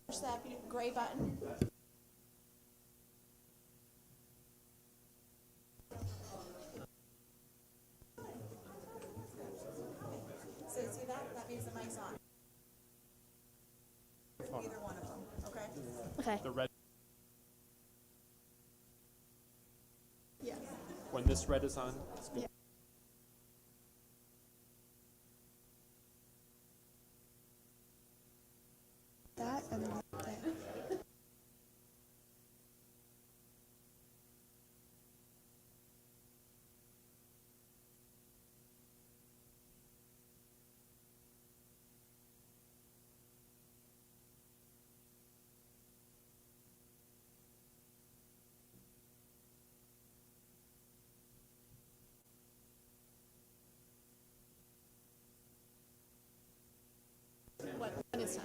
Push that gray button. So see that? That means the mic's on. Either one of them, okay? Okay. The red, Yeah. when this red is on, it's good. Yeah. That and then that. When it's time.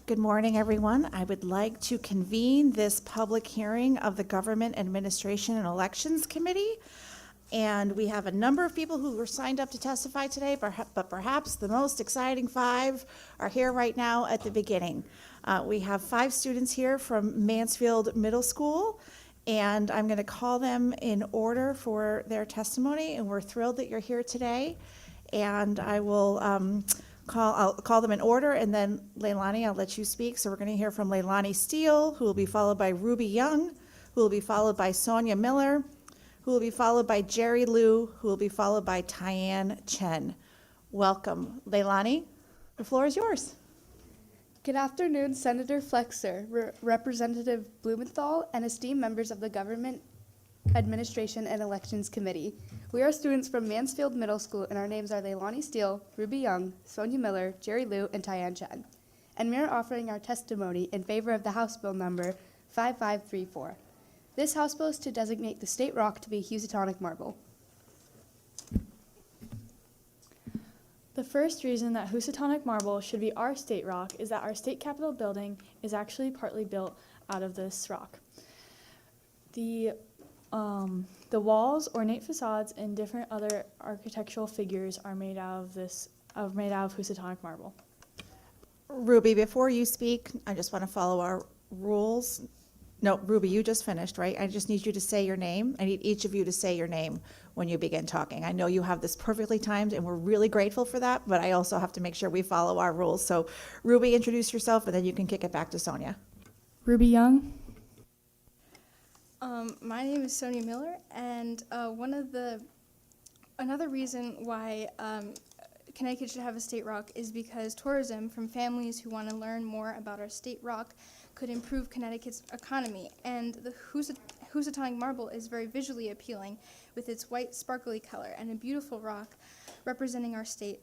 Good morning, everyone. I would like to convene this public hearing of the Government Administration and Elections Committee. And we have a number of people who were signed up to testify today, but perhaps the most exciting 5 are here right now at the beginning. We have 5 students here from Mansfield Middle School, and I'm going to call them in order for their testimony, and we're thrilled that you're here today. And I will I'll call them in order, and then Leilani, I'll let you speak. So we're going to hear from Leilani Steele, who will be followed by Ruby Young, who will be followed by Sonia Miller, who will be followed by Jerry Liu, who will be followed by Tyann Chen. Welcome. Leilani, the floor is yours. Good afternoon, Senator Flexer, Representative Blumenthal, and esteemed members of the Government Administration and Elections Committee. We are students from Mansfield Middle School, and our names are Leilani Steele, Ruby Young, Sonia Miller, Jerry Liu, and Tyann Chen. And we are offering our testimony in favor of the House Bill number 5534. This House Bill is to designate the state rock to be Housatonic marble. The first reason that Housatonic marble should be our state rock is that our state capitol building is actually partly built out of this rock. The walls, ornate facades, and different other architectural figures are made out of Housatonic marble. Ruby, before you speak, I just want to follow our rules. No, Ruby, you just finished, right? I just need you to say your name. I need each of you to say your name when you begin talking. I know you have this perfectly timed, and we're really grateful for that, but I also have to make sure we follow our rules. So, Ruby, introduce yourself, and then you can kick it back to Sonia. Ruby Young. My name is Sonia Miller, and another reason why Connecticut should have a state rock is because tourism from families who want to learn more about our state rock could improve Connecticut's economy. And the Housatonic marble is very visually appealing with its white sparkly color and a beautiful rock representing our state.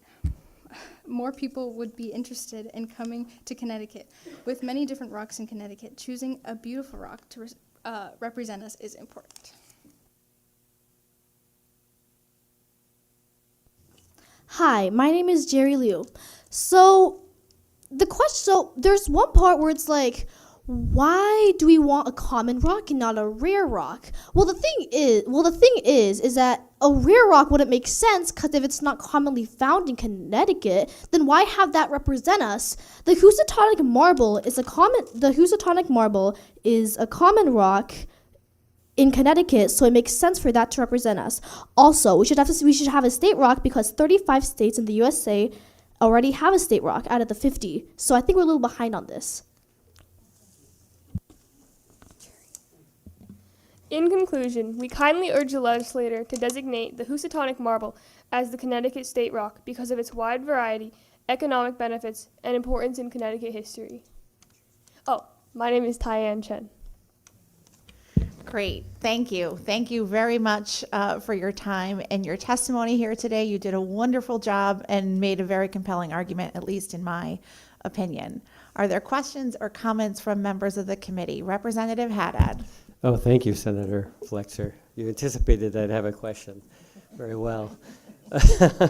More people would be interested in coming to Connecticut. With many different rocks in Connecticut, choosing a beautiful rock to represent us is important. Hi, my name is Jerry Liu. So there's one part where it's like, why do we want a common rock and not a rare rock? Well, the thing is that a rare rock wouldn't make sense, because if it's not commonly found in Connecticut, then why have that represent us? The Housatonic marble is a common rock in Connecticut, so it makes sense for that to represent us. Also, we should have a state rock because 35 states in the USA already have a state rock out of the 50. So I think we're a little behind on this. In conclusion, we kindly urge the legislator to designate the Housatonic marble as the Connecticut state rock because of its wide variety, economic benefits, and importance in Connecticut history. Oh, my name is Tyann Chen. Great. Thank you. Thank you very much for your time and your testimony here today. You did a wonderful job and made a very compelling argument, at least in my opinion. Are there questions or comments from members of the committee? Representative Haddad. Oh, thank you, Senator Flexer. You anticipated I'd have a question. Very well. Thank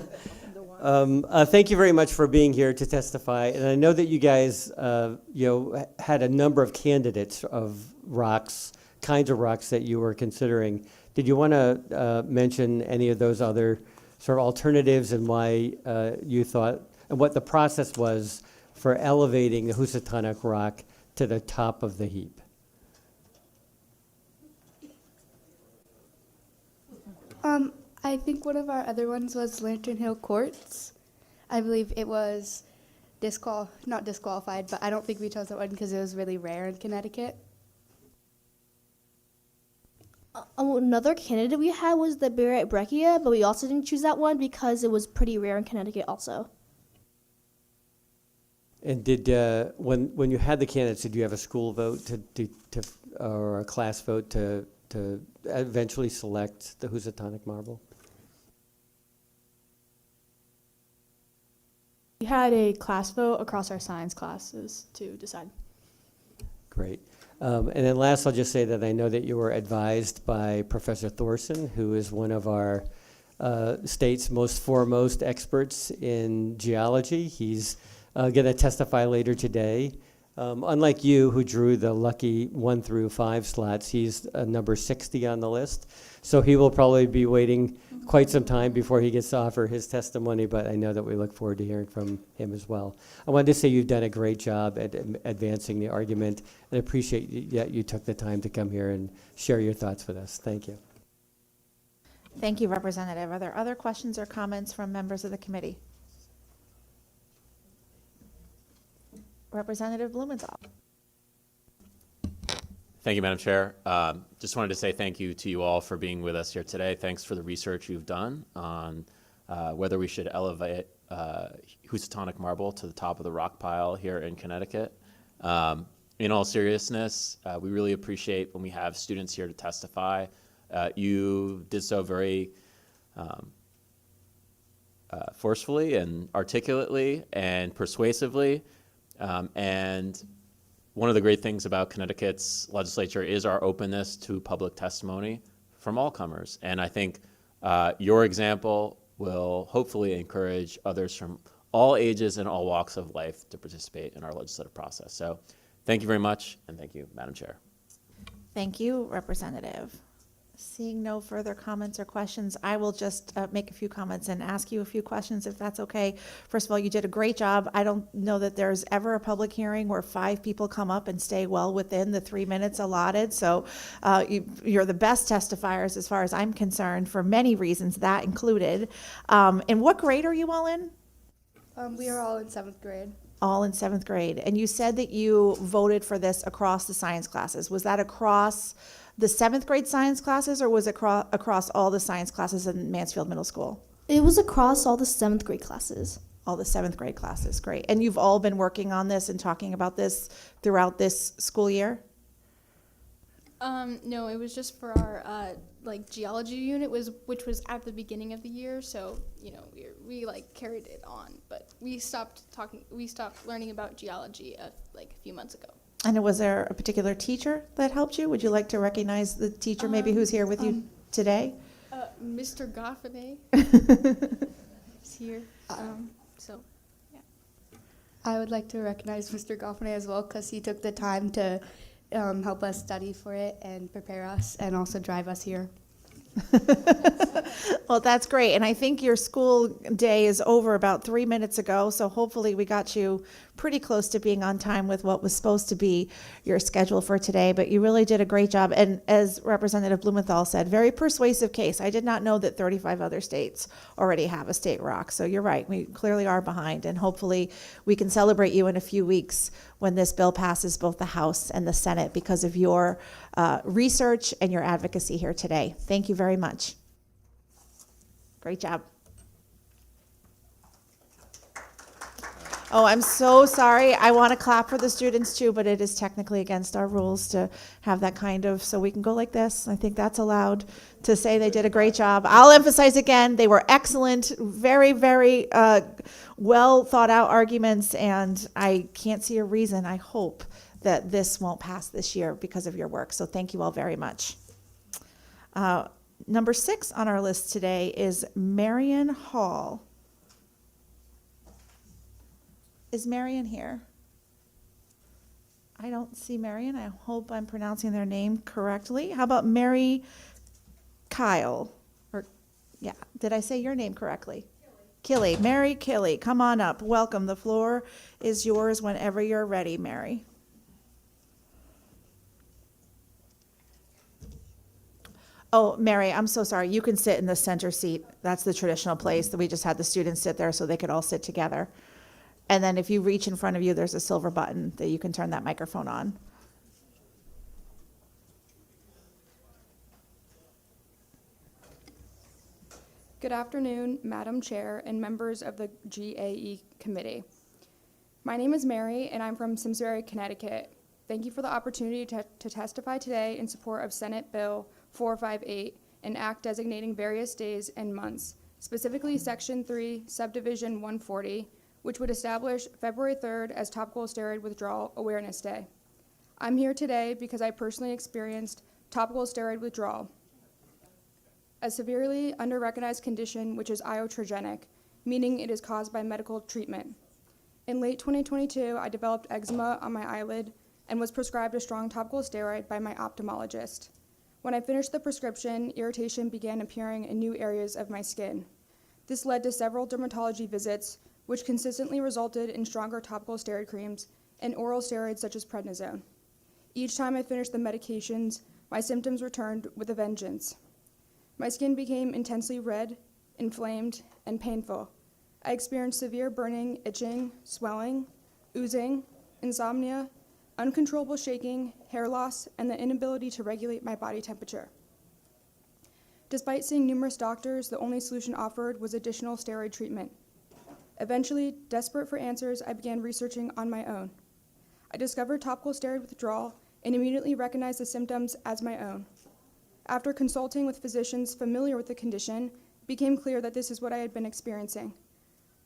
you very much for being here to testify. And I know that you guys, had a number of candidates of rocks, kinds of rocks that you were considering. Did you want to mention any of those other sort of alternatives and why you thought, and what the process was for elevating the Housatonic rock to the top of the heap? I think one of our other ones was Lantern Hill Quartz. I believe it was not disqualified, but I don't think we chose that one because it was really rare in Connecticut. Another candidate we had was the Barrett Breccia, but we also didn't choose that one because it was pretty rare in Connecticut also. And did when you had the candidates, did you have a school vote or a class vote to eventually select the Housatonic marble? We had a class vote across our science classes to decide. Great. And then last, I'll just say that I know that you were advised by Professor Thorson, who is one of our state's most foremost experts in geology. He's going to testify later today. Unlike you, who drew the lucky 1 through 5 slots, he's number 60 on the list. So he will probably be waiting quite some time before he gets to offer his testimony, but I know that we look forward to hearing from him as well. I wanted to say you've done a great job at advancing the argument, and appreciate that you took the time to come here and share your thoughts with us. Thank you. Thank you, Representative. Are there other questions or comments from members of the committee? Representative Blumenthal. Thank you, Madam Chair. Just wanted to say thank you to you all for being with us here today. Thanks for the research you've done on whether we should elevate Housatonic marble to the top of the rock pile here in Connecticut. In all seriousness, we really appreciate when we have students here to testify. You did so very forcefully and articulately and persuasively. And one of the great things about Connecticut's legislature is our openness to public testimony from all comers. And I think your example will hopefully encourage others from all ages and all walks of life to participate in our legislative process. So thank you very much, and thank you, Madam Chair. Thank you, Representative. Seeing no further comments or questions, I will just make a few comments and ask you a few questions, if that's okay. First of all, you did a great job. I don't know that there's ever a public hearing where 5 people come up and stay well within the 3 minutes allotted. So you're the best testifiers as far as I'm concerned for many reasons, that included. And what grade are you all in? We are all in 7th grade. All in 7th grade. And you said that you voted for this across the science classes. Was that across the 7th grade science classes, or was it across all the science classes in Mansfield Middle School? It was across all the 7th grade classes. All the 7th grade classes, great. And you've all been working on this and talking about this throughout this school year? No, it was just for our geology unit, which was at the beginning of the year. So we carried it on, but we stopped learning about geology a few months ago. And was there a particular teacher that helped you? Would you like to recognize the teacher maybe who's here with you today? Mr. Goffenay is here. So, yeah. I would like to recognize Mr. Goffenay as well, because he took the time to help us study for it and prepare us and also drive us here. Well, that's great. And I think your school day is over about 3 minutes ago, so hopefully we got you pretty close to being on time with what was supposed to be your schedule for today. But you really did a great job. And as Representative Blumenthal said, very persuasive case. I did not know that 35 other states already have a state rock. So you're right. We clearly are behind. And hopefully we can celebrate you in a few weeks when this bill passes both the House and the Senate because of your research and your advocacy here today. Thank you very much. Great job. Oh, I'm so sorry. I want to clap for the students too, but it is technically against our rules to have that kind of, so we can go like this. I think that's allowed to say they did a great job. I'll emphasize again, they were excellent, very, very well thought out arguments, and I can't see a reason, I hope, that this won't pass this year because of your work. So thank you all very much. Number 6 on our list today is Marion Hall. Is Marion here? I don't see Marion. I hope I'm pronouncing their name correctly. How about Mary Kyle? Did I say your name correctly? Killy. Mary Killy, come on up. Welcome. The floor is yours whenever you're ready, Mary. Oh, Mary, I'm so sorry. You can sit in the center seat. That's the traditional place. We just had the students sit there so they could all sit together. And then if you reach in front of you, there's a silver button that you can turn that microphone on. Good afternoon, Madam Chair and members of the GAE Committee. My name is Mary, and I'm from Simsbury, Connecticut. Thank you for the opportunity to testify today in support of Senate Bill 458, an act designating various days and months, specifically Section 3, Subdivision 140, which would establish February 3rd as Topical Steroid Withdrawal Awareness Day. I'm here today because I personally experienced topical steroid withdrawal, a severely under-recognized condition which is iatrogenic, meaning it is caused by medical treatment. In late 2022, I developed eczema on my eyelid and was prescribed a strong topical steroid by my ophthalmologist. When I finished the prescription, irritation began appearing in new areas of my skin. This led to several dermatology visits, which consistently resulted in stronger topical steroid creams and oral steroids such as prednisone. Each time I finished the medications, my symptoms returned with a vengeance. My skin became intensely red, inflamed, and painful. I experienced severe burning, itching, swelling, oozing, insomnia, uncontrollable shaking, hair loss, and the inability to regulate my body temperature. Despite seeing numerous doctors, the only solution offered was additional steroid treatment. Eventually, desperate for answers, I began researching on my own. I discovered topical steroid withdrawal and immediately recognized the symptoms as my own. After consulting with physicians familiar with the condition, it became clear that this is what I had been experiencing.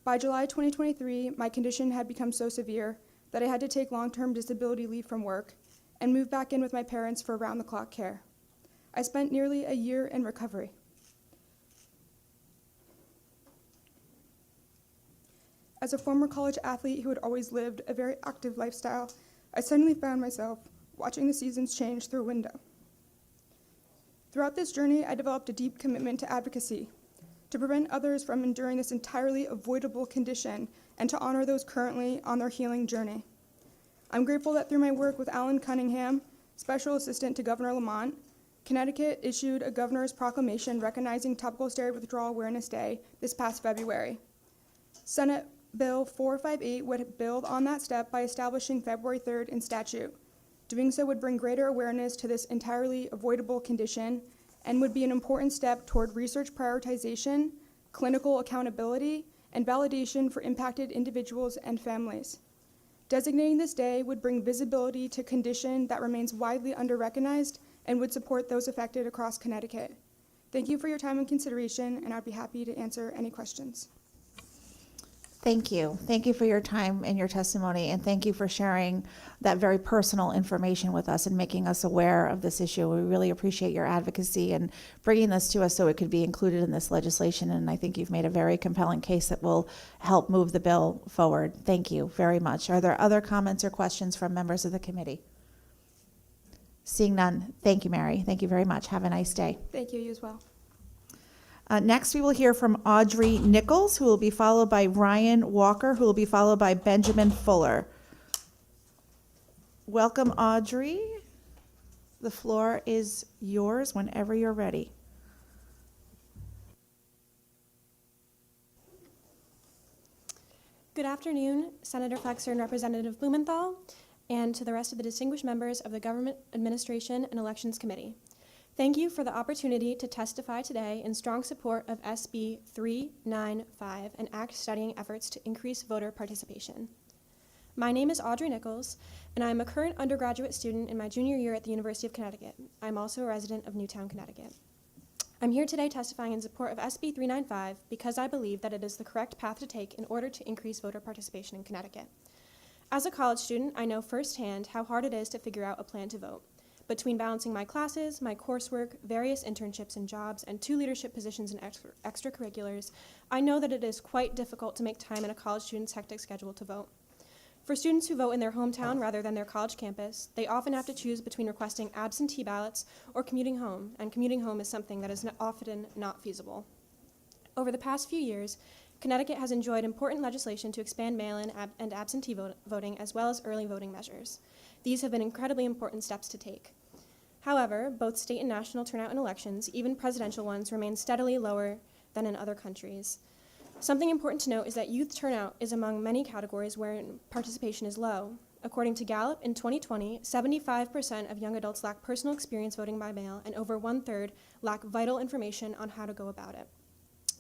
By July 2023, my condition had become so severe that I had to take long-term disability leave from work and move back in with my parents for around-the-clock care. I spent nearly a year in recovery. As a former college athlete who had always lived a very active lifestyle, I suddenly found myself watching the seasons change through a window. Throughout this journey, I developed a deep commitment to advocacy, to prevent others from enduring this entirely avoidable condition and to honor those currently on their healing journey. I'm grateful that through my work with Alan Cunningham, Special Assistant to Governor Lamont, Connecticut issued a governor's proclamation recognizing Topical Steroid Withdrawal Awareness Day this past February. Senate Bill 458 would build on that step by establishing February 3rd in statute. Doing so would bring greater awareness to this entirely avoidable condition and would be an important step toward research prioritization, clinical accountability, and validation for impacted individuals and families. Designating this day would bring visibility to a condition that remains widely under-recognized and would support those affected across Connecticut. Thank you for your time and consideration, and I'd be happy to answer any questions. Thank you. Thank you for your time and your testimony, and thank you for sharing that very personal information with us and making us aware of this issue. We really appreciate your advocacy and bringing this to us so it could be included in this legislation, and I think you've made a very compelling case that will help move the bill forward. Thank you very much. Are there other comments or questions from members of the committee? Seeing none, thank you, Mary. Thank you very much. Have a nice day. Thank you as well. Next, we will hear from Audrey Nichols, who will be followed by Ryan Walker, who will be followed by Benjamin Fuller. Welcome, Audrey. The floor is yours whenever you're ready. Good afternoon, Senator Flexer and Representative Blumenthal, and to the rest of the distinguished members of the Government Administration and Elections Committee. Thank you for the opportunity to testify today in strong support of SB 395, an act studying efforts to increase voter participation. My name is Audrey Nichols, and I am a current undergraduate student in my junior year at the University of Connecticut. I'm also a resident of Newtown, Connecticut. I'm here today testifying in support of SB 395 because I believe that it is the correct path to take in order to increase voter participation in Connecticut. As a college student, I know firsthand how hard it is to figure out a plan to vote. Between balancing my classes, my coursework, various internships and jobs, and 2 leadership positions and extracurriculars, I know that it is quite difficult to make time in a college student's hectic schedule to vote. For students who vote in their hometown rather than their college campus, they often have to choose between requesting absentee ballots or commuting home, and commuting home is something that is often not feasible. Over the past few years, Connecticut has enjoyed important legislation to expand mail-in and absentee voting, as well as early voting measures. These have been incredibly important steps to take. However, both state and national turnout in elections, even presidential ones, remain steadily lower than in other countries. Something important to note is that youth turnout is among many categories where participation is low. According to Gallup, in 2020, 75% of young adults lack personal experience voting by mail, and over 1/3 lack vital information on how to go about it.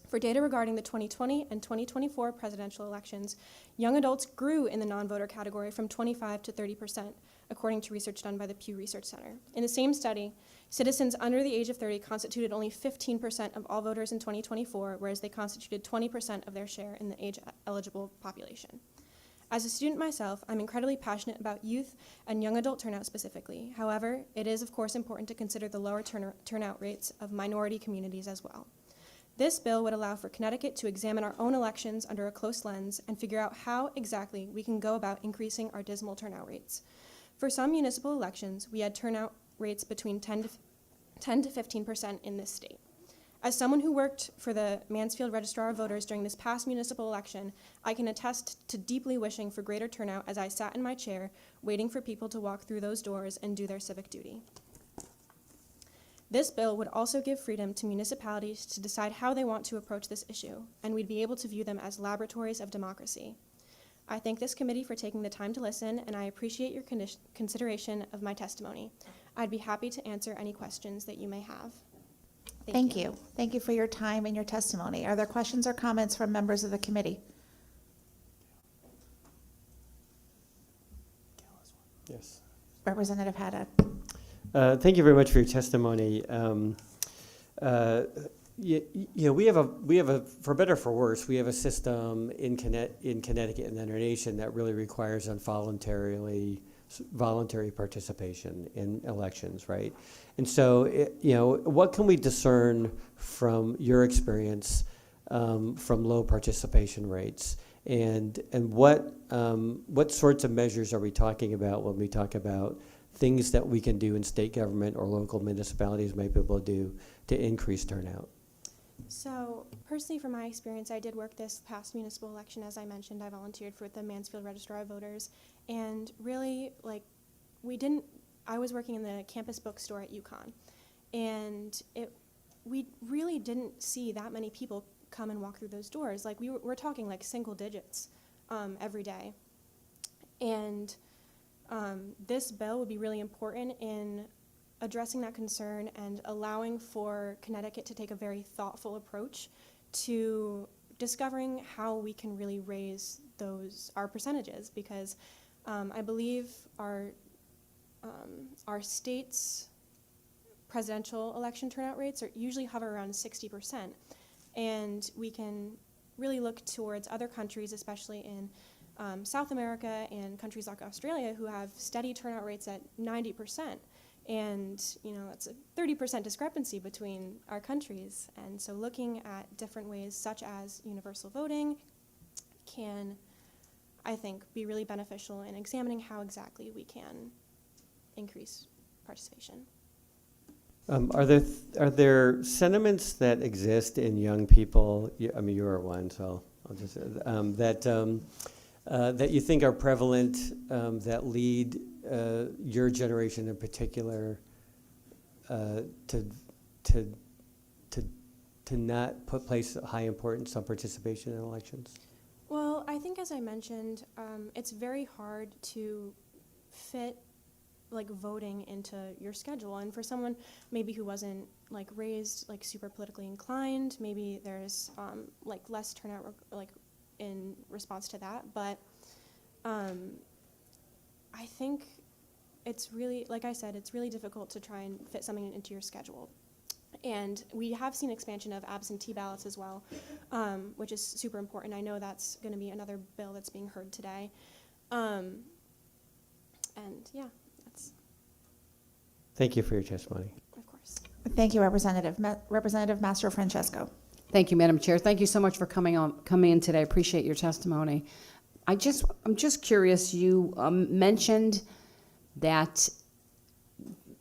For data regarding the 2020 and 2024 presidential elections, young adults grew in the non-voter category from 25 to 30%, according to research done by the Pew Research Center. In the same study, citizens under the age of 30 constituted only 15% of all voters in 2024, whereas they constituted 20% of their share in the age-eligible population. As a student myself, I'm incredibly passionate about youth and young adult turnout specifically. However, it is of course important to consider the lower turnout rates of minority communities as well. This bill would allow for Connecticut to examine our own elections under a close lens and figure out how exactly we can go about increasing our dismal turnout rates. For some municipal elections, we had turnout rates between 10 to 15% in this state. As someone who worked for the Mansfield Registrar of Voters during this past municipal election, I can attest to deeply wishing for greater turnout as I sat in my chair, waiting for people to walk through those doors and do their civic duty. This bill would also give freedom to municipalities to decide how they want to approach this issue, and we'd be able to view them as laboratories of democracy. I thank this committee for taking the time to listen, and I appreciate your consideration of my testimony. I'd be happy to answer any questions that you may have. Thank you. Thank you for your time and your testimony. Are there questions or comments from members of the committee? Yes. Representative Haddad. Thank you very much for your testimony. We have a, for better or for worse, we have a system in Connecticut and in our nation that really requires voluntary participation in elections, right? And so, what can we discern from your experience from low participation rates, and what sorts of measures are we talking about when we talk about things that we can do in state government or local municipalities might be able to do to increase turnout? So, personally, from my experience, I did work this past municipal election. As I mentioned, I volunteered for the Mansfield Registrar of Voters, and really, I was working in the campus bookstore at UConn, and we really didn't see that many people come and walk through those doors. Like, we're talking like single digits every day. And this bill would be really important in addressing that concern and allowing for Connecticut to take a very thoughtful approach to discovering how we can really raise our percentages, because I believe our state's presidential election turnout rates usually hover around 60%, and we can really look towards other countries, especially in South America and countries like Australia, who have steady turnout rates at 90%. And, that's a 30% discrepancy between our countries. And so looking at different ways, such as universal voting, can, I think, be really beneficial in examining how exactly we can increase participation. Are there sentiments that exist in young people? You are one, so I'll just that you think are prevalent, that lead your generation in particular to not place high importance on participation in elections? Well, I think, as I mentioned, it's very hard to fit voting into your schedule. And for someone maybe who wasn't raised super politically inclined, maybe there's less turnout in response to that. But I think it's really, like I said, it's really difficult to try and fit something into your schedule. And we have seen expansion of absentee ballots as well, which is super important. I know that's going to be another bill that's being heard today. And yeah, that's. Thank you for your testimony. Of course. Thank you, Representative. Representative Mastro Francesco. Thank you, Madam Chair. Thank you so much for coming in today. I appreciate your testimony. I'm just curious. You mentioned that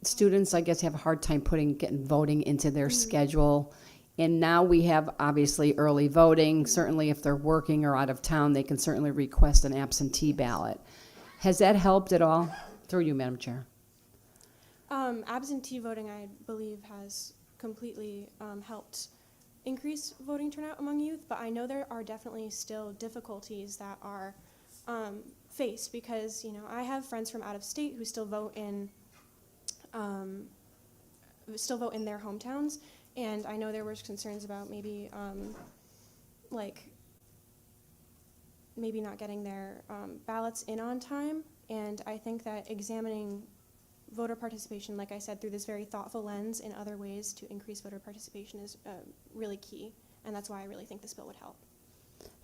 students, I guess, have a hard time getting voting into their schedule. And now we have, obviously, early voting. Certainly, if they're working or out of town, they can certainly request an absentee ballot. Has that helped at all? Through you, Madam Chair. Absentee voting, I believe, has completely helped increase voting turnout among youth, but I know there are definitely still difficulties that are faced, because I have friends from out of state who still vote in their hometowns, and I know there were concerns about maybe maybe not getting their ballots in on time. And I think that examining voter participation, like I said, through this very thoughtful lens in other ways to increase voter participation is really key, and that's why I really think this bill would help.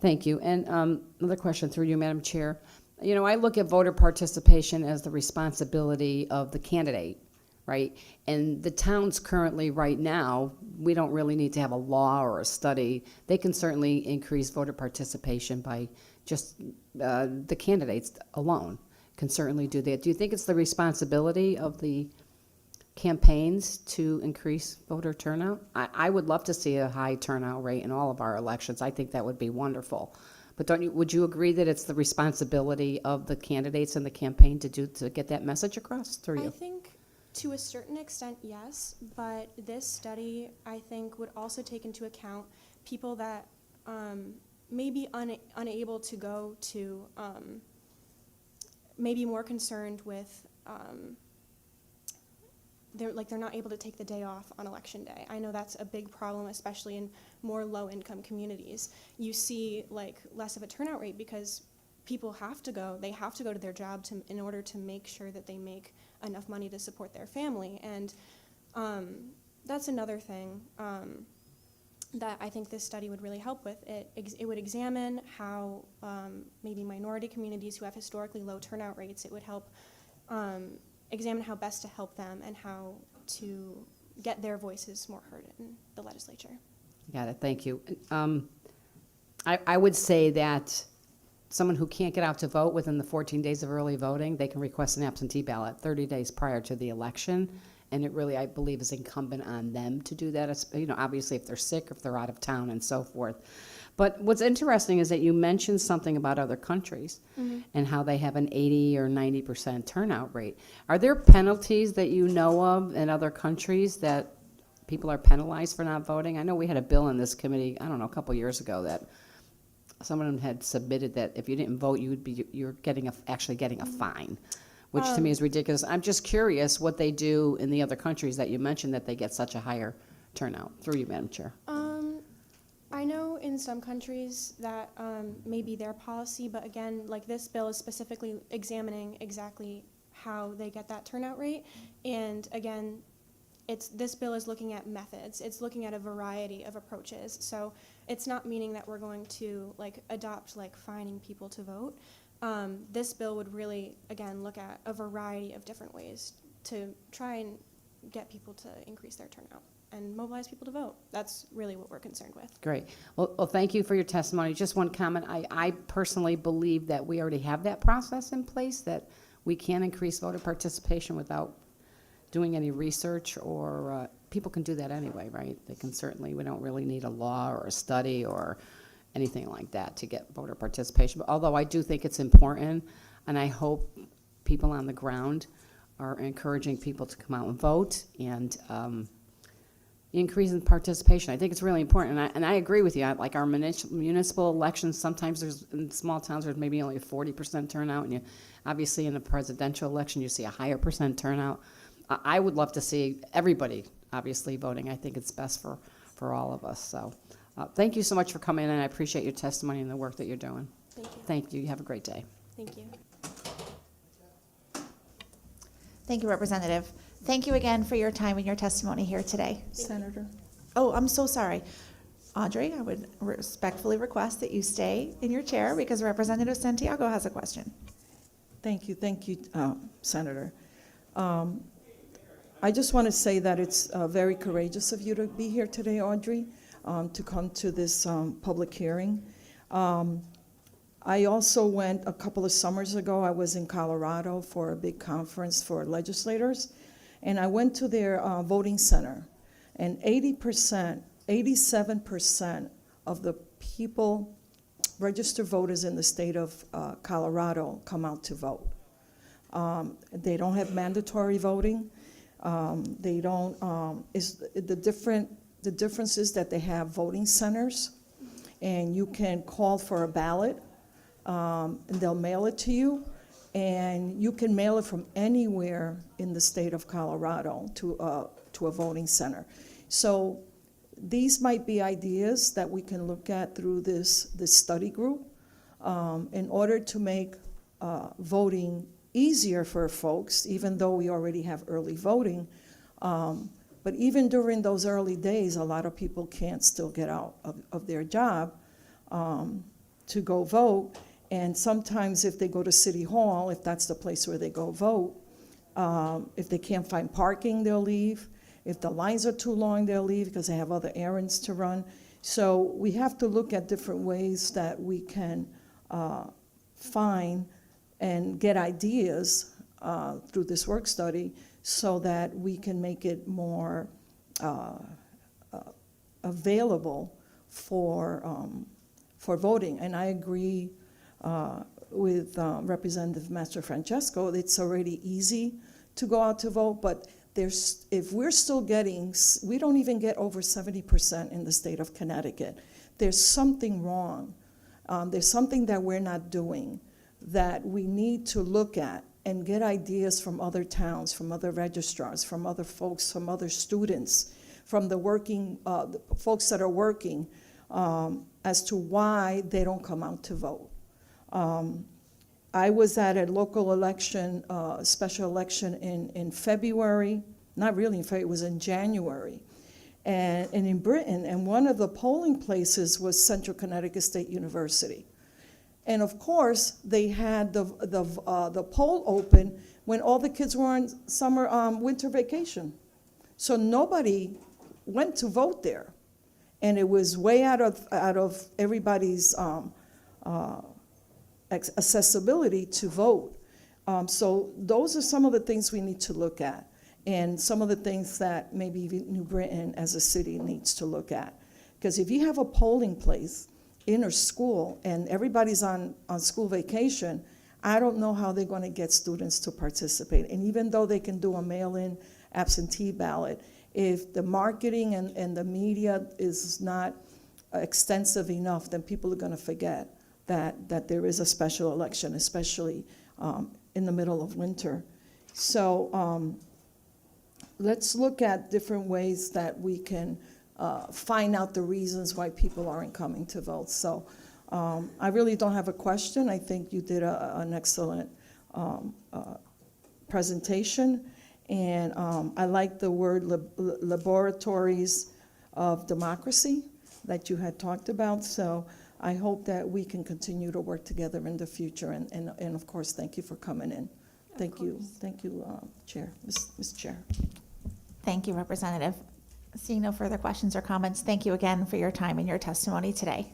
Thank you. And another question through you, Madam Chair. I look at voter participation as the responsibility of the candidate, right? And the towns currently, right now, we don't really need to have a law or a study. They can certainly increase voter participation by just the candidates alone can certainly do that. Do you think it's the responsibility of the campaigns to increase voter turnout? I would love to see a high turnout rate in all of our elections. I think that would be wonderful. But would you agree that it's the responsibility of the candidates and the campaign to get that message across through I you? think to a certain extent, yes, but this study, I think, would also take into account people that may be unable to go to, maybe more concerned with, they're not able to take the day off on election day. I know that's a big problem, especially in more low-income communities. You see like less of a turnout rate because people have to go. They have to go to their job in order to make sure that they make enough money to support their family. And that's another thing that I think this study would really help with. It would examine how maybe minority communities who have historically low turnout rates, it would help examine how best to help them and how to get their voices more heard in the legislature. Got it, thank you. I would say that someone who can't get out to vote within the 14 days of early voting, they can request an absentee ballot 30 days prior to the election. And it really, I believe, is incumbent on them to do that. It's, obviously if they're sick, if they're out of town and so forth. But what's interesting is that you mentioned something about other countries and how they have an 80 or 90% turnout rate. Are there penalties that you know of in other countries that people are penalized for not voting? I know we had a bill in this committee, I don't know, a couple years ago that someone had submitted that if you didn't vote, you're actually getting a fine, which to me is ridiculous. I'm just curious what they do in the other countries that you mentioned that they get such a higher turnout. Through you, Madam Chair. I know in some countries that may be their policy, but again, like this bill is specifically examining exactly how they get that turnout rate. And again, this bill is looking at methods. It's looking at a variety of approaches. So it's not meaning that we're going to adopt fining people to vote. This bill would really, again, look at a variety of different ways to try and get people to increase their turnout and mobilize people to vote. That's really what we're concerned with. Great. Well, thank you for your testimony. Just one comment. I personally believe that we already have that process in place, that we can increase voter participation without doing any research, or people can do that anyway, right? They can certainly, we don't really need a law or a study or anything like that to get voter participation. But although I do think it's important, and I hope people on the ground are encouraging people to come out and vote and increase in participation. I think it's really important, and I agree with you. Like our municipal elections, sometimes in small towns there's maybe only a 40% turnout, and obviously in a presidential election you see a higher percent turnout. I would love to see everybody obviously voting. I think it's best for all of us. So thank you so much for coming in, and I appreciate your testimony and the work that you're doing. Thank you. Thank you. You have a great day. Thank you. Thank you, Representative. Thank you again for your time and your testimony here today. Senator. Oh, I'm so sorry. Audrey, I would respectfully request that you stay in your chair because Representative Santiago has a question. Thank you, Senator. I just want to say that it's very courageous of you to be here today, Audrey, to come to this public hearing. I also went a couple of summers ago. I was in Colorado for a big conference for legislators, and I went to their voting center, and 87% of the people, registered voters in the state of Colorado, come out to vote. They don't have mandatory voting. They don't. The difference is that they have voting centers, and you can call for a ballot, and they'll mail it to you. And you can mail it from anywhere in the state of Colorado to a voting center. So these might be ideas that we can look at through this study group in order to make voting easier for folks, even though we already have early voting. But even during those early days, a lot of people can't still get out of their job to go vote. And sometimes if they go to City Hall, if that's the place where they go vote, If they can't find parking, they'll leave. If the lines are too long, they'll leave because they have other errands to run. So we have to look at different ways that we can find and get ideas through this work study so that we can make it more available for voting. And I agree with Representative Master Francesco. It's already easy to go out to vote, but if we're still getting, we don't even get over 70% in the state of Connecticut. There's something wrong. There's something that we're not doing that we need to look at and get ideas from other towns, from other registrars, from other folks, from other students, from the working, the folks that are working, as to why they don't come out to vote. I was at a local election, special election in February, not really in February, it was in January, and in Britain, and one of the polling places was Central Connecticut State University. And of course, they had the poll open when all the kids were on winter vacation. So nobody went to vote there. And it was way out of everybody's accessibility to vote. So those are some of the things we need to look at, and some of the things that maybe even New Britain as a city needs to look at. Because if you have a polling place in a school and everybody's on school vacation, I don't know how they're going to get students to participate. And even though they can do a mail-in absentee ballot, if the marketing and the media is not extensive enough, then people are going to forget that there is a special election, especially in the middle of winter. So let's look at different ways that we can find out the reasons why people aren't coming to vote. So I really don't have a question. I think you did an excellent presentation. And I like the word laboratories of democracy that you had talked about. So I hope that we can continue to work together in the future. And of course, thank you for coming in. Thank you, Chair, Ms. Chair. Thank you, Representative. Seeing no further questions or comments, thank you again for your time and your testimony today.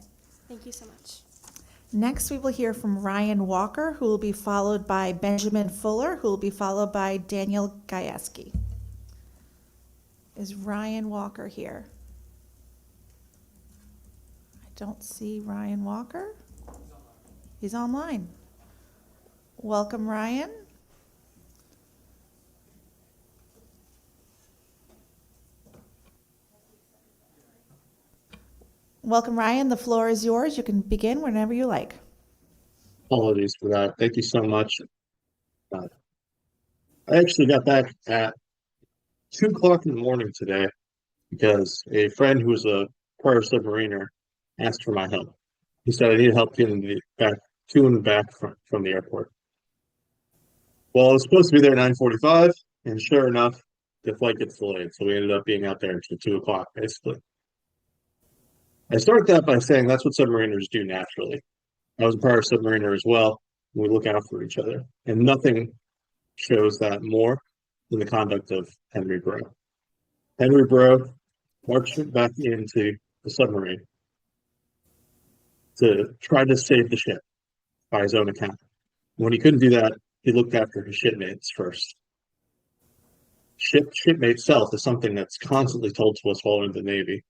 Thank you so much. Next, we will hear from Ryan Walker, who will be followed by Benjamin Fuller, who will be followed by Daniel Gajewski. Is Ryan Walker here? I don't see Ryan Walker. He's online. Welcome, Ryan. Welcome, Ryan. The floor is yours. You can begin whenever you like. Apologies for that. Thank you so much. I actually got back at 2 o'clock in the morning today because a friend who was a prior submariner asked for my help. He said I needed help getting back to and back from the airport. Well, I was supposed to be there at 9:45, and sure enough, the flight gets delayed. So we ended up being out there until 2 o'clock, basically. I start that by saying that's what submariners do naturally. I was a prior submariner as well. We look out for each other. And nothing shows that more than the conduct of Henry Brough. Henry Brough marched back into the submarine to try to save the ship by his own account. When he couldn't do that, he looked after his shipmates first. Shipmate self is something that's constantly told to us while we're in the Navy.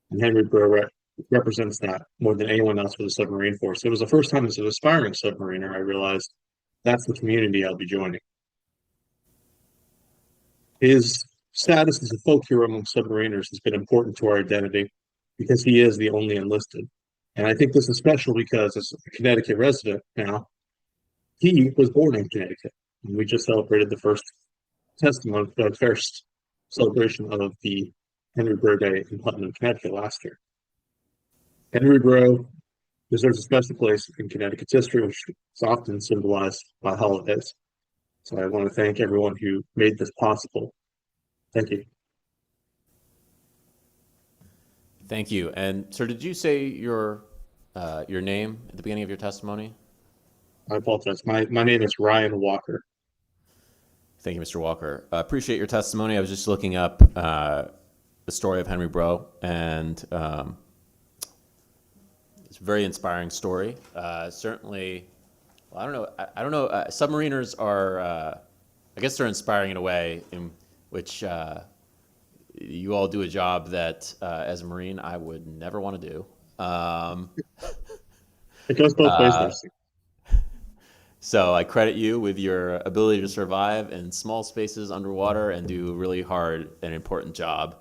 And Henry Brough represents that more than anyone else for the submarine force. It was the first time as an aspiring submariner I realized that's the community I'll be joining. His status as a folk hero among submariners has been important to our identity because he is the only enlisted. And I think this is special because as a Connecticut resident now, he was born in Connecticut. And we just celebrated the first celebration of the Henry Brough Day in Putnam, Connecticut last year. Henry Brough deserves a special place in Connecticut's history, which is often symbolized by holidays. So I want to thank everyone who made this possible. Thank you. Thank you. And sir, did you say your name at the beginning of your testimony? I apologize. My name is Ryan Walker. Thank you, Mr. Walker. Appreciate your testimony. I was just looking up the story of Henry Brough, and it's a very inspiring story. Certainly, well, I don't know. Submariners are, I guess, they're inspiring in a way in which you all do a job that, as a Marine, I would never want to do. It goes both ways, Darcy. So I credit you with your ability to survive in small spaces underwater and do a really hard and important job.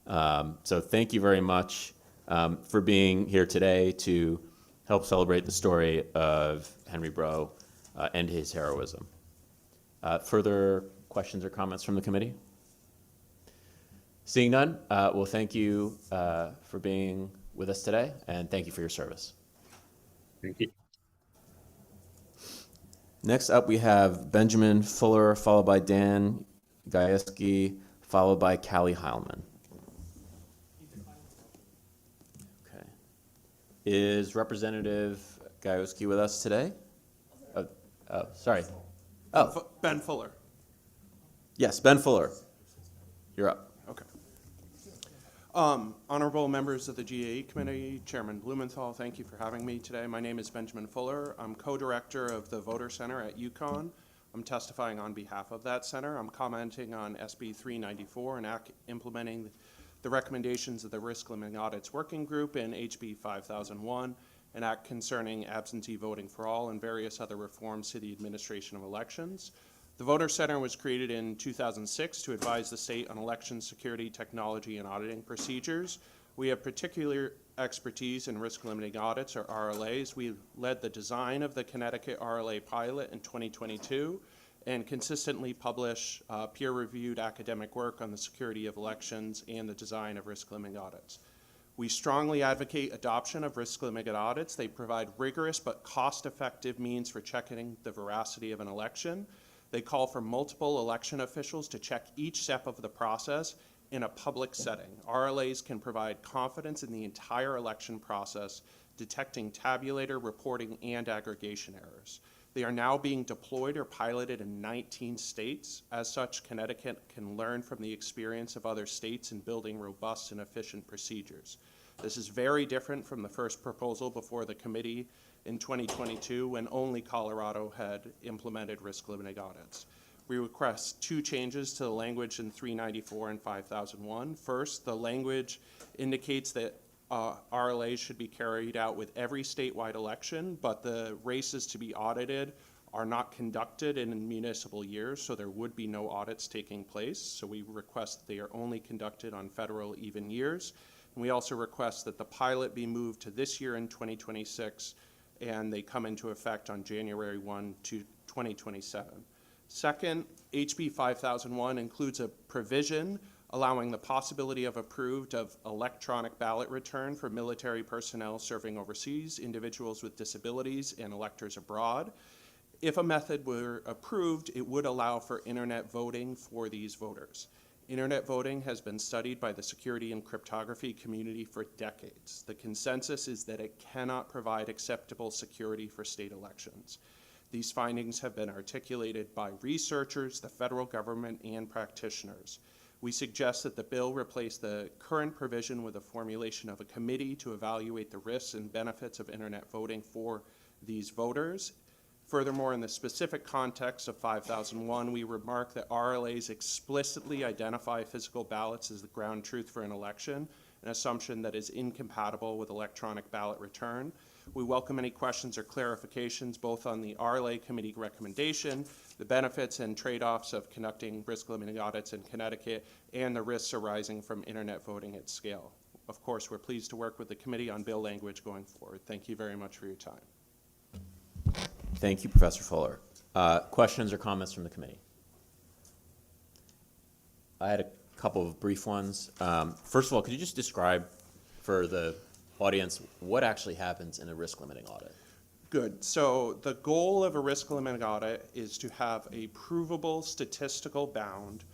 So thank you very much for being here today to help celebrate the story of Henry Brough and his heroism. Further questions or comments from the committee? Seeing none, well, thank you for being with us today, and thank you for your service. Thank you. Next up, we have Benjamin Fuller, followed by Dan Gajewski, followed by Callie Heilman. Okay. Is Representative Gajewski with us today? Oh, sorry. Oh, Ben Fuller. yes, Ben Fuller. You're up. Okay. Honorable members of the GAE Committee, Chairman Blumenthal, thank you for having me today. My name is Benjamin Fuller. I'm co-director of the Voter Center at UConn. I'm testifying on behalf of that center. I'm commenting on SB 394 and implementing the recommendations of the Risk Limiting Audits Working Group in HB 5001, an act concerning absentee voting for all and various other reforms to the administration of elections. The Voter Center was created in 2006 to advise the state on election security, technology, and auditing procedures. We have particular expertise in risk-limiting audits, or RLAs. We led the design of the Connecticut RLA pilot in 2022 and consistently publish peer-reviewed academic work on the security of elections and the design of risk-limiting audits. We strongly advocate adoption of risk-limited audits. They provide rigorous but cost-effective means for checking the veracity of an election. They call for multiple election officials to check each step of the process in a public setting. RLAs can provide confidence in the entire election process, detecting tabulator, reporting, and aggregation errors. They are now being deployed or piloted in 19 states. As such, Connecticut can learn from the experience of other states in building robust and efficient procedures. This is very different from the first proposal before the committee in 2022, when only Colorado had implemented risk-limiting audits. We request two changes to the language in 394 and 5001. First, the language indicates that RLAs should be carried out with every statewide election, but the races to be audited are not conducted in municipal years, so there would be no audits taking place. So we request that they are only conducted on federal even years. And we also request that the pilot be moved to this year in 2026, and they come into effect on January 1 to 2027. Second, HB 5001 includes a provision allowing the possibility of electronic ballot return for military personnel serving overseas, individuals with disabilities, and electors abroad. If a method were approved, it would allow for internet voting for these voters. Internet voting has been studied by the security and cryptography community for decades. The consensus is that it cannot provide acceptable security for state elections. These findings have been articulated by researchers, the federal government, and practitioners. We suggest that the bill replace the current provision with a formulation of a committee to evaluate the risks and benefits of internet voting for these voters. Furthermore, in the specific context of 5001, we remark that RLAs explicitly identify physical ballots as the ground truth for an election, an assumption that is incompatible with electronic ballot return. We welcome any questions or clarifications both on the RLA committee recommendation, the benefits and trade-offs of conducting risk-limiting audits in Connecticut, and the risks arising from internet voting at scale. Of course, we're pleased to work with the committee on bill language going forward. Thank you very much for your time. Thank you, Professor Fuller. Questions or comments from the committee? I had a couple of brief ones. First of all, could you just describe for the audience what actually happens in a risk-limiting audit? Good. So the goal of a risk-limiting audit is to have a provable statistical bound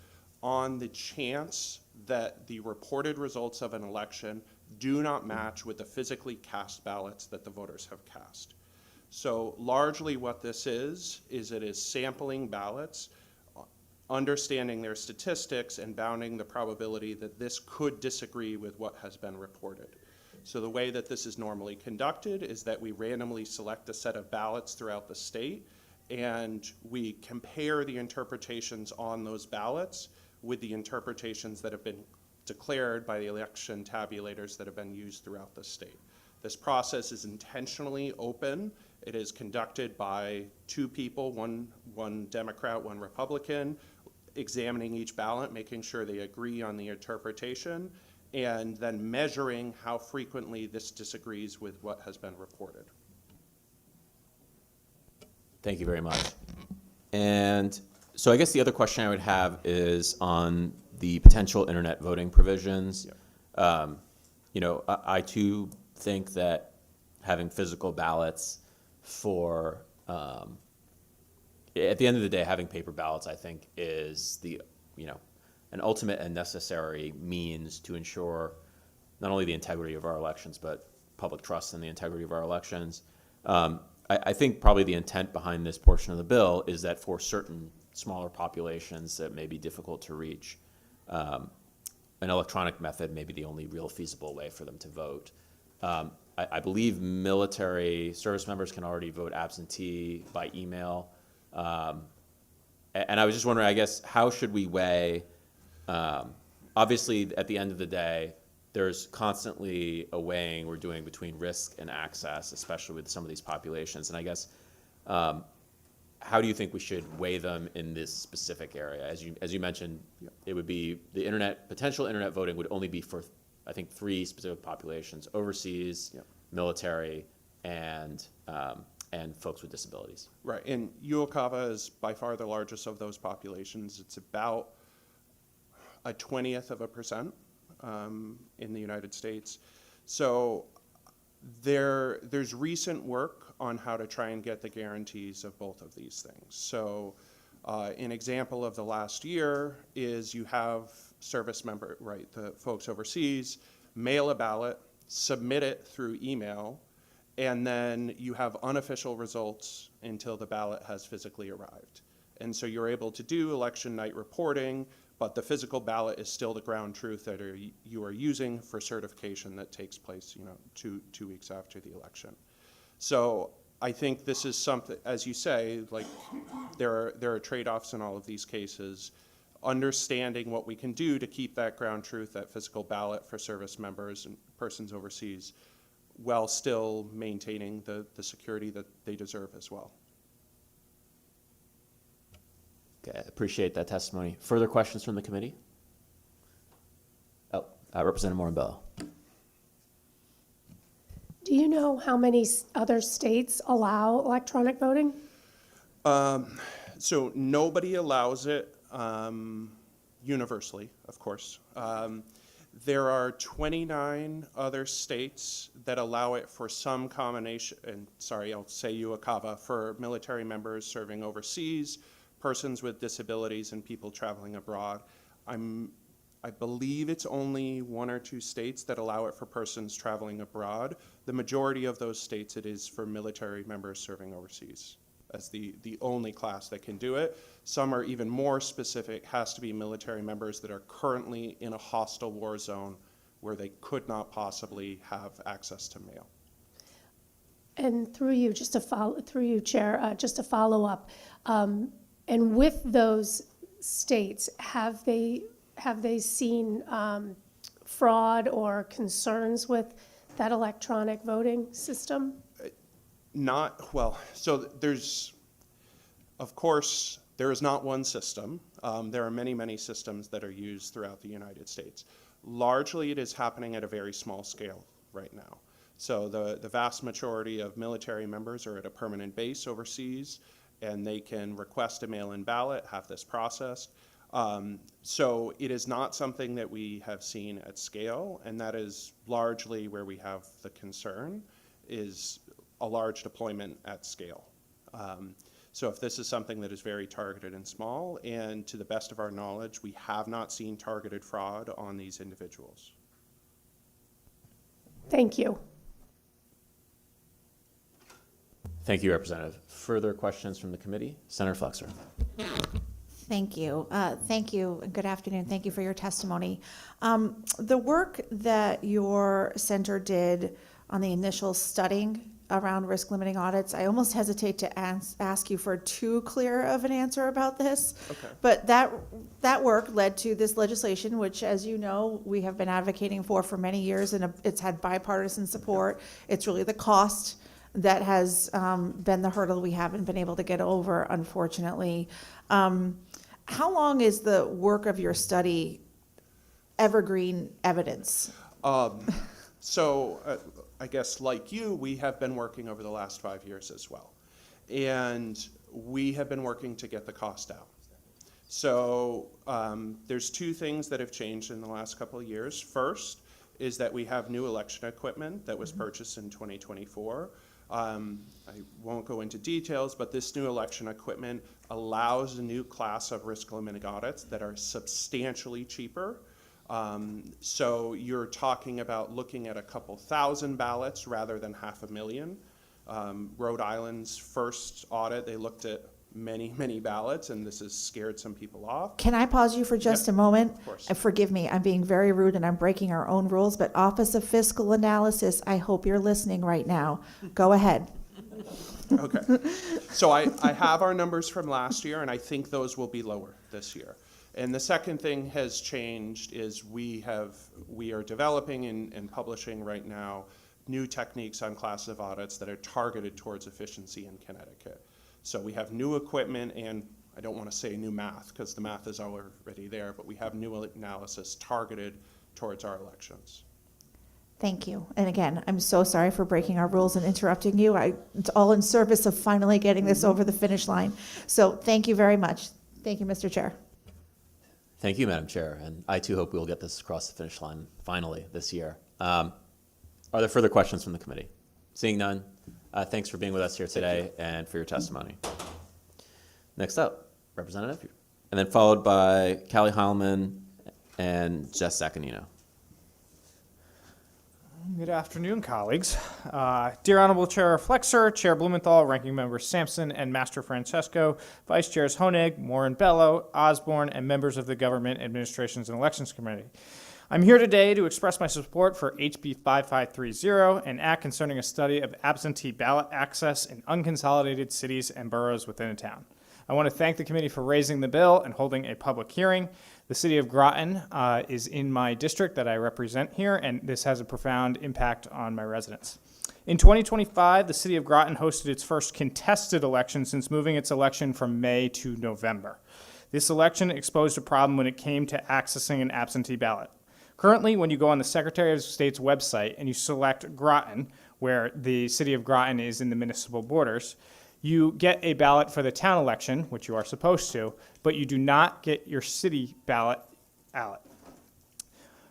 on the chance that the reported results of an election do not match with the physically cast ballots that the voters have cast. So largely what this is it is sampling ballots understanding their statistics and bounding the probability that this could disagree with what has been reported. So the way that this is normally conducted is that we randomly select a set of ballots throughout the state, and we compare the interpretations on those ballots with the interpretations that have been declared by the election tabulators that have been used throughout the state. This process is intentionally open. It is conducted by two people, one Democrat, one Republican, examining each ballot, making sure they agree on the interpretation, and then measuring how frequently this disagrees with what has been reported. Thank you very much. And so I guess the other question I would have is on the potential internet voting provisions. Yeah. You know, I too think that having physical ballots for, at the end of the day, having paper ballots, I think, is the, you know, an ultimate and necessary means to ensure not only the integrity of our elections, but public trust in the integrity of our elections. I think probably the intent behind this portion of the bill is that for certain smaller populations that may be difficult to reach, an electronic method may be the only real feasible way for them to vote. I believe military service members can already vote absentee by email. And I was just wondering, I guess, how should we weigh, obviously at the end of the day, there's constantly a weighing we're doing between risk and access, especially with some of these populations. And I guess, how do you think we should weigh them in this specific area? As you mentioned, Yep. It would be the potential internet voting would only be for, I think, 3 specific populations: overseas, Yep. military, and folks with disabilities. Right, and Uocava is by far the largest of those populations. It's about 1/20% in the United States. So there's recent work on how to try and get the guarantees of both of these things. So an example of the last year is you have service member, right, the folks overseas, mail a ballot, submit it through email, and then you have unofficial results until the ballot has physically arrived. And so you're able to do election night reporting, but the physical ballot is still the ground truth that you are using for certification that takes place, you know, two weeks after the election. So I think this is something, as you say, like there are trade-offs in all of these cases. Understanding what we can do to keep that ground truth, that physical ballot for service members and persons overseas, while still maintaining the security that they deserve as well. Okay, I appreciate that testimony. Further questions from the committee? Oh, Representative Morin-Bello. Do you know how many other states allow electronic voting? So nobody allows it universally, of course. There are 29 other states that allow it for some combination, and sorry, I'll say Uocava, for military members serving overseas, persons with disabilities, and people traveling abroad. I believe it's only 1 or 2 states that allow it for persons traveling abroad. The majority of those states, it is for military members serving overseas. That's the only class that can do it. Some are even more specific, has to be military members that are currently in a hostile war zone where they could not possibly have access to mail. And through you, Chair, just to follow up, and with those states, have they seen fraud or concerns with that electronic voting system? Not, well, so there's, of course, there is not one system. There are many, many systems that are used throughout the United States. Largely, it is happening at a very small scale right now. So the vast majority of military members are at a permanent base overseas, and they can request a mail-in ballot, have this processed. So it is not something that we have seen at scale, and that is largely where we have the concern, is a large deployment at scale. So if this is something that is very targeted and small, and to the best of our knowledge, we have not seen targeted fraud on these individuals. Thank you. Thank you, Representative. Further questions from the committee? Senator Flexer. Thank you. Thank you. and Good afternoon. Thank you for your testimony. The work that your center did on the initial studying around risk limiting audits, I almost hesitate to ask you for too clear of an answer about this. Okay. But that work led to this legislation, which, as you know, we have been advocating for many years, and it's had bipartisan support. It's really the cost that has been the hurdle we haven't been able to get over, unfortunately. How long is the work of your study evergreen evidence? So I guess like you, we have been working over the last 5 years as well. And we have been working to get the cost down. So there's two things that have changed in the last couple of years. First is that we have new election equipment that was purchased in 2024. I won't go into details, but this new election equipment allows a new class of risk limiting audits that are substantially cheaper. So you're talking about looking at a couple thousand ballots rather than 500,000. Rhode Island's first audit, they looked at many ballots, and this has scared some people off. Can I pause you for just a moment? Of course. Forgive me, I'm being very rude and I'm breaking our own rules, but Office of Fiscal Analysis, I hope you're listening right now. Go ahead. Okay. So I have our numbers from last year, and I think those will be lower this year. And the second thing has changed is we are developing and publishing right now new techniques on classes of audits that are targeted towards efficiency in Connecticut. So we have new equipment, and I don't want to say new math because the math is already there, but we have new analysis targeted towards our elections. Thank you. And again, I'm so sorry for breaking our rules and interrupting you. It's all in service of finally getting this over the finish line. So thank you very much. Thank you, Mr. Chair. Thank you, Madam Chair, and I too hope we will get this across the finish line finally this year. Are there further questions from the committee? Seeing none, thanks for being with us here today and for your testimony. Next up, Representative, and then followed by Callie Heilman and Jess Zaccanino. Good afternoon, colleagues. Dear Honorable Chair Flexer, Chair Blumenthal, Ranking Members Sampson and Master Francesco, Vice Chairs Honig, Moore and Bello, Osborne, and members of the Government Administrations and Elections Committee. I'm here today to express my support for HB 5530, an act concerning a study of absentee ballot access in unconsolidated cities and boroughs within a town. I want to thank the committee for raising the bill and holding a public hearing. The city of Groton is in my district that I represent here, and this has a profound impact on my residents. In 2025, the city of Groton hosted its first contested election since moving its election from May to November. This election exposed a problem when it came to accessing an absentee ballot. Currently, when you go on the Secretary of State's website and you select Groton, where the city of Groton is in the municipal borders, you get a ballot for the town election, which you are supposed to, but you do not get your city ballot.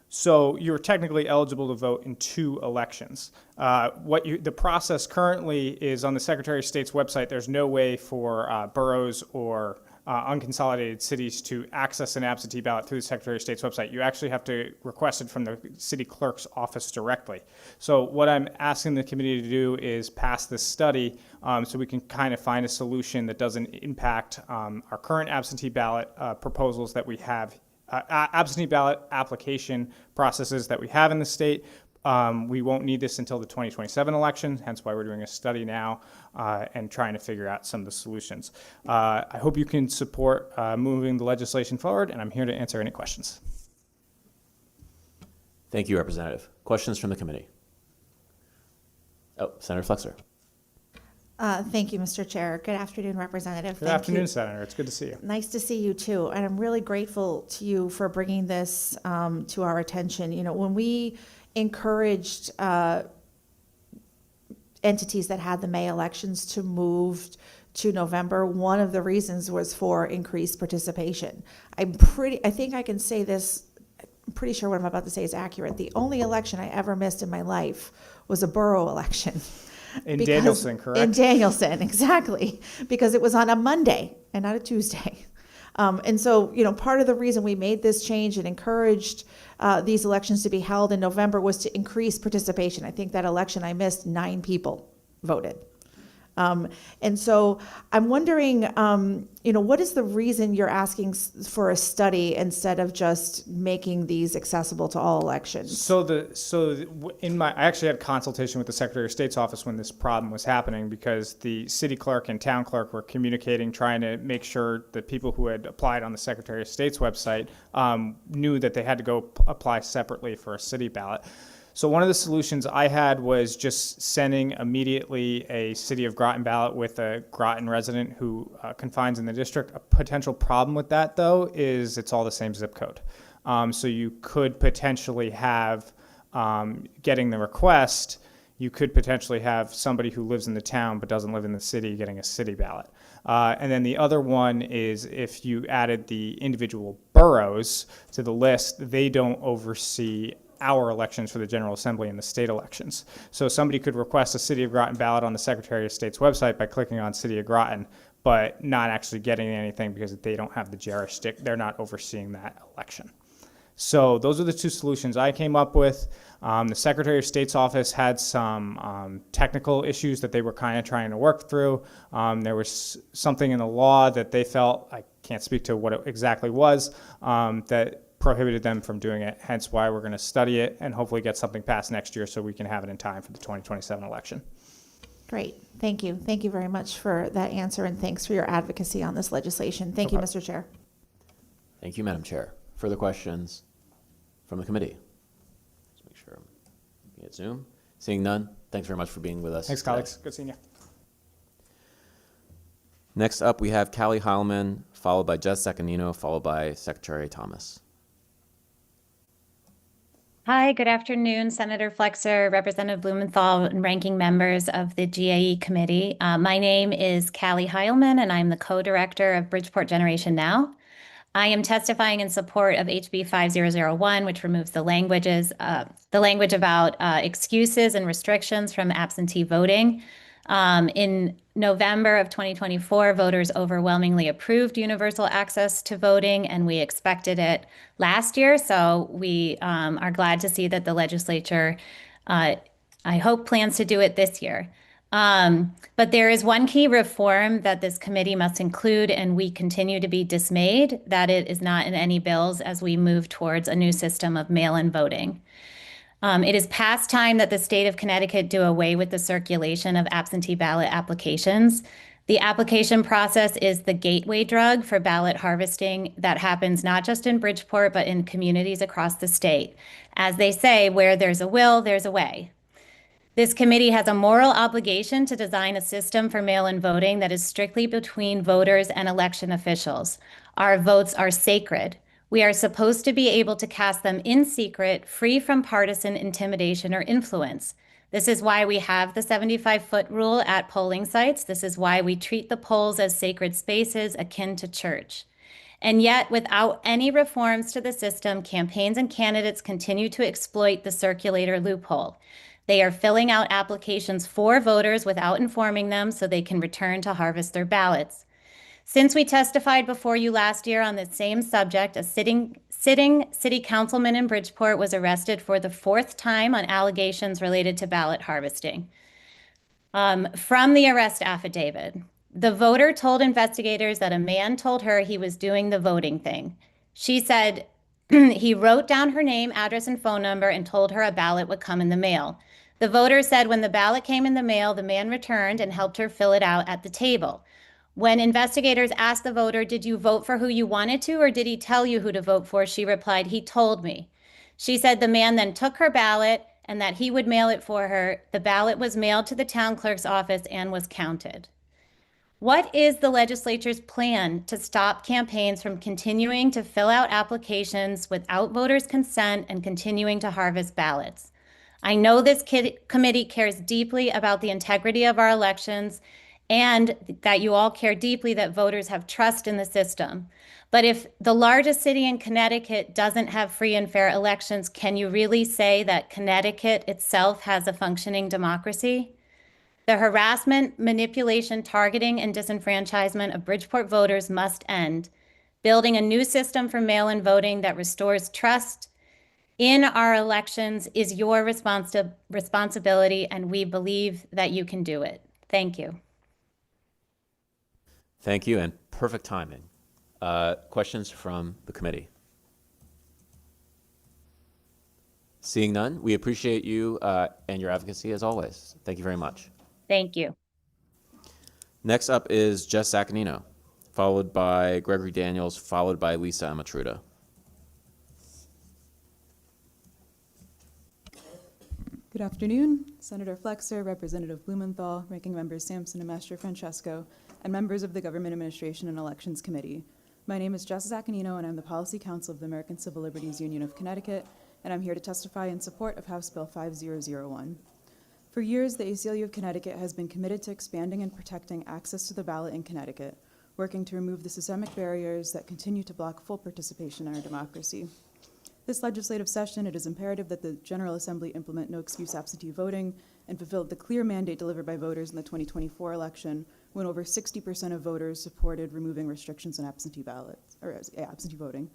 So you're technically eligible to vote in two elections. The process currently is on the Secretary of State's website. There's no way for boroughs or unconsolidated cities to access an absentee ballot through the Secretary of State's website. You actually have to request it from the city clerk's office directly. So what I'm asking the committee to do is pass this study so we can kind of find a solution that doesn't impact our current absentee ballot proposals that we have, absentee ballot application processes that we have in the state. We won't need this until the 2027 election, hence why we're doing a study now and trying to figure out some of the solutions. I hope you can support moving the legislation forward, and I'm here to answer any questions. Thank you, Representative. Questions from the committee? Oh, Senator Flexer. Thank you, Mr. Chair. Good afternoon, Representative. Good afternoon, Senator. It's good to see you. Nice to see you too, and I'm really grateful to you for bringing this to our attention. You know, when we encouraged entities that had the May elections to move to November, one of the reasons was for increased participation. I think I can say this, I'm pretty sure what I'm about to say is accurate. The only election I ever missed in my life was a borough election. In Danielson, correct? In Danielson, exactly, because it was on a Monday and not a Tuesday. And so, you know, part of the reason we made this change and encouraged these elections to be held in November was to increase participation. I think that election I missed, 9 people voted. And so I'm wondering, what is the reason you're asking for a study instead of just making these accessible to all elections? I actually had consultation with the Secretary of State's office when this problem was happening, because the city clerk and town clerk were communicating, trying to make sure that people who had applied on the Secretary of State's website knew that they had to go apply separately for a city ballot. So one of the solutions I had was just sending immediately a City of Groton ballot with a Groton resident who confines in the district. A potential problem with that, though, is it's all the same zip code. So you could potentially have, getting the request, you could potentially have somebody who lives in the town but doesn't live in the city getting a city ballot. And then the other one is if you added the individual boroughs to the list, they don't oversee our elections for the General Assembly and the state elections. So somebody could request a City of Groton ballot on the Secretary of State's website by clicking on City of Groton, but not actually getting anything because they don't have the jurisdiction, they're not overseeing that election. So those are the two solutions I came up with. The Secretary of State's office had some technical issues that they were kind of trying to work through. There was something in the law that they felt, I can't speak to what it exactly was, that prohibited them from doing it, hence why we're going to study it and hopefully get something passed next year so we can have it in time for the 2027 election. Great. Thank you. Thank you very much for that answer, and thanks for your advocacy on this legislation. Thank you, Mr. Chair. Thank you, Madam Chair. Further questions from the committee? Let's make sure I'm looking at Zoom. Seeing none, thanks very much for being with us. Thanks, colleagues. Good seeing you. Next up, we have Callie Heilman, followed by Jess Zaccanino, followed by Secretary Thomas. Hi, good afternoon, Senator Flexer, Representative Blumenthal, and ranking members of the GAE committee. My name is Callie Heilman, and I'm the co-director of Bridgeport Generation Now. I am testifying in support of HB 5001, which removes the language about excuses and restrictions from absentee voting. In November of 2024, voters overwhelmingly approved universal access to voting, and we expected it last year. So we are glad to see that the legislature, I hope, plans to do it this year. But there is one key reform that this committee must include, and we continue to be dismayed that it is not in any bills as we move towards a new system of mail-in voting. It is past time that the state of Connecticut do away with the circulation of absentee ballot applications. The application process is the gateway drug for ballot harvesting that happens not just in Bridgeport, but in communities across the state. As they say, where there's a will, there's a way. This committee has a moral obligation to design a system for mail-in voting that is strictly between voters and election officials. Our votes are sacred. We are supposed to be able to cast them in secret, free from partisan intimidation or influence. This is why we have the 75-foot rule at polling sites. This is why we treat the polls as sacred spaces akin to church. And yet, without any reforms to the system, campaigns and candidates continue to exploit the circulator loophole. They are filling out applications for voters without informing them so they can return to harvest their ballots. Since we testified before you last year on the same subject, a sitting city councilman in Bridgeport was arrested for the 4th time on allegations related to ballot harvesting. From the arrest affidavit, the voter told investigators that a man told her he was doing the voting thing. She said he wrote down her name, address, and phone number and told her a ballot would come in the mail. The voter said when the ballot came in the mail, the man returned and helped her fill it out at the table. When investigators asked the voter, did you vote for who you wanted to, or did he tell you who to vote for? She replied, he told me. She said the man then took her ballot and that he would mail it for her. The ballot was mailed to the town clerk's office and was counted. What is the legislature's plan to stop campaigns from continuing to fill out applications without voters' consent and continuing to harvest ballots? I know this committee cares deeply about the integrity of our elections and that you all care deeply that voters have trust in the system. But if the largest city in Connecticut doesn't have free and fair elections, can you really say that Connecticut itself has a functioning democracy? The harassment, manipulation, targeting, and disenfranchisement of Bridgeport voters must end. Building a new system for mail-in voting that restores trust in our elections is your responsibility, and we believe that you can do it. Thank you. Thank you, and perfect timing. Questions from the committee? Seeing none, we appreciate you and your advocacy as always. Thank you very much. Thank you. Next up is Jess Zaccanino, followed by Gregory Daniels, followed by Lisa Amatruda. Good afternoon, Senator Flexer, Representative Blumenthal, Ranking Members Sampson and Master Francesco, and members of the Government Administration and Elections Committee. My name is Jess Zaccanino, and I'm the Policy Counsel of the American Civil Liberties Union of Connecticut, and I'm here to testify in support of House Bill 5001. For years, the ACLU of Connecticut has been committed to expanding and protecting access to the ballot in Connecticut, working to remove the systemic barriers that continue to block full participation in our democracy. This legislative session, it is imperative that the General Assembly implement no-excuse absentee voting and fulfill the clear mandate delivered by voters in the 2024 election, when over 60% of voters supported removing restrictions on absentee ballots, or absentee voting.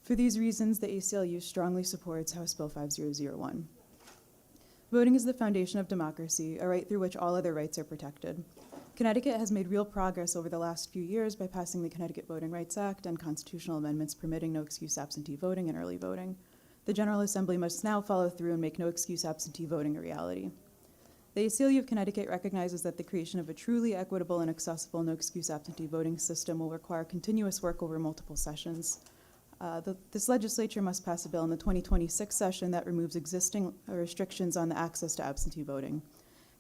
For these reasons, the ACLU strongly supports House Bill 5001. Voting is the foundation of democracy, a right through which all other rights are protected. Connecticut has made real progress over the last few years by passing the Connecticut Voting Rights Act and constitutional amendments permitting no-excuse absentee voting and early voting. The General Assembly must now follow through and make no-excuse absentee voting a reality. The ACLU of Connecticut recognizes that the creation of a truly equitable and accessible no-excuse absentee voting system will require continuous work over multiple sessions. This legislature must pass a bill in the 2026 session that removes existing restrictions on the access to absentee voting.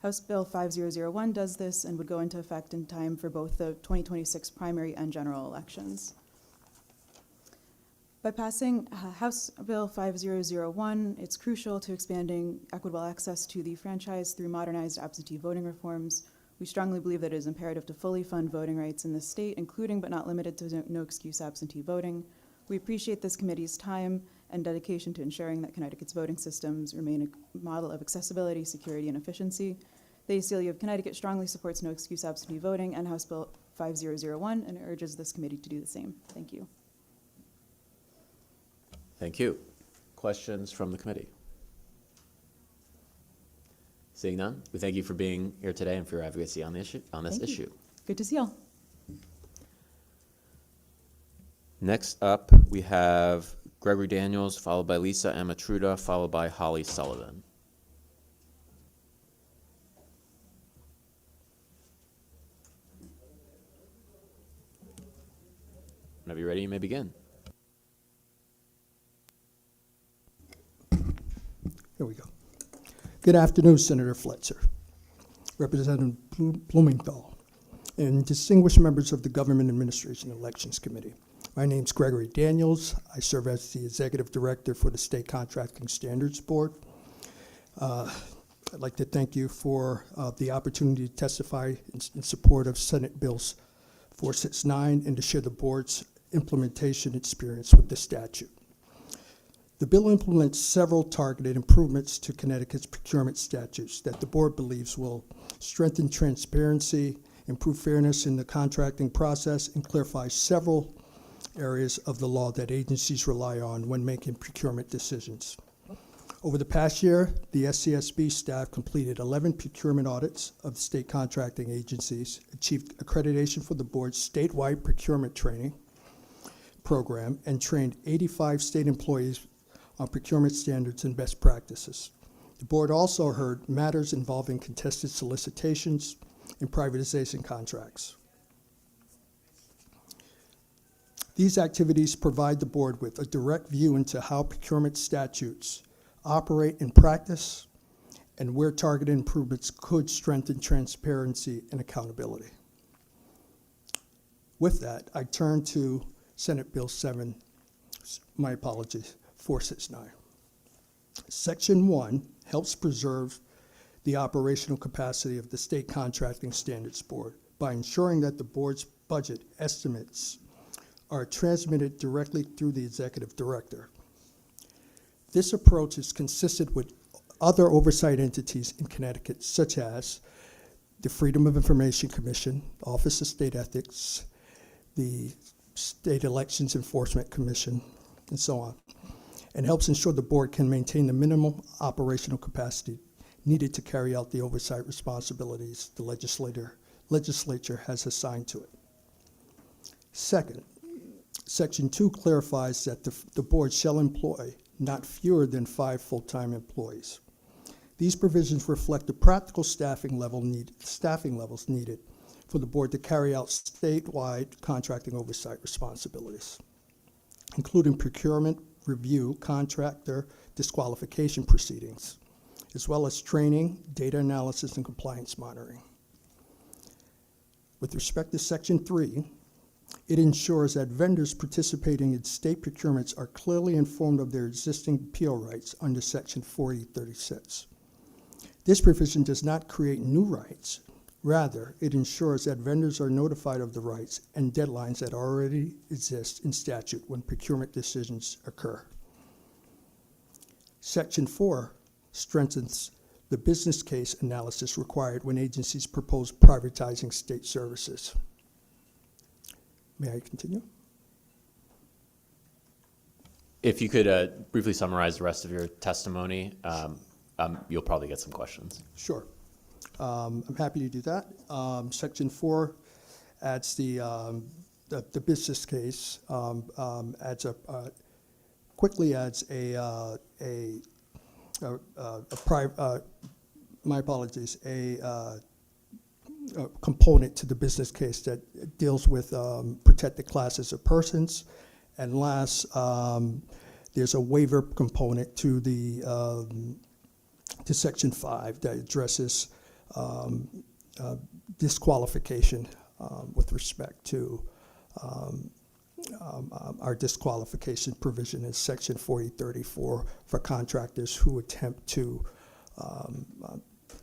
House Bill 5001 does this and would go into effect in time for both the 2026 primary and general elections. By passing House Bill 5001, it's crucial to expanding equitable access to the franchise through modernized absentee voting reforms. We strongly believe that it is imperative to fully fund voting rights in the state, including but not limited to no-excuse absentee voting. We appreciate this committee's time and dedication to ensuring that Connecticut's voting systems remain a model of accessibility, security, and efficiency. The ACLU of Connecticut strongly supports no-excuse absentee voting and House Bill 5001 and urges this committee to do the same. Thank you. Thank you. Questions from the committee? Seeing none, we thank you for being here today and for your advocacy on this issue. Good to see y'all. Next up, we have Gregory Daniels, followed by Lisa Amatruda, followed by Holly Sullivan. Whenever you're ready, you may begin. Here we go. Good afternoon, Senator Fletcher, Representative Blumenthal, and distinguished members of the Government Administration and Elections Committee. My name's Gregory Daniels. I serve as the Executive Director for the State Contracting Standards Board. I'd like to thank you for the opportunity to testify in support of Senate Bills 469 and to share the board's implementation experience with the statute. The bill implements several targeted improvements to Connecticut's procurement statutes that the board believes will strengthen transparency, improve fairness in the contracting process, and clarify several areas of the law that agencies rely on when making procurement decisions. Over the past year, the SCSB staff completed 11 procurement audits of state contracting agencies, achieved accreditation for the board's statewide procurement training program, and trained 85 state employees on procurement standards and best practices. The board also heard matters involving contested solicitations and privatization contracts. These activities provide the board with a direct view into how procurement statutes operate in practice and where targeted improvements could strengthen transparency and accountability. With that, I turn to Senate Bill 469. Section 1 helps preserve the operational capacity of the State Contracting Standards Board by ensuring that the board's budget estimates are transmitted directly through the executive director. This approach is consistent with other oversight entities in Connecticut, such as the Freedom of Information Commission, Office of State Ethics, the State Elections Enforcement Commission, and so on, and helps ensure the board can maintain the minimum operational capacity needed to carry out the oversight responsibilities the legislature has assigned to it. Second, Section 2 clarifies that the board shall employ not fewer than 5 full-time employees. These provisions reflect the practical staffing levels needed for the board to carry out statewide contracting oversight responsibilities, including procurement, review, contractor disqualification proceedings, as well as training, data analysis, and compliance monitoring. With respect to Section 3, it ensures that vendors participating in state procurements are clearly informed of their existing appeal rights under Section 4036. This provision does not create new rights. Rather, it ensures that vendors are notified of the rights and deadlines that already exist in statute when procurement decisions occur. Section 4 strengthens the business case analysis required when agencies propose privatizing state services. May I continue? If you could briefly summarize the rest of your testimony, you'll probably get some questions. Sure. I'm happy to do that. Section 4 adds the business case, quickly adds a component to the business case that deals with protected classes of persons. And last, there's a waiver component to to Section 5 that addresses disqualification with respect to our disqualification provision in Section 4034 for contractors who attempt to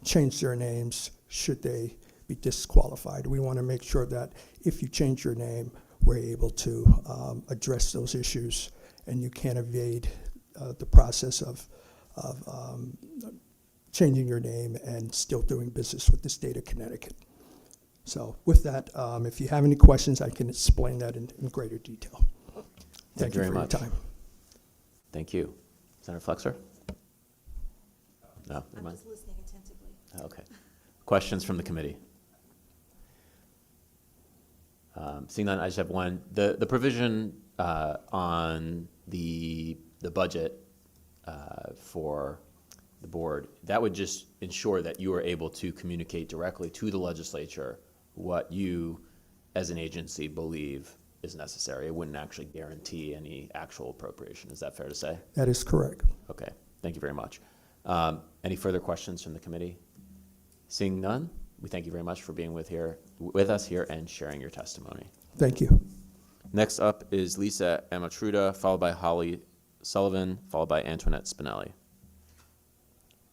change their names should they be disqualified. We want to make sure that if you change your name, we're able to address those issues, and you can't evade the process of changing your name and still doing business with the state of Connecticut. So with that, if you have any questions, I can explain that in greater detail. Thank you very for much. your time. Thank you. Senator Flexer? No, never I'm mind. just listening attentively. Okay. Questions from the committee? Seeing none, I just have one. The provision on the budget for the board, that would just ensure that you are able to communicate directly to the legislature what you, as an agency, believe is necessary. It wouldn't actually guarantee any actual appropriation. Is that fair to say? That is correct. Okay. Thank you very much. Any further questions from the committee? Seeing none, we thank you very much for being with us here and sharing your testimony. Thank you. Next up is Lisa Amatruda, followed by Holly Sullivan, followed by Antoinette Spinelli.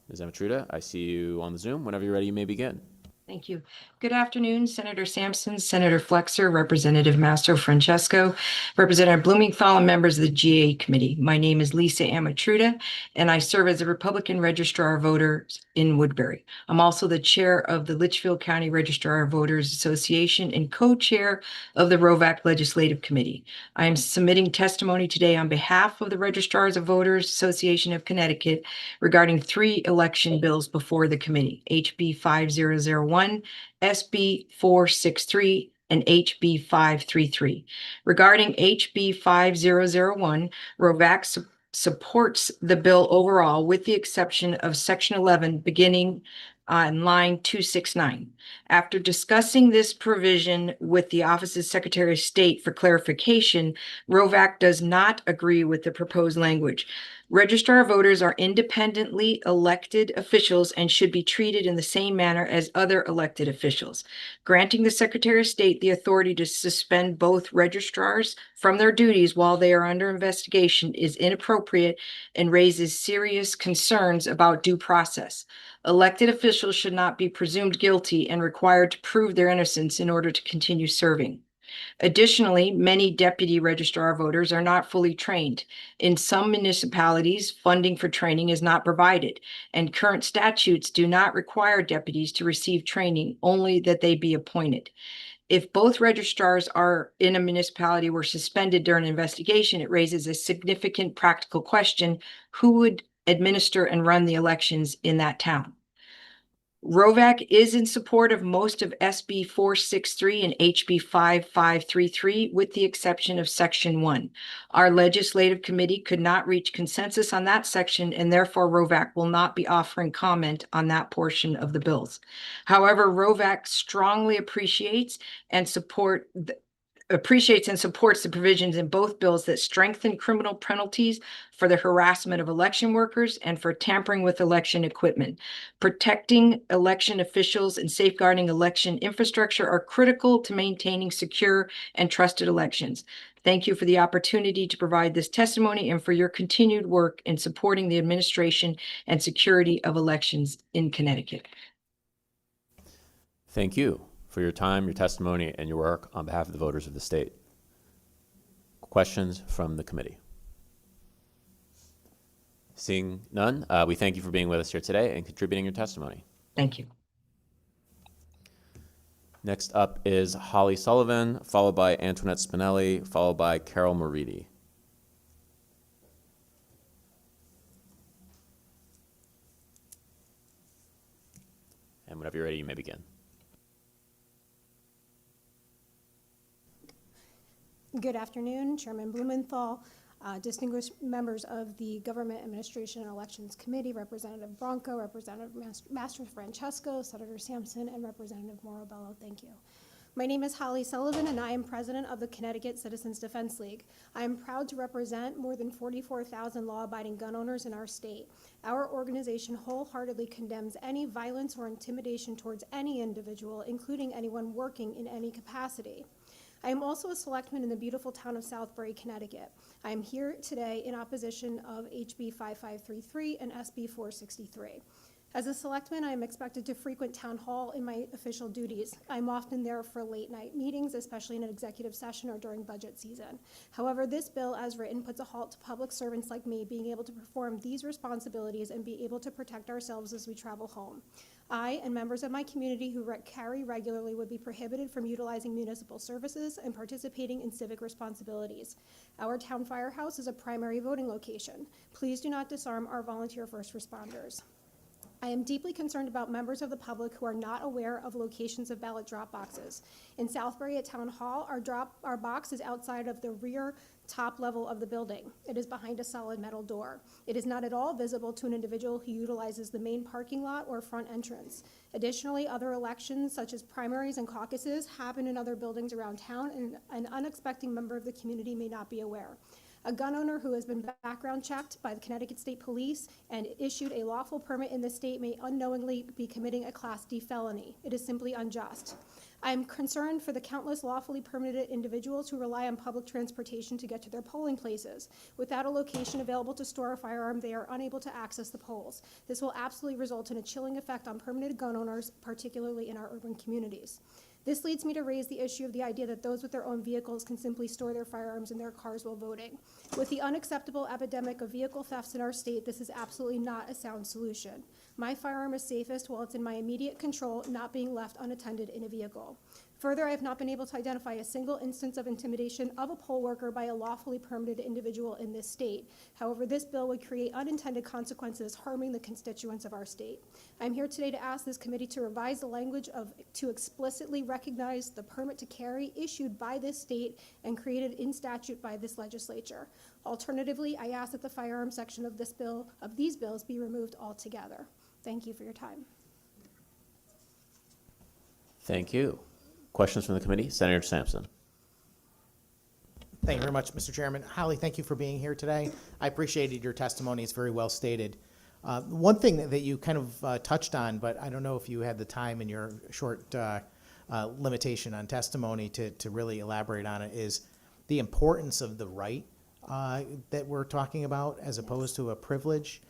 Ms. Amatruda, I see you on the Zoom. Whenever you're ready, you may begin. Thank you. Good afternoon, Senator Sampson, Senator Flexer, Representative Mastro Francesco, Representative Blumenthal, and members of the GA committee. My name is Lisa Amatruda, and I serve as a Republican Registrar of Voters in Woodbury. I'm also the chair of the Litchfield County Registrar of Voters Association and co-chair of the ROVAC Legislative Committee. I am submitting testimony today on behalf of the Registrars of Voters Association of Connecticut regarding 3 election bills before the committee, HB 5001, SB 463, and HB 533. Regarding HB 5001, ROVAC supports the bill overall with the exception of Section 11 beginning on line 269. After discussing this provision with the Office of Secretary of State for clarification, ROVAC does not agree with the proposed language. Registrar voters are independently elected officials and should be treated in the same manner as other elected officials. Granting the Secretary of State the authority to suspend both registrars from their duties while they are under investigation is inappropriate and raises serious concerns about due process. Elected officials should not be presumed guilty and required to prove their innocence in order to continue serving. Additionally, many deputy registrar voters are not fully trained. In some municipalities, funding for training is not provided, and current statutes do not require deputies to receive training, only that they be appointed. If both registrars are in a municipality were suspended during an investigation, it raises a significant practical question: who would administer and run the elections in that town? ROVAC is in support of most of SB 463 and HB 5533, with the exception of Section 1. Our legislative committee could not reach consensus on that section, and therefore ROVAC will not be offering comment on that portion of the bills. However, ROVAC strongly appreciates and supports the provisions in both bills that strengthen criminal penalties for the harassment of election workers and for tampering with election equipment. Protecting election officials and safeguarding election infrastructure are critical to maintaining secure and trusted elections. Thank you for the opportunity to provide this testimony and for your continued work in supporting the administration and security of elections in Connecticut. Thank you for your time, your testimony, and your work on behalf of the voters of the state. Questions from the committee? Seeing none, we thank you for being with us here today and contributing your testimony. Thank you. Next up is Holly Sullivan, followed by Antoinette Spinelli, followed by Carol Moridi. And whenever you're ready, you may begin. Good afternoon, Chairman Blumenthal, distinguished members of the Government Administration and Elections Committee, Representative Bronco, Representative Master Francesco, Senator Sampson, and Representative Morobello. Thank you. My name is Holly Sullivan, and I am president of the Connecticut Citizens Defense League. I am proud to represent more than 44,000 law-abiding gun owners in our state. Our organization wholeheartedly condemns any violence or intimidation towards any individual, including anyone working in any capacity. I am also a selectman in the beautiful town of Southbury, Connecticut. I am here today in opposition of HB 5533 and SB 463. As a selectman, I am expected to frequent town hall in my official duties. I'm often there for late night meetings, especially in an executive session or during budget season. However, this bill as written puts a halt to public servants like me being able to perform these responsibilities and be able to protect ourselves as we travel home. I and members of my community who carry regularly would be prohibited from utilizing municipal services and participating in civic responsibilities. Our town firehouse is a primary voting location. Please do not disarm our volunteer first responders. I am deeply concerned about members of the public who are not aware of locations of ballot drop boxes. In Southbury at Town Hall, our box is outside of the rear top level of the building. It is behind a solid metal door. It is not at all visible to an individual who utilizes the main parking lot or front entrance. Additionally, other elections such as primaries and caucuses happen in other buildings around town, and an unexpected member of the community may not be aware. A gun owner who has been background checked by the Connecticut State Police and issued a lawful permit in the state may unknowingly be committing a Class D felony. It is simply unjust. I am concerned for the countless lawfully permitted individuals who rely on public transportation to get to their polling places. Without a location available to store a firearm, they are unable to access the polls. This will absolutely result in a chilling effect on permitted gun owners, particularly in our urban communities. This leads me to raise the issue of the idea that those with their own vehicles can simply store their firearms in their cars while voting. With the unacceptable epidemic of vehicle thefts in our state, this is absolutely not a sound solution. My firearm is safest while it's in my immediate control, not being left unattended in a vehicle. Further, I have not been able to identify a single instance of intimidation of a poll worker by a lawfully permitted individual in this state. However, this bill would create unintended consequences harming the constituents of our state. I'm here today to ask this committee to revise the language to explicitly recognize the permit to carry issued by this state and created in statute by this legislature. Alternatively, I ask that the firearm section of these bills be removed altogether. Thank you for your time. Thank you. Questions from the committee? Senator Sampson. Thank you very much, Mr. Chairman. Holly, thank you for being here today. I appreciated your testimony. It's very well stated. One thing that you kind of touched on, but I don't know if you had the time in your short limitation on testimony to really elaborate on it, is the importance of the right that we're talking about as opposed to a privilege,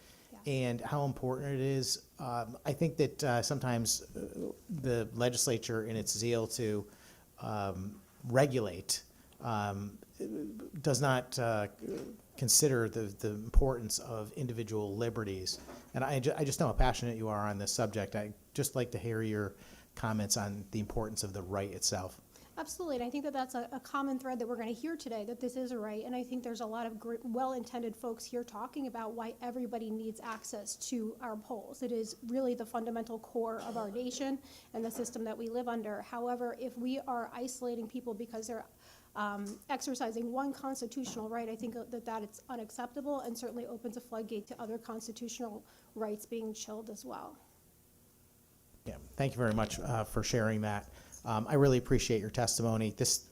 and how important it is. I think that sometimes the legislature, in its zeal to regulate, does not consider the importance of individual liberties. And I just know how passionate you are on this subject. I'd just like to hear your comments on the importance of the right itself. Absolutely, and I think that that's a common thread that we're going to hear today, that this is a right, and I think there's a lot of well-intended folks here talking about why everybody needs access to our polls. It is really the fundamental core of our nation and the system that we live under. However, if we are isolating people because they're exercising one constitutional right, I think that it's unacceptable and certainly opens a floodgate to other constitutional rights being chilled as well. Yeah, thank you very much for sharing that. I really appreciate your testimony. This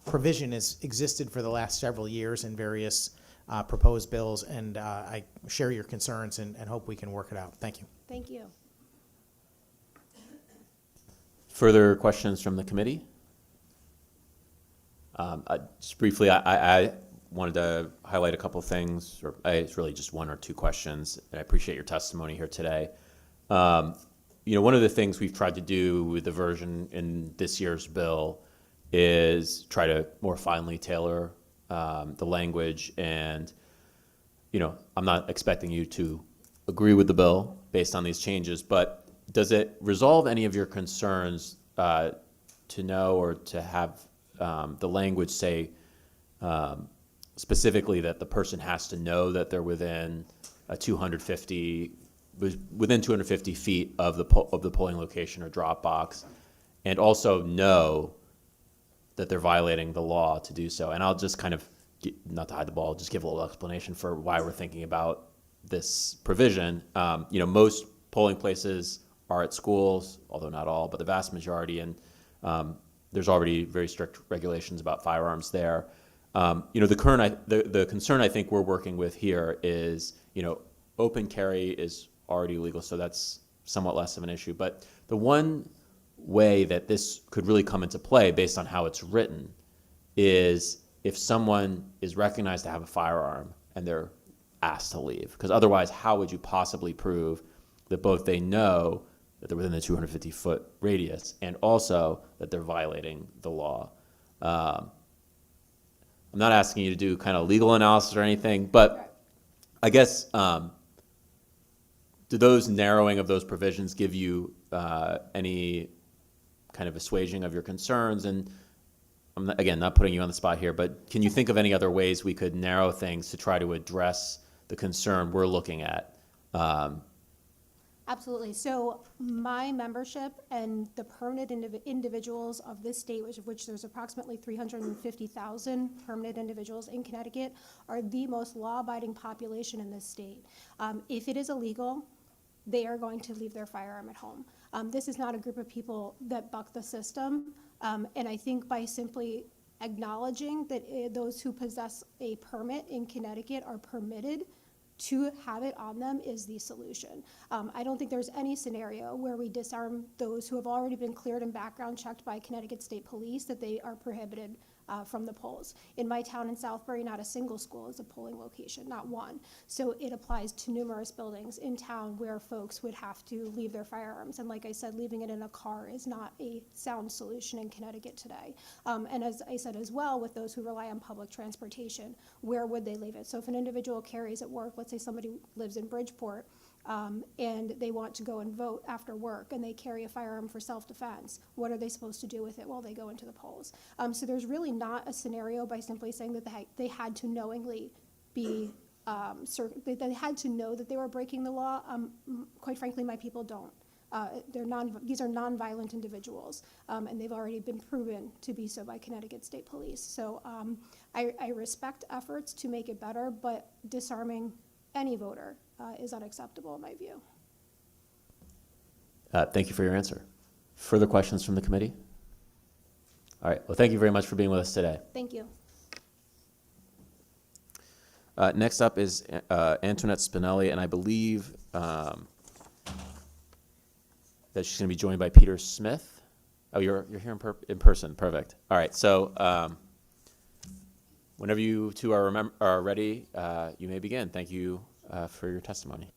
provision has existed for the last several years in various proposed bills, and I share your concerns and hope we can work it out. Thank you. Thank you. Further questions from the committee? Just briefly, I wanted to highlight a couple things, or it's really just one or two questions, and I appreciate your testimony here today. You know, one of the things we've tried to do with the version in this year's bill is try to more finely tailor the language. And, you know, I'm not expecting you to agree with the bill based on these changes, but does it resolve any of your concerns to know or to have the language say specifically that the person has to know that they're within 250 feet of the polling location or drop box, and also know that they're violating the law to do so? And I'll just kind of, not to hide the ball, just give a little explanation for why we're thinking about this provision. You know, most polling places are at schools, although not all, but the vast majority, and there's already very strict regulations about firearms there. You know, the concern I think we're working with here is, you know, open carry is already legal, so that's somewhat less of an issue. But the one way that this could really come into play based on how it's written is if someone is recognized to have a firearm and they're asked to leave. Because otherwise, how would you possibly prove that both they know that they're within the 250-foot radius and also that they're violating the law? I'm not asking you to do kind of legal analysis or anything, but I guess do those narrowing of those provisions give you any kind of assuaging of your concerns? And I'm not, again, not putting you on the spot here, but can you think of any other ways we could narrow things to try to address the concern we're looking at? Absolutely. So my membership and the permanent individuals of this state, which there's approximately 350,000 permanent individuals in Connecticut, are the most law-abiding population in this state. If it is illegal, they are going to leave their firearm at home. This is not a group of people that buck the system. And I think by simply acknowledging that those who possess a permit in Connecticut are permitted to have it on them is the solution. I don't think there's any scenario where we disarm those who have already been cleared and background checked by Connecticut State Police that they are prohibited from the polls. In my town in Southbury, not a single school is a polling location, not one. So it applies to numerous buildings in town where folks would have to leave their firearms. And like I said, leaving it in a car is not a sound solution in Connecticut today. And as I said as well, with those who rely on public transportation, where would they leave it? So if an individual carries at work, let's say somebody lives in Bridgeport, and they want to go and vote after work and they carry a firearm for self-defense, what are they supposed to do with it while they go into the polls? So there's really not a scenario by simply saying that they had to knowingly be, they had to know that they were breaking the law. Quite frankly, my people don't. These are non-violent individuals, and they've already been proven to be so by Connecticut State Police. So I respect efforts to make it better, but disarming any voter is unacceptable in my view. Thank you for your answer. Further questions from the committee? All right. Well, thank you very much for being with us today. Thank you. Next up is Antoinette Spinelli, and I believe that she's going to be joined by Peter Smith. Oh, you're here in person. Perfect. All right. So whenever you two are ready, you may begin. Thank you for your testimony.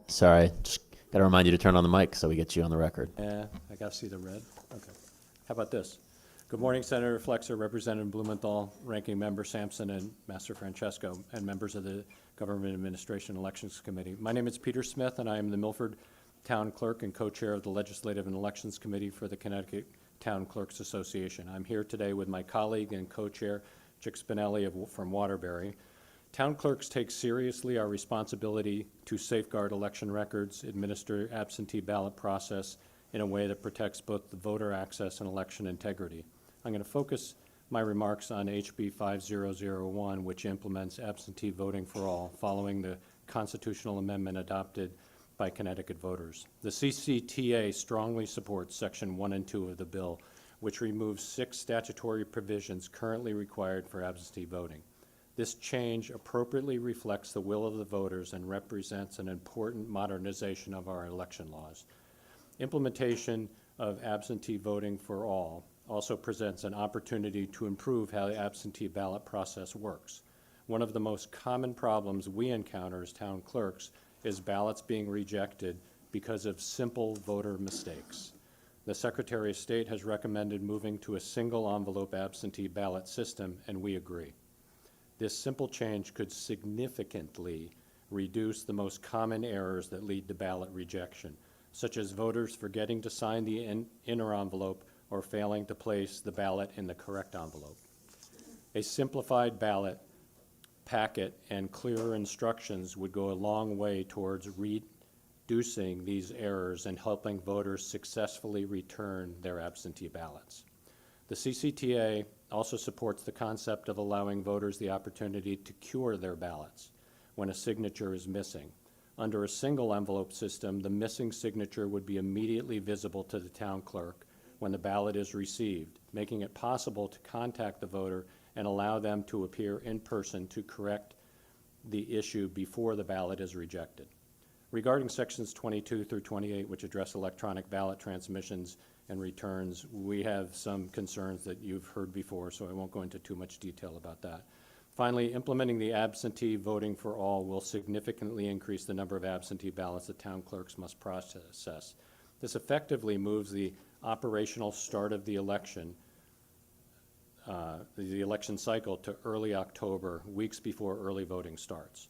Sorry, just got to remind you to turn on the mic so we get you on the record. Yeah, I got to see the red. Okay. How about this? Good morning, Senator Flexer, Representative Blumenthal, Ranking Member Sampson, and Master Francesco, and members of the Government Administration Elections Committee. My name is Peter Smith, and I am the Milford Town Clerk and co-chair of the Legislative and Elections Committee for the Connecticut Town Clerks Association. I'm here today with my colleague and co-chair, Chick Spinelli from Waterbury. Town clerks take seriously our responsibility to safeguard election records, administer absentee ballot process in a way that protects both the voter access and election integrity. I'm going to focus my remarks on HB 5001, which implements absentee voting for all, following the constitutional amendment adopted by Connecticut voters. The CCTA strongly supports Section 1 and 2 of the bill, which removes 6 statutory provisions currently required for absentee voting. This change appropriately reflects the will of the voters and represents an important modernization of our election laws. Implementation of absentee voting for all also presents an opportunity to improve how the absentee ballot process works. One of the most common problems we encounter as town clerks is ballots being rejected because of simple voter mistakes. The Secretary of State has recommended moving to a single envelope absentee ballot system, and we agree. This simple change could significantly reduce the most common errors that lead to ballot rejection, such as voters forgetting to sign the inner envelope or failing to place the ballot in the correct envelope. A simplified ballot packet and clearer instructions would go a long way towards reducing these errors and helping voters successfully return their absentee ballots. The CCTA also supports the concept of allowing voters the opportunity to cure their ballots when a signature is missing. Under a single envelope system, the missing signature would be immediately visible to the town clerk when the ballot is received, making it possible to contact the voter and allow them to appear in person to correct the issue before the ballot is rejected. Regarding sections 22 through 28, which address electronic ballot transmissions and returns, we have some concerns that you've heard before, so I won't go into too much detail about that. Finally, implementing the absentee voting for all will significantly increase the number of absentee ballots that town clerks must process. This effectively moves the operational start of the election cycle to early October, weeks before early voting starts.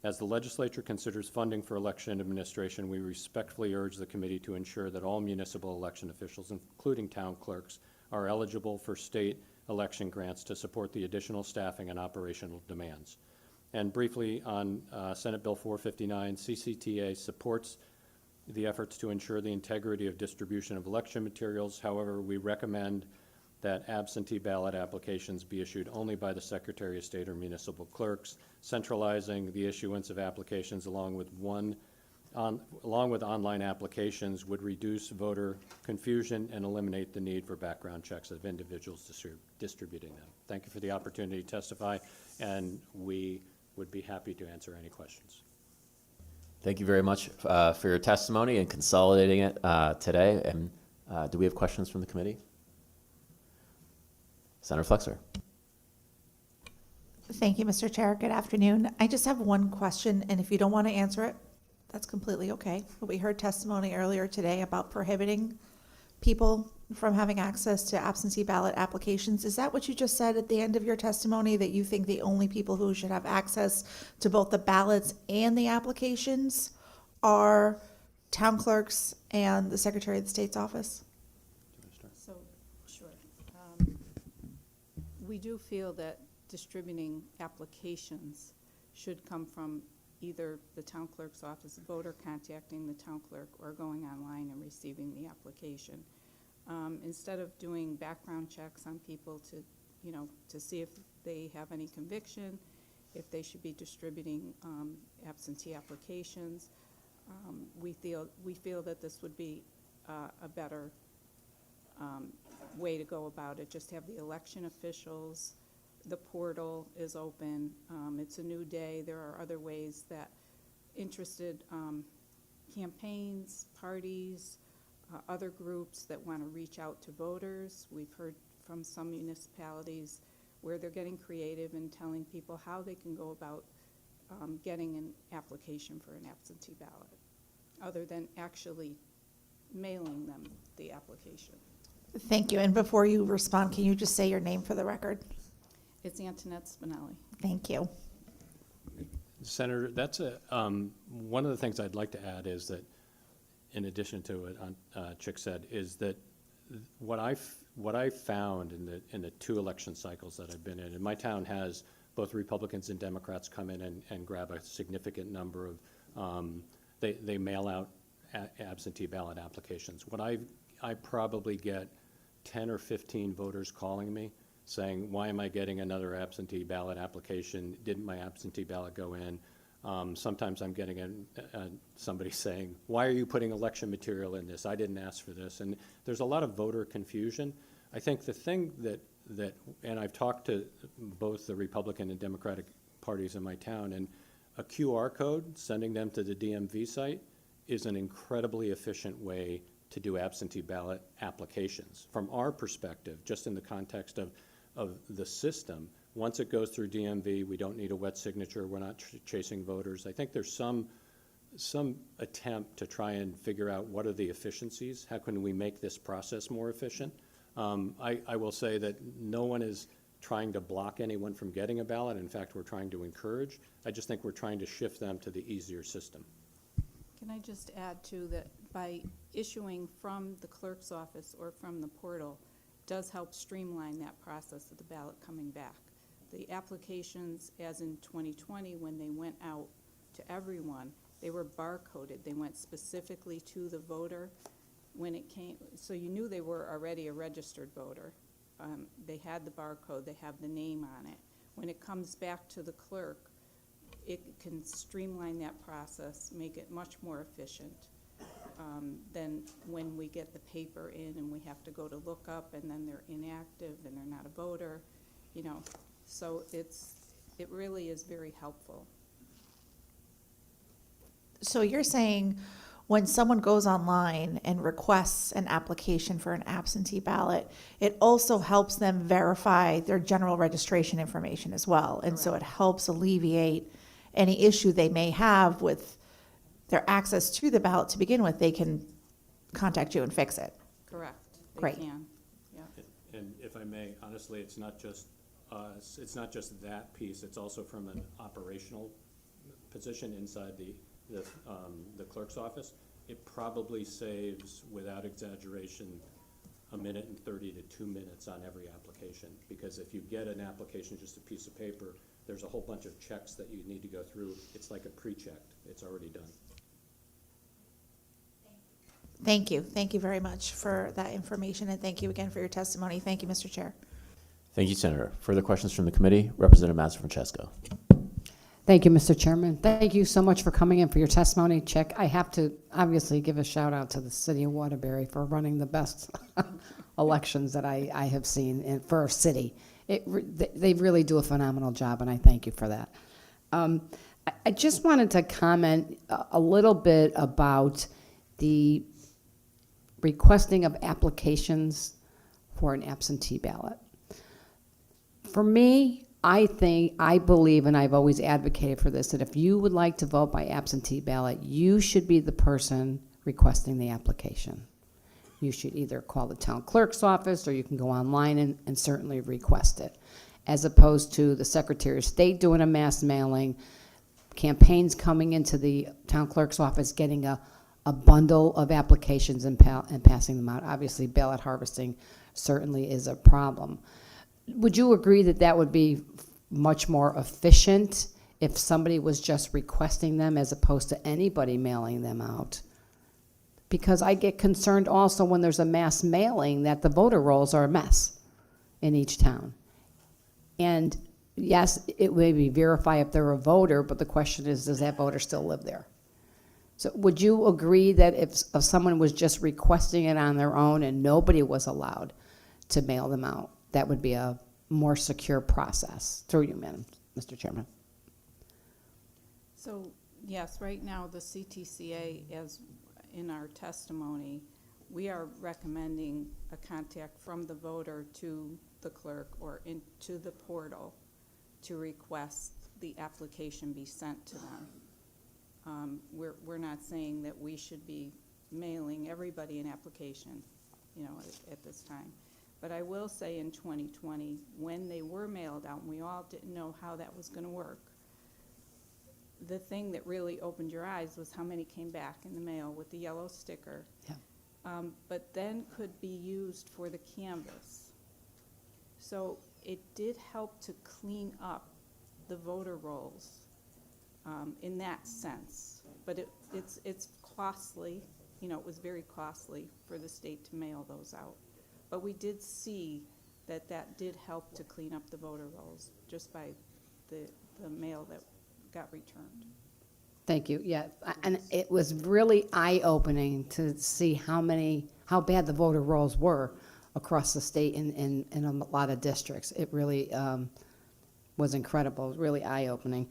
As the legislature considers funding for election administration, we respectfully urge the committee to ensure that all municipal election officials, including town clerks, are eligible for state election grants to support the additional staffing and operational demands. And briefly on Senate Bill 459, CCTA supports the efforts to ensure the integrity of distribution of election materials. However, we recommend that absentee ballot applications be issued only by the Secretary of State or municipal clerks. Centralizing the issuance of applications along with online applications would reduce voter confusion and eliminate the need for background checks of individuals distributing them. Thank you for the opportunity to testify, and we would be happy to answer any questions. Thank you very much for your testimony and consolidating it today. And do we have questions from the committee? Senator Flexer. Thank you, Mr. Chair. Good afternoon. I just have one question, and if you don't want to answer it, that's completely okay. But we heard testimony earlier today about prohibiting people from having access to absentee ballot applications. Is that what you just said at the end of your testimony, that you think the only people who should have access to both the ballots and the applications are town clerks and the Secretary of the State's office? So, sure. We do feel that distributing applications should come from either the town clerk's office, voter contacting the town clerk, or going online and receiving the application. Instead of doing background checks on people to see if they have any conviction, if they should be distributing absentee applications, we feel that this would be a better way to go about it. Just have the election officials. The portal is open. It's a new day. There are other ways that interested campaigns, parties, other groups that want to reach out to voters. We've heard from some municipalities where they're getting creative and telling people how they can go about getting an application for an absentee ballot, other than actually mailing them the application. Thank you. And before you respond, can you just say your name for the record? It's Antoinette Spinelli. Thank you. Senator, that's one of the things I'd like to add is that, in addition to what Chick said, is that what I found in the 2 election cycles that I've been in, and my town has both Republicans and Democrats come in and grab a significant number of, they mail out absentee ballot applications. I probably get 10 or 15 voters calling me saying, why am I getting another absentee ballot application? Didn't my absentee ballot go in? Sometimes I'm getting somebody saying, why are you putting election material in this? I didn't ask for this. And there's a lot of voter confusion. I think the thing that and I've talked to both the Republican and Democratic parties in my town, and a QR code, sending them to the DMV site, is an incredibly efficient way to do absentee ballot applications. From our perspective, just in the context of the system, once it goes through DMV, we don't need a wet signature, we're not chasing voters. I think there's some attempt to try and figure out what are the efficiencies, how can we make this process more efficient. I will say that no one is trying to block anyone from getting a ballot. In fact, we're trying to encourage. I just think we're trying to shift them to the easier system. Can I just add too that by issuing from the clerk's office or from the portal does help streamline that process of the ballot coming back. The applications, as in 2020 when they went out to everyone, they were barcoded. They went specifically to the voter when it came, so you knew they were already a registered voter. They had the barcode, they have the name on it. When it comes back to the clerk, it can streamline that process, make it much more efficient than when we get the paper in and we have to go to look up and then they're inactive and they're not a voter, you know. So it really is very helpful. So you're saying when someone goes online and requests an application for an absentee ballot, it also helps them verify their general registration information as well. And so it helps alleviate any issue they may have with their access to the ballot to begin with. They can contact you and fix it. Correct. They Great. can. Yeah. And if I may, honestly, it's not just that piece. It's also from an operational position inside the clerk's office. It probably saves, without exaggeration, 1 minute and 30 to 2 minutes on every application. Because if you get an application, just a piece of paper, there's a whole bunch of checks that you need to go through. It's like a pre-checked. It's already done. Thank you. Thank you very much for that information, and thank you again for your testimony. Thank you, Mr. Chair. Thank you, Senator. Further questions from the committee? Representative Mazzafrancesco. Thank you, Mr. Chairman. Thank you so much for coming in for your testimony. Chick, I have to obviously give a shout out to the city of Waterbury for running the best elections that I have seen for our city. They really do a phenomenal job, and I thank you for that. I just wanted to comment a little bit about the requesting of applications for an absentee ballot. For me, I believe, and I've always advocated for this, that if you would like to vote by absentee ballot, you should be the person requesting the application. You should either call the town clerk's office or you can go online and certainly request it, as opposed to the Secretary of State doing a mass mailing, campaigns coming into the town clerk's office, getting a bundle of applications and passing them out. Obviously, ballot harvesting certainly is a problem. Would you agree that that would be much more efficient if somebody was just requesting them as opposed to anybody mailing them out? Because I get concerned also when there's a mass mailing that the voter rolls are a mess in each town. And yes, it may be verify if they're a voter, but the question is, does that voter still live there? So would you agree that if someone was just requesting it on their own and nobody was allowed to mail them out, that would be a more secure process? Through you, Madam, Mr. Chairman. So yes, right now the CTCA, as in our testimony, we are recommending a contact from the voter to the clerk or into the portal to request the application be sent to them. We're not saying that we should be mailing everybody an application. you know, at this time. But I will say in 2020, when they were mailed out, and we all didn't know how that was gonna work, the thing that really opened your eyes was how many came back in the mail with the yellow sticker. Yeah. But then could be used for the canvas. So it did help to clean up the voter rolls in that sense. But it's costly, you know, it was very costly for the state to mail those out. But we did see that that did help to clean up the voter rolls just by the mail that got returned. Thank you, yeah, and it was really eye-opening to see how bad the voter rolls were across the state in a lot of districts. It really was incredible, really eye-opening.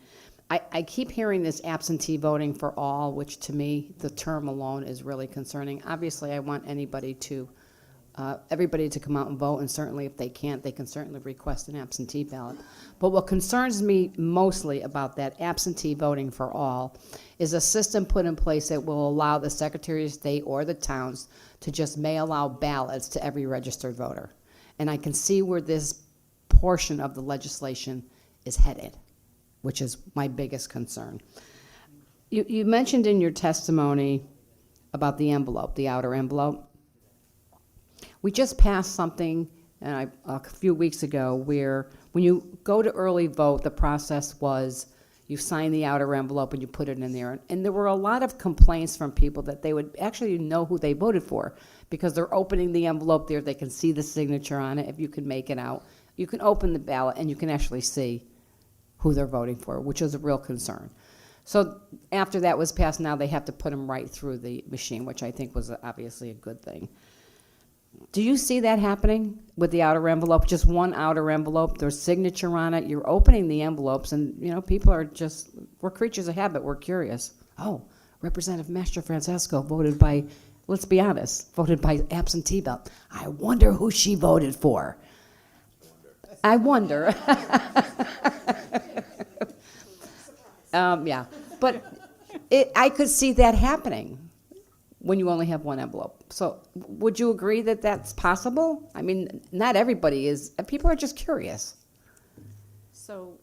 I keep hearing this absentee voting for all, which to me, the term alone is really concerning. Obviously, I want everybody to come out and vote, and certainly if they can't, they can certainly request an absentee ballot. But what concerns me mostly about that absentee voting for all is a system put in place that will allow the Secretary of State or the towns to just mail out ballots to every registered voter. And I can see where this portion of the legislation is headed, which is my biggest concern. You mentioned in your testimony about the envelope, the outer envelope. We just passed something a few weeks ago where when you go to early vote, the process was you sign the outer envelope and you put it in there. And there were a lot of complaints from people that they would actually know who they voted for because they're opening the envelope there. They can see the signature on it if you can make it out. You can open the ballot and you can actually see who they're voting for, which is a real concern. So after that was passed, now they have to put them right through the machine, which I think was obviously a good thing. Do you see that happening with the outer envelope? Just one outer envelope, there's signature on it, you're opening the envelopes, and you know, people are just, we're creatures of habit, we're curious. Oh, Representative Master Francesco voted by, let's be honest, voted by absentee ballot. I wonder who she voted for. I wonder. Yeah, but I could see that happening when you only have one envelope. So would you agree that that's possible? I mean, not everybody is, people are just curious. So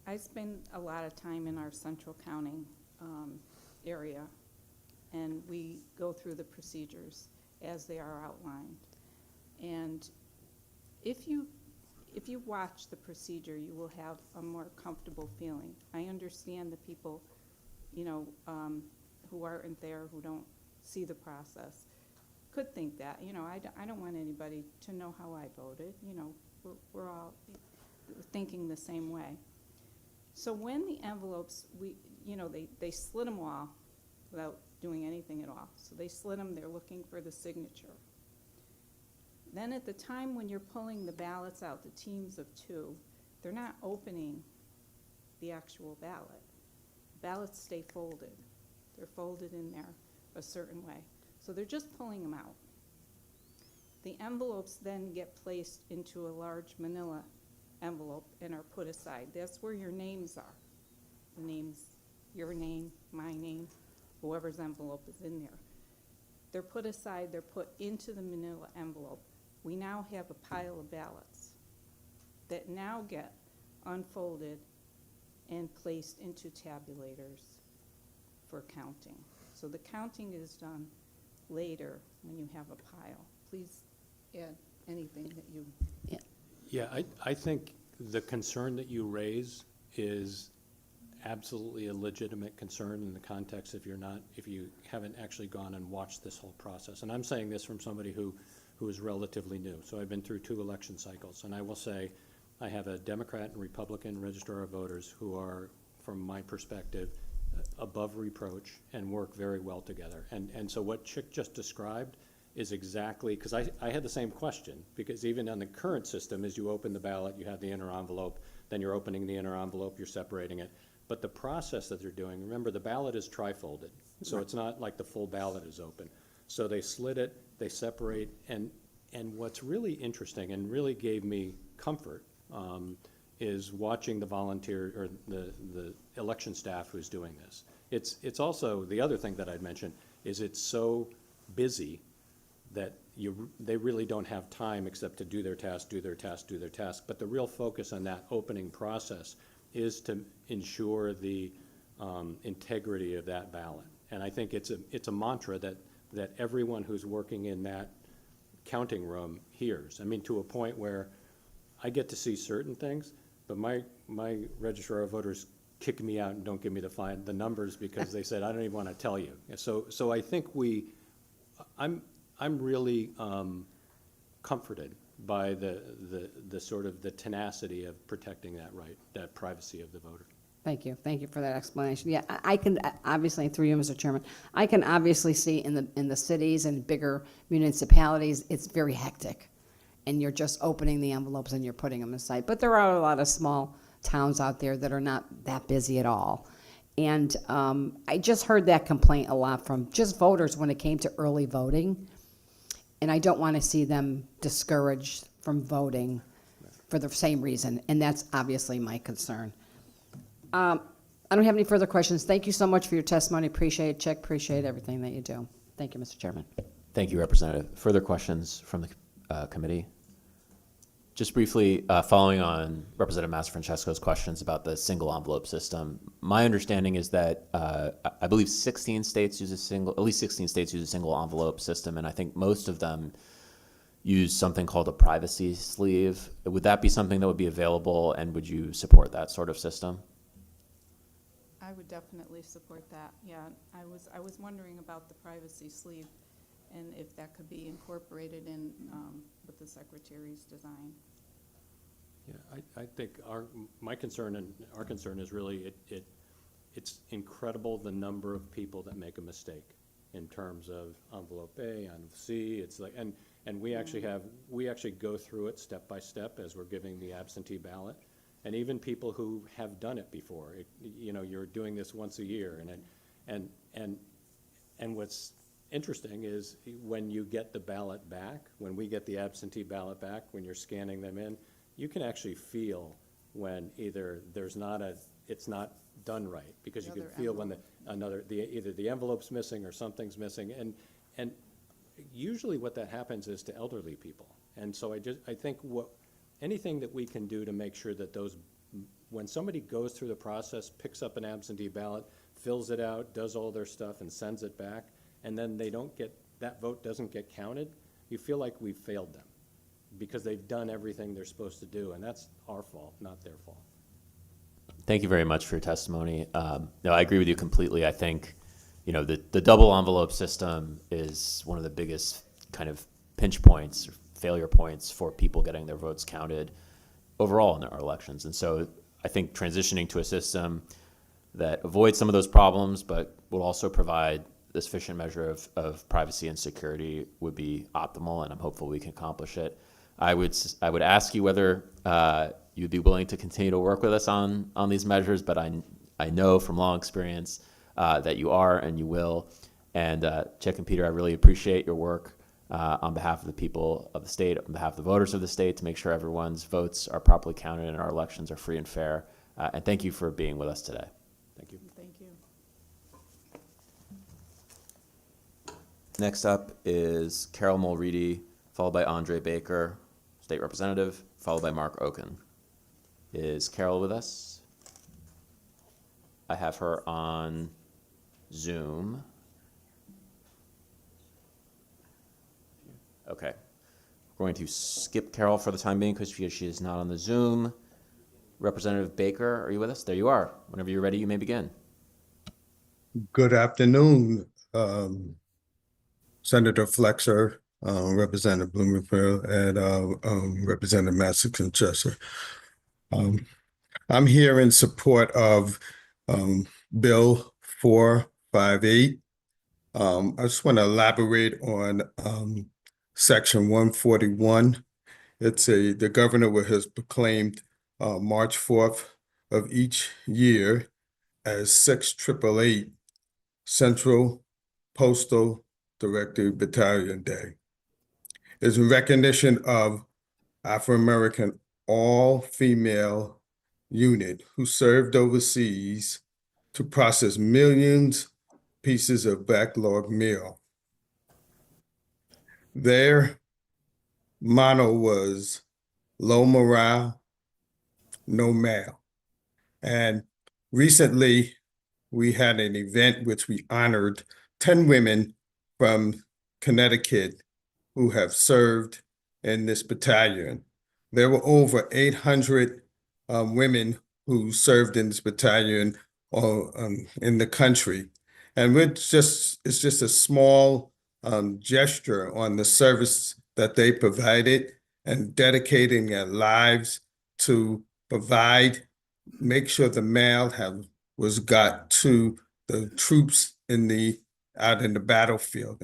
I spend a lot of time in our central counting area, and we go through the procedures as they are outlined. And if you watch the procedure, you will have a more comfortable feeling. I understand the people, you know, who aren't there, who don't see the process, could think that, you know, I don't want anybody to know how I voted. You know, we're all thinking the same way. So when the envelopes, they slit them all without doing anything at all. So they slit them, they're looking for the signature. Then at the time when you're pulling the ballots out, the teams of two, they're not opening the actual ballot. Ballots stay folded. They're folded in there a certain way. So they're just pulling them out. The envelopes then get placed into a large manila envelope and are put aside. That's where your names are. The names, your name, my name, whoever's envelope is in there. They're put aside, they're put into the manila envelope. We now have a pile of ballots that now get unfolded and placed into tabulators for counting. So the counting is done later when you have a pile. Please add anything that you... Yeah, I think the concern that you raise is absolutely a legitimate concern in the context if you haven't actually gone and watched this whole process. And I'm saying this from somebody who is relatively new. So I've been through 2 election cycles, and I will say I have a Democrat and Republican registrar of voters who are, from my perspective, above reproach and work very well together. And so what Chick just described is exactly, because I had the same question, because even on the current system, as you open the ballot, you have the inner envelope, then you're opening the inner envelope, you're separating it. But the process that they're doing, remember the ballot is tri-folded, so it's not like the full ballot is open. So they slit it, they separate, and what's really interesting and really gave me comfort is watching the volunteer or the election staff who's doing this. It's also, the other thing that I'd mention is it's so busy that they really don't have time except to do their task, do their task, do their task. But the real focus on that opening process is to ensure the integrity of that ballot. And I think it's a mantra that everyone who's working in that counting room hears. I mean, to a point where I get to see certain things, but my registrar of voters kick me out and don't give me the numbers because they said, I don't even want to tell you. So I think I'm really comforted by the sort of the tenacity of protecting that right, that privacy of the voter. Thank you. Thank you for that explanation. Yeah, I can obviously, through you, Mr. Chairman, I can obviously see in the cities and bigger municipalities, it's very hectic. And you're just opening the envelopes and you're putting them aside. But there are a lot of small towns out there that are not that busy at all. And I just heard that complaint a lot from just voters when it came to early voting. And I don't want to see them discouraged from voting for the same reason. And that's obviously my concern. I don't have any further questions. Thank you so much for your testimony. Appreciate it, Chick. Appreciate everything that you do. Thank you, Mr. Chairman. Thank you, Representative. Further questions from the committee? Just briefly, following on Representative Mastrofrancesco's questions about the single envelope system, my understanding is that I believe 16 states use at least 16 states use a single envelope system, and I think most of them use something called a privacy sleeve. Would that be something that would be available, and would you support that sort of system? I would definitely support that. Yeah, I was wondering about the privacy sleeve and if that could be incorporated in with the Secretary's design. Yeah, I think my concern and our concern is really it's incredible the number of people that make a mistake in terms of envelope A, envelope C. It's like and we actually go through it step by step as we're giving the absentee ballot. And even people who have done it before, you're doing this once a year, and what's interesting is when you get the ballot back, when we get the absentee ballot back, when you're scanning them in, you can actually feel when either it's not done right, because you can feel when either the envelope's missing or something's missing, and usually what that happens is to elderly people, and so I think anything that we can do to make sure that when somebody goes through the process, picks up an absentee ballot, fills it out, does all their stuff, and sends it back, and then that vote doesn't get counted, you feel like we've failed them because they've done everything they're supposed to do, and that's our fault, not their fault. Thank you very much for your testimony. No, I agree with you completely. I think, the double envelope system is one of the biggest kind of pinch points, or failure points for people getting their votes counted overall in our elections. And so I think transitioning to a system that avoids some of those problems, but will also provide the sufficient measure of privacy and security would be optimal, and I'm hopeful we can accomplish it. I would ask you whether you'd be willing to continue to work with us on these measures, but I know from long experience that you are and you will. And Chick and Peter, I really appreciate your work on behalf of the people of the state, on behalf of the voters of the state, to make sure everyone's votes are properly counted and our elections are free and fair. And thank you for being with us today. Thank you. Thank you. Next up is Carol Mulready, followed by Andre Baker, State Representative, followed by Mark Oken. Is Carol with us? I have her on Zoom. Okay. We're going to skip Carol for the time being because she is not on the Zoom. Representative Baker, are you with us? There you are. Whenever you're ready, you may begin. Good afternoon, Senator Flexer, Representative Blumenthal, and Representative Mastrofrancesco. I'm here in support of Bill 458. I just want to elaborate on Section 141. The governor has proclaimed March 4th of each year as 6888 Central Postal Directory Battalion Day. It's in recognition of Afro-American all-female unit who served overseas to process millions pieces of backlog mail. their motto was low morale, no mail. And recently, we had an event which we honored 10 women from Connecticut who have served in this battalion. There were over 800 women who served in this battalion in the country. And it's just a small gesture on the service that they provided and dedicating their lives to make sure the mail was got to the troops out in the battlefield.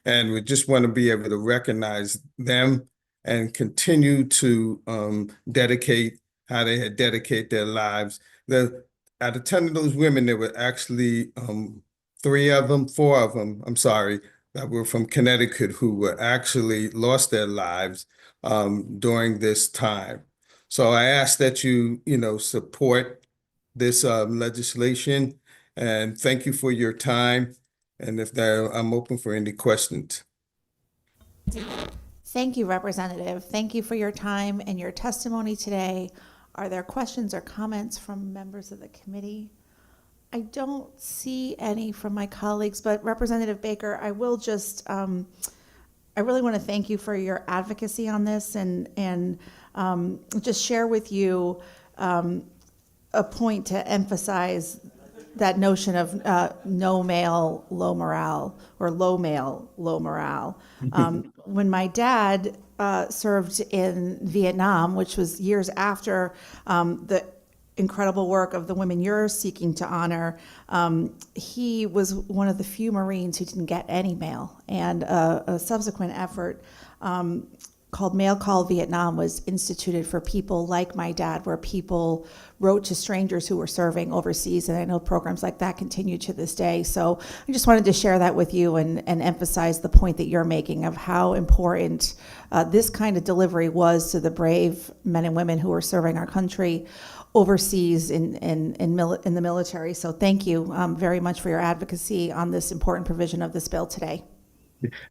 And we just want to be able to recognize them and continue to dedicate how they had dedicated their lives. Out of 10 of those women, there were actually four of them, I'm sorry, that were from Connecticut who were actually lost their lives during this time. So I ask that you support this legislation, and thank you for your time. And I'm open for any questions. Thank you, Representative. Thank you for your time and your testimony today. Are there questions or comments from members of the committee? I don't see any from my colleagues, but Representative Baker, I will just, I really want to thank you for your advocacy on this and just share with you a point to emphasize that notion of no mail, low morale, or low mail, low morale. When my dad served in Vietnam, which was years after the incredible work of the women you're seeking to honor, he was one of the few Marines who didn't get any mail. And a subsequent effort called Mail Call Vietnam was instituted for people like my dad, where people wrote to strangers who were serving overseas, and I know programs like that continue to this day. So I just wanted to share that with you and emphasize the point that you're making of how important this kind of delivery was to the brave men and women who are serving our country overseas in the military. So thank you very much for your advocacy on this important provision of this bill today.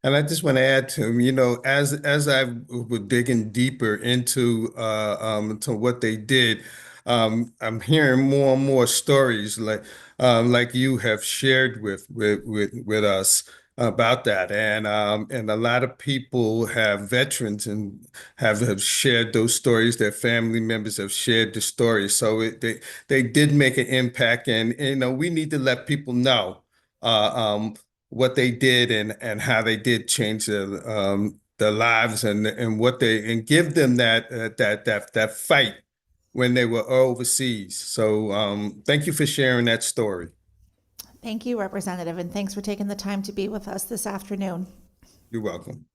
And I just want to add to him, as I was digging deeper into to what they did, I'm hearing more and more stories like you have shared with us about that, and a lot of people veterans and have shared those stories. Their family members have shared the stories, so they did make an impact, and we need to let people know what they did and how they did change their lives and give them that fight when they were overseas. So thank you for sharing that story. Thank you, Representative, and thanks for taking the time to be with us this afternoon. You're welcome.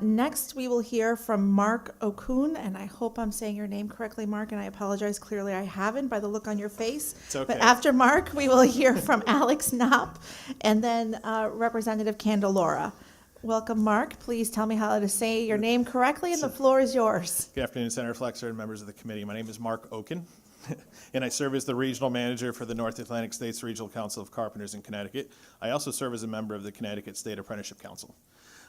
Next, we will hear from Mark Okun, and I hope I'm saying your name correctly, Mark, and I apologize. Clearly I haven't by the look on your face. It's okay. But after Mark, we will hear from Alex Knopp and then Representative Candelora. Welcome, Mark. Please tell me how to say your name correctly, and the floor is yours. Good afternoon, Senator Flexer and members of the committee. My name is Mark Okun, and I serve as the regional manager for the North Atlantic States Regional Council of Carpenters in Connecticut. I also serve as a member of the Connecticut State Apprenticeship Council.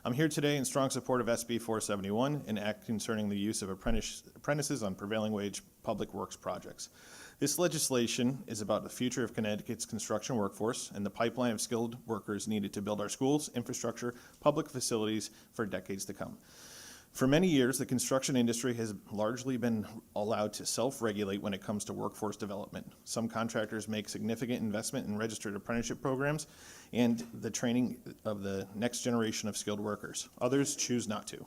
I'm here today in strong support of SB 471, an act concerning the use of apprentices on prevailing wage public works projects. This legislation is about the future of Connecticut's construction workforce and the pipeline of skilled workers needed to build our schools, infrastructure, public facilities for decades to come. For many years, the construction industry has largely been allowed to self-regulate when it comes to workforce development. Some contractors make significant investment in registered apprenticeship programs and the training of the next generation of skilled workers. Others choose not to.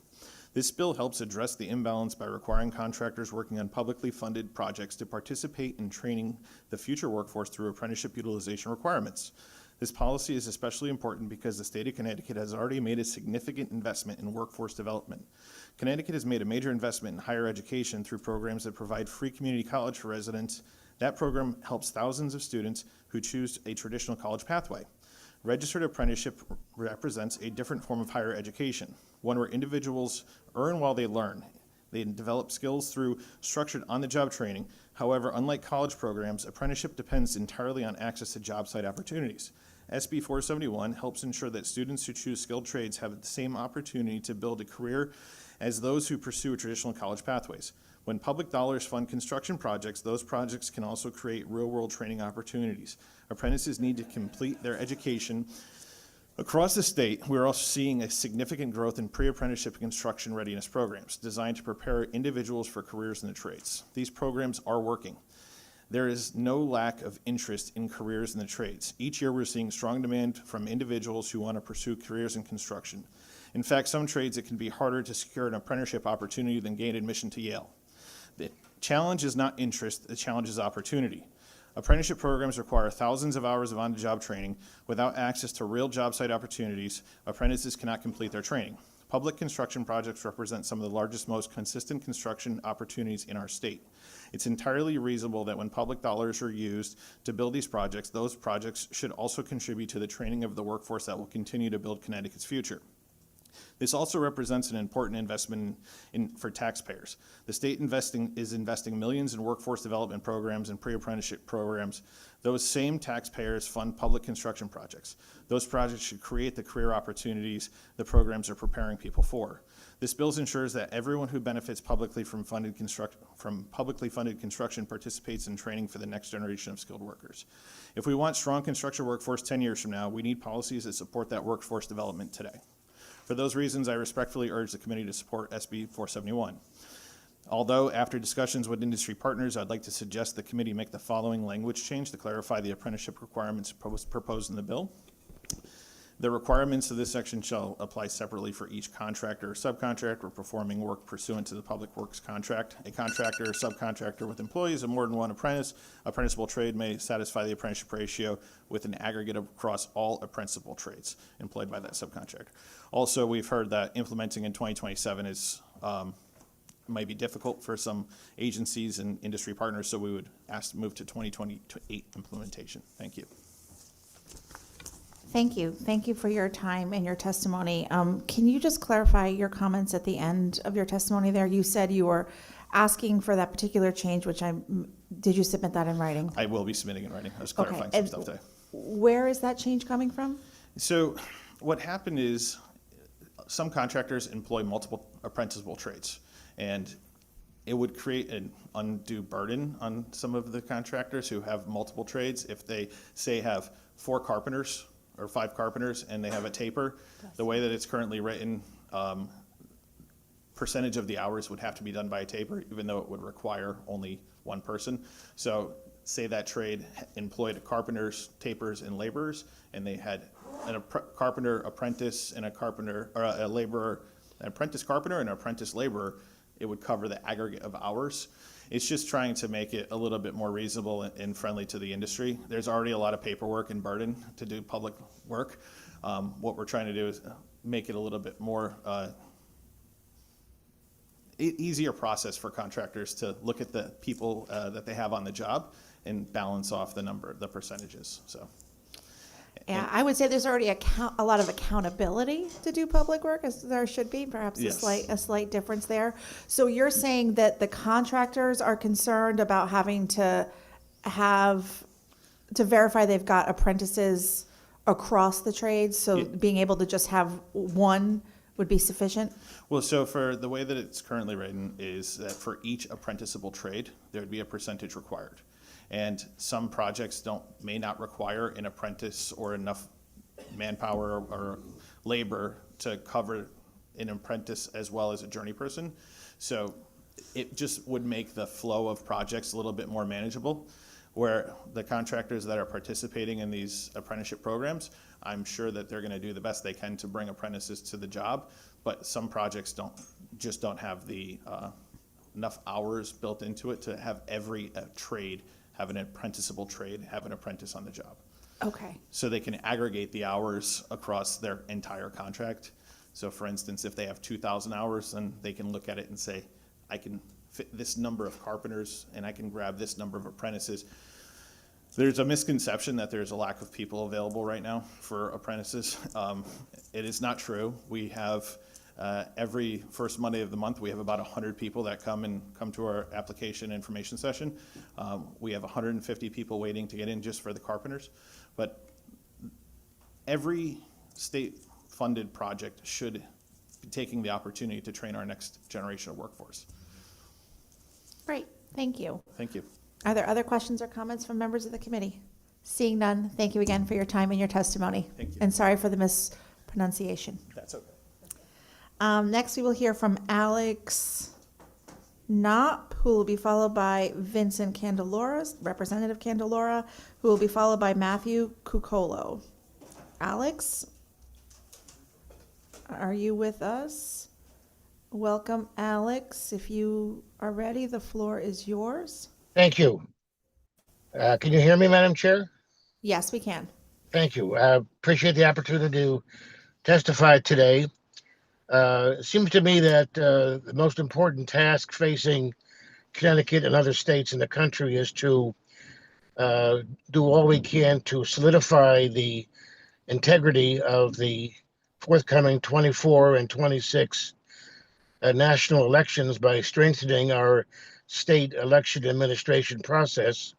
This bill helps address the imbalance by requiring contractors working on publicly funded projects to participate in training the future workforce through apprenticeship utilization requirements. This policy is especially important because the state of Connecticut has already made a significant investment in workforce development. Connecticut has made a major investment in higher education through programs that provide free community college for residents. That program helps thousands of students who choose a traditional college pathway. Registered apprenticeship represents a different form of higher education, one where individuals earn while they learn. They develop skills through structured on-the-job training. However, unlike college programs, apprenticeship depends entirely on access to job site opportunities. SB 471 helps ensure that students who choose skilled trades have the same opportunity to build a career as those who pursue traditional college pathways. When public dollars fund construction projects, those projects can also create real-world training opportunities. Apprentices need to complete their education. Across the state, we're also seeing a significant growth in pre-apprenticeship and construction readiness programs designed to prepare individuals for careers in the trades. These programs are working. There is no lack of interest in careers in the trades. Each year, we're seeing strong demand from individuals who want to pursue careers in construction. In fact, some trades, it can be harder to secure an apprenticeship opportunity than gain admission to Yale. The challenge is not interest, the challenge is opportunity. Apprenticeship programs require thousands of hours of on-the-job training. Without access to real job site opportunities, apprentices cannot complete their training. Public construction projects represent some of the largest, most consistent construction opportunities in our state. It's entirely reasonable that when public dollars are used to build these projects, those projects should also contribute to the training of the workforce that will continue to build Connecticut's future. This also represents an important investment for taxpayers. The state is investing millions in workforce development programs and pre-apprenticeship programs. Those same taxpayers fund public construction projects. Those projects should create the career opportunities the programs are preparing people for. This bill ensures that everyone who benefits publicly from publicly funded construction participates in training for the next generation of skilled workers. If we want strong construction workforce 10 years from now, we need policies that support that workforce development today. For those reasons, I respectfully urge the committee to support SB 471. Although, after discussions with industry partners, I'd like to suggest the committee make the following language change to clarify the apprenticeship requirements proposed in the bill. The requirements of this section shall apply separately for each contractor or subcontractor performing work pursuant to the Public Works contract. A contractor or subcontractor with employees of more than one apprenticeable trade may satisfy the apprenticeship ratio with an aggregate across all apprenticeable trades employed by that subcontractor. Also, we've heard that implementing in 2027 is might be difficult for some agencies and industry partners, so we would ask to move to 2028 implementation. Thank you. Thank you. Thank you for your time and your testimony. Can you just clarify your comments at the end of your testimony there? You said you were asking for that particular change, did you submit that in writing? I will be submitting in writing. I was clarifying some stuff today. Where is that change coming from? So what happened is some contractors employ multiple apprenticeable trades, and it would create an undue burden on some of the contractors who have multiple trades. If they, say, have 4 carpenters or 5 carpenters and they have a taper, the way that it's currently written, percentage of the hours would have to be done by a taper, even though it would require only one person. So say that trade employed carpenters, tapers, and laborers, and they had a carpenter apprentice and a carpenter, or a laborer, an apprentice carpenter and an apprentice laborer, it would cover the aggregate of hours. It's just trying to make it a little bit more reasonable and friendly to the industry. There's already a lot of paperwork and burden to do public work. What we're trying to do is make it a little bit more easier process for contractors to look at the people that they have on the job and balance off the percentages. So. Yeah, I would say there's already a lot of accountability to do public work, as there should be, perhaps Yes. a slight difference there. So you're saying that the contractors are concerned about having to verify they've got apprentices across the trades, so being able to just have one would be sufficient? Well, so for the way that it's currently written is that for each apprenticeable trade, there would be a percentage required. And some projects may not require an apprentice or enough manpower or labor to cover an apprentice as well as a journey person. So it just would make the flow of projects a little bit more manageable, where the contractors that are participating in these apprenticeship programs, I'm sure that they're going to do the best they can to bring apprentices to the job, but some projects don't have the enough hours built into it to have every trade have an apprenticeable trade, have an apprentice on the job. Okay. So they can aggregate the hours across their entire contract. So for instance, if they have 2,000 hours, then they can look at it and say, I can fit this number of carpenters and I can grab this number of apprentices. There's a misconception that there's a lack of people available right now for apprentices. It is not true. We have every first Monday of the month, we have about 100 people that come to our application information session. We have 150 people waiting to get in just for the carpenters. But every state-funded project should be taking the opportunity to train our next generation of workforce. Great, thank you. Thank you. Are there other questions or comments from members of the committee? Seeing none, thank you again for your time and your testimony. Thank you. And sorry for the mispronunciation. That's okay. Next, we will hear from Alex Knopp, who will be followed by Vincent Candelora, Representative Candelora, who will be followed by Matthew Cucolo. Alex, are you with us? Welcome, Alex. If you are ready, the floor is yours. Thank you. Can you hear me, Madam Chair? Yes, we can. Thank you. I appreciate the opportunity to testify today. It seems to me that the most important task facing Connecticut and other states in the country is to do all we can to solidify the integrity of the forthcoming 24 and 26 national elections by strengthening our state election administration process,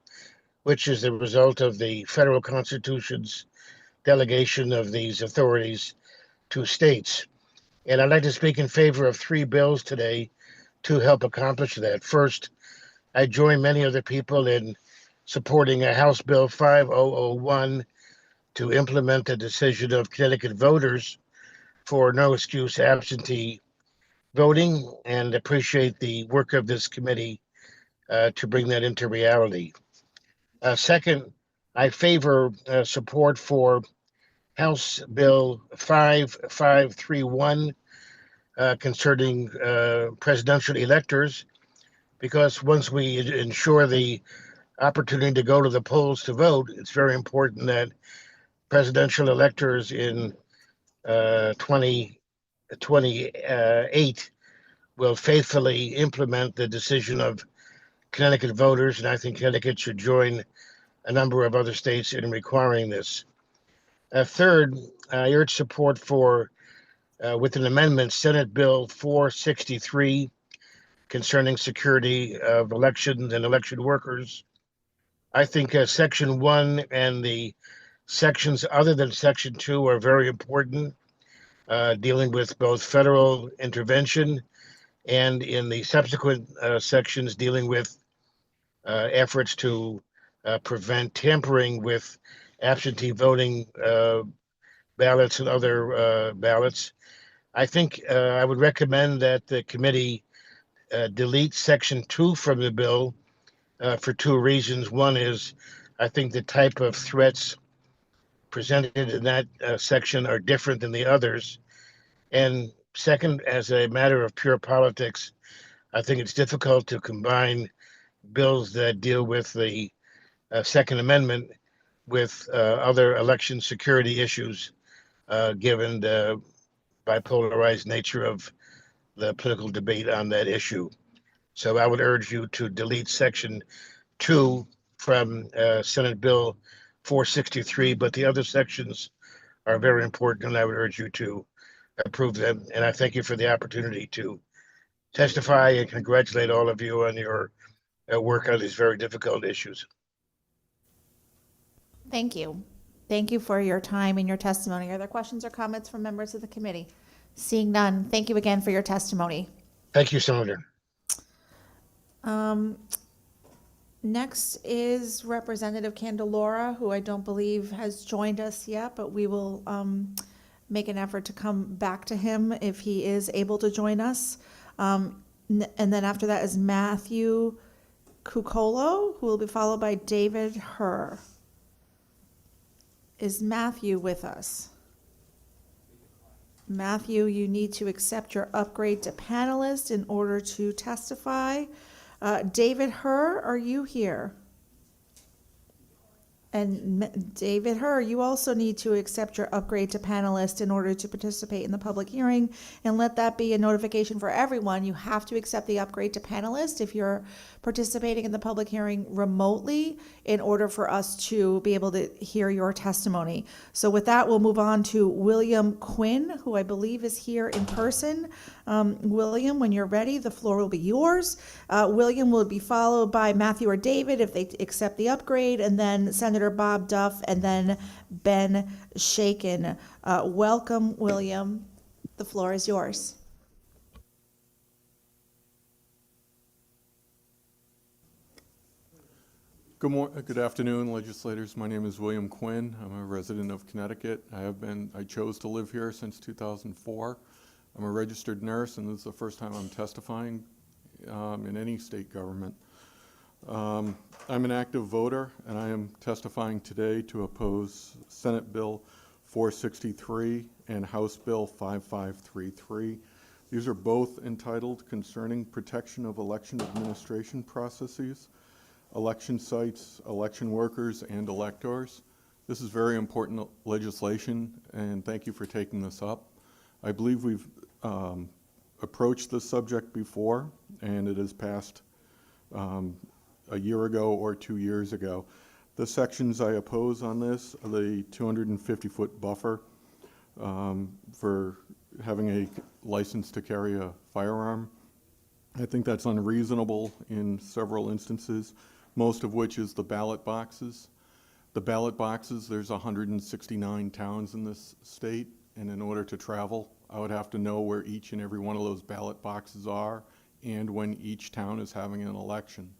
which is the result of the federal constitution's delegation of these authorities to states. And I'd like to speak in favor of 3 bills today to help accomplish that. First, I join many other people in supporting a House Bill 5001 to implement the decision of Connecticut voters for no excuse absentee voting, and appreciate the work of this committee to bring that into reality. Second, I favor support for House Bill 5531 concerning presidential electors, because once we ensure the opportunity to go to the polls to vote, it's very important that presidential electors in 2028 will faithfully implement the decision of Connecticut voters, and I think Connecticut should join a number of other states in requiring this. Third, I urge support for, with an amendment, Senate Bill 463 concerning security of elections and election workers. I think Section 1 and the sections other than Section 2 are very important, dealing with both federal intervention and in the subsequent sections dealing with efforts to prevent tampering with absentee voting ballots and other ballots. I think I would recommend that the committee delete Section 2 from the bill for 2 reasons. One is I think the type of threats presented in that section are different than the others. And second, as a matter of pure politics, I think it's difficult to combine bills that deal with the Second Amendment with other election security issues, given the bipolarized nature of the political debate on that issue. So I would urge you to delete Section 2 from Senate Bill 463, but the other sections are very important, and I would urge you to approve them. And I thank you for the opportunity to testify and congratulate all of you on your work on these very difficult issues. Thank you. Thank you for your time and your testimony. Are there questions or comments from members of the committee? Seeing none, thank you again for your testimony. Thank you, Senator. Next is Representative Candelora, who I don't believe has joined us yet, but we will make an effort to come back to him if he is able to join us. And then after that is Matthew Cucolo, who will be followed by David Herr. Is Matthew with us? Matthew, you need to accept your upgrade to panelist in order to testify. David Herr, are you here? And David Herr, you also need to accept your upgrade to panelist in order to participate in the public hearing, and let that be a notification for everyone. You have to accept the upgrade to panelist if you're participating in the public hearing remotely in order for us to be able to hear your testimony. So with that, we'll move on to William Quinn, who I believe is here in person. William, when you're ready, the floor will be yours. William will be followed by Matthew or David if they accept the upgrade, and then Senator Senator Bob Duff, and then Ben Shaken. Welcome, William. The floor is yours. Good afternoon, legislators. My name is William Quinn. I'm a resident of Connecticut. I chose to live here since 2004. I'm a registered nurse, and this is the first time I'm testifying in any state government. I'm an active voter, and I am testifying today to oppose Senate Bill 463 and House Bill 5533. These are both entitled Concerning Protection of Election Administration Processes, Election Sites, Election Workers, and Electors. This is very important legislation, and thank you for taking this up. I believe we've approached this subject before, and it has passed a year ago or 2 years ago. The sections I oppose on this are the 250-foot buffer for having a license to carry a firearm. I think that's unreasonable in several instances, most of which is the ballot boxes. The ballot boxes, there's 169 towns in this state, and in order to travel, I would have to know where each and every one of those ballot boxes are and when each town is having an election.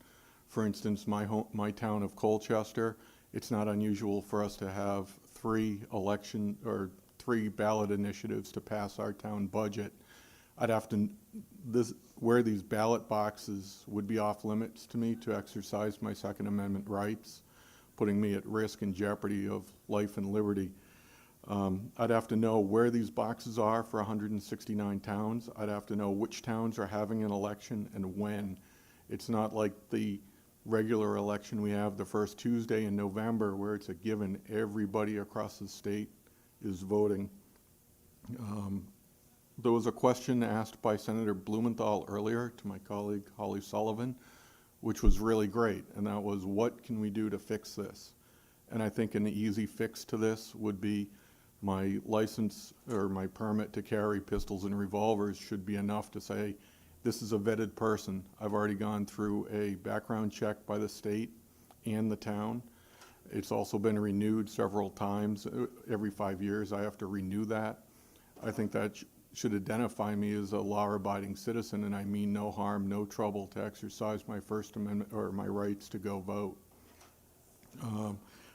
For instance, my town of Colchester, it's not unusual for us to have 3 ballot initiatives to pass our town budget. I'd have to, where these ballot boxes would be off limits to me to exercise my Second Amendment rights, putting me at risk and jeopardy of life and liberty. I'd have to know where these boxes are for 169 towns. I'd have to know which towns are having an election and when. It's not like the regular election we have the first Tuesday in November where it's a given everybody across the state is voting. There was a question asked by Senator Blumenthal earlier to my colleague Holly Sullivan, which was really great, and that was, what can we do to fix this? And I think an easy fix to this would be my license or my permit to carry pistols and revolvers should be enough to say, this is a vetted person. I've already gone through a background check by the state and the town. It's also been renewed several times. Every 5 years I have to renew that. I think that should identify me as a law-abiding citizen, and I mean no harm, no trouble to exercise my First Amendment or my rights to go vote.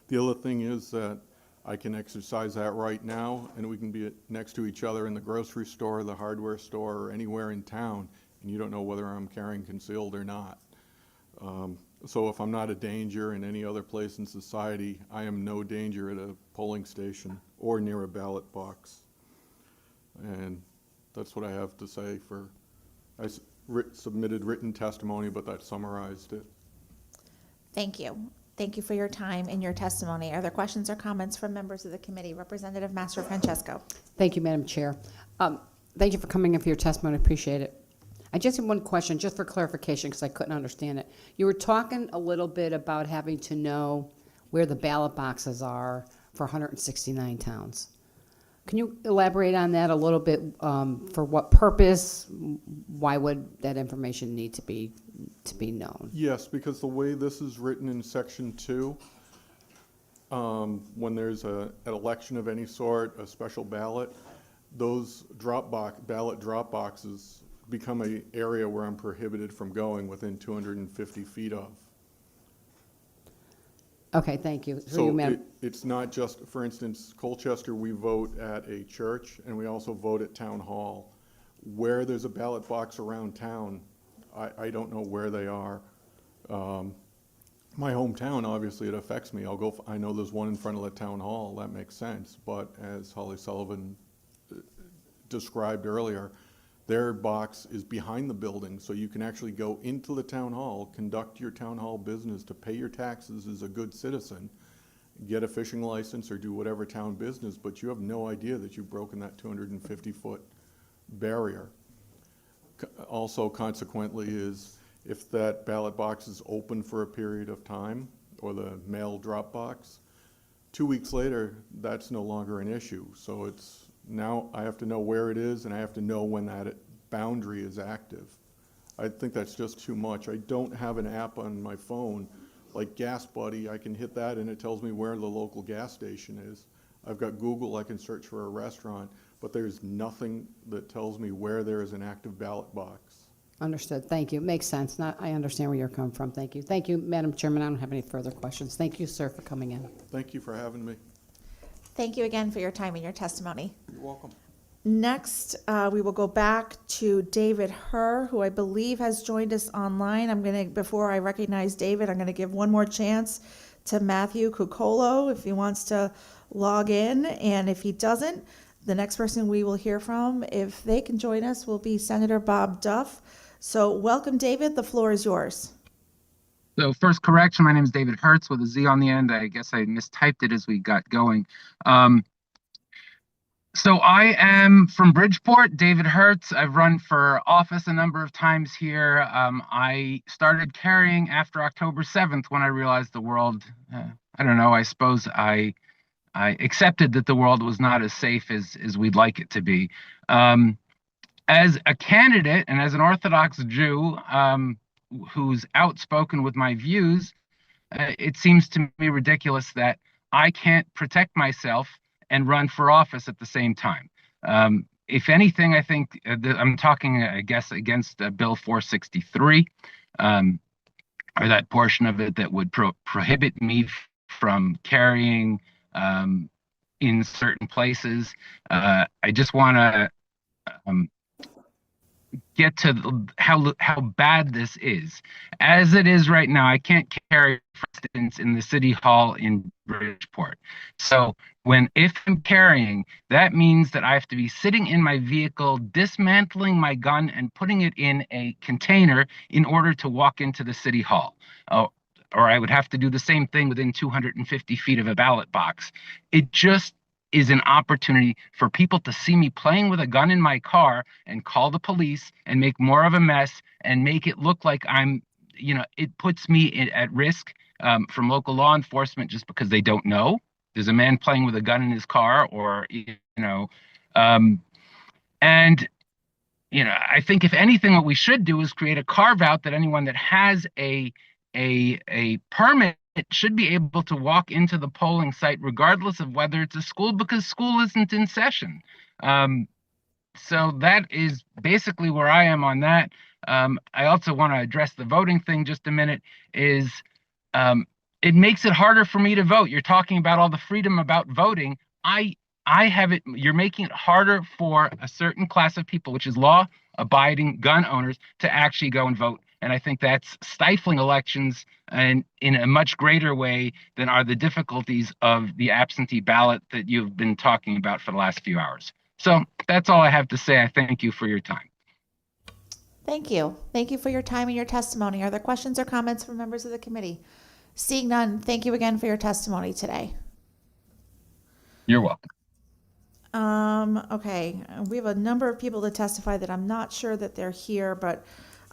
The other thing is that I can exercise that right now, and we can be next to each other in the grocery store, the hardware store, or anywhere in town, and you don't know whether I'm carrying concealed or not. So if I'm not a danger in any other place in society, I am no danger at a polling station or near a ballot box. And that's what I have to say for, I submitted written testimony, but that summarized it. Thank you. Thank you for your time and your testimony. Are there questions or comments from members of the committee? Representative Mastro Francesco. Thank you, Madam Chair. Thank you for coming in for your testimony. Appreciate it. I just have one question, just for clarification, because I couldn't understand it. You were talking a little bit about having to know where the ballot boxes are for 169 towns. Can you elaborate on that a little bit? For what purpose? Why would that information need to be known? Yes, because the way this is written in Section 2, when there's an election of any sort, a special ballot, those ballot drop boxes become an area where I'm prohibited from going within 250 feet of. Okay, thank you. So it's not just, for instance, Colchester, we vote at a church, and we also vote at town hall. Where there's a ballot box around town, I don't know where they are. My hometown, obviously, it affects me. I know there's one in front of the town hall, that makes sense, but as Holly Sullivan described earlier, their box is behind the building, so you can actually go into the town hall, conduct your town hall business, to pay your taxes as a good citizen, get a fishing license or do whatever town business, but you have no idea that you've broken that 250-foot barrier. Also, consequently, is if that ballot box is open for a period of time, or the mail drop box, 2 weeks later, that's no longer an issue. So it's now I have to know where it is, and I have to know when that boundary is active. I think that's just too much. I don't have an app on my phone like Gas Buddy, I can hit that and it tells me where the local gas station is. I've got Google, I can search for a restaurant, but there's nothing that tells me where there is an active ballot box. Understood. Thank you. Makes sense. I understand where you're coming from. Thank you. Thank you, Madam Chairman. I don't have any further questions. Thank you, sir, for coming in. Thank you for having me. Thank you again for your time and your testimony. You're welcome. Next, we will go back to David Herr, who I believe has joined us online. Before I recognize David, I'm gonna give one more chance to Matthew Cucolo if he wants to log in, and if he doesn't, the next person we will hear from, if they can join us, will be Senator Bob Duff. So welcome, David. The floor is yours. So first correction, my name is David Hertz with a Z on the end. I guess I mistyped it as we got going. So I am from Bridgeport, David Hertz. I've run for office a number of times here. I started carrying after October 7th when I realized the world, I don't know, I suppose I accepted that the world was not as safe as we'd like it to be. As a candidate and as an Orthodox Jew who's outspoken with my views, it seems to me ridiculous that I can't protect myself and run for office at the same time. If anything, I think I'm talking, I guess, against Bill 463, or that portion of it that would prohibit me from carrying in certain places. I just want to get to how bad this is. As it is right now, I can't carry, for instance, in the city hall in Bridgeport. So if I'm carrying, that means that I have to be sitting in my vehicle, dismantling my gun and putting it in a container in order to walk into the city hall. Or I would have to do the same thing within 250 feet of a ballot box. It just is an opportunity for people to see me playing with a gun in my car and call the police and make more of a mess and make it look like it puts me at risk from local law enforcement just because they don't know. There's a man playing with a gun in his car, or, I think if anything, what we should do is create a carve out that anyone that has a permit should be able to walk into the polling site regardless of whether it's a school, because school isn't in session. So that is basically where I am on that. I also want to address the voting thing just a minute. It makes it harder for me to vote. You're talking about all the freedom about voting. I have it. You're making it harder for a certain class of people, which is law-abiding gun owners, to actually go and vote. And I think that's stifling elections and in a much greater way than are the difficulties of the absentee ballot that you've been talking about for the last few hours. So that's all I have to say. I thank you for your time. Thank you. Thank you for your time and your testimony. Are there questions or comments from members of the committee? Seeing none, thank you again for your testimony today. You're welcome. Okay, we have a number of people to testify that I'm not sure that they're here, but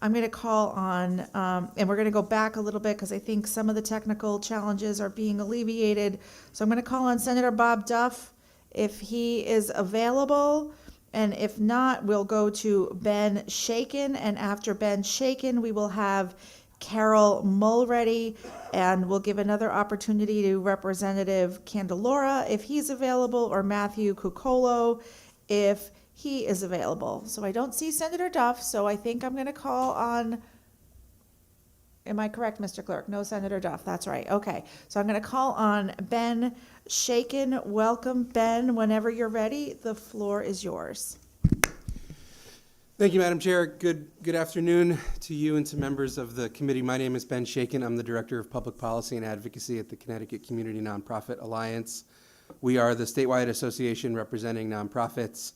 I'm going to call on, and we're going to go back a little bit because I think some of the technical challenges are being alleviated. So I'm going to call on Senator Bob Duff if he is available. And if not, we'll go to Ben Shaken. And after Ben Shaken, we will have Carol Mulready, and we'll give another opportunity to Representative Candelora if he's available, or Matthew Cucolo if he is available. So I don't see Senator Duff, so I think I'm going to call on, am I correct, Mr. Clerk? No Senator Duff, that's right. Okay, so I'm going to call on Ben Shaken. Welcome, Ben. Whenever you're ready, the floor is yours. Thank you, Madam Chair. Good afternoon to you and to members of the committee. My name is Ben Shaken. I'm the Director of Public Policy and Advocacy at the Connecticut Community Nonprofit Alliance. We are the statewide association representing nonprofits.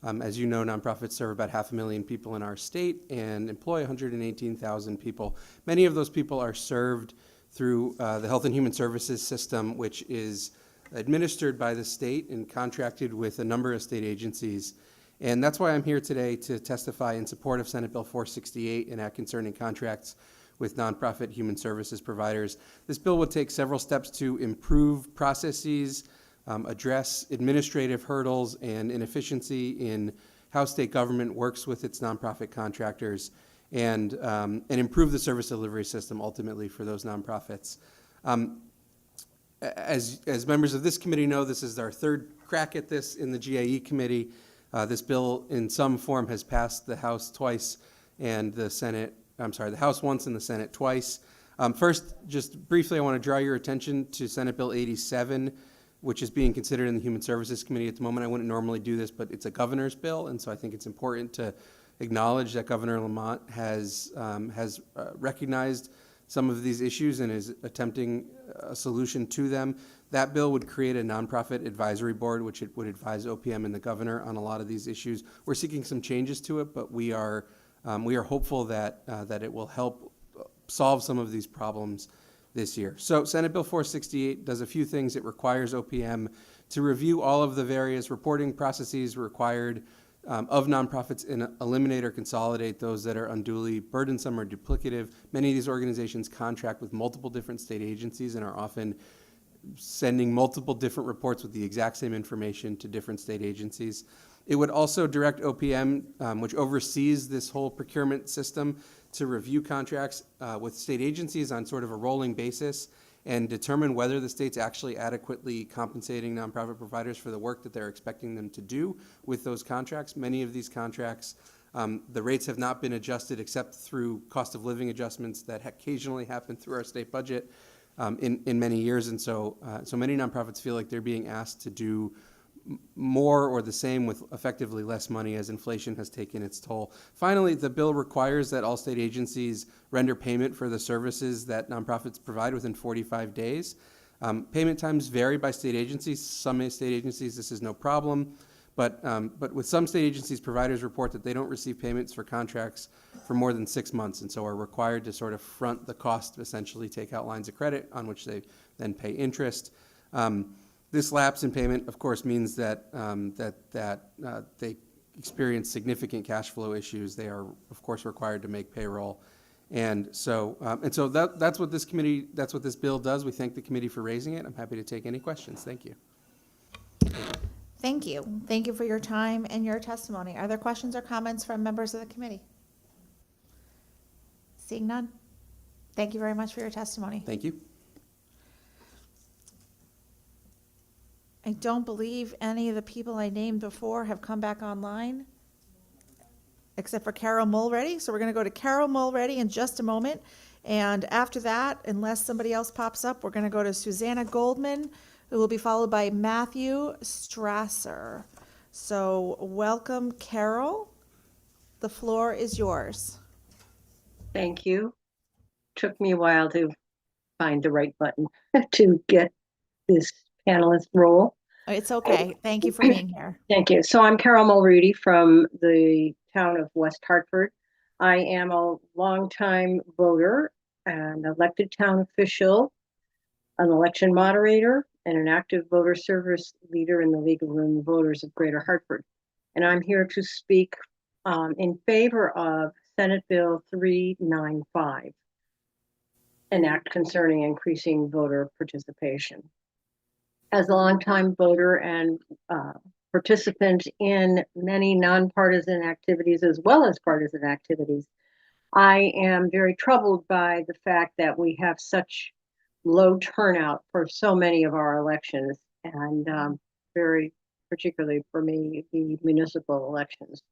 As you know, nonprofits serve about 500,000 people in our state and employ 118,000 people. Many of those people are served through the Health and Human Services system, which is administered by the state and contracted with a number of state agencies. And that's why I'm here today to testify in support of Senate Bill 468 and Act concerning contracts with nonprofit human services providers. This bill would take several steps to improve processes, address administrative hurdles and inefficiency in how state government works with its nonprofit contractors, and improve the service delivery system ultimately for those nonprofits. As members of this committee know, this is our third crack at this in the GAE committee. This bill in some form has passed the House twice and the Senate, the House once and the Senate twice. First, just briefly, I want to draw your attention to Senate Bill 87, which is being considered in the Human Services Committee at the moment. I wouldn't normally do this, but it's a governor's bill, and so I think it's important to acknowledge that Governor Lamont has recognized some of these issues and is attempting a solution to them. That bill would create a nonprofit advisory board, which it would advise OPM and the governor on a lot of these issues. We're seeking some changes to it, but we are hopeful that it will help solve some of these problems this year. So Senate Bill 468 does a few things. It requires OPM to review all of the various reporting processes required of nonprofits and eliminate or consolidate those that are unduly burdensome or duplicative. Many of these organizations contract with multiple different state agencies and are often sending multiple different reports with the exact same information to different state agencies. It would also direct OPM, which oversees this whole procurement system, to review contracts with state agencies on sort of a rolling basis and determine whether the state's actually adequately compensating nonprofit providers for the work that they're expecting them to do with those contracts. Many of these contracts, the rates have not been adjusted except through cost of living adjustments that occasionally happen through our state budget in many years. And so many nonprofits feel like they're being asked to do more or the same with effectively less money as inflation has taken its toll. Finally, the bill requires that all state agencies render payment for the services that nonprofits provide within 45 days. Payment times vary by state agencies. Some state agencies, this is no problem, but with some state agencies, providers report that they don't receive payments for contracts for more than 6 months, and so are required to sort of front the cost, essentially take out lines of credit on which they then pay interest. This lapse in payment, of course, means that they experience significant cash flow issues. They are, of course, required to make payroll, and so that's what this bill does. We thank the committee for raising it. I'm happy to take any questions. Thank you. Thank you. Thank you for your time and your testimony. Are there questions or comments from members of the committee? Seeing none. Thank you very much for your testimony. Thank you. I don't believe any of the people I named before have come back online, except for Carol Mulready. So we're going to go to Carol Mulready in just a moment. And after that, unless somebody else pops up, we're going to go to Susanna Goldman, who will be followed by Matthew Strasser. So welcome, Carol. The floor is yours. Thank you. Took me a while to find the right button to get this panelist role. It's okay. Thank you for being here. Thank you. So I'm Carol Mulready from the town of West Hartford. I am a longtime voter, an elected town official, an election moderator, and an active voter service leader in the League of Women Voters of Greater Hartford. And I'm here to speak in favor of Senate Bill 395, an act concerning increasing voter participation. As a longtime voter and participant in many nonpartisan activities as well as partisan activities, I am very troubled by the fact that we have such low turnout for so many of our elections, and very particularly for me, the municipal elections.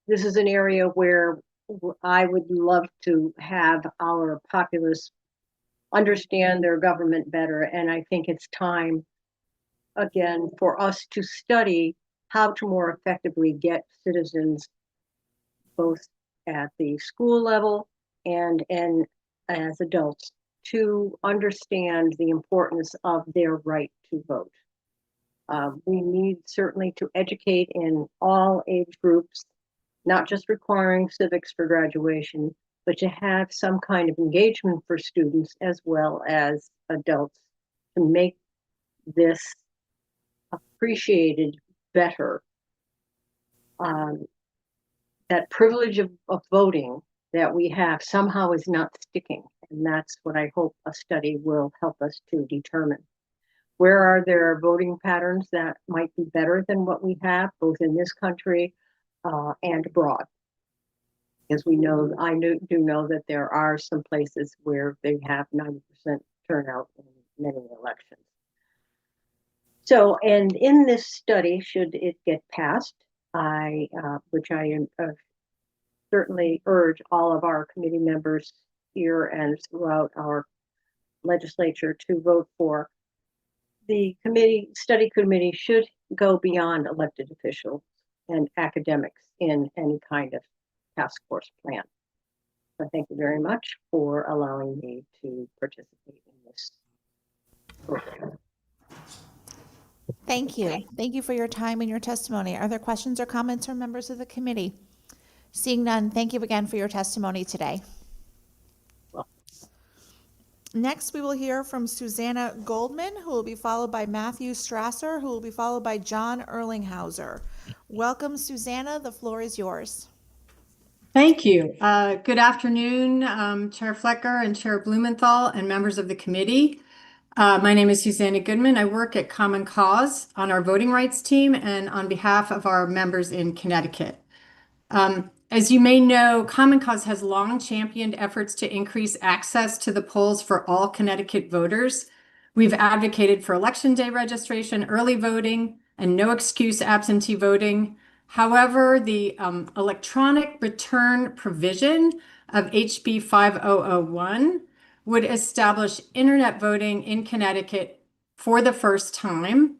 This is an area where I would love to have our populace understand their government better, and I think it's time again for us to study how to more effectively get citizens both at the school level and as adults to understand the importance of their right to vote. We need certainly to educate in all age groups, not just requiring civics for graduation, but to have some kind of engagement for students as well as adults to make this appreciated better. That privilege of voting that we have somehow is not sticking, and that's what I hope a study will help us to determine. Where are there voting patterns that might be better than what we have, both in this country and abroad? Because do know that there are some places where they have 90% turnout in many elections. So, and in this study, should it get passed, which I certainly urge all of our committee members here and throughout our legislature to vote for, the study committee should go beyond elected officials and academics in any kind of task force plan. So thank you very much for allowing me to participate in this program. Thank you. Thank you for your time and your testimony. Are there questions or comments from members of the committee? Seeing none, thank you again for your testimony today. Next, we will hear from Susanna Goldman, who will be followed by Matthew Strasser, who will be followed by John Erlinghauser. Welcome, Susanna. The floor is yours. Thank you. Good afternoon, Chair Flecker and Chair Blumenthal and members of the committee. My name is Susanna Goodman. I work at Common Cause on our voting rights team and on behalf of our members in Connecticut. As you may know, Common Cause has long championed efforts to increase access to the polls for all Connecticut voters. We've advocated for Election Day registration, early voting, and no excuse absentee voting. However, the electronic return provision of HB 5001 would establish internet voting in Connecticut for the first time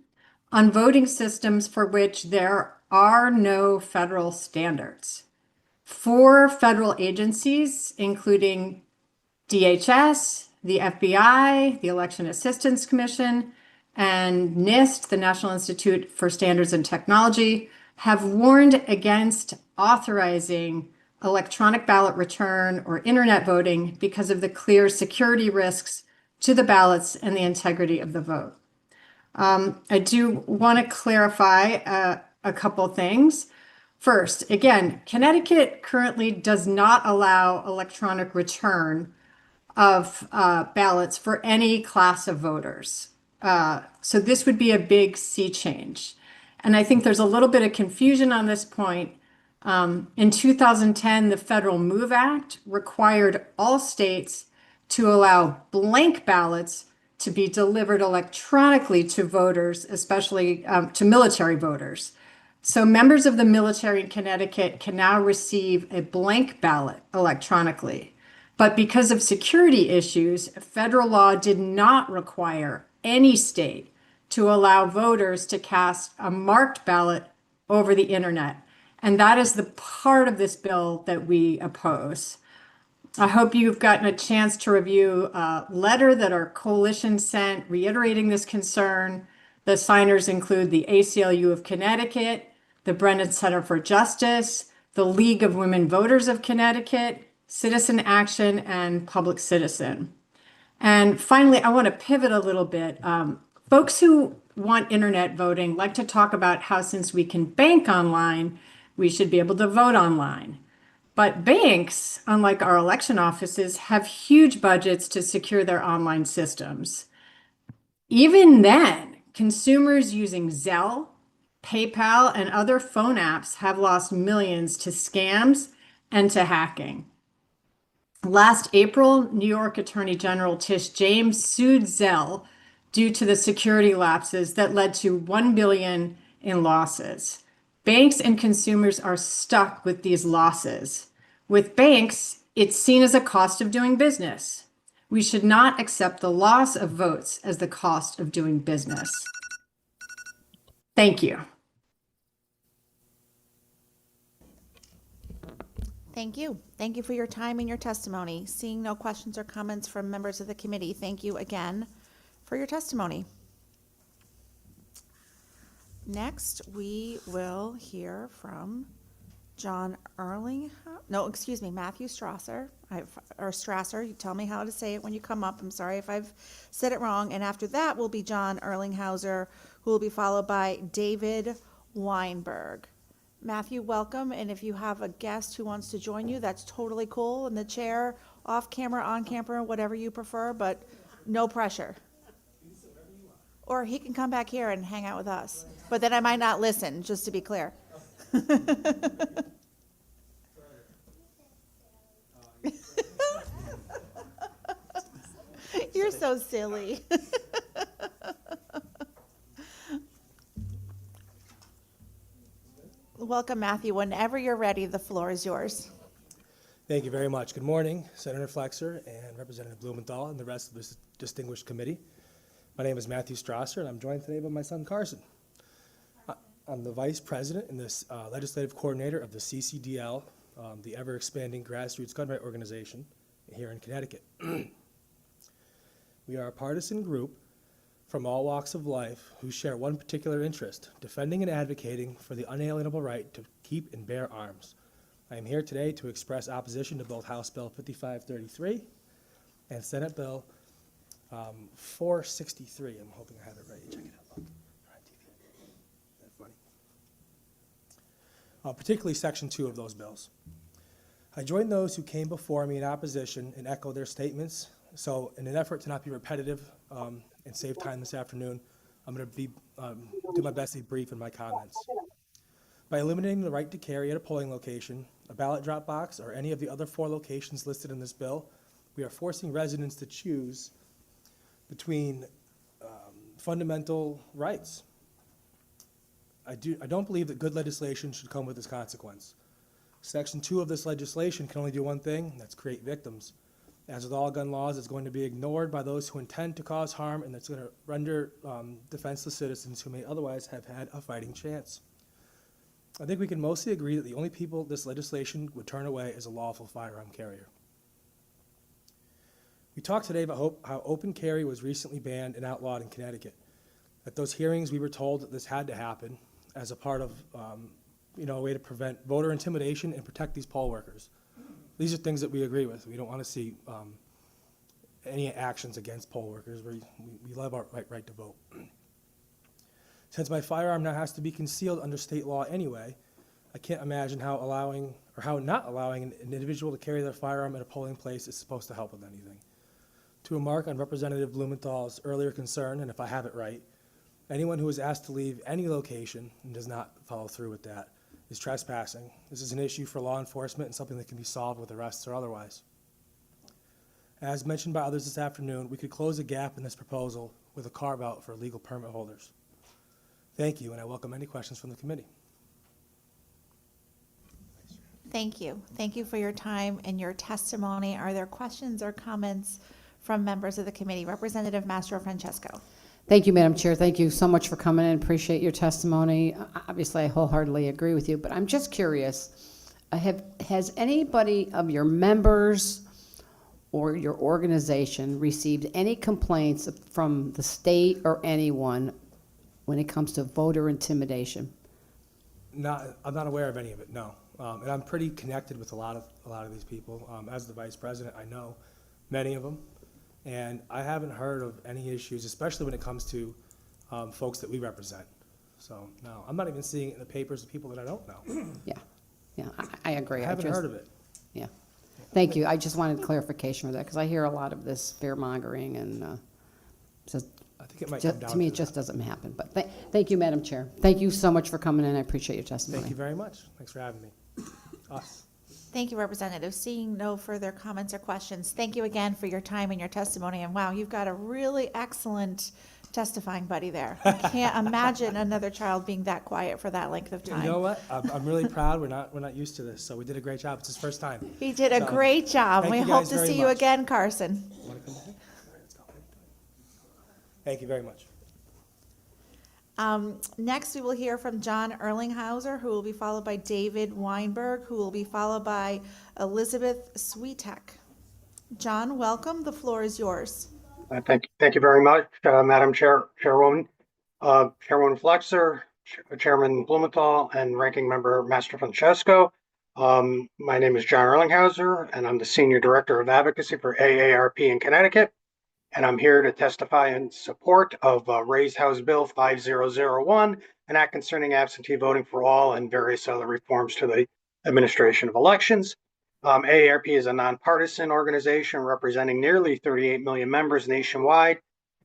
on voting systems for which there are no federal standards. 4 federal agencies, including DHS, the FBI, the Election Assistance Commission, and NIST, the National Institute for Standards and Technology, have warned against authorizing electronic ballot return or internet voting because of the clear security risks to the ballots and the integrity of the vote. I do want to clarify a couple things. First, again, Connecticut currently does not allow electronic return of ballots for any class of voters. So this would be a big sea change. And I think there's a little bit of confusion on this point. In 2010, the Federal MOVE Act required all states to allow blank ballots to be delivered electronically to voters, especially to military voters. So members of the military in Connecticut can now receive a blank ballot electronically. But because of security issues, federal law did not require any state to allow voters to cast a marked ballot over the internet. And that is the part of this bill that we oppose. I hope you've gotten a chance to review a letter that our coalition sent reiterating this concern. The signers include the ACLU of Connecticut, the Brennan Center for Justice, the League of Women Voters of Connecticut, Citizen Action, and Public Citizen. And finally, I want to pivot a little bit. Folks who want internet voting like to talk about how since we can bank online, we should be able to vote online. But banks, unlike our election offices, have huge budgets to secure their online systems. Even then, consumers using Zelle, PayPal, and other phone apps have lost millions to scams and to hacking. Last April, New York Attorney General Tish James sued Zelle due to the security lapses that led to $1 billion in losses. Banks and consumers are stuck with these losses. With banks, it's seen as a cost of doing business. We should not accept the loss of votes as the cost of doing business. Thank you. Thank you. Thank you for your time and your testimony. Seeing no questions or comments from members of the committee, thank you again for your testimony. Next, we will hear from Matthew Strasser. Strasser, you tell me how to say it when you come up. I'm sorry if I've said it wrong. And after that will be John Erlinghauser, who will be followed by David Weinberg. Matthew, welcome. And if you have a guest who wants to join you, that's totally cool. In the chair, off camera, on camera, whatever you prefer, but no pressure. Or he can come back here and hang out with us. But then I might not listen, just to be clear. You're so silly. Welcome, Matthew. Whenever you're ready, the floor is yours. Thank you very much. Good morning, Senator Flexer and Representative Blumenthal and the rest of this distinguished committee. My name is Matthew Strasser, and I'm joined today by my son Carson. I'm the Vice President and the Legislative Coordinator of the CCDL, the ever-expanding grassroots gun right organization here in Connecticut. We are a partisan group from all walks of life who share one particular interest, defending and advocating for the unalienable right to keep and bear arms. I am here today to express opposition to both House Bill 5533 and Senate Bill 463. I'm hoping I have it right. Check it out. Look. They're on TV. Isn't that funny? Particularly Section 2 of those bills. I join those who came before me in opposition and echo their statements. So in an effort to not be repetitive and save time this afternoon, I'm going to do my best to be brief in my comments. By eliminating the right to carry at a polling location, a ballot drop box, or any of the other 4 locations listed in this bill, we are forcing residents to choose between fundamental rights. I don't believe that good legislation should come with this consequence. Section 2 of this legislation can only do one thing, and that's create victims. As with all gun laws, it's going to be ignored by those who intend to cause harm, and it's going to render defenseless citizens who may otherwise have had a fighting chance. I think we can mostly agree that the only people this legislation would turn away is a lawful firearm carrier. We talked today about how open carry was recently banned and outlawed in Connecticut. At those hearings, we were told that this had to happen as a part of a way to prevent voter intimidation and protect these poll workers. These are things that we agree with. We don't want to see any actions against poll workers. We love our right to vote. Since my firearm now has to be concealed under state law anyway, I can't imagine how not allowing an individual to carry their firearm at a polling place is supposed to help with anything. To remark on Representative Blumenthal's earlier concern, and if I have it right, anyone who is asked to leave any location and does not follow through with that is trespassing. This is an issue for law enforcement and something that can be solved with arrests or otherwise. As mentioned by others this afternoon, we could close a gap in this proposal with a carve-out for legal permit holders. Thank you, and I welcome any questions from the committee. Thank you. Thank you for your time and your testimony. Are there questions or comments from members of the committee? Representative Mastro Francesco. Thank you, Madam Chair. Thank you so much for coming in. Appreciate your testimony. Obviously, I wholeheartedly agree with you, but I'm just curious. Has anybody of your members or your organization received any complaints from the state or anyone when it comes to voter intimidation? I'm not aware of any of it, no. And I'm pretty connected with a lot of these people. As the vice president, I know many of them, and I haven't heard of any issues, especially when it comes to folks that we represent. So no, I'm not even seeing it in the papers of people that I don't know. Yeah, I agree. I haven't heard of it. Yeah, thank you. I just wanted clarification for that because I hear a lot of this fear mongering and just. I think it might come down to me, it just doesn't happen. But thank you, Madam Chair. Thank you so much for coming in. I appreciate your testimony. Thank you very much. Thanks for having me. Us. Thank you, Representative. Seeing no further comments or questions, thank you again for your time and your testimony. And wow, you've got a really excellent testifying buddy there. I can't imagine another child being that quiet for that length of time. You know what? I'm really proud. We're not used to this, so we did a great job. It's his first time. He did a great job. Thank We you hope guys to very see you much. again, Carson. Wanna come back? All right, let's go. Thank you very much. Next, we will hear from John Erlinghauser, who will be followed by David Weinberg, who will be followed by Elizabeth Sweetek. John, welcome. The floor is yours. Thank you very much, Madam Chairwoman, Chairwoman Flexer, Chairman Blumenthal, and Ranking Member Master Francesco. My name is John Erlinghauser, and I'm the Senior Director of Advocacy for AARP in Connecticut. And I'm here to testify in support of Raised House Bill 5001, an act concerning absentee voting for all and various other reforms to the administration of elections. AARP is a nonpartisan organization representing nearly 38 million members nationwide,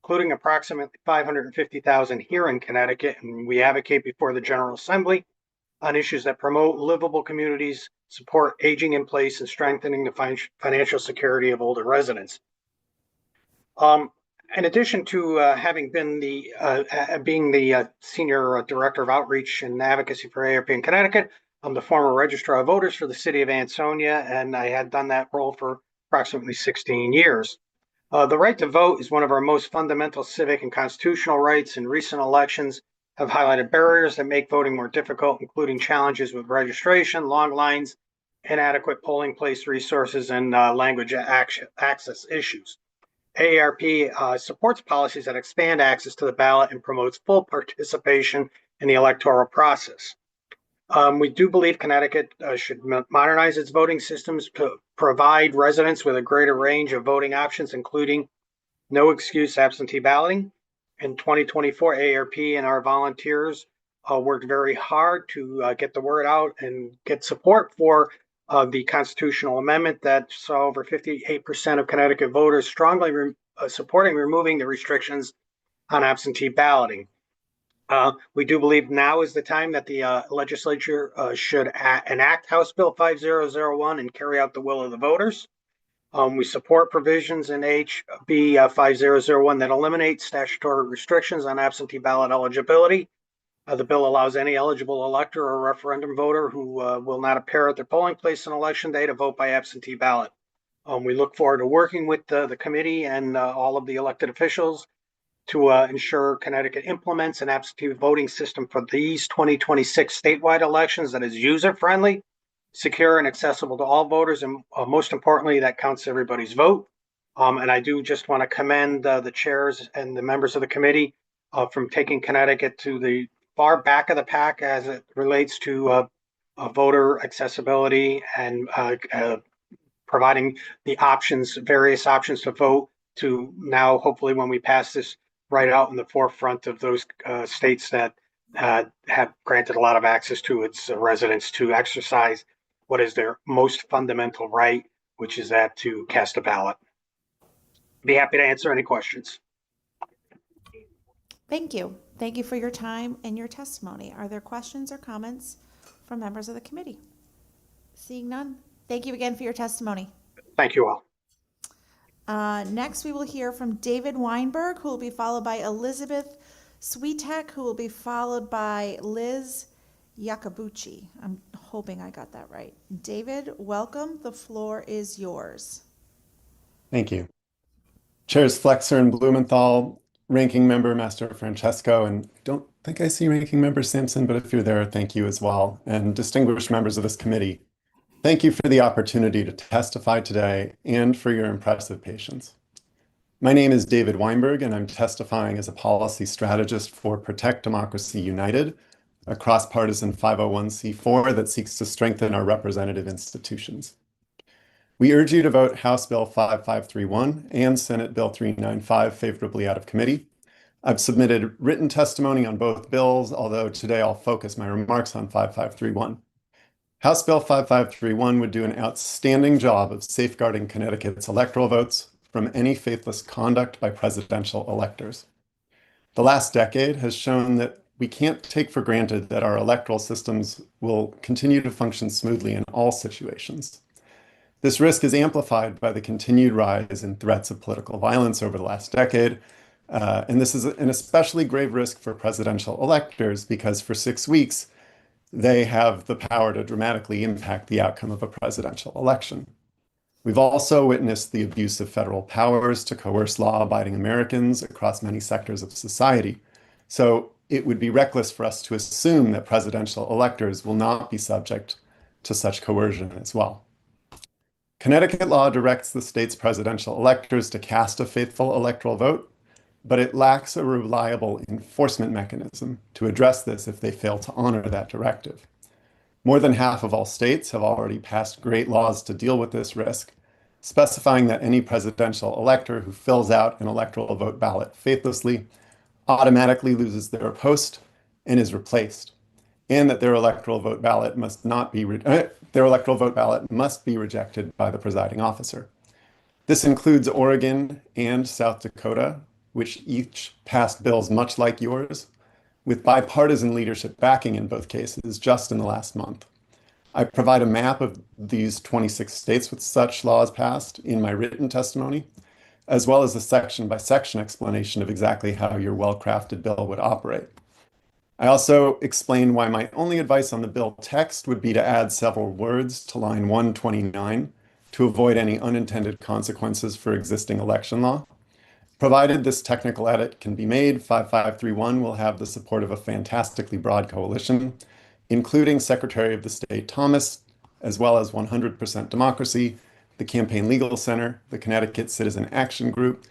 including approximately 550,000 here in Connecticut. And we advocate before the General Assembly on issues that promote livable communities, support aging in place, and strengthening the financial security of older residents. In addition to having been being the Senior Director of Outreach and Advocacy for AARP in Connecticut, I'm the former Registrar of Voters for the City of Ansonia, and I had done that role for approximately 16 years. The right to vote is one of our most fundamental civic and constitutional rights, and recent elections have highlighted barriers that make voting more difficult, including challenges with registration, long lines, inadequate polling place resources, and language access issues. AARP supports policies that expand access to the ballot and promotes full participation in the electoral process. We do believe Connecticut should modernize its voting systems to provide residents with a greater range of voting options, including no excuse absentee balloting. In 2024, AARP and our volunteers worked very hard to get the word out and get support for the constitutional amendment that saw over 58% of Connecticut voters strongly supporting removing the restrictions on absentee balloting. We do believe now is the time that the legislature should enact House Bill 5001 and carry out the will of the voters. We support provisions in HB 5001 that eliminate statutory restrictions on absentee ballot eligibility. The bill allows any eligible elector or referendum voter who will not appear at their polling place on election day to vote by absentee ballot. We look forward to working with the committee and all of the elected officials to ensure Connecticut implements an absentee voting system for these 2026 statewide elections that is user-friendly, secure, and accessible to all voters, and most importantly, that counts everybody's vote. And I do just want to commend the chairs and the members of the committee from taking Connecticut to the far back of the pack as it relates to voter accessibility and providing the options, various options to vote, to now, hopefully, when we pass this, right out in the forefront of those states that have granted a lot of access to its residents to exercise what is their most fundamental right, which is that to cast a ballot. Be happy to answer any questions. Thank you. Thank you for your time and your testimony. Are there questions or comments from members of the committee? Seeing none, thank you again for your testimony. Thank you all. Next, we will hear from David Weinberg, who will be followed by Elizabeth Switek, who will be followed by Liz Yakabuchi. I'm hoping I got that right. David, welcome. The floor is yours. Thank you. Chairs Flexer and Blumenthal, Ranking Member Master Francesco, and I don't think I see Ranking Member Sampson, but if you're there, thank you as well. And distinguished members of this committee, thank you for the opportunity to testify today and for your impressive patience. My name is David Weinberg, and I'm testifying as a policy strategist for Protect Democracy United, a cross-partisan 501c4 that seeks to strengthen our representative institutions. We urge you to vote House Bill 5531 and Senate Bill 395 favorably out of committee. I've submitted written testimony on both bills, although today I'll focus my remarks on 5531. House Bill 5531 would do an outstanding job of safeguarding Connecticut's electoral votes from any faithless conduct by presidential electors. The last decade has shown that we can't take for granted that our electoral systems will continue to function smoothly in all situations. This risk is amplified by the continued rise in threats of political violence over the last decade, and this is an especially grave risk for presidential electors because for 6 weeks, they have the power to dramatically impact the outcome of a presidential election. We've also witnessed the abuse of federal powers to coerce law-abiding Americans across many sectors of society. So it would be reckless for us to assume that presidential electors will not be subject to such coercion as well. Connecticut law directs the state's presidential electors to cast a faithful electoral vote, but it lacks a reliable enforcement mechanism to address this if they fail to honor that directive. More than half of all states have already passed great laws to deal with this risk, specifying that any presidential elector who fills out an electoral vote ballot faithlessly automatically loses their post and is replaced, and that their electoral vote ballot must be rejected by the presiding officer. This includes Oregon and South Dakota, which each passed bills much like yours, with bipartisan leadership backing in both cases just in the last month. I provide a map of these 26 states with such laws passed in my written testimony, as well as a section-by-section explanation of exactly how your well-crafted bill would operate. I also explain why my only advice on the bill text would be to add several words to line 129 to avoid any unintended consequences for existing election law. Provided this technical edit can be made, 5531 will have the support of a fantastically broad coalition, including Secretary of the State Thomas, as well as 100% Democracy, the Campaign Legal Center, the Connecticut Citizen Action Group,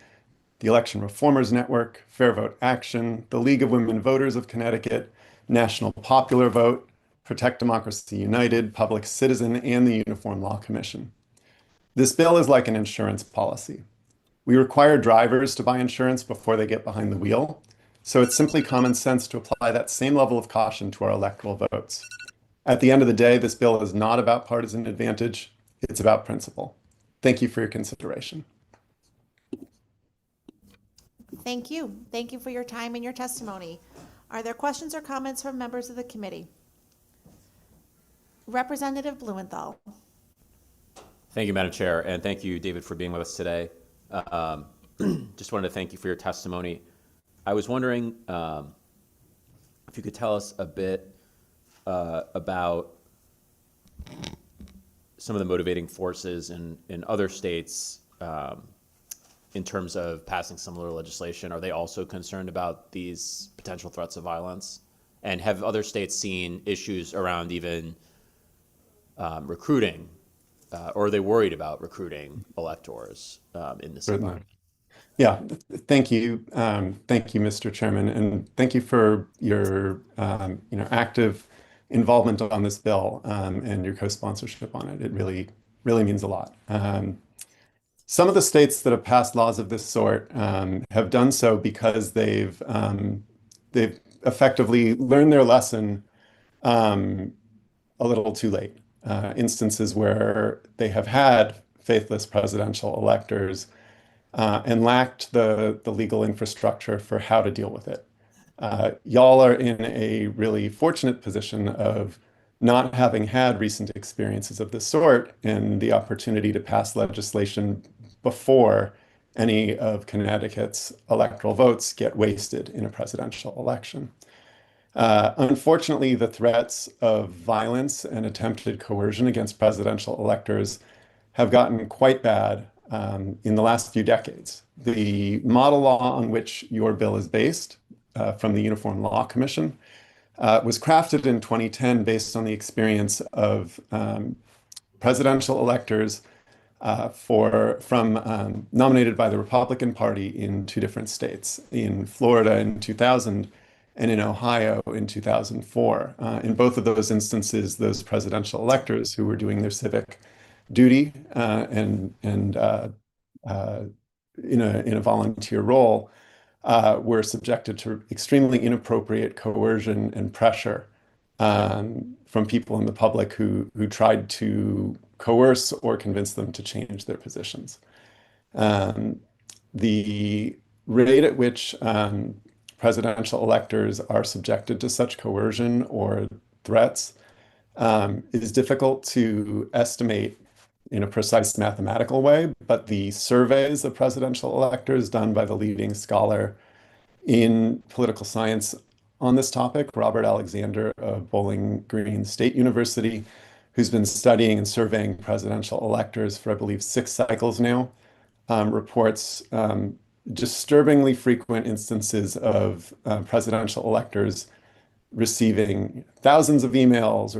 the Election Reformers Network, Fair Vote Action, the League of Women Voters of Connecticut, National Popular Vote, Protect Democracy United, Public Citizen, and the Uniform Law Commission. This bill is like an insurance policy. We require drivers to buy insurance before they get behind the wheel, so it's simply common sense to apply that same level of caution to our electoral votes. At the end of the day, this bill is not about partisan advantage, it's about principle. Thank you for your consideration. Thank you. Thank you for your time and your testimony. Are there questions or comments from members of the committee? Representative Blumenthal. Thank you, Madam Chair, and thank you, David, for being with us today. Just wanted to thank you for your testimony. I was wondering if you could tell us a bit about some of the motivating forces in other states in terms of passing similar legislation. Are they also concerned about these potential threats of violence? And have other states seen issues around even recruiting, or are they worried about recruiting electors in this environment? Yeah, thank you. Thank you, Mr. Chairman, and thank you for your active involvement on this bill and your co-sponsorship on it. It really means a lot. Some of the states that have passed laws of this sort have done so because they've effectively learned their lesson a little too late. Instances where they have had faithless presidential electors and lacked the legal infrastructure for how to deal with it. Y'all are in a really fortunate position of not having had recent experiences of this sort and the opportunity to pass legislation before any of Connecticut's electoral votes get wasted in a presidential election. Unfortunately, the threats of violence and attempted coercion against presidential electors have gotten quite bad in the last few decades. The model law on which your bill is based, from the Uniform Law Commission, was crafted in 2010 based on the experience of presidential electors nominated by the Republican Party in 2 different states, in Florida in 2000 and in Ohio in 2004. In both of those instances, those presidential electors who were doing their civic duty and in a volunteer role were subjected to extremely inappropriate coercion and pressure from people in the public who tried to coerce or convince them to change their positions. The rate at which presidential electors are subjected to such coercion or threats is difficult to estimate in a precise mathematical way, but the surveys of presidential electors done by the leading scholar in political science on this topic, Robert Alexander of Bowling Green State University, who's been studying and surveying presidential electors for, I believe, 6 cycles now, reports disturbingly frequent instances of presidential electors receiving thousands of emails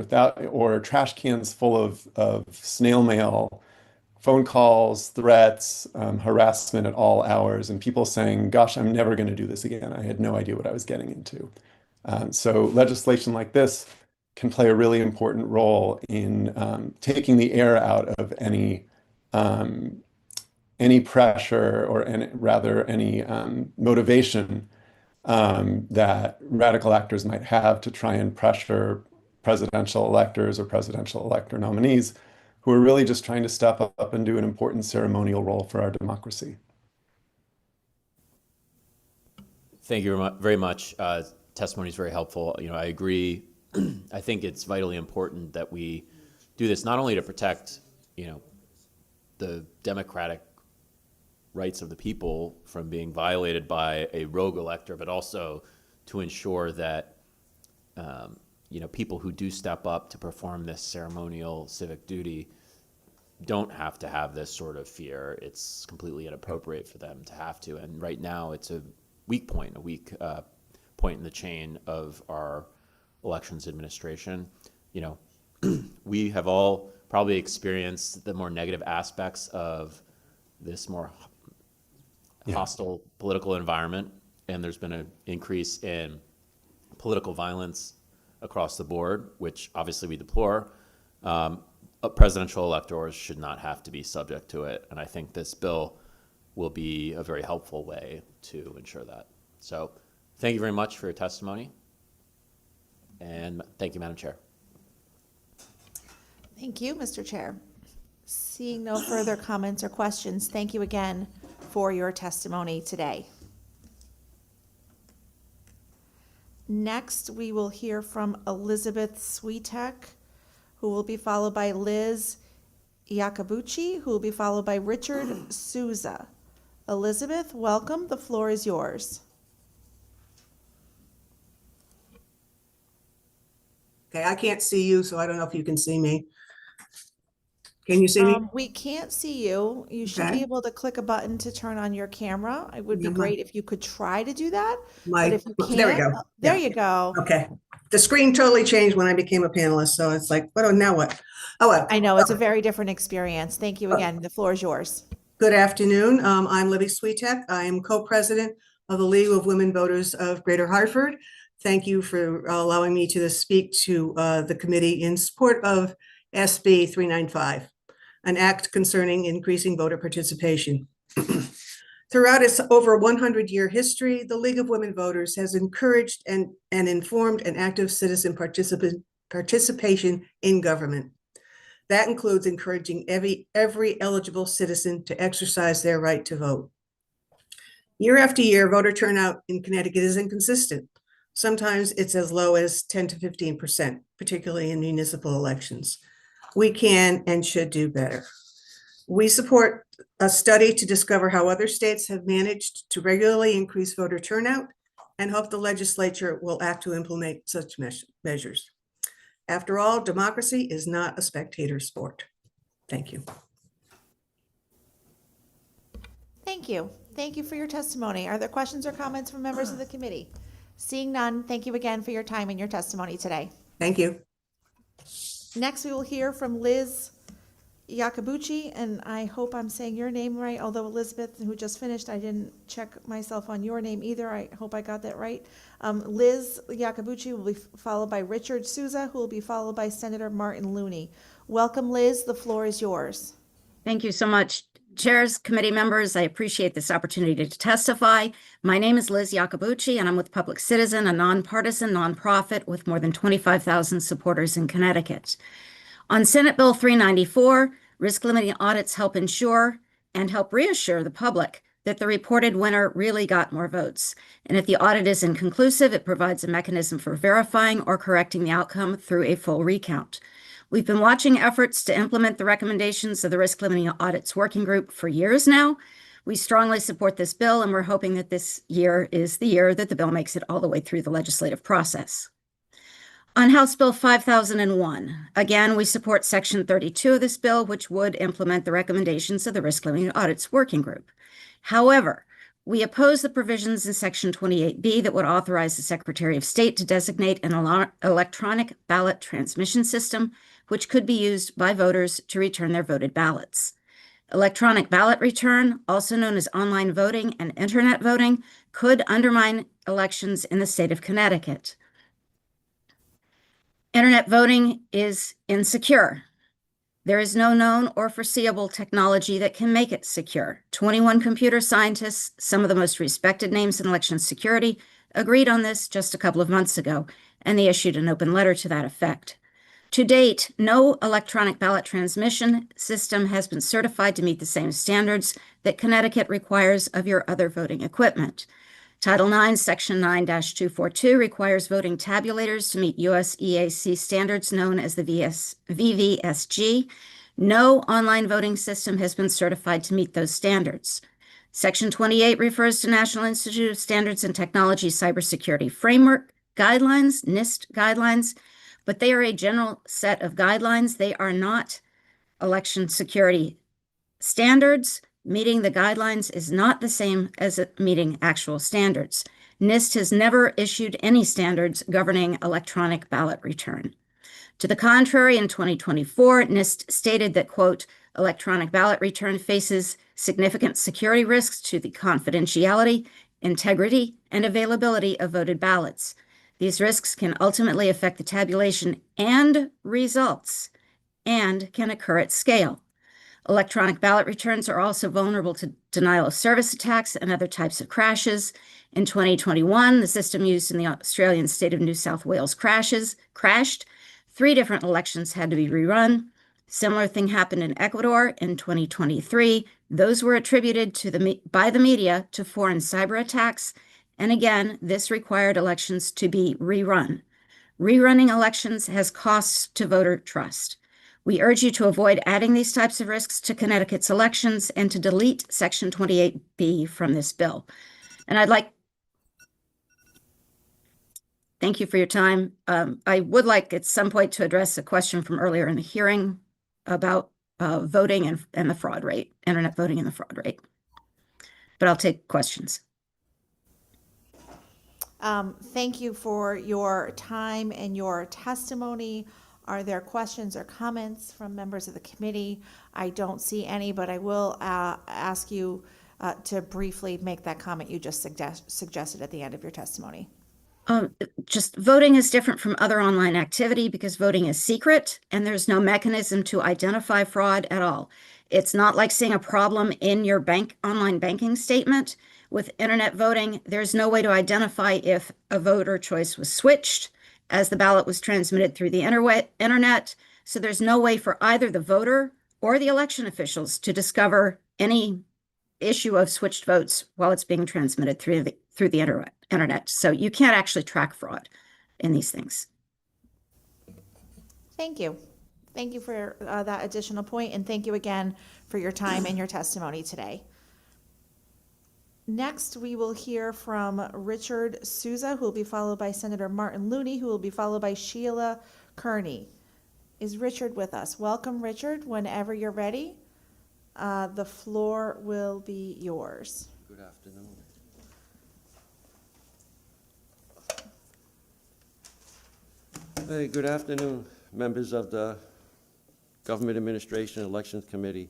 or trash cans full of snail mail, phone calls, threats, harassment at all hours, and people saying, gosh, I'm never going to do this again. I had no idea what I was getting into. So legislation like this can play a really important role in taking the air out of any pressure or any motivation that radical actors might have to try and pressure presidential electors or presidential elector nominees who are really just trying to step up and do an important ceremonial role for our democracy. Thank you very much. Testimony is very helpful. I agree. I think it's vitally important that we do this not only to protect, the democratic rights of the people from being violated by a rogue elector, but also to ensure that people who do step up to perform this ceremonial civic duty don't have to have this sort of fear. It's completely inappropriate for them to have to. And right now, it's a weak point in the chain of our elections administration. We have all probably experienced the more negative aspects of this more hostile political environment, and there's been an increase in political violence across the board, which obviously we deplore. Presidential electors should not have to be subject to it, and I think this bill will be a very helpful way to ensure that. So thank you very much for your testimony, and thank you, Madam Chair. Thank you, Mr. Chair. Seeing no further comments or questions, thank you again for your testimony today. Next, we will hear from Elizabeth Switek, who will be followed by Liz Iacobucci, who will be followed by Richard Souza. Elizabeth, welcome. The floor is yours. Okay, I can't see you, so I don't know if you can see me. Can you see me? We can't see you. You should be Okay. able to click a button to turn on your camera. It would be Yeah, great if you could try to do that. My, But if you there we can't, go. there Yeah. you go. Okay. The screen totally changed when I became a panelist, so it's like, what, now what? Oh, well. I know, it's a very different experience. Thank you again. The floor is yours. Good afternoon. I'm Libby Switek. I am co-president of the League of Women Voters of Greater Hartford. Thank you for allowing me to speak to the committee in support of SB 395, an act concerning increasing voter participation. Throughout its over 100-year history, the League of Women Voters has encouraged and informed an active citizen participation in government. That includes encouraging every eligible citizen to exercise their right to vote. Year after year, voter turnout in Connecticut is inconsistent. Sometimes it's as low as 10 to 15%, particularly in municipal elections. We can and should do better. We support a study to discover how other states have managed to regularly increase voter turnout and hope the legislature will act to implement such measures. After all, democracy is not a spectator sport. Thank you. Thank you. Thank you for your testimony. Are there questions or comments from members of the committee? Seeing none, thank you again for your time and your testimony today. Thank you. Next, we will hear from Liz Iacobucci, and I hope I'm saying your name right, although Elizabeth, who just finished, I didn't check myself on your name either. I hope I got that right. Liz Iacobucci will be followed by Richard Souza, who will be followed by Senator Martin Looney. Welcome, Liz. The floor is yours. Thank you so much. Chairs, committee members, I appreciate this opportunity to testify. My name is Liz Iacobucci, and I'm with Public Citizen, a nonpartisan nonprofit with more than 25,000 supporters in Connecticut. On Senate Bill 394, risk-limiting audits help ensure and help reassure the public that the reported winner really got more votes. And if the audit is inconclusive, it provides a mechanism for verifying or correcting the outcome through a full recount. We've been watching efforts to implement the recommendations of the Risk Limiting Audits Working Group for years now. We strongly support this bill, and we're hoping that this year is the year that the bill makes it all the way through the legislative process. On House Bill 5001, again, we support Section 32 of this bill, which would implement the recommendations of the Risk Limiting Audits Working Group. However, we oppose the provisions in Section 28B that would authorize the Secretary of State to designate an electronic ballot transmission system, which could be used by voters to return their voted ballots. Electronic ballot return, also known as online voting and internet voting, could undermine elections in the state of Connecticut. Internet voting is insecure. There is no known or foreseeable technology that can make it secure. 21 computer scientists, some of the most respected names in election security, agreed on this just a couple of months ago, and they issued an open letter to that effect. To date, no electronic ballot transmission system has been certified to meet the same standards that Connecticut requires of your other voting equipment. Title IX, Section 9-242 requires voting tabulators to meet US EAC standards known as the VVSG. No online voting system has been certified to meet those standards. Section 28 refers to National Institute of Standards and Technology Cybersecurity Framework Guidelines, NIST guidelines, but they are a general set of guidelines. They are not election security standards. Meeting the guidelines is not the same as meeting actual standards. NIST has never issued any standards governing electronic ballot return. To the contrary, in 2024, NIST stated that, quote, electronic ballot return faces significant security risks to the confidentiality, integrity, and availability of voted ballots. These risks can ultimately affect the tabulation and results and can occur at scale. Electronic ballot returns are also vulnerable to denial of service attacks and other types of crashes. In 2021, the system used in the Australian state of New South Wales crashed. 3 different elections had to be rerun. Similar thing happened in Ecuador in 2023. Those were attributed by the media to foreign cyber attacks. And again, this required elections to be rerun. Rerunning elections has costs to voter trust. We urge you to avoid adding these types of risks to Connecticut's elections and to delete Section 28B from this bill. And thank you for your time. I would like at some point to address a question from earlier in the hearing about voting and the fraud rate, internet voting and the fraud rate. But I'll take questions. Thank you for your time and your testimony. Are there questions or comments from members of the committee? I don't see any, but I will ask you to briefly make that comment you just suggested at the end of your testimony. Just voting is different from other online activity because voting is secret and there's no mechanism to identify fraud at all. It's not like seeing a problem in your online banking statement. With internet voting, there's no way to identify if a voter choice was switched as the ballot was transmitted through the internet. So there's no way for either the voter or the election officials to discover any issue of switched votes while it's being transmitted through the internet. So you can't actually track fraud in these things. Thank you. Thank you for that additional point, and thank you again for your time and your testimony today. Next, we will hear from Richard Souza, who will be followed by Senator Martin Looney, who will be followed by Sheila Kearney. Is Richard with us? Welcome, Richard. Whenever you're ready, the floor will be yours. Good afternoon. Hey, good afternoon, members of the Government Administration Elections Committee.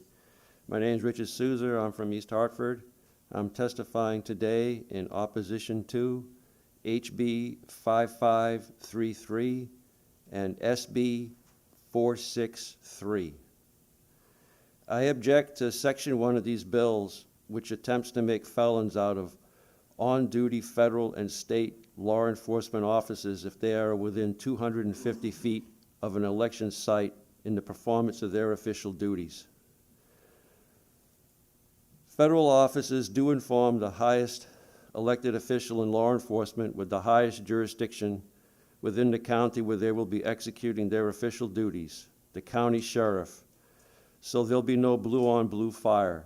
My name is Richard Souza. I'm from East Hartford. I'm testifying today in opposition to HB 5533 and SB 463. I object to Section 1 of these bills, which attempts to make felons out of on-duty federal and state law enforcement officers if they are within 250 feet of an election site in the performance of their official duties. Federal officers do inform the highest elected official in law enforcement with the highest jurisdiction within the county where they will be executing their official duties, the county sheriff. So there'll be no blue on blue fire.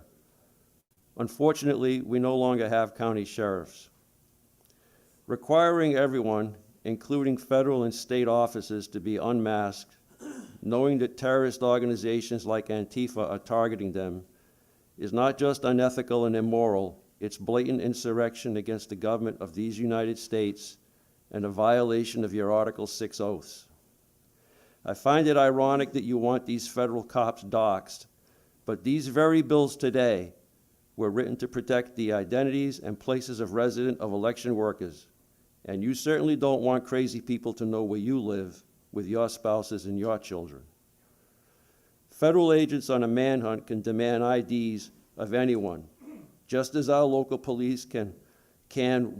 Unfortunately, we no longer have county sheriffs. Requiring everyone, including federal and state officers, to be unmasked, knowing that terrorist organizations like Antifa are targeting them, is not just unethical and immoral, it's blatant insurrection against the government of these United States and a violation of your Article 6 oaths. I find it ironic that you want these federal cops doxxed, but these very bills today were written to protect the identities and places of residence of election workers, and you certainly don't want crazy people to know where you live with your spouses and your children. Federal agents on a manhunt can demand IDs of anyone, just as our local police can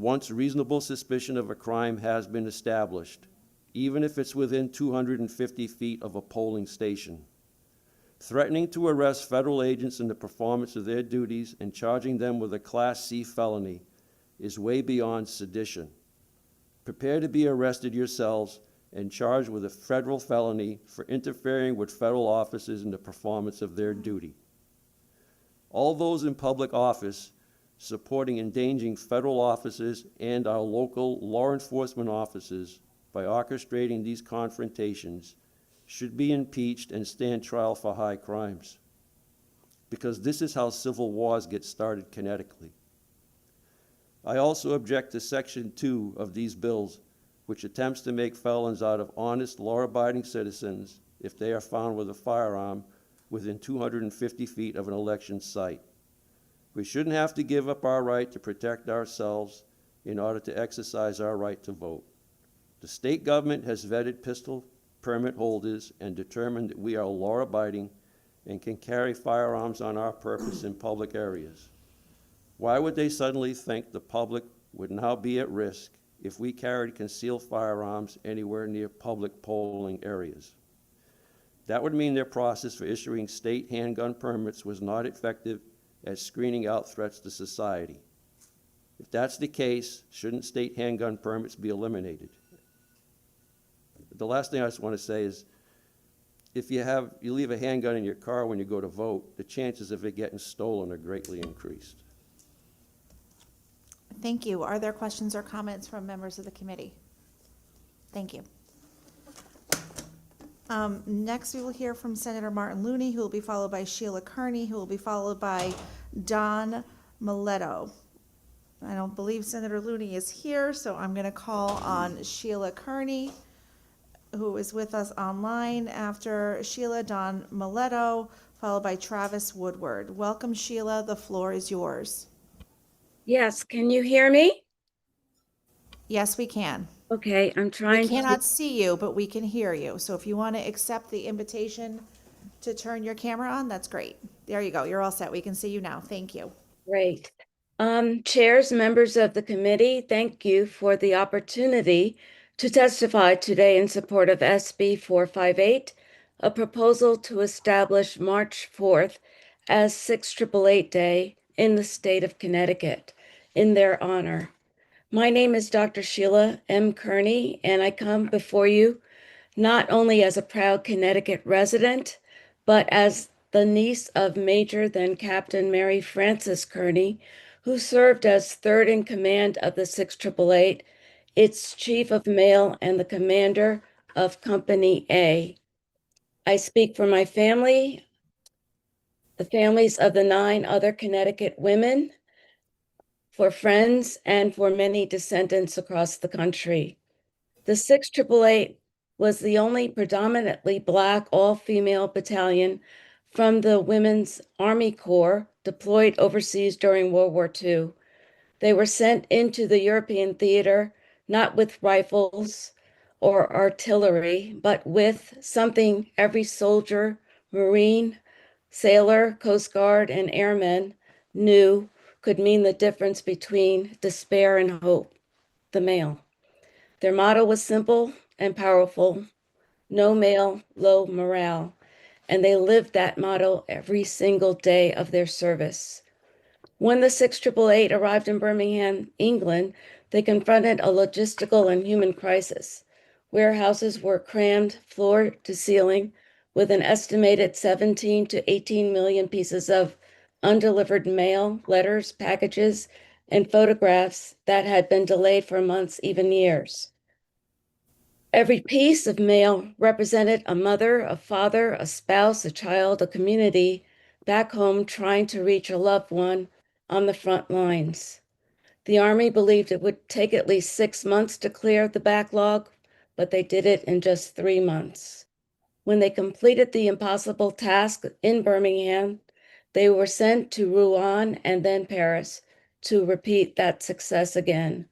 once reasonable suspicion of a crime has been established, even if it's within 250 feet of a polling station. Threatening to arrest federal agents in the performance of their duties and charging them with a Class C felony is way beyond sedition. Prepare to be arrested yourselves and charged with a federal felony for interfering with federal officers in the performance of their duty. All those in public office supporting endangering federal officers and our local law enforcement officers by orchestrating these confrontations should be impeached and stand trial for high crimes. Because this is how civil wars get started kinetically. I also object to Section 2 of these bills, which attempts to make felons out of honest, law-abiding citizens if they are found with a firearm within 250 feet of an election site. We shouldn't have to give up our right to protect ourselves in order to exercise our right to vote. The state government has vetted pistol permit holders and determined that we are law-abiding and can carry firearms on our purpose in public areas. Why would they suddenly think the public would now be at risk if we carried concealed firearms anywhere near public polling areas? That would mean their process for issuing state handgun permits was not effective at screening out threats to society. If that's the case, shouldn't state handgun permits be eliminated? The last thing I just want to say is, if you leave a handgun in your car when you go to vote, the chances of it getting stolen are greatly increased. Thank you. Are there questions or comments from members of the committee? Thank you. Next, we will hear from Senator Martin Looney, who will be followed by Sheila Kearney, who will be followed by Don Miletto. I don't believe Senator Looney is here, so I'm going to call on Sheila Kearney, who is with us online. After Sheila, Don Miletto, followed by Travis Woodward. Welcome, Sheila. The floor is yours. Yes, can you hear me? Yes, we can. Okay, I'm trying We to. cannot see you, but we can hear you. So if you want to accept the invitation to turn your camera on, that's great. There you go. You're all set. We can see you now. Thank you. Great. Chairs, members of the committee, thank you for the opportunity to testify today in support of SB 458, a proposal to establish March 4th as 688 Day in the state of Connecticut in their honor. My name is Dr. Sheila M. Kearney, and I come before you not only as a proud Connecticut resident, but as the niece of Major then Captain Mary Frances Kearney, who served as third in command of the 688, its chief of mail and the commander of Company A. I speak for my family, the families of the 9 other Connecticut women, for friends, and for many descendants across the country. The 688 was the only predominantly Black all-female battalion from the Women's Army Corps deployed overseas during World War II. They were sent into the European theater not with rifles or artillery, but with something every soldier, Marine, sailor, Coast Guard, and airman knew could mean the difference between despair and hope: the male. Their motto was simple and powerful: no male, low morale. And they lived that motto every single day of their service. When the 688 arrived in Birmingham, England, they confronted a logistical and human crisis. Warehouses were crammed floor to ceiling with an estimated 17 to 18 million pieces of undelivered mail, letters, packages, and photographs that had been delayed for months, even years. Every piece of mail represented a mother, a father, a spouse, a child, a community back home trying to reach a loved one on the front lines. The Army believed it would take at least 6 months to clear the backlog, but they did it in just 3 months. When they completed the impossible task in Birmingham, they were sent to Rouen and then Paris to repeat that success again.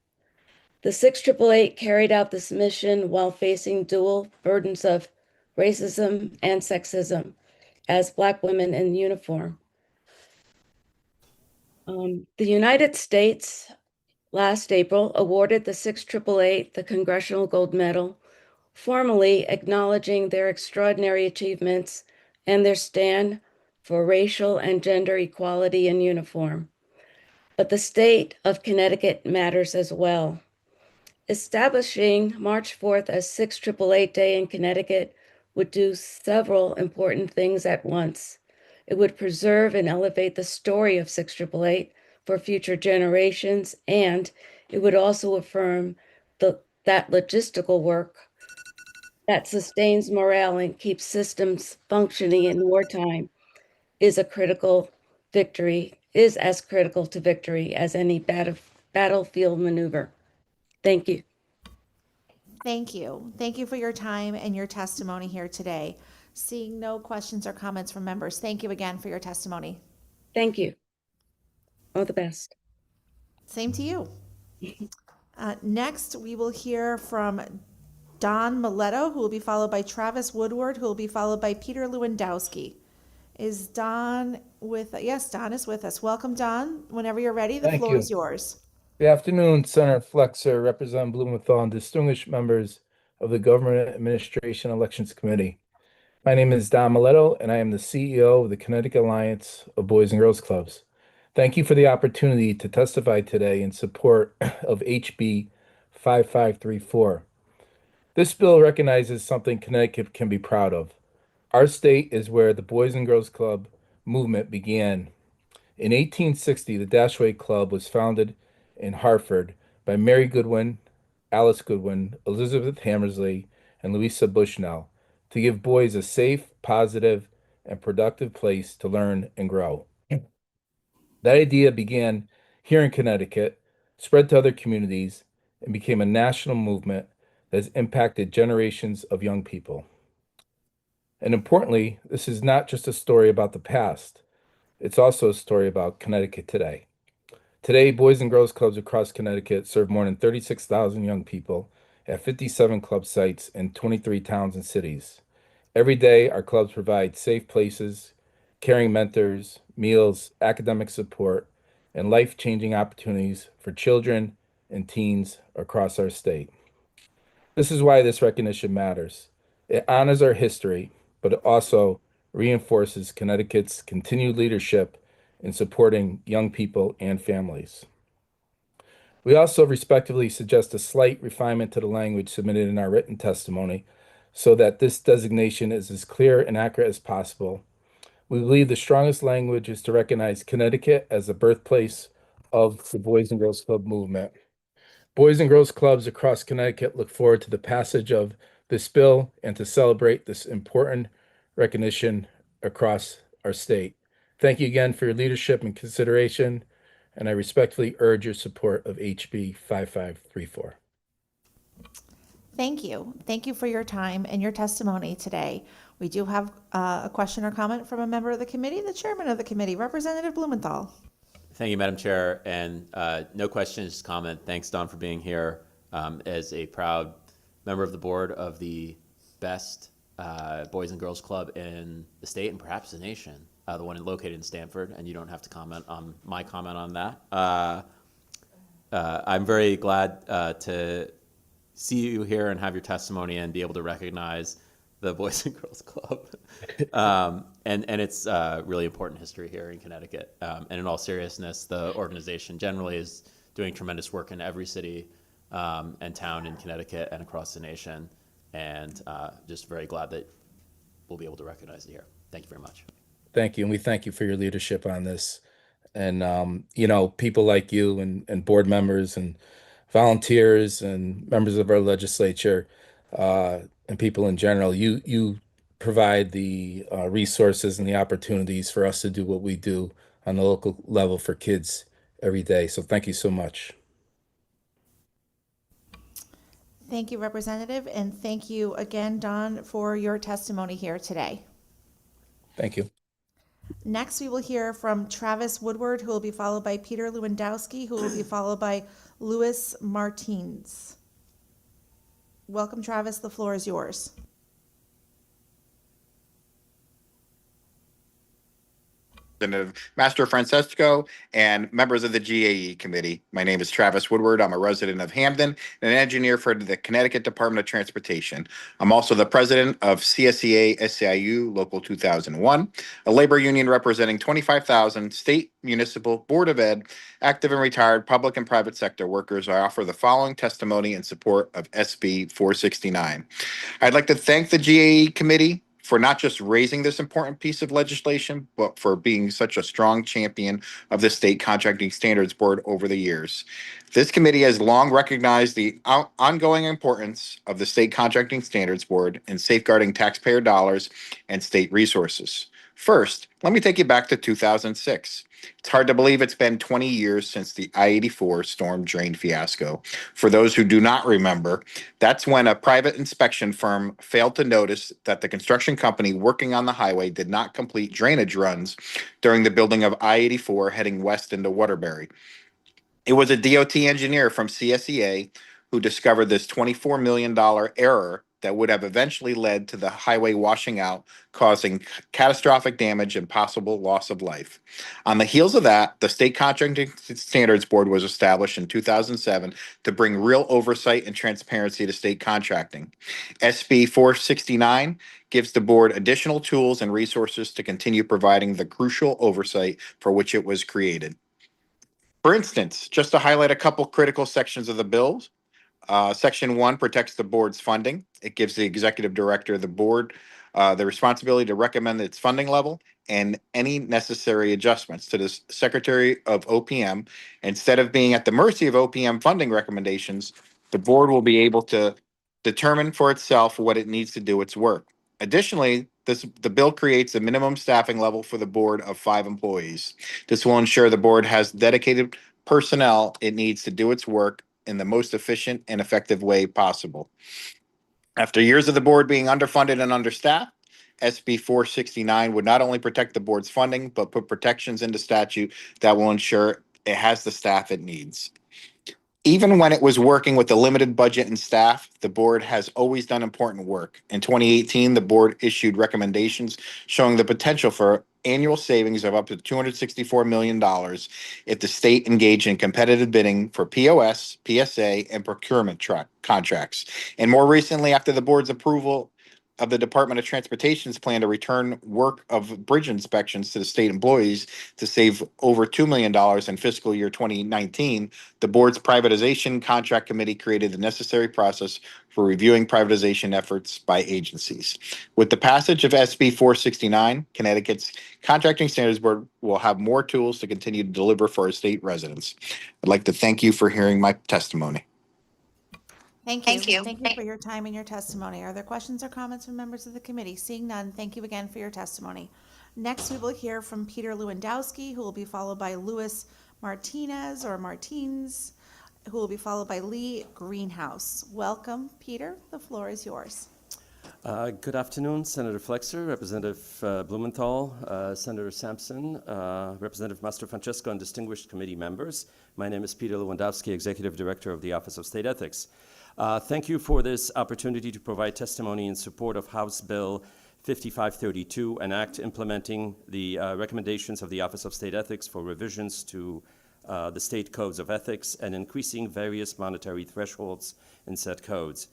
The 688 carried out this mission while facing dual burdens of racism and sexism as Black women in uniform. The United States last April awarded the 688 the Congressional Gold Medal, formally acknowledging their extraordinary achievements and their stand for racial and gender equality in uniform. But the state of Connecticut matters as well. Establishing March 4th as 688 Day in Connecticut would do several important things at once. It would preserve and elevate the story of 688 for future generations, and it would also affirm that logistical work that sustains morale and keeps systems functioning in wartime is as critical to victory as any battlefield maneuver. Thank you. Thank you. Thank you for your time and your testimony here today. Seeing no questions or comments from members, thank you again for your testimony. Thank you. All the best. Same to you. Next, we will hear from Don Miletto, who will be followed by Travis Woodward, who will be followed by Peter Lewandowski. Is Don with, yes, Don is with us. Welcome, Don. Whenever you're ready, the Thank floor you. is yours. Good afternoon, Senator Flexer, Representative Blumenthal, and distinguished members of the Government Administration Elections Committee. My name is Don Miletto, and I am the CEO of the Connecticut Alliance of Boys and Girls Clubs. Thank you for the opportunity to testify today in support of HB 5534. This bill recognizes something Connecticut can be proud of. Our state is where the Boys and Girls Club movement began. In 1860, the Dashway Club was founded in Hartford by Mary Goodwin, Alice Goodwin, Elizabeth Hammersley, and Louisa Bushnell to give boys a safe, positive, and productive place to learn and grow. That idea began here in Connecticut, spread to other communities, and became a national movement that has impacted generations of young people. And importantly, this is not just a story about the past. It's also a story about Connecticut today. Today, Boys and Girls Clubs across Connecticut serve more than 36,000 young people at 57 club sites in 23 towns and cities. Every day, our clubs provide safe places, caring mentors, meals, academic support, and life-changing opportunities for children and teens across our state. This is why this recognition matters. It honors our history, but it also reinforces Connecticut's continued leadership in supporting young people and families. We also respectively suggest a slight refinement to the language submitted in our written testimony so that this designation is as clear and accurate as possible. We believe the strongest language is to recognize Connecticut as the birthplace of the Boys and Girls Club movement. Boys and Girls Clubs across Connecticut look forward to the passage of this bill and to celebrate this important recognition across our state. Thank you again for your leadership and consideration, and I respectfully urge your support of HB 5534. Thank you. Thank you for your time and your testimony today. We do have a question or comment from a member of the committee, the chairman of the committee, Representative Blumenthal. Thank you, Madam Chair, and no questions, just comment. Thanks, Don, for being here. As a proud member of the board of the best Boys and Girls Club in the state and perhaps the nation, the one located in Stamford, and you don't have to comment on my comment on that. I'm very glad to see you here and have your testimony and be able to recognize the Boys and Girls Club. And it's really important history here in Connecticut. And in all seriousness, the organization generally is doing tremendous work in every city and town in Connecticut and across the nation. And just very glad that we'll be able to recognize it here. Thank you very much. Thank you, and we thank you for your leadership on this. And, you know, people like you and board members and volunteers and members of our legislature and people in general, you provide the resources and the opportunities for us to do what we do on the local level for kids every day. So thank you so much. Thank you, Representative, and thank you again, Don, for your testimony here today. Thank you. Next, we will hear from Travis Woodward, who will be followed by Peter Lewandowski, who will be followed by Louis Martins. Welcome, Travis. The floor is yours. Representative Master Francesco and members of the GAE committee. My name is Travis Woodward. I'm a resident of Hamden and an engineer for the Connecticut Department of Transportation. I'm also the president of CSEA SEIU Local 2001, a labor union representing 25,000 state, municipal, Board of Ed, active and retired public and private sector workers. I offer the following testimony in support of SB 469. I'd like to thank the GAE committee for not just raising this important piece of legislation, but for being such a strong champion of the State Contracting Standards Board over the years. This committee has long recognized the ongoing importance of the State Contracting Standards Board in safeguarding taxpayer dollars and state resources. First, let me take you back to 2006. It's hard to believe it's been 20 years since the I-84 storm drain fiasco. For those who do not remember, that's when a private inspection firm failed to notice that the construction company working on the highway did not complete drainage runs during the building of I-84 heading west into Waterbury. It was a DOT engineer from CSEA who discovered this $24 million error that would have eventually led to the highway washing out, causing catastrophic damage and possible loss of life. On the heels of that, the State Contracting Standards Board was established in 2007 to bring real oversight and transparency to state contracting. SB 469 gives the board additional tools and resources to continue providing the crucial oversight for which it was created. For instance, just to highlight a couple critical sections of the bills, Section 1 protects the board's funding. It gives the executive director of the board the responsibility to recommend its funding level and any necessary adjustments to the Secretary of OPM. Instead of being at the mercy of OPM funding recommendations, the board will be able to determine for itself what it needs to do its work. Additionally, the bill creates a minimum staffing level for the board of 5 employees. This will ensure the board has dedicated personnel it needs to do its work in the most efficient and effective way possible. After years of the board being underfunded and understaffed, SB 469 would not only protect the board's funding, but put protections into statute that will ensure it has the staff it needs. Even when it was working with a limited budget and staff, the board has always done important work. In 2018, the board issued recommendations showing the potential for annual savings of up to $264 million if the state engaged in competitive bidding for POS, PSA, and procurement contracts. And more recently, after the board's approval of the Department of Transportation's plan to return work of bridge inspections to the state employees to save over $2 million in fiscal year 2019, the board's privatization contract committee created the necessary process for reviewing privatization efforts by agencies. With the passage of SB 469, Connecticut's Contracting Standards Board will have more tools to continue to deliver for our state residents. I'd like to thank you for hearing my testimony. Thank you. Thank you for your time and your testimony. Are there questions or comments from members of the committee? Seeing none, thank you again for your testimony. Next, we will hear from Peter Lewandowski, who will be followed by Louis Martinez or Martins, who will be followed by Lee Greenhouse. Welcome, Peter. The floor is yours. Good afternoon, Senator Flexer, Representative Blumenthal, Senator Sampson, Representative Master Francesco, and distinguished committee members. My name is Peter Lewandowski, Executive Director of the Office of State Ethics. Thank you for this opportunity to provide testimony in support of House Bill 5532, an act implementing the recommendations of the Office of State Ethics for revisions to the state codes of ethics and increasing various monetary thresholds in said codes.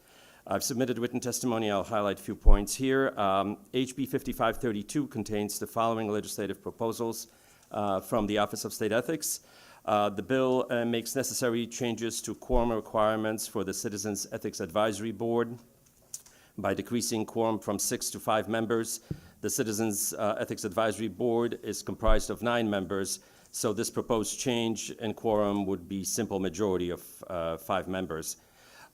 I've submitted written testimony. I'll highlight a few points here. HB 5532 contains the following legislative proposals from the Office of State Ethics. The bill makes necessary changes to quorum requirements for the Citizens Ethics Advisory Board by decreasing quorum from 6 to 5 members. The Citizens Ethics Advisory Board is comprised of 9 members, so this proposed change in quorum would be simple majority of 5 members.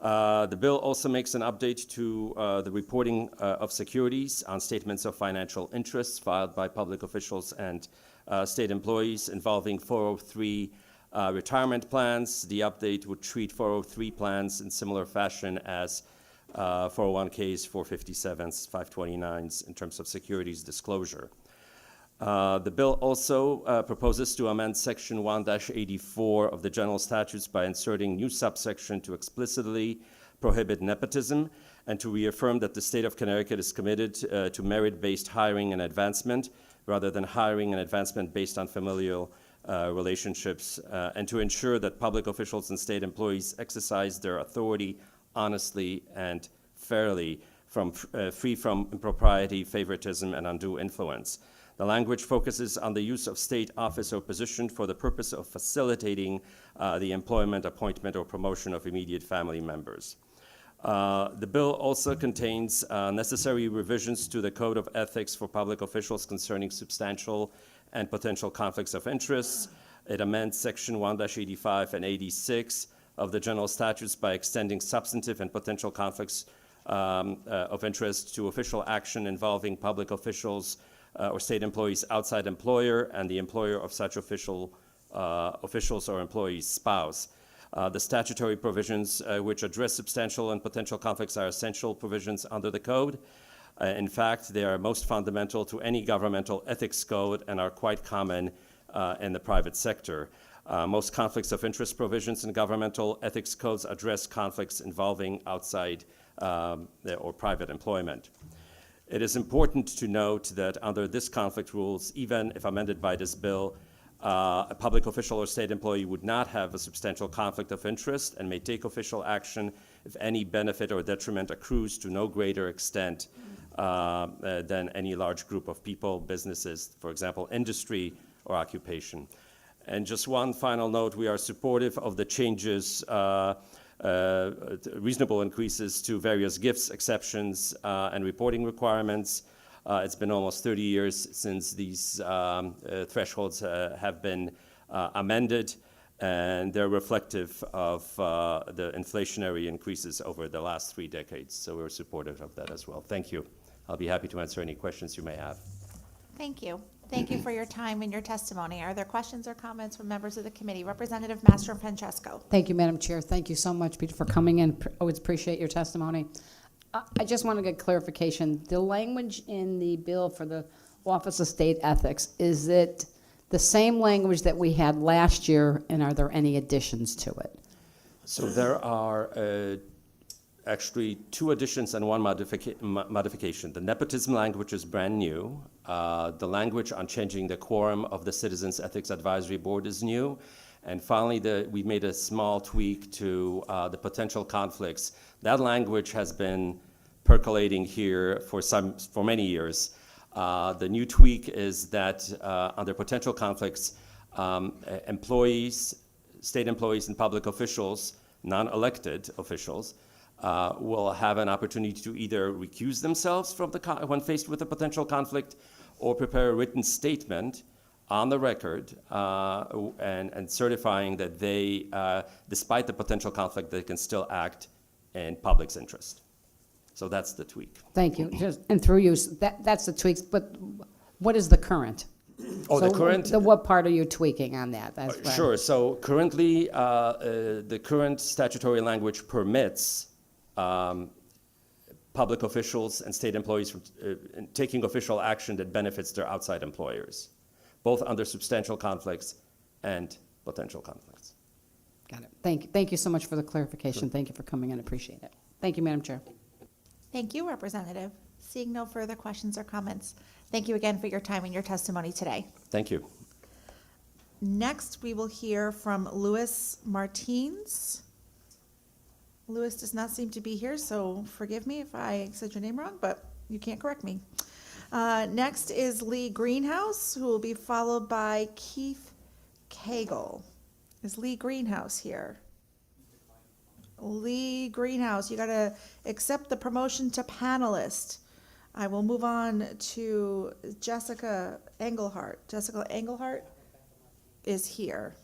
The bill also makes an update to the reporting of securities on statements of financial interests filed by public officials and state employees involving 403 retirement plans. The update would treat 403 plans in similar fashion as 401ks, 457s, 529s in terms of securities disclosure. The bill also proposes to amend Section 1-84 of the General Statutes by inserting new subsection to explicitly prohibit nepotism and to reaffirm that the state of Connecticut is committed to merit-based hiring and advancement rather than hiring and advancement based on familial relationships, and to ensure that public officials and state employees exercise their authority honestly and fairly, free from impropriety, favoritism, and undue influence. The language focuses on the use of state office or position for the purpose of facilitating the employment, appointment, or promotion of immediate family members. The bill also contains necessary revisions to the Code of Ethics for public officials concerning substantial and potential conflicts of interest. It amends Section 1-85 and 86 of the General Statutes by extending substantive and potential conflicts of interest to official action involving public officials or state employees outside employer and the employer of such officials or employee's spouse. The statutory provisions which address substantial and potential conflicts are essential provisions under the code. In fact, they are most fundamental to any governmental ethics code and are quite common in the private sector. Most conflicts of interest provisions in governmental ethics codes address conflicts involving outside or private employment. It is important to note that under this conflict rules, even if amended by this bill, a public official or state employee would not have a substantial conflict of interest and may take official action if any benefit or detriment accrues to no greater extent than any large group of people, businesses, for example, industry or occupation. And just one final note, we are supportive of the changes, reasonable increases to various gifts, exceptions, and reporting requirements. It's been almost 30 years since these thresholds have been amended, and they're reflective of the inflationary increases over the last 3 decades. So we're supportive of that as well. Thank you. I'll be happy to answer any questions you may have. Thank you. Thank you for your time and your testimony. Are there questions or comments from members of the committee? Representative Mastro Francesco. Thank you, Madam Chair. Thank you so much, Peter, for coming in. Always appreciate your testimony. I just want to get clarification. The language in the bill for the Office of State Ethics, is it the same language that we had last year, and are there any additions to it? So there are actually 2 additions and 1 modification. The nepotism language is brand new. The language on changing the quorum of the Citizens Ethics Advisory Board is new. And finally, we made a small tweak to the potential conflicts. That language has been percolating here for many years. The new tweak is that under potential conflicts, employees, state employees and public officials, non-elected officials, will have an opportunity to either recuse themselves from when faced with a potential conflict or prepare a written statement on the record and certifying that they, despite the potential conflict, they can still act in public's interest. So that's the tweak. Thank you. And through you, that's the tweaks, but what is the current? Oh, the current? What part are you tweaking on that? Sure. So currently, the current statutory language permits public officials and state employees from taking official action that benefits their outside employers, both under substantial conflicts and potential conflicts. Got it. Thank you so much for the clarification. Sure. Thank you for coming in. Appreciate it. Thank you, Madam Chair. Thank you, Representative. Seeing no further questions or comments, thank you again for your time and your testimony today. Thank you. Next, we will hear from Louis Martins. Louis does not seem to be here, so forgive me if I said your name wrong, but you can't correct me. Next is Lee Greenhouse, who will be followed by Keith Cagle. Is Lee Greenhouse here? Lee Greenhouse, you got to accept the promotion to panelist. I will move on to Jessica Engelhardt. Jessica Engelhardt is here.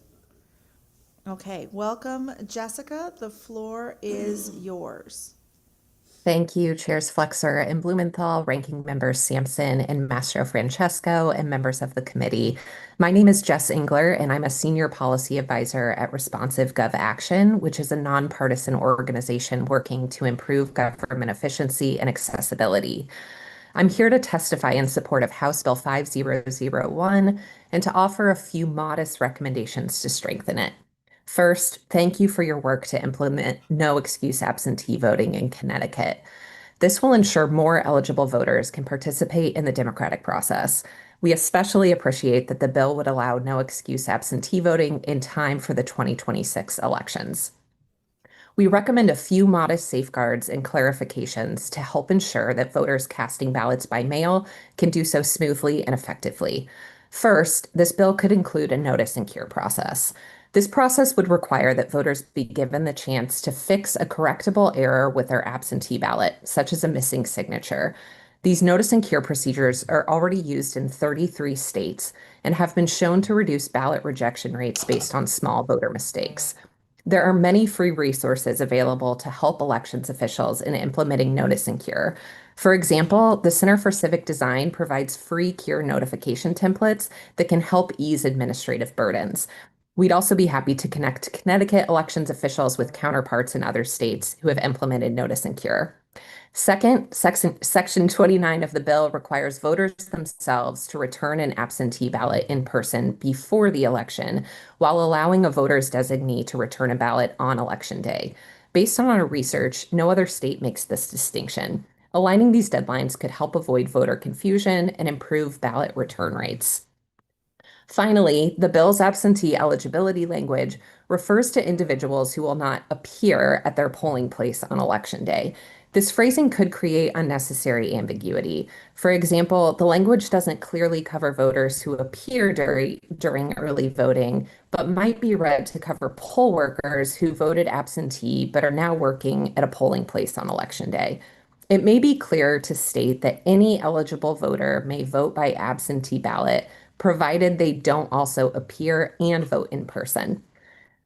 Okay, welcome, Jessica. The floor is yours. Thank you, Chairs Flexer and Blumenthal, Ranking Members Sampson and Mastro Francesco, and members of the committee. My name is Jess Engler, and I'm a Senior Policy Advisor at Responsive Gov Action, which is a nonpartisan organization working to improve government efficiency and accessibility. I'm here to testify in support of House Bill 5001 and to offer a few modest recommendations to strengthen it. First, thank you for your work to implement no excuse absentee voting in Connecticut. This will ensure more eligible voters can participate in the democratic process. We especially appreciate that the bill would allow no excuse absentee voting in time for the 2026 elections. We recommend a few modest safeguards and clarifications to help ensure that voters casting ballots by mail can do so smoothly and effectively. First, this bill could include a notice and cure process. This process would require that voters be given the chance to fix a correctable error with their absentee ballot, such as a missing signature. These notice and cure procedures are already used in 33 states and have been shown to reduce ballot rejection rates based on small voter mistakes. There are many free resources available to help elections officials in implementing notice and cure. For example, the Center for Civic Design provides free cure notification templates that can help ease administrative burdens. We'd also be happy to connect Connecticut elections officials with counterparts in other states who have implemented notice and cure. Second, Section 29 of the bill requires voters themselves to return an absentee ballot in person before the election, while allowing a voter's designee to return a ballot on Election Day. Based on our research, no other state makes this distinction. Aligning these deadlines could help avoid voter confusion and improve ballot return rates. Finally, the bill's absentee eligibility language refers to individuals who will not appear at their polling place on Election Day. This phrasing could create unnecessary ambiguity. For example, the language doesn't clearly cover voters who appear during early voting, but might be read to cover poll workers who voted absentee but are now working at a polling place on Election Day. It may be clearer to state that any eligible voter may vote by absentee ballot, provided they don't also appear and vote in person.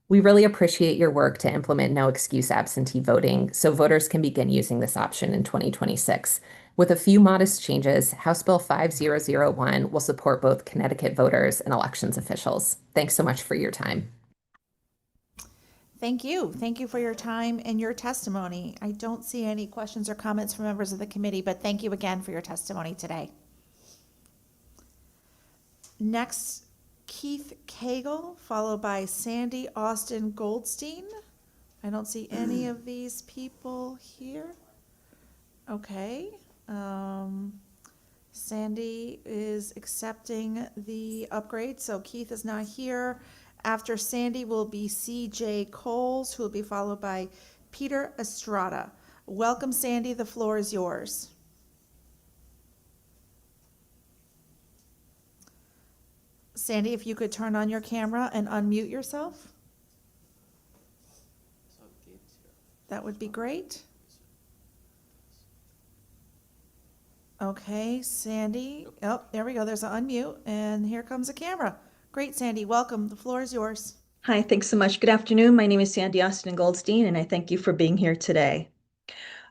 We really appreciate your work to implement no excuse absentee voting so voters can begin using this option in 2026. With a few modest changes, House Bill 5001 will support both Connecticut voters and elections officials. Thanks so much for your time. Thank you. Thank you for your time and your testimony. I don't see any questions or comments from members of the committee, but thank you again for your testimony today. Next, Keith Cagle, followed by Sandy Austin Goldstein. I don't see any of these people here. Okay. Sandy is accepting the upgrade, so Keith is not here. After Sandy will be C.J. Coles, who will be followed by Peter Estrada. Welcome, Sandy. The floor is yours. Sandy, if you could turn on your camera and unmute yourself, that would be great. Okay, Sandy. Oh, there we go. There's an unmute, and here comes a camera. Great, Sandy. Welcome. The floor is yours. Hi, thanks so much. Good afternoon. My name is Sandy Austin Goldstein, and I thank you for being here today.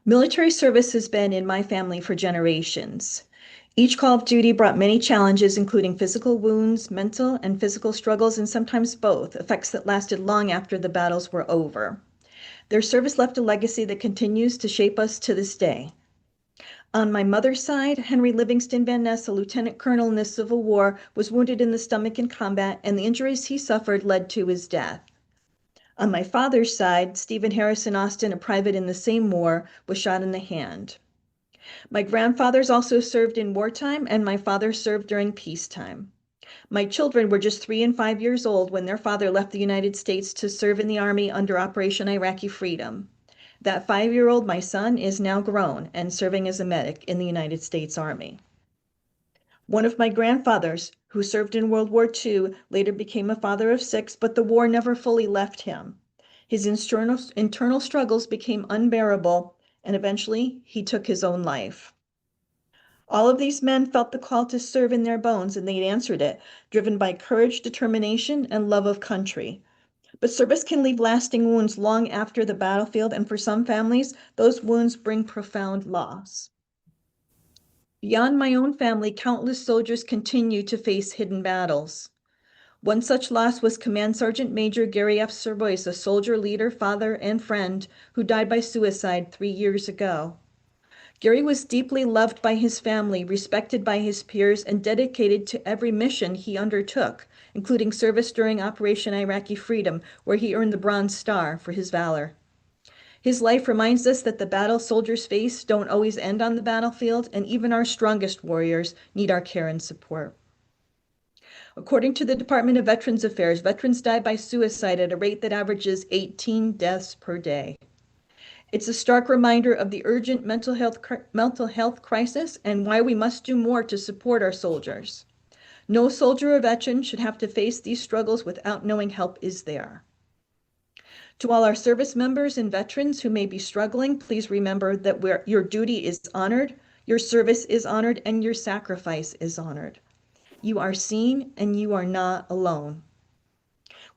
Military service has been in my family for generations. Each call of duty brought many challenges, including physical wounds, mental and physical struggles, and sometimes both, effects that lasted long after the battles were over. Their service left a legacy that continues to shape us to this day. On my mother's side, Henry Livingston Van Ness, a lieutenant colonel in the Civil War, was wounded in the stomach in combat, and the injuries he suffered led to his death. On my father's side, Stephen Harrison Austin, a private in the same war, was shot in the hand. My grandfathers also served in wartime, and my father served during peacetime. My children were just 3 and 5 years old when their father left the United States to serve in the Army under Operation Iraqi Freedom. That 5-year-old, my son, is now grown and serving as a medic in the United States Army. One of my grandfathers, who served in World War II, later became a father of 6, but the war never fully left him. His internal struggles became unbearable, and eventually he took his own life. All of these men felt the call to serve in their bones, and they answered it, driven by courage, determination, and love of country. But service can leave lasting wounds long after the battlefield, and for some families, those wounds bring profound loss. Beyond my own family, countless soldiers continue to face hidden battles. One such loss was Command Sergeant Major Gary F. Servois, a soldier, leader, father, and friend who died by suicide 3 years ago. Gary was deeply loved by his family, respected by his peers, and dedicated to every mission he undertook, including service during Operation Iraqi Freedom, where he earned the Bronze Star for his valor. His life reminds us that the battles soldiers face don't always end on the battlefield, and even our strongest warriors need our care and support. According to the Department of Veterans Affairs, veterans die by suicide at a rate that averages 18 deaths per day. It's a stark reminder of the urgent mental health crisis and why we must do more to support our soldiers. No soldier or veteran should have to face these struggles without knowing help is there. To all our service members and veterans who may be struggling, please remember that your duty is honored, your service is honored, and your sacrifice is honored. You are seen and you are not alone.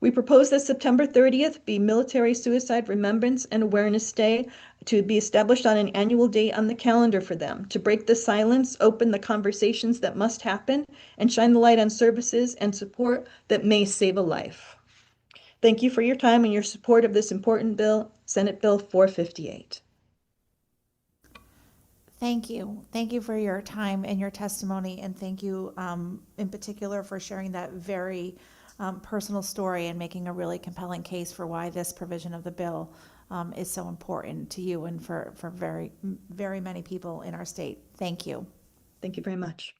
We propose that September 30th be Military Suicide Remembrance and Awareness Day, to be established on an annual date on the calendar for them, to break the silence, open the conversations that must happen, and shine the light on services and support that may save a life. Thank you for your time and your support of this important bill, Senate Bill 458. Thank you. Thank you for your time and your testimony, and thank you in particular for sharing that very personal story and making a really compelling case for why this provision of the bill is so important to you and for very, very many people in our state. Thank you. Thank you very much.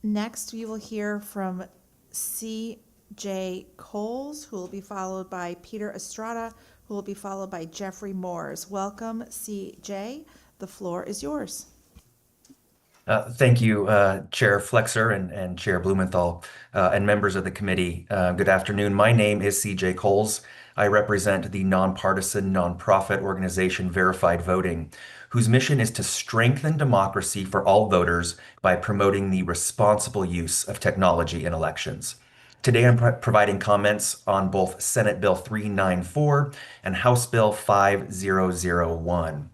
Next, we will hear from C.J. Coles, who will be followed by Peter Estrada, who will be followed by Jeffrey Moores. Welcome, C.J. The floor is yours. Thank you, Chair Flexer and Chair Blumenthal, and members of the committee. Good afternoon. My name is C.J. Coles. I represent the nonpartisan nonprofit organization Verified Voting, whose mission is to strengthen democracy for all voters by promoting the responsible use of technology in elections. Today, I'm providing comments on both Senate Bill 394 and House Bill 5001.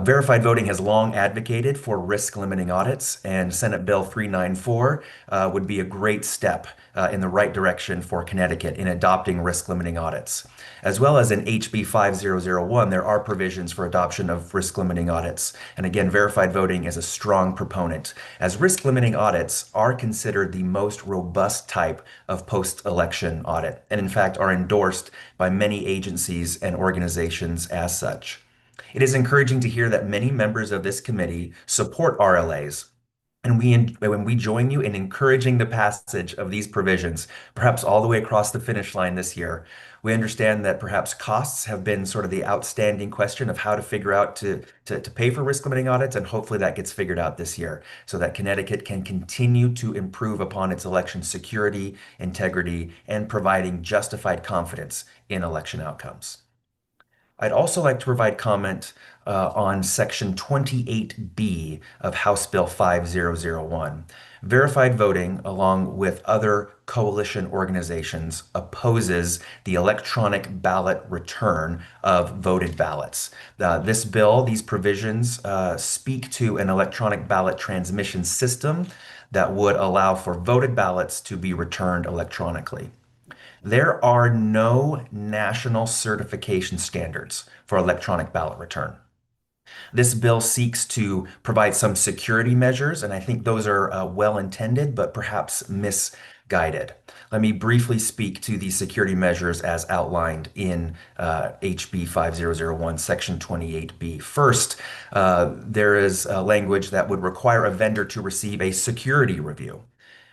Verified Voting has long advocated for risk-limiting audits, and Senate Bill 394 would be a great step in the right direction for Connecticut in adopting risk-limiting audits. As well as in HB 5001, there are provisions for adoption of risk-limiting audits. And again, Verified Voting is a strong proponent, as risk-limiting audits are considered the most robust type of post-election audit, and in fact are endorsed by many agencies and organizations as such. It is encouraging to hear that many members of this committee support RLAs, and when we join you in encouraging the passage of these provisions, perhaps all the way across the finish line this year. We understand that perhaps costs have been sort of the outstanding question of how to figure out to pay for risk limiting audits, and hopefully that gets figured out this year so that Connecticut can continue to improve upon its election security, integrity, and providing justified confidence in election outcomes. I'd also like to provide comment on Section 28B of House Bill 5001. Verified Voting, along with other coalition organizations, opposes the electronic ballot return of voted ballots. This bill, these provisions speak to an electronic ballot transmission system that would allow for voted ballots to be returned electronically. There are no national certification standards for electronic ballot return. This bill seeks to provide some security measures, and I think those are well intended, but perhaps misguided. Let me briefly speak to the security measures as outlined in HB 5001, Section 28B. First, there is language that would require a vendor to receive a security review.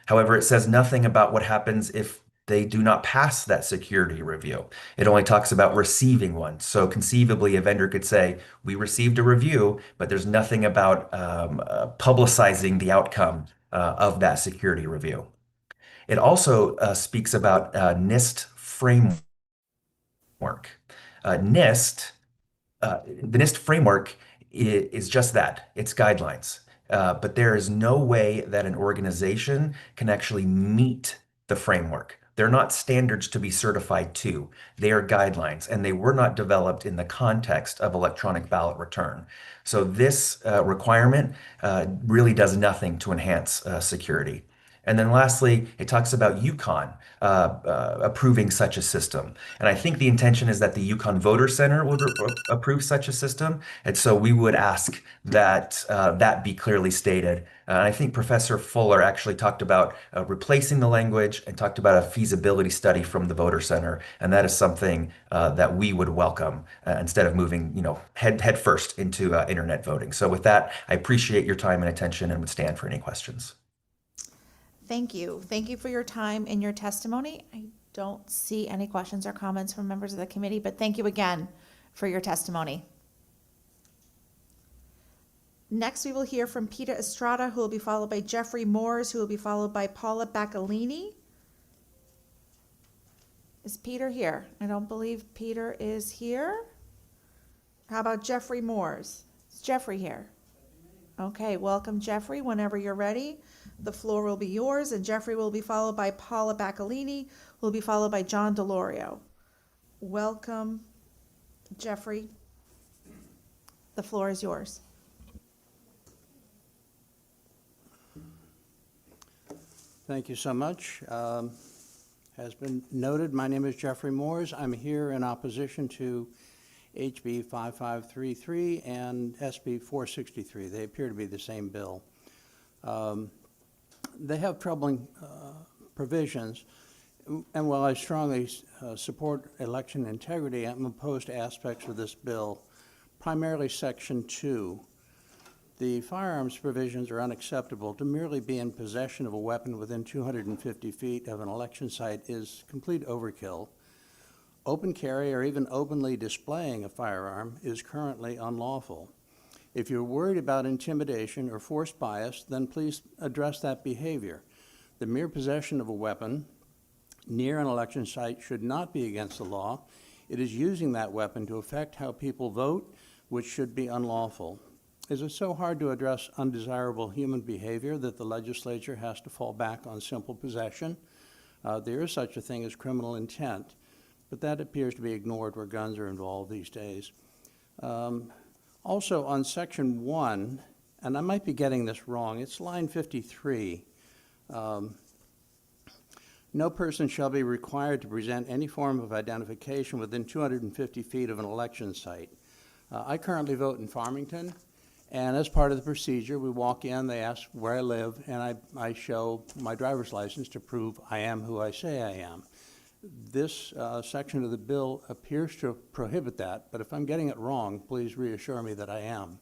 However, it says nothing about what happens if they do not pass that security review. It only talks about receiving one. So conceivably, a vendor could say, we received a review, but there's nothing about publicizing the outcome of that security review. It also speaks about NIST framework. NIST, the NIST framework is just that, it's guidelines. But there is no way that an organization can actually meet the framework. They're not standards to be certified to. They are guidelines, and they were not developed in the context of electronic ballot return. So this requirement really does nothing to enhance security. And then lastly, it talks about UConn approving such a system. And I think the intention is that the UConn Voter Center would approve such a system. And so we would ask that that be clearly stated. I think Professor Fuller actually talked about replacing the language and talked about a feasibility study from the Voter Center. And that is something that we would welcome instead of moving, head first into internet voting. So with that, I appreciate your time and attention and would stand for any questions. Thank you. Thank you for your time and your testimony. I don't see any questions or comments from members of the committee, but thank you again for your testimony. Next, we will hear from Peter Estrada, who will be followed by Jeffrey Moores, who will be followed by Paula Baccalini. Is Peter here? I don't believe Peter is here. How about Jeffrey Moores? Is Jeffrey here? Okay, welcome, Jeffrey. Whenever you're ready, the floor will be yours, and Jeffrey will be followed by Paula Baccalini, who will be followed by John DeLorio. Welcome, Jeffrey. The floor is yours. Thank you so much. Has been noted, my name is Jeffrey Moores. I'm here in opposition to HB 5533 and SB 463. They appear to be the same bill. They have troubling provisions, and while I strongly support election integrity, I'm opposed to aspects of this bill, primarily Section 2. The firearms provisions are unacceptable. To merely be in possession of a weapon within 250 feet of an election site is complete overkill. Open carry or even openly displaying a firearm is currently unlawful. If you're worried about intimidation or forced bias, then please address that behavior. The mere possession of a weapon near an election site should not be against the law. It is using that weapon to affect how people vote, which should be unlawful. Is it so hard to address undesirable human behavior that the legislature has to fall back on simple possession? There is such a thing as criminal intent, but that appears to be ignored where guns are involved these days. Also on Section 1, and I might be getting this wrong, it's line 53. No person shall be required to present any form of identification within 250 feet of an election site. I currently vote in Farmington, and as part of the procedure, we walk in, they ask where I live, and I show my driver's license to prove I am who I say I am. This section of the bill appears to prohibit that, but if I'm getting it wrong, please reassure me that I am.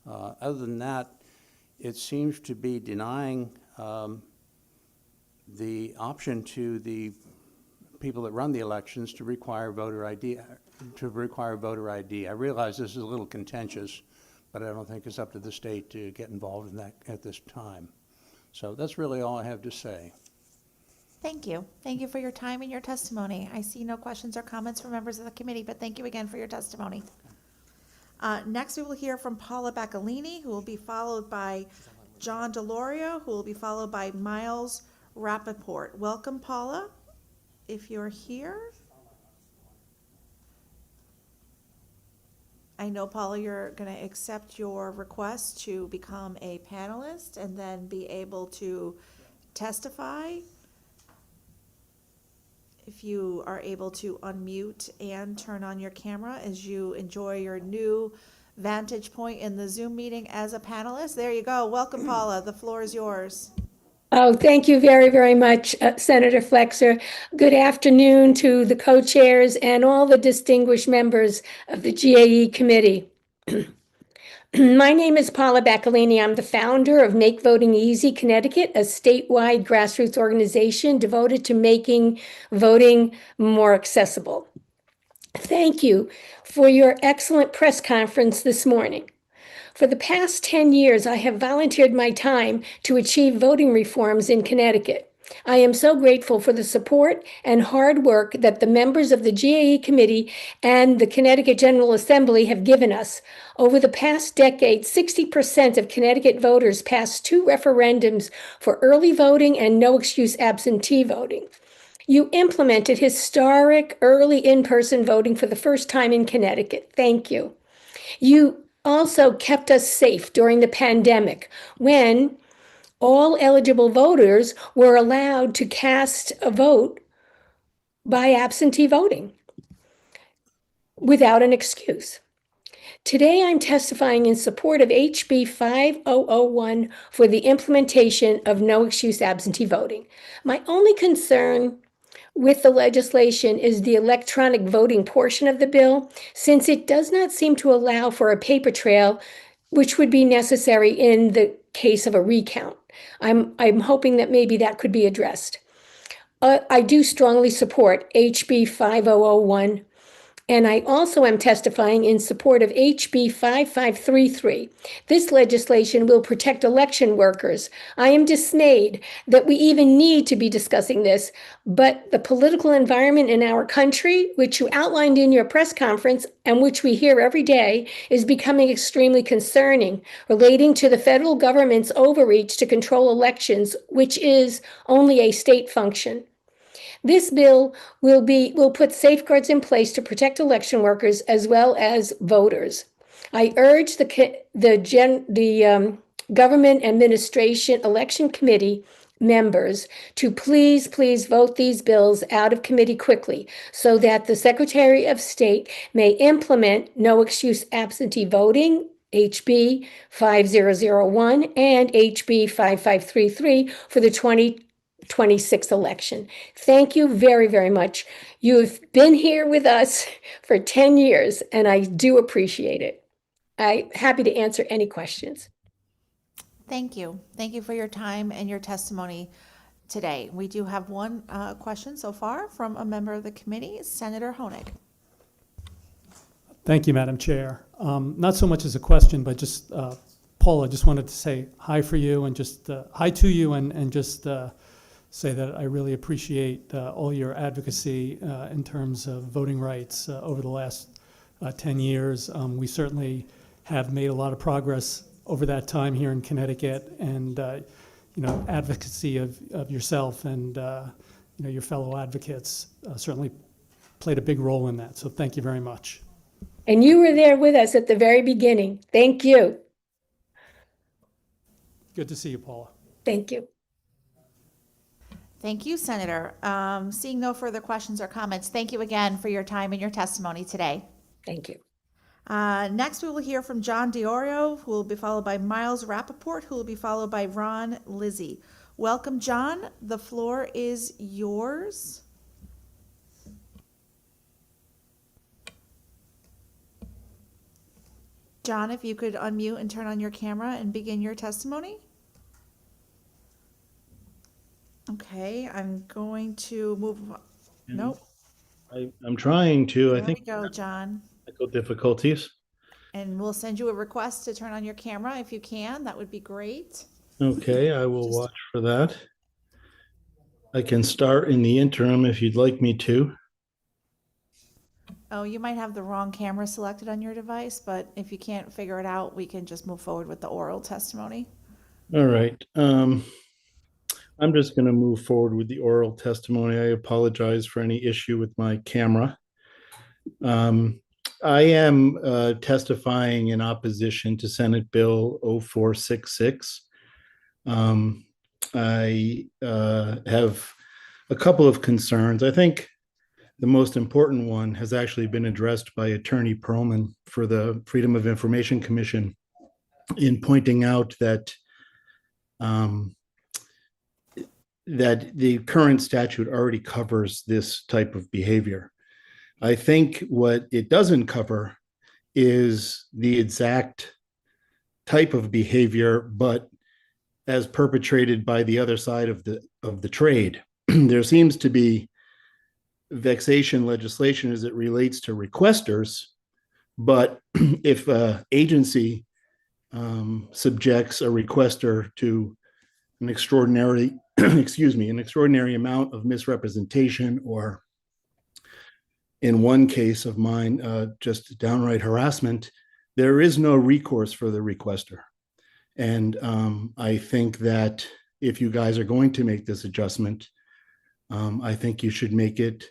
Other than that, it seems to be denying the option to the people that run the elections to require voter ID. I realize this is a little contentious, but I don't think it's up to the state to get involved in that at this time. So that's really all I have to say. Thank you. Thank you for your time and your testimony. I see no questions or comments from members of the committee, but thank you again for your testimony. Next, we will hear from Paula Baccalini, who will be followed by John DeLorio, who will be followed by Miles Rappaport. Welcome, Paula, if you're here. I know, Paula, you're going to accept your request to become a panelist and then be able to testify. If you are able to unmute and turn on your camera as you enjoy your new vantage point in the Zoom meeting as a panelist. There you go. Welcome, Paula. The floor is yours. Oh, thank you very, very much, Senator Flexer. Good afternoon to the co-chairs and all the distinguished members of the GAE committee. My name is Paula Baccalini. I'm the founder of Make Voting Easy Connecticut, a statewide grassroots organization devoted to making voting more accessible. Thank you for your excellent press conference this morning. For the past 10 years, I have volunteered my time to achieve voting reforms in Connecticut. I am so grateful for the support and hard work that the members of the GAE committee and the Connecticut General Assembly have given us. Over the past decade, 60% of Connecticut voters passed 2 referendums for early voting and no-excuse absentee voting. You implemented historic early in-person voting for the first time in Connecticut. Thank you. You also kept us safe during the pandemic when all eligible voters were allowed to cast a vote by absentee voting without an excuse. Today, I'm testifying in support of HB 5001 for the implementation of no-excuse absentee voting. My only concern with the legislation is the electronic voting portion of the bill, since it does not seem to allow for a paper trail, which would be necessary in the case of a recount. I'm hoping that maybe that could be addressed. I do strongly support HB 5001 And I also am testifying in support of HB 5533. This legislation will protect election workers. I am dismayed that we even need to be discussing this, but the political environment in our country, which you outlined in your press conference and which we hear every day, is becoming extremely concerning, relating to the federal government's overreach to control elections, which is only a state function. This bill will put safeguards in place to protect election workers as well as voters. I urge the Government Administration Election Committee members to please vote these bills out of committee quickly so that the Secretary of State may implement no excuse absentee voting, HB 5001 and HB 5533 for the 2026 election. Thank you very, very much. You've been here with us for 10 years, and I do appreciate it. I'm happy to answer any questions. Thank you. Thank you for your time and your testimony today. We do have one question so far from a member of the committee, Senator Honig. Thank you, Madam Chair. Not so much as a question, but just, Paula, just wanted to say hi for you and just hi to you and just say that I really appreciate all your advocacy in terms of voting rights over the last 10 years. We certainly have made a lot of progress over that time here in Connecticut, and advocacy of yourself and your fellow advocates certainly played a big role in that. So thank you very much. And you were there with us at the very beginning. Thank you. Good to see you, Paula. Thank you. Thank you, Senator. Seeing no further questions or comments, thank you again for your time and your testimony today. Thank you. Next, we will hear from John DiOrio, who will be followed by Miles Rappaport, who will be followed by Ron Lizzie. Welcome, John. The floor is yours. John, if you could unmute and turn on your camera and begin your testimony. Okay, I'm going to move. Nope. I'm trying to. There I think we go, John. technical difficulties. And we'll send you a request to turn on your camera if you can. That would be great. Okay, I will watch for that. I can start in the interim if you'd like me to. Oh, you might have the wrong camera selected on your device, but if you can't figure it out, we can just move forward with the oral testimony. All right. I'm just going to move forward with the oral testimony. I apologize for any issue with my camera. I am testifying in opposition to Senate Bill 0466. I have a couple of concerns. I think the most important one has actually been addressed by Attorney Perlman for the Freedom of Information Commission in pointing out that that the current statute already covers this type of behavior. I think what it doesn't cover is the exact type of behavior, but as perpetrated by the other side of the trade. There seems to be vexation legislation as it relates to requesters, but if an agency subjects a requester to an extraordinary, an extraordinary amount of misrepresentation, or in one case of mine, just downright harassment, there is no recourse for the requester. And I think that if you guys are going to make this adjustment, I think you should make it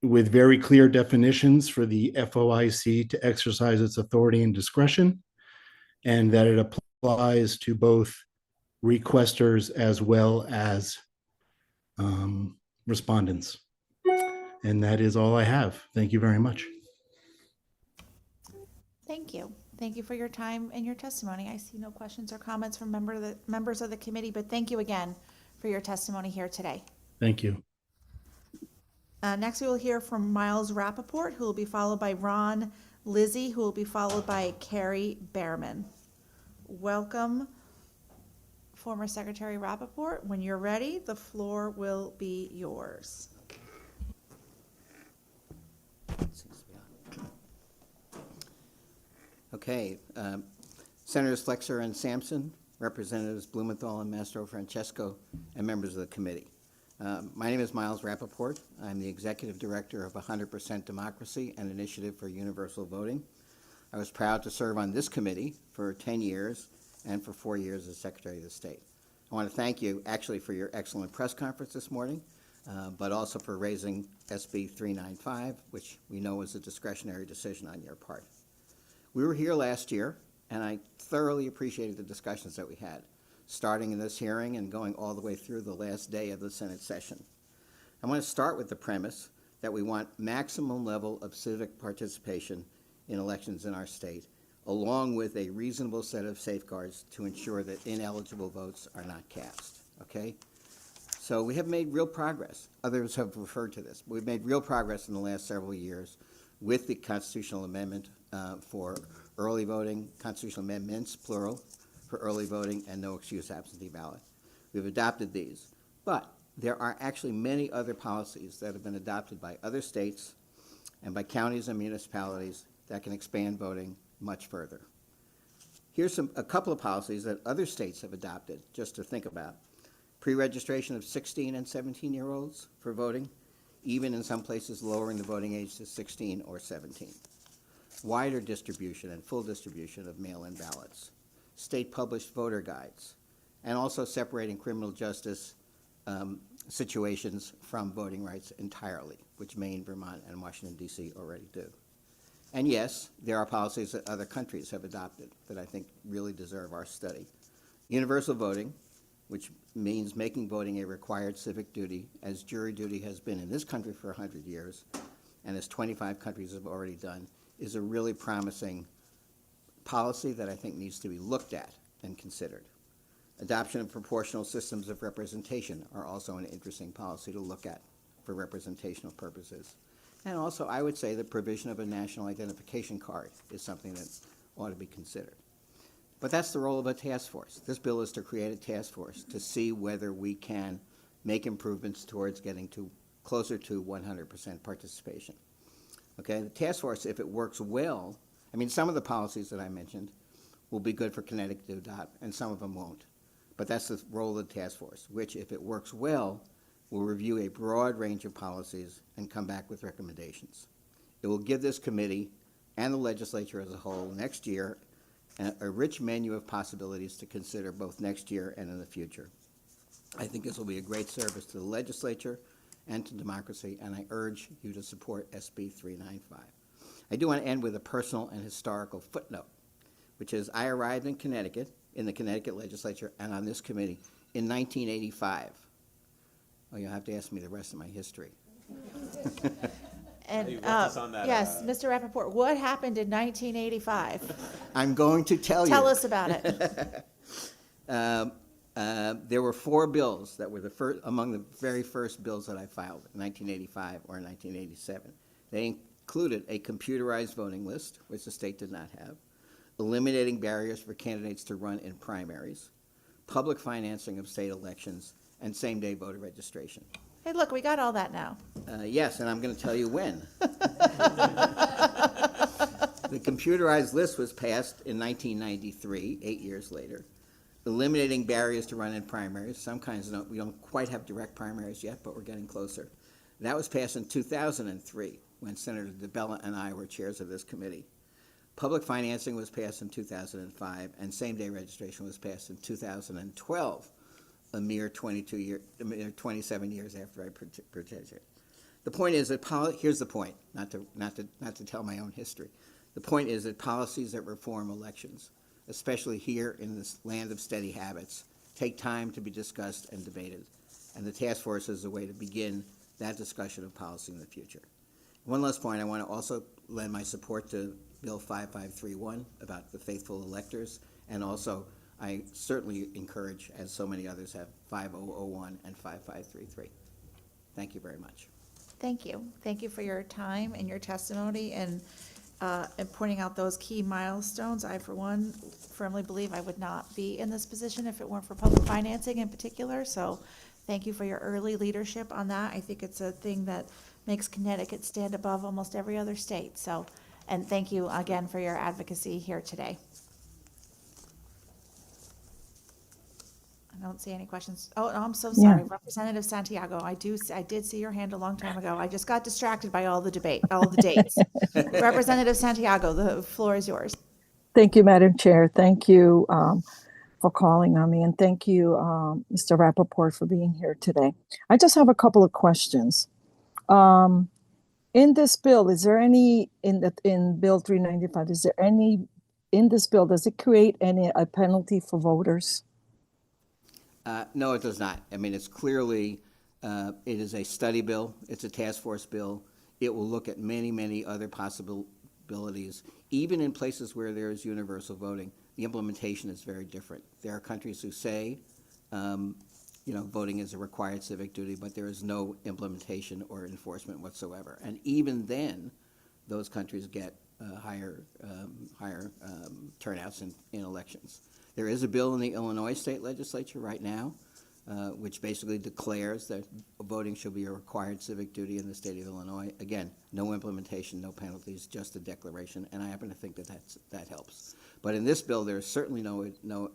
with very clear definitions for the FOIC to exercise its authority and discretion, and that it applies to both requesters as well as respondents. And that is all I have. Thank you very much. Thank you. Thank you for your time and your testimony. I see no questions or comments from members of the committee, but thank you again for your testimony here today. Thank you. Next, we will hear from Miles Rappaport, who will be followed by Ron Lizzie, who will be followed by Carrie Behrman. Welcome, former Secretary Rappaport. When you're ready, the floor will be yours. Okay, Senators Flexer and Sampson, Representatives Blumenthal and Mastro Francesco, and members of the committee. My name is Miles Rappaport. I'm the Executive Director of 100% Democracy, an initiative for universal voting. I was proud to serve on this committee for 10 years and for 4 years as Secretary of the State. I want to thank you actually for your excellent press conference this morning, but also for raising SB 395, which we know was a discretionary decision on your part. We were here last year, and I thoroughly appreciated the discussions that we had, starting in this hearing and going all the way through the last day of the Senate session. I want to start with the premise that we want maximum level of civic participation in elections in our state, along with a reasonable set of safeguards to ensure that ineligible votes are not cast, okay? So we have made real progress. Others have referred to this. We've made real progress in the last several years with the constitutional amendment for early voting, constitutional amendments, plural, for early voting and no excuse absentee ballot. We've adopted these, but there are actually many other policies that have been adopted by other states and by counties and municipalities that can expand voting much further. Here's a couple of policies that other states have adopted, just to think about. Pre-registration of 16 and 17-year-olds for voting, even in some places lowering the voting age to 16 or 17. Wider distribution and full distribution of mail-in ballots. State-published voter guides, and also separating criminal justice situations from voting rights entirely, which Maine, Vermont, and Washington, D.C. already do. And yes, there are policies that other countries have adopted that I think really deserve our study. Universal voting, which means making voting a required civic duty, as jury duty has been in this country for 100 years, and as 25 countries have already done, is a really promising policy that I think needs to be looked at and considered. Adoption of proportional systems of representation are also an interesting policy to look at for representational purposes. And also, I would say the provision of a national identification card is something that ought to be considered. But that's the role of a task force. This bill is to create a task force to see whether we can make improvements towards getting to closer to 100% participation. Okay, the task force, if it works well, I mean, some of the policies that I mentioned will be good for Connecticut to adopt, and some of them won't. But that's the role of the task force, which, if it works well, will review a broad range of policies and come back with recommendations. It will give this committee and the legislature as a whole next year a rich menu of possibilities to consider both next year and in the future. I think this will be a great service to the legislature and to democracy, and I urge you to support SB 395. I do want to end with a personal and historical footnote, which is I arrived in Connecticut, in the Connecticut legislature, and on this committee in 1985. Oh, you'll have to ask me the rest of my history. And, Hey, walk us on that, yes, Mr. Rappaport, what happened in 1985? I'm going to tell you. Tell us about it. There were 4 bills that were among the very first bills that I filed in 1985 or 1987. They included a computerized voting list, which the state did not have, eliminating barriers for candidates to run in primaries, public financing of state elections, and same-day voter registration. Hey, look, we got all that now. Yes, and I'm going to tell you when. The computerized list was passed in 1993, 8 years later, eliminating barriers to run in primaries. Some kinds we don't quite have direct primaries yet, but we're getting closer. That was passed in 2003, when Senator DeBella and I were chairs of this committee. Public financing was passed in 2005, and same-day registration was passed in 2012. A mere 27 years after I participated. The point is that here's the point, not to tell my own history. The point is that policies that reform elections, especially here in this land of steady habits, take time to be discussed and debated, and the task force is a way to begin that discussion of policy in the future. One last point, I want to also lend my support to Bill 5531 about the faithful electors, and also I certainly encourage, as so many others have, 5001 and 5533. Thank you very much. Thank you. Thank you for your time and your testimony and pointing out those key milestones. I, for one, firmly believe I would not be in this position if it weren't for public financing in particular. So thank you for your early leadership on that. I think it's a thing that makes Connecticut stand above almost every other state. So, and thank you again for your advocacy here today. I don't see any questions. Oh, no, I'm so sorry. Representative Santiago, I did see your hand a long time ago. I just got distracted by all the dates. Representative Santiago, the floor is yours. Thank you, Madam Chair. Thank you for calling on me, and thank you, Mr. Rappaport, for being here today. I just have a couple of questions. In this bill, is there any, in Bill 395, is there any, in this bill, does it create a penalty for voters? No, it does not. I mean, it's clearly, it is a study bill. It's a task force bill. It will look at many, many other possibilities. Even in places where there is universal voting, the implementation is very different. There are countries who say, voting is a required civic duty, but there is no implementation or enforcement whatsoever. And even then, those countries get higher turnouts in elections. There is a bill in the Illinois state legislature right now, which basically declares that voting should be a required civic duty in the state of Illinois. Again, no implementation, no penalties, just a declaration, and I happen to think that helps. But in this bill, there's certainly no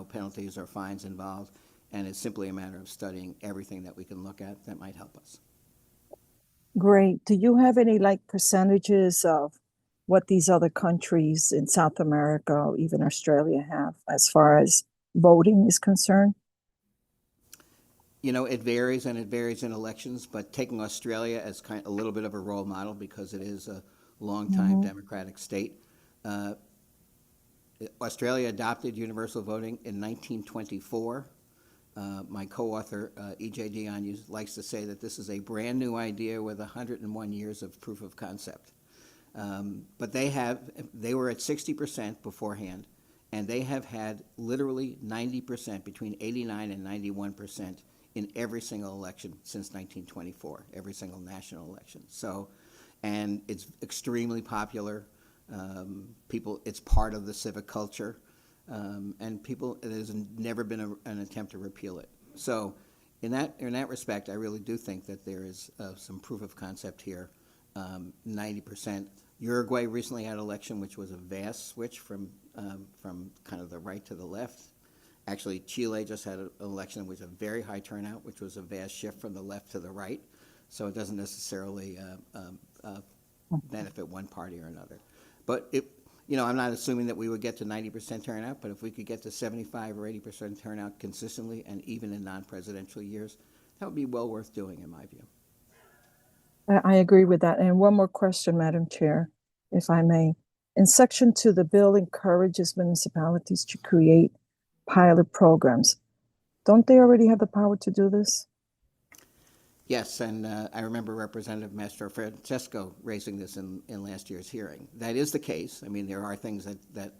penalties or fines involved, and it's simply a matter of studying everything that we can look at that might help us. Great. Do you have any percentages of what these other countries in South America or even Australia have as far as voting is concerned? It varies, and it varies in elections, but taking Australia as a little bit of a role model because it is a long-time democratic state. Australia adopted universal voting in 1924. My co-author, E.J. Dion, likes to say that this is a brand new idea with 101 years of proof of concept. But they were at 60% beforehand, and they have had literally 90%, between 89 and 91% in every single election since 1924, every single national election. So, and it's extremely popular. It's part of the civic culture, and there's never been an attempt to repeal it. So, in that respect, I really do think that there is some proof of concept here. 90%. Uruguay recently had an election which was a vast switch from kind of the right to the left. Actually, Chile just had an election which was a very high turnout, which was a vast shift from the left to the right. So it doesn't necessarily benefit one party or another. But I'm not assuming that we would get to 90% turnout, but if we could get to 75 or 80% turnout consistently, and even in non-presidential years, that would be well worth doing, in my view. I agree with that. And one more question, Madam Chair, if I may. In Section 2, the bill encourages municipalities to create pilot programs. Don't they already have the power to do this? Yes, and I remember Representative Mastro Francesco raising this in last year's hearing. That is the case. I mean, there are things that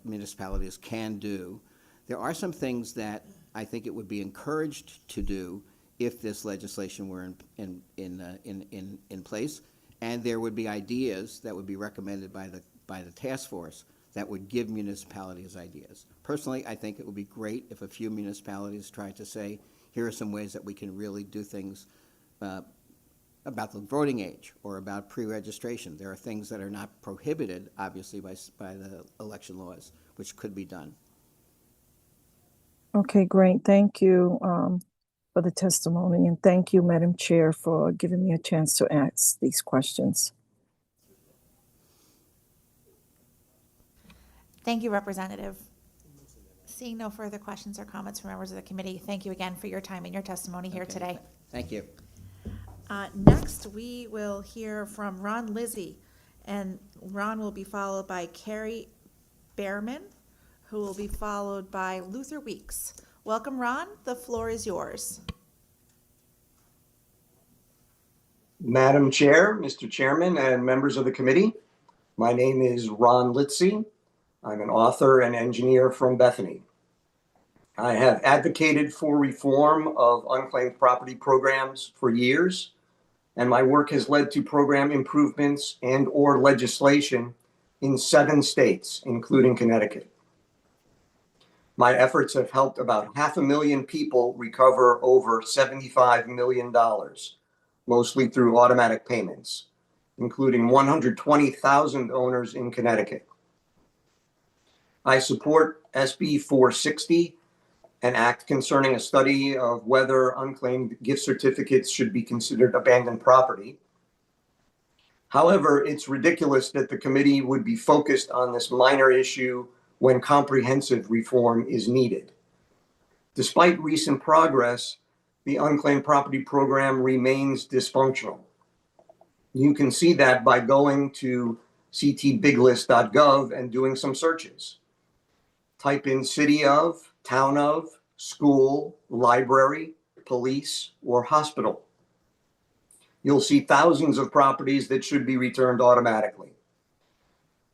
municipalities can do. There are some things that I think it would be encouraged to do if this legislation were in place, and there would be ideas that would be recommended by the task force that would give municipalities ideas. Personally, I think it would be great if a few municipalities tried to say, here are some ways that we can really do things about the voting age or about pre-registration. There are things that are not prohibited, obviously, by the election laws, which could be done. Okay, great. Thank you for the testimony, and thank you, Madam Chair, for giving me a chance to ask these questions. Thank you, Representative. Seeing no further questions or comments from members of the committee, thank you again for your time and your testimony here today. Thank you. Next, we will hear from Ron Lizzie, and Ron will be followed by Carrie Behrman, who will be followed by Luther Weeks. Welcome, Ron. The floor is yours. Madam Chair, Mr. Chairman, and members of the committee, my name is Ron Litzy. I'm an author and engineer from Bethany. I have advocated for reform of unclaimed property programs for years, and my work has led to program improvements and/or legislation in 7 states, including Connecticut. My efforts have helped about 500,000 people recover over $75 million mostly through automatic payments, including 120,000 owners in Connecticut. I support SB 460, an act concerning a study of whether unclaimed gift certificates should be considered abandoned property. However, it's ridiculous that the committee would be focused on this minor issue when comprehensive reform is needed. Despite recent progress, the unclaimed property program remains dysfunctional. You can see that by going to ctbiglist.gov and doing some searches. Type in city of, town of, school, library, police, or hospital. You'll see thousands of properties that should be returned automatically.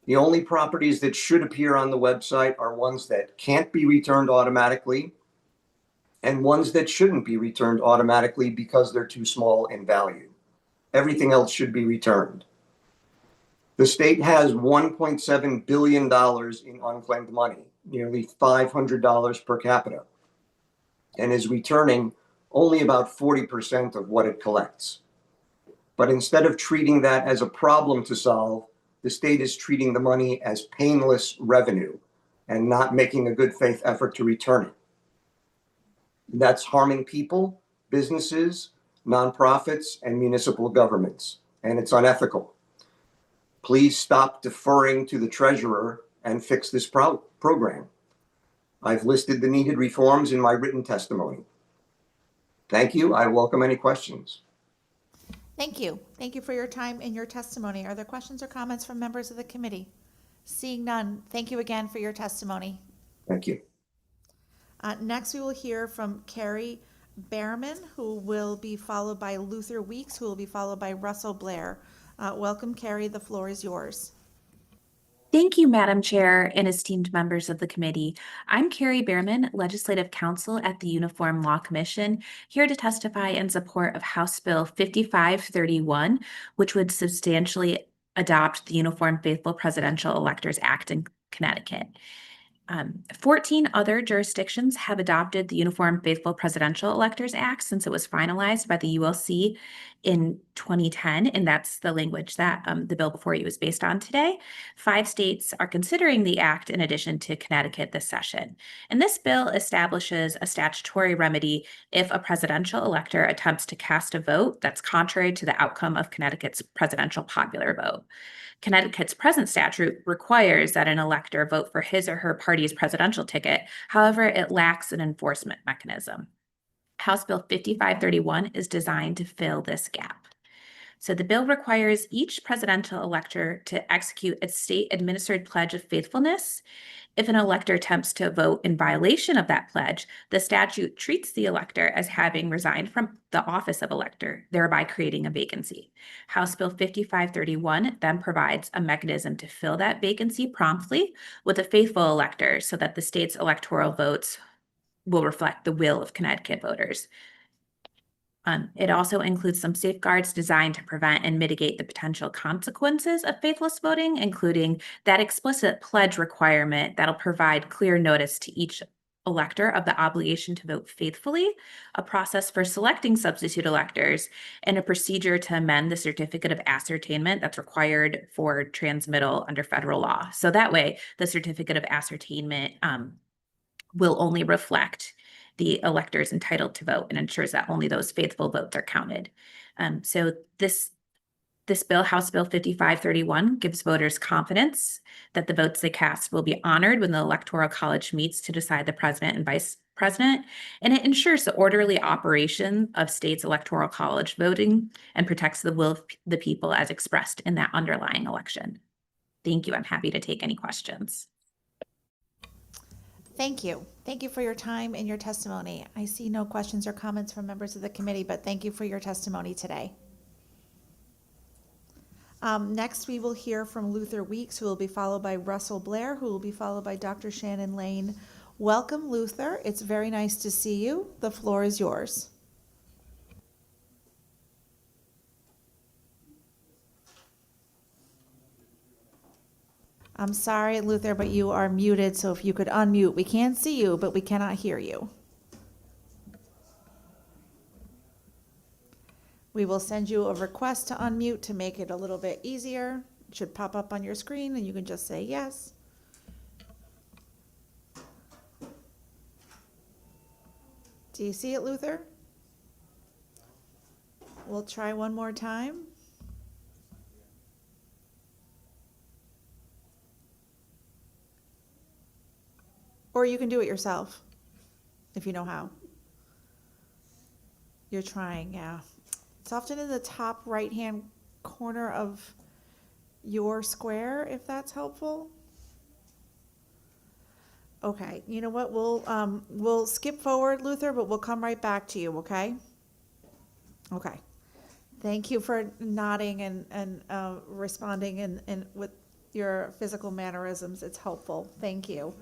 The only properties that should appear on the website are ones that can't be returned automatically and ones that shouldn't be returned automatically because they're too small in value. Everything else should be returned. The state has $1.7 billion in unclaimed money, nearly $500 per capita, and is returning only about 40% of what it collects. But instead of treating that as a problem to solve, the state is treating the money as painless revenue and not making a good faith effort to return it. That's harming people, businesses, nonprofits, and municipal governments, and it's unethical. Please stop deferring to the treasurer and fix this program. I've listed the needed reforms in my written testimony. Thank you. I welcome any questions. Thank you. Thank you for your time and your testimony. Are there questions or comments from members of the committee? Seeing none, thank you again for your testimony. Thank you. Next, we will hear from Carrie Behrman, who will be followed by Luther Weeks, who will be followed by Russell Blair. Welcome, Carrie. The floor is yours. Thank you, Madam Chair and esteemed members of the committee. I'm Carrie Behrman, Legislative Counsel at the Uniform Law Commission, here to testify in support of House Bill 5531, which would substantially adopt the Uniform Faithful Presidential Electors Act in Connecticut. 14 other jurisdictions have adopted the Uniform Faithful Presidential Electors Act since it was finalized by the ULC in 2010, and that's the language that the bill before you is based on today. 5 states are considering the act in addition to Connecticut this session. And this bill establishes a statutory remedy if a presidential elector attempts to cast a vote that's contrary to the outcome of Connecticut's presidential popular vote. Connecticut's present statute requires that an elector vote for his or her party's presidential ticket. However, it lacks an enforcement mechanism. House Bill 5531 is designed to fill this gap. So the bill requires each presidential elector to execute a state-administered pledge of faithfulness. If an elector attempts to vote in violation of that pledge, the statute treats the elector as having resigned from the office of elector, thereby creating a vacancy. House Bill 5531 then provides a mechanism to fill that vacancy promptly with a faithful elector so that the state's electoral votes will reflect the will of Connecticut voters. It also includes some safeguards designed to prevent and mitigate the potential consequences of faithless voting, including that explicit pledge requirement that'll provide clear notice to each elector of the obligation to vote faithfully, a process for selecting substitute electors, and a procedure to amend the certificate of ascertainment that's required for transmittal under federal law. So that way, the certificate of ascertainment will only reflect the electors entitled to vote and ensures that only those faithful votes are counted. So this bill, House Bill 5531, gives voters confidence that the votes they cast will be honored when the Electoral College meets to decide the president and vice president, and it ensures the orderly operation of states' Electoral College voting and protects the will of the people as expressed in that underlying election. Thank you. I'm happy to take any questions. Thank you. Thank you for your time and your testimony. I see no questions or comments from members of the committee, but thank you for your testimony today. Next, we will hear from Luther Weeks, who will be followed by Russell Blair, who will be followed by Dr. Shannon Lane. Welcome, Luther. It's very nice to see you. The floor is yours. I'm sorry, Luther, but you are muted, so if you could unmute. We can see you, but we cannot hear you. We will send you a request to unmute to make it a little bit easier. It should pop up on your screen and you can just say yes. Do you see it, Luther? We'll try one more time. Or you can do it yourself, if you know how. You're trying, yeah. It's often in the top right-hand corner of your square, if that's helpful. Okay, you know what, we'll skip forward, Luther, but we'll come right back to you, okay? Okay. Thank you for nodding and responding and with your physical mannerisms. It's helpful. Thank you.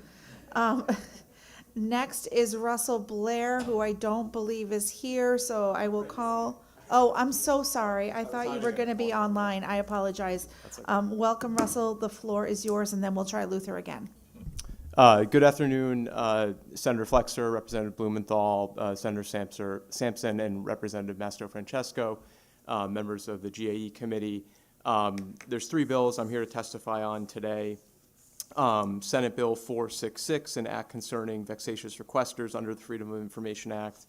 Next is Russell Blair, who I don't believe is here, so I will call. Oh, I'm so sorry. I thought you were going to be online. I apologize. Welcome, Russell. The floor is yours, and then we'll try Luther again. Good afternoon, Senator Flexer, Representative Blumenthal, Senator Sampson, and Representative Mastro Francesco, members of the GAE committee. There's three bills I'm here to testify on today. Senate Bill 466, an act concerning vexatious requesters under the Freedom of Information Act.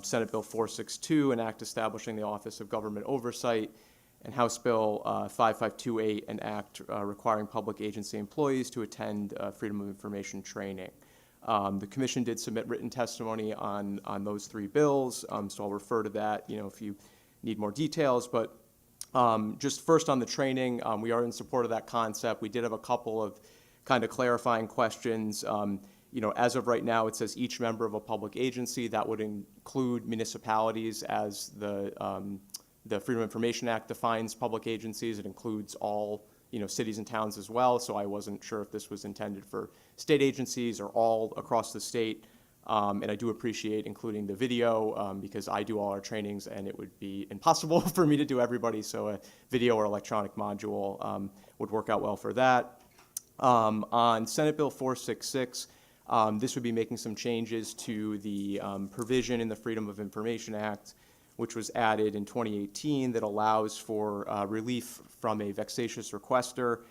Senate Bill 462, an act establishing the Office of Government Oversight. And House Bill 5528, an act requiring public agency employees to attend Freedom of Information training. The commission did submit written testimony on those three bills, so I'll refer to that, if you need more details. But just first on the training, we are in support of that concept. We did have a couple of kind of clarifying questions. As of right now, it says each member of a public agency. That would include municipalities, as the Freedom of Information Act defines public agencies. It includes all, cities and towns as well. So I wasn't sure if this was intended for state agencies or all across the state. And I do appreciate including the video because I do all our trainings and it would be impossible for me to do everybody. So a video or electronic module would work out well for that. On Senate Bill 466, this would be making some changes to the provision in the Freedom of Information Act, which was added in 2018, that allows for relief from a vexatious requester.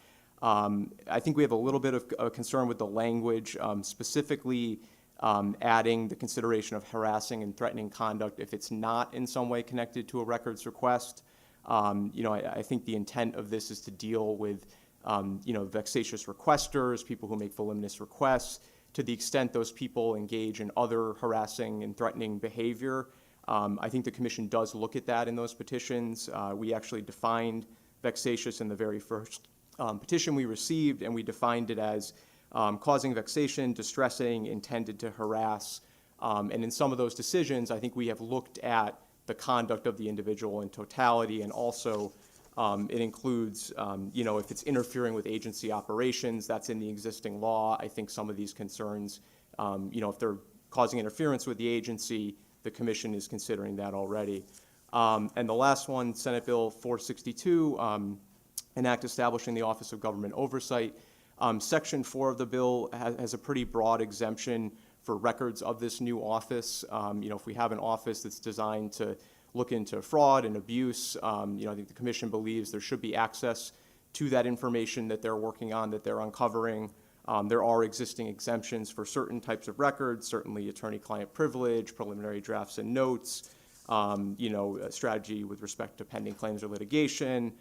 I think we have a little bit of concern with the language, specifically adding the consideration of harassing and threatening conduct if it's not in some way connected to a records request. I think the intent of this is to deal with vexatious requesters, people who make voluminous requests. To the extent those people engage in other harassing and threatening behavior, I think the commission does look at that in those petitions. We actually defined vexatious in the very first petition we received, and we defined it as causing vexation, distressing, intended to harass. And in some of those decisions, I think we have looked at the conduct of the individual in totality, and also it includes, if it's interfering with agency operations, that's in the existing law. I think some of these concerns, if they're causing interference with the agency, the commission is considering that already. And the last one, Senate Bill 462, an act establishing the Office of Government Oversight. Section 4 of the bill has a pretty broad exemption for records of this new office. If we have an office that's designed to look into fraud and abuse, I think the commission believes there should be access to that information that they're working on, that they're uncovering. There are existing exemptions for certain types of records, certainly attorney-client privilege, preliminary drafts and notes, a strategy with respect to pending claims or litigation.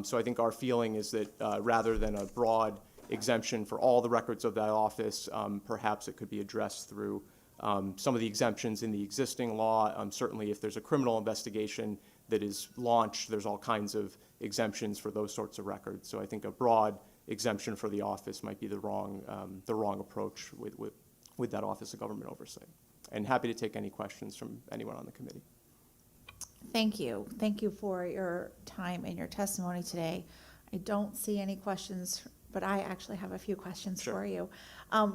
So I think our feeling is that rather than a broad exemption for all the records of that office, perhaps it could be addressed through some of the exemptions in the existing law. Certainly if there's a criminal investigation that is launched, there's all kinds of exemptions for those sorts of records. So I think a broad exemption for the office might be the wrong approach with that Office of Government Oversight. And happy to take any questions from anyone on the committee. Thank you. Thank you for your time and your testimony today. I don't see any questions, but I actually have a few questions for you.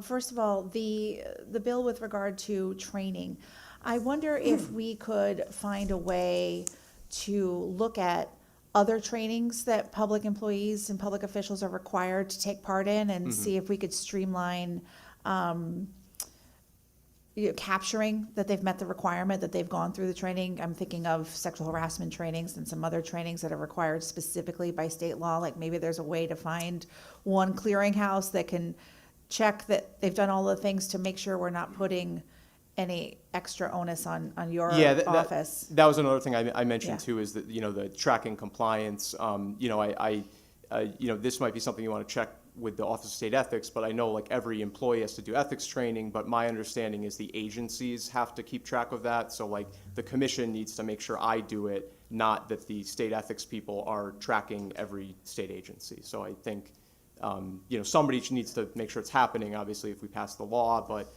First of all, the bill with regard to training, I wonder if we could find a way to look at other trainings that public employees and public officials are required to take part in, and see if we could streamline capturing that they've met the requirement, that they've gone through the training. I'm thinking of sexual harassment trainings and some other trainings that are required specifically by state law. Like maybe there's a way to find one clearinghouse that can check that they've done all the things to make sure we're not putting any extra onus on your office. That was another thing I mentioned Yeah. too, is that, the tracking compliance. This might be something you want to check with the Office of State Ethics, but I know like every employee has to do ethics training, but my understanding is the agencies have to keep track of that. So like the commission needs to make sure I do it, not that the state ethics people are tracking every state agency. So I think, somebody needs to make sure it's happening, obviously, if we pass the law, but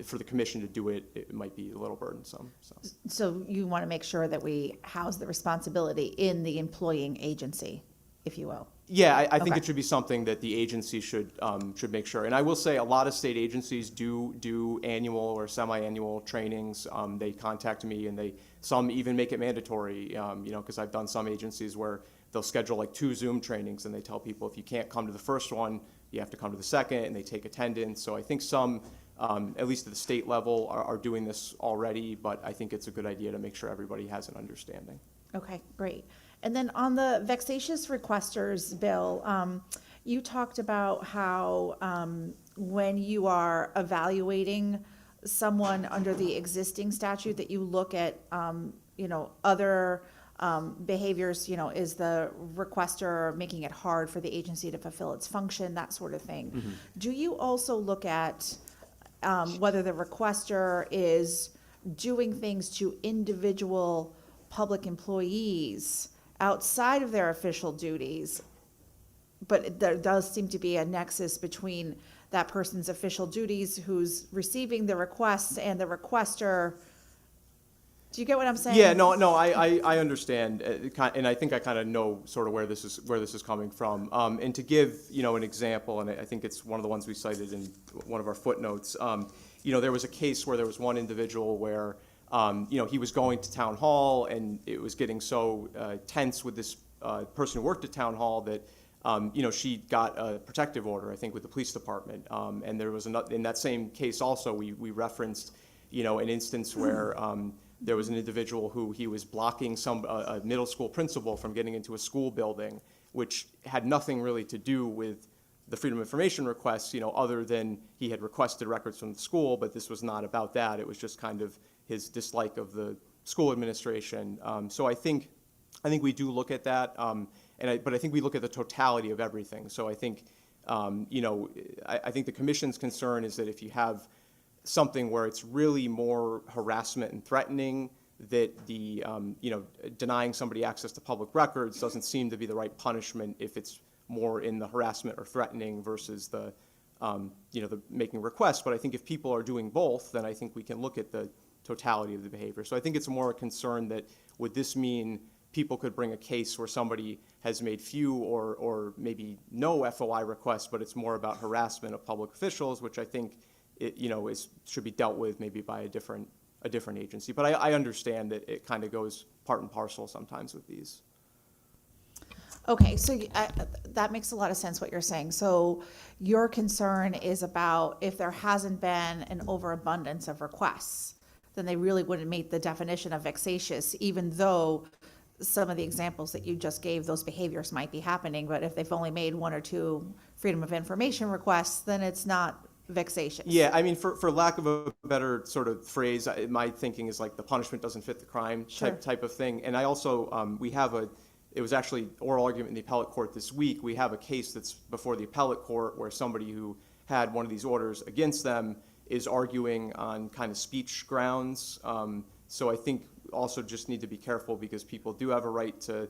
for the commission to do it, it might be a little burdensome. So you want to make sure that we house the responsibility in the employing agency, if you will. Yeah, I think Okay. it should be something that the agency should make sure. And I will say a lot of state agencies do annual or semi-annual trainings. They contact me, and some even make it mandatory. Because I've done some agencies where they'll schedule like 2 Zoom trainings, and they tell people if you can't come to the first one, you have to come to the second, and they take attendance. So I think some, at least at the state level, are doing this already. But I think it's a good idea to make sure everybody has an understanding. Okay, great. And then on the vexatious requesters bill, you talked about how when you are evaluating someone under the existing statute, that you look at, other behaviors, is the requester making it hard for the agency to fulfill its function, that sort of thing. Mm-hmm. Do you also look at whether the requester is doing things to individual public employees outside of their official duties, but there does seem to be a nexus between that person's official duties who's receiving the requests and the requester? Do you get what I'm saying? Yeah, no, I understand, and I think I kind of know sort of where this is coming from. And to give an example, and I think it's one of the ones we cited in one of our footnotes. There was a case where there was one individual where he was going to town hall, and it was getting so tense with this person who worked at town hall that she got a protective order, I think, with the police department. And there was in that same case also, we referenced an instance where there was an individual who he was blocking a middle school principal from getting into a school building, which had nothing really to do with the Freedom of Information requests, other than he had requested records from the school, but this was not about that. It was just kind of his dislike of the school administration. So I think we do look at that, but I think we look at the totality of everything. So I think, I think the commission's concern is that if you have something where it's really more harassment and threatening, that the denying somebody access to public records doesn't seem to be the right punishment if it's more in the harassment or threatening versus the making requests. But I think if people are doing both, then I think we can look at the totality of the behavior. So I think it's more a concern that would this mean people could bring a case where somebody has made few or maybe no FOI requests, but it's more about harassment of public officials, which I think should be dealt with maybe by a different agency. But I understand that it kind of goes part and parcel sometimes with these. Okay, so that makes a lot of sense what you're saying. So your concern is about if there hasn't been an overabundance of requests, then they really wouldn't meet the definition of vexatious, even though some of the examples that you just gave, those behaviors might be happening. But if they've only made 1 or 2 Freedom of Information requests, then it's not vexatious. Yeah, I mean, for lack of a better sort of phrase, my thinking is like the punishment doesn't fit the crime type of thing. And I also, it was actually oral argument in the appellate court this week. We have a case that's before the appellate court where somebody who had one of these orders against them is arguing on kind of speech grounds. So I think also just need to be careful because people do have a right to,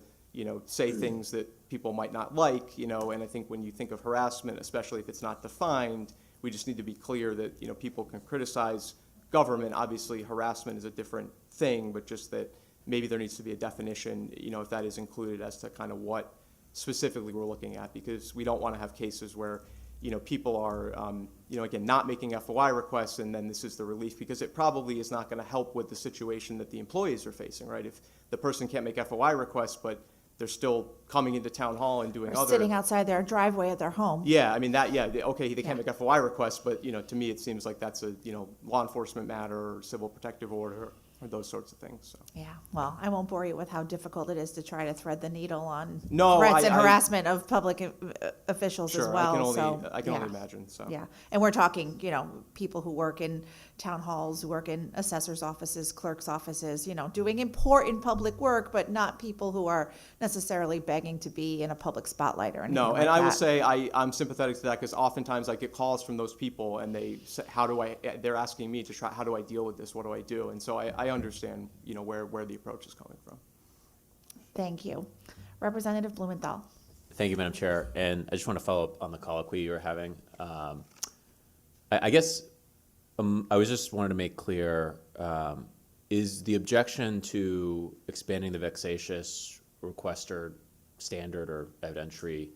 say things that people might not like, and I think when you think of harassment, especially if it's not defined, we just need to be clear that, people can criticize government. Obviously, harassment is a different thing, but just that maybe there needs to be a definition, if that is included as to kind of what specifically we're looking at, because we don't want to have cases where, people are, again, not making FOI requests, and then this is the relief, because it probably is not going to help with the situation that the employees are facing, right? If the person can't make FOI requests, but they're still coming into town hall and doing Or other. sitting outside their driveway at their home. Yeah, I mean, okay, they can't make FOI requests, but, to me, it seems like that's a, law enforcement matter or civil protective order or those sorts of things, so. Yeah, well, I won't bore you with how difficult it is to try to thread the needle on No, threats and I- harassment of public officials as Sure, well, I can only yeah. imagine, so. Yeah, and we're talking, people who work in town halls, who work in assessors' offices, clerks' offices, doing important public work, but not people who are necessarily begging to be in a public spotlight or anything No, like and I will that. say I'm sympathetic to that because oftentimes I get calls from those people and they say, they're asking me to try, how do I deal with this? What do I do? And so I understand, where the approach is coming from. Thank you. Representative Blumenthal. Thank you, Madam Chair. And I just want to follow up on the colloquy you were having. I guess I was just wanted to make clear, is the objection to expanding the vexatious requester standard or evidentiary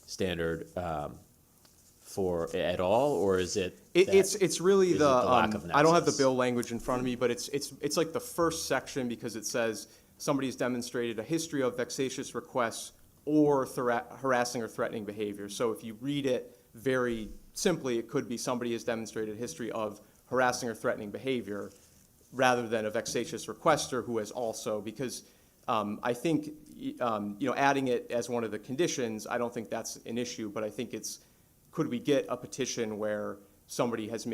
standard for at all, or is it? It's really the lack of I don't have the nexus? bill language in front of me, but it's like the first section because it says somebody's demonstrated a history of vexatious requests or harassing or threatening behavior. So if you read it very simply, it could be somebody has demonstrated a history of harassing or threatening behavior rather than a vexatious requester who has also, because I think, adding it as one of the conditions, I don't think that's an issue, but I think could we get a petition where somebody has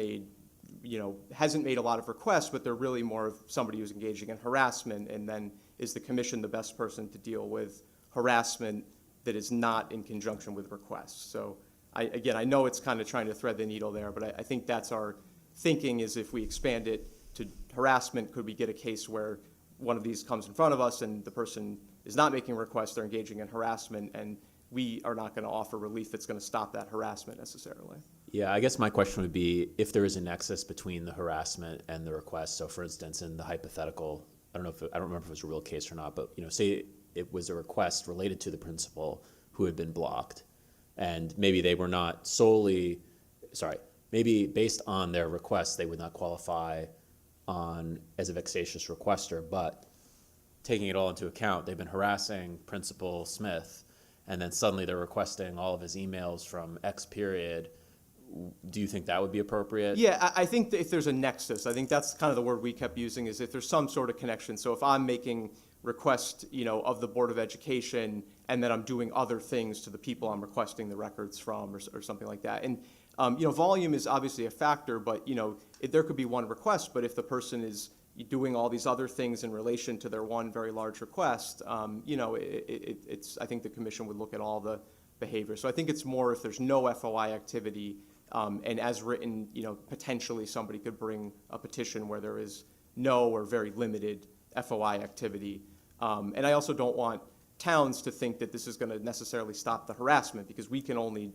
hasn't made a lot of requests, but they're really more of somebody who's engaging in harassment, and then is the commission the best person to deal with harassment that is not in conjunction with requests? So I know it's kind of trying to thread the needle there, but I think that's our thinking is if we expand it to harassment, could we get a case where one of these comes in front of us and the person is not making requests, they're engaging in harassment, and we are not going to offer relief that's going to stop that harassment necessarily. Yeah, I guess my question would be if there is a nexus between the harassment and the request. So, for instance, in the hypothetical, I don't remember if it was a real case or not, but say it was a request related to the principal who had been blocked, and maybe they were not solely, maybe based on their request they would not qualify as a vexatious requester, but taking it all into account, they've been harassing Principal Smith, and then suddenly they're requesting all of his emails from X period. Do you think that would be appropriate? Yeah, I think that if there's a nexus, I think that's kind of the word we kept using, is if there's some sort of connection. So if I'm making requests, of the Board of Education, and then I'm doing other things to the people I'm requesting the records from, or something like that. And volume is obviously a factor, but there could be one request. But if the person is doing all these other things in relation to their one very large request, I think the commission would look at all the behavior. So I think it's more if there's no FOI activity, and as written, potentially somebody could bring a petition where there is no or very limited FOI activity. And I also don't want towns to think that this is going to necessarily stop the harassment, because we can only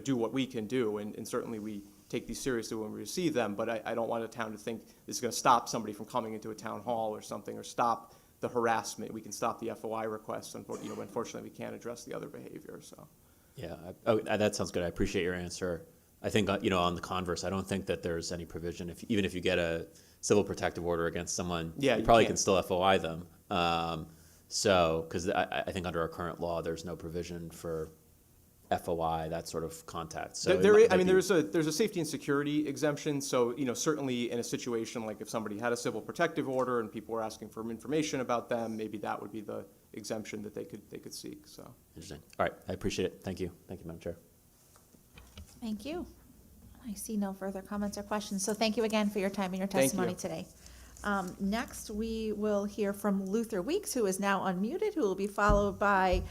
do what we can do, and certainly we take these seriously when we receive them, but I don't want a town to think this is going to stop somebody from coming into a town hall or something, or stop the harassment. We can stop the FOI requests, and unfortunately we can't address the other behavior. So Yeah, that sounds good. I appreciate your answer. I think, on the converse, I don't think that there's any provision, even if you get a civil protective order against someone, you probably can still FOI them. Because I think under our current law, there's no provision for FOI, that sort of contact. So there's a safety and security exemption. So certainly in a situation like if somebody had a civil protective order and people were asking for information about them, maybe that would be the exemption that they could seek. So interesting. All right, I appreciate it. Thank you, Madam Chair. Thank you. I see no further comments or questions, so thank you again for your time and your Thank testimony you. today. Next, we will hear from Luther Weeks, who is now unmuted, who will be followed by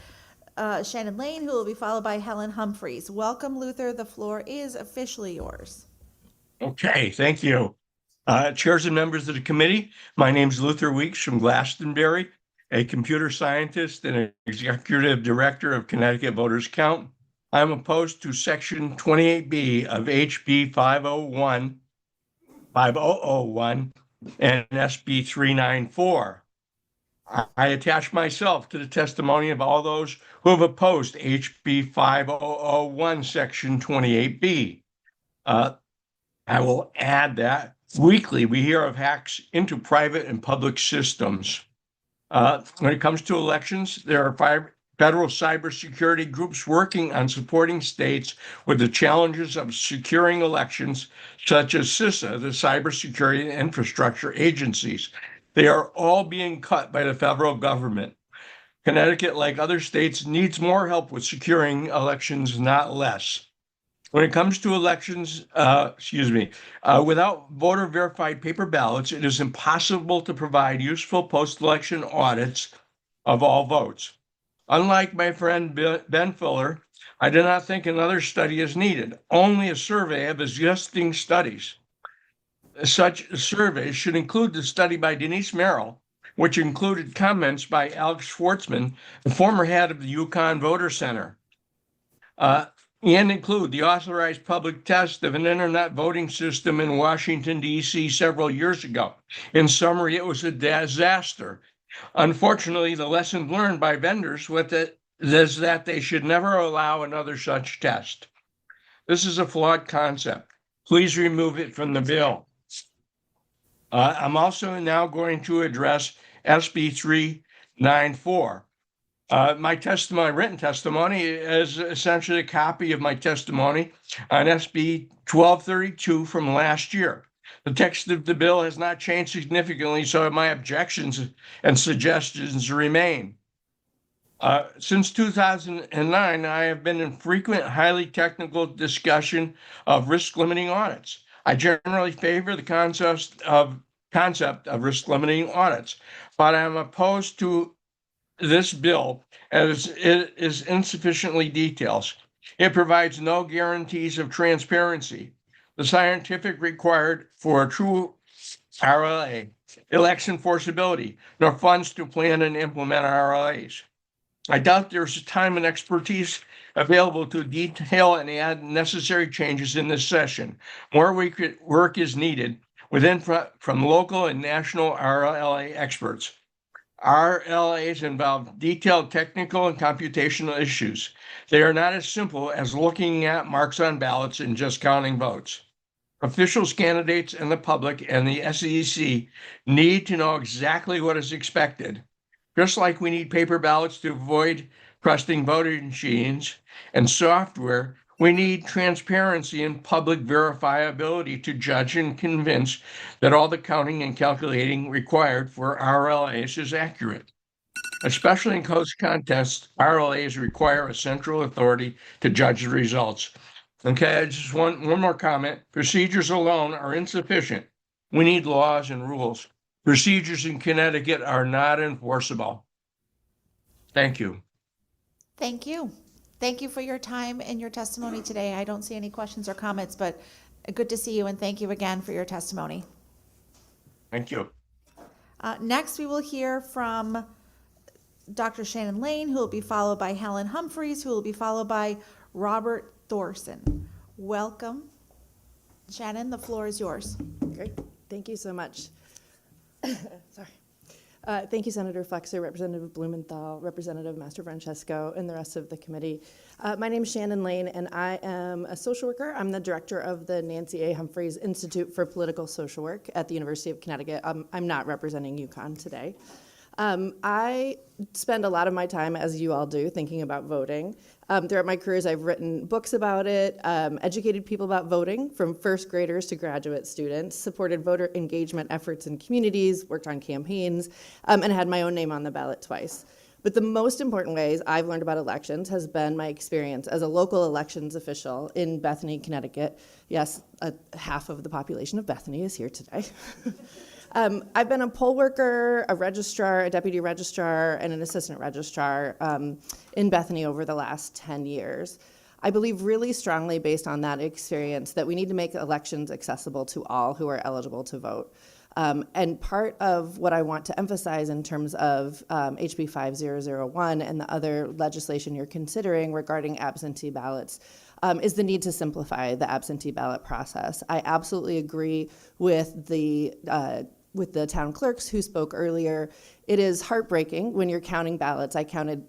Shannon Lane, who will be followed by Helen Humphreys. Welcome, Luther. The floor is officially yours. Okay, thank you. Chairs and members of the committee, my name is Luther Weeks from Glastonbury, a computer scientist and an executive director of Connecticut Voters Count. I'm opposed to Section 28B of HB 5001 and SB 394. I attach myself to the testimony of all those who have opposed HB 5001 Section 28B. I will add that weekly we hear of hacks into private and public systems. When it comes to elections, there are federal cybersecurity groups working on supporting states with the challenges of securing elections, such as CISA, the Cybersecurity Infrastructure Agencies. They are all being cut by the federal government. Connecticut, like other states, needs more help with securing elections, not less. When it comes to elections, without voter verified paper ballots, it is impossible to provide useful post-election audits of all votes. Unlike my friend Ben Fuller, I do not think another study is needed, only a survey of existing studies. Such surveys should include the study by Denise Merrill, which included comments by Alex Schwartzman, the former head of the Yukon Voter Center, and include the authorized public test of an internet voting system in Washington, D.C. several years ago. In summary, it was a disaster. Unfortunately, the lesson learned by vendors is that they should never allow another such test. This is a flawed concept. Please remove it from the bill. I'm also now going to address SB 394. My written testimony is essentially a copy of my testimony on SB 1232 from last year. The text of the bill has not changed significantly, so my objections and suggestions remain. Since 2009, I have been in frequent, highly technical discussion of risk-limiting audits. I generally favor the concept of risk-limiting audits, but I'm opposed to this bill as it is insufficiently detailed. It provides no guarantees of transparency, the scientific required for a true RLA, election forceability, nor funds to plan and implement RLAs. I doubt there's time and expertise available to detail and add necessary changes in this session. More work is needed from local and national RLA experts. RLAs involve detailed technical and computational issues. They are not as simple as looking at marks on ballots and just counting votes. Officials, candidates, and the public and the SEC need to know exactly what is expected. Just like we need paper ballots to avoid trusting voting machines and software, we need transparency and public verifiability to judge and convince that all the counting and calculating required for RLAs is accurate. Especially in close contests, RLAs require a central authority to judge the results. Okay, just one more comment. Procedures alone are insufficient. We need laws and rules. Procedures in Connecticut are not enforceable. Thank you. Thank you. Thank you for your time and your testimony today. I don't see any questions or comments, but good to see you, and thank you again for your testimony. Thank you. Next, we will hear from Dr. Shannon Lane, who will be followed by Helen Humphreys, who will be followed by Robert Thorson. Welcome. Shannon, the floor is yours. Great. Thank you so much. Sorry. Thank you, Senator Flexer, Representative Blumenthal, Representative Master Francesco, and the rest of the committee. My name is Shannon Lane, and I am a social worker. I'm the director of the Nancy A. Humphreys Institute for Political Social Work at the University of Connecticut. I'm not representing UConn today. I spend a lot of my time, as you all do, thinking about voting. Throughout my careers, I've written books about it, educated people about voting, from first graders to graduate students, supported voter engagement efforts in communities, worked on campaigns, and had my own name on the ballot twice. But the most important ways I've learned about elections has been my experience as a local elections official in Bethany, Connecticut. Yes, half of the population of Bethany is here today. I've been a poll worker, a registrar, a deputy registrar, and an assistant registrar in Bethany over the last 10 years. I believe really strongly, based on that experience, that we need to make elections accessible to all who are eligible to vote. And part of what I want to emphasize in terms of HB 5001 and the other legislation you're considering regarding absentee ballots is the need to simplify the absentee ballot process. I absolutely agree with the town clerks who spoke earlier. It is heartbreaking when you're counting ballots. I counted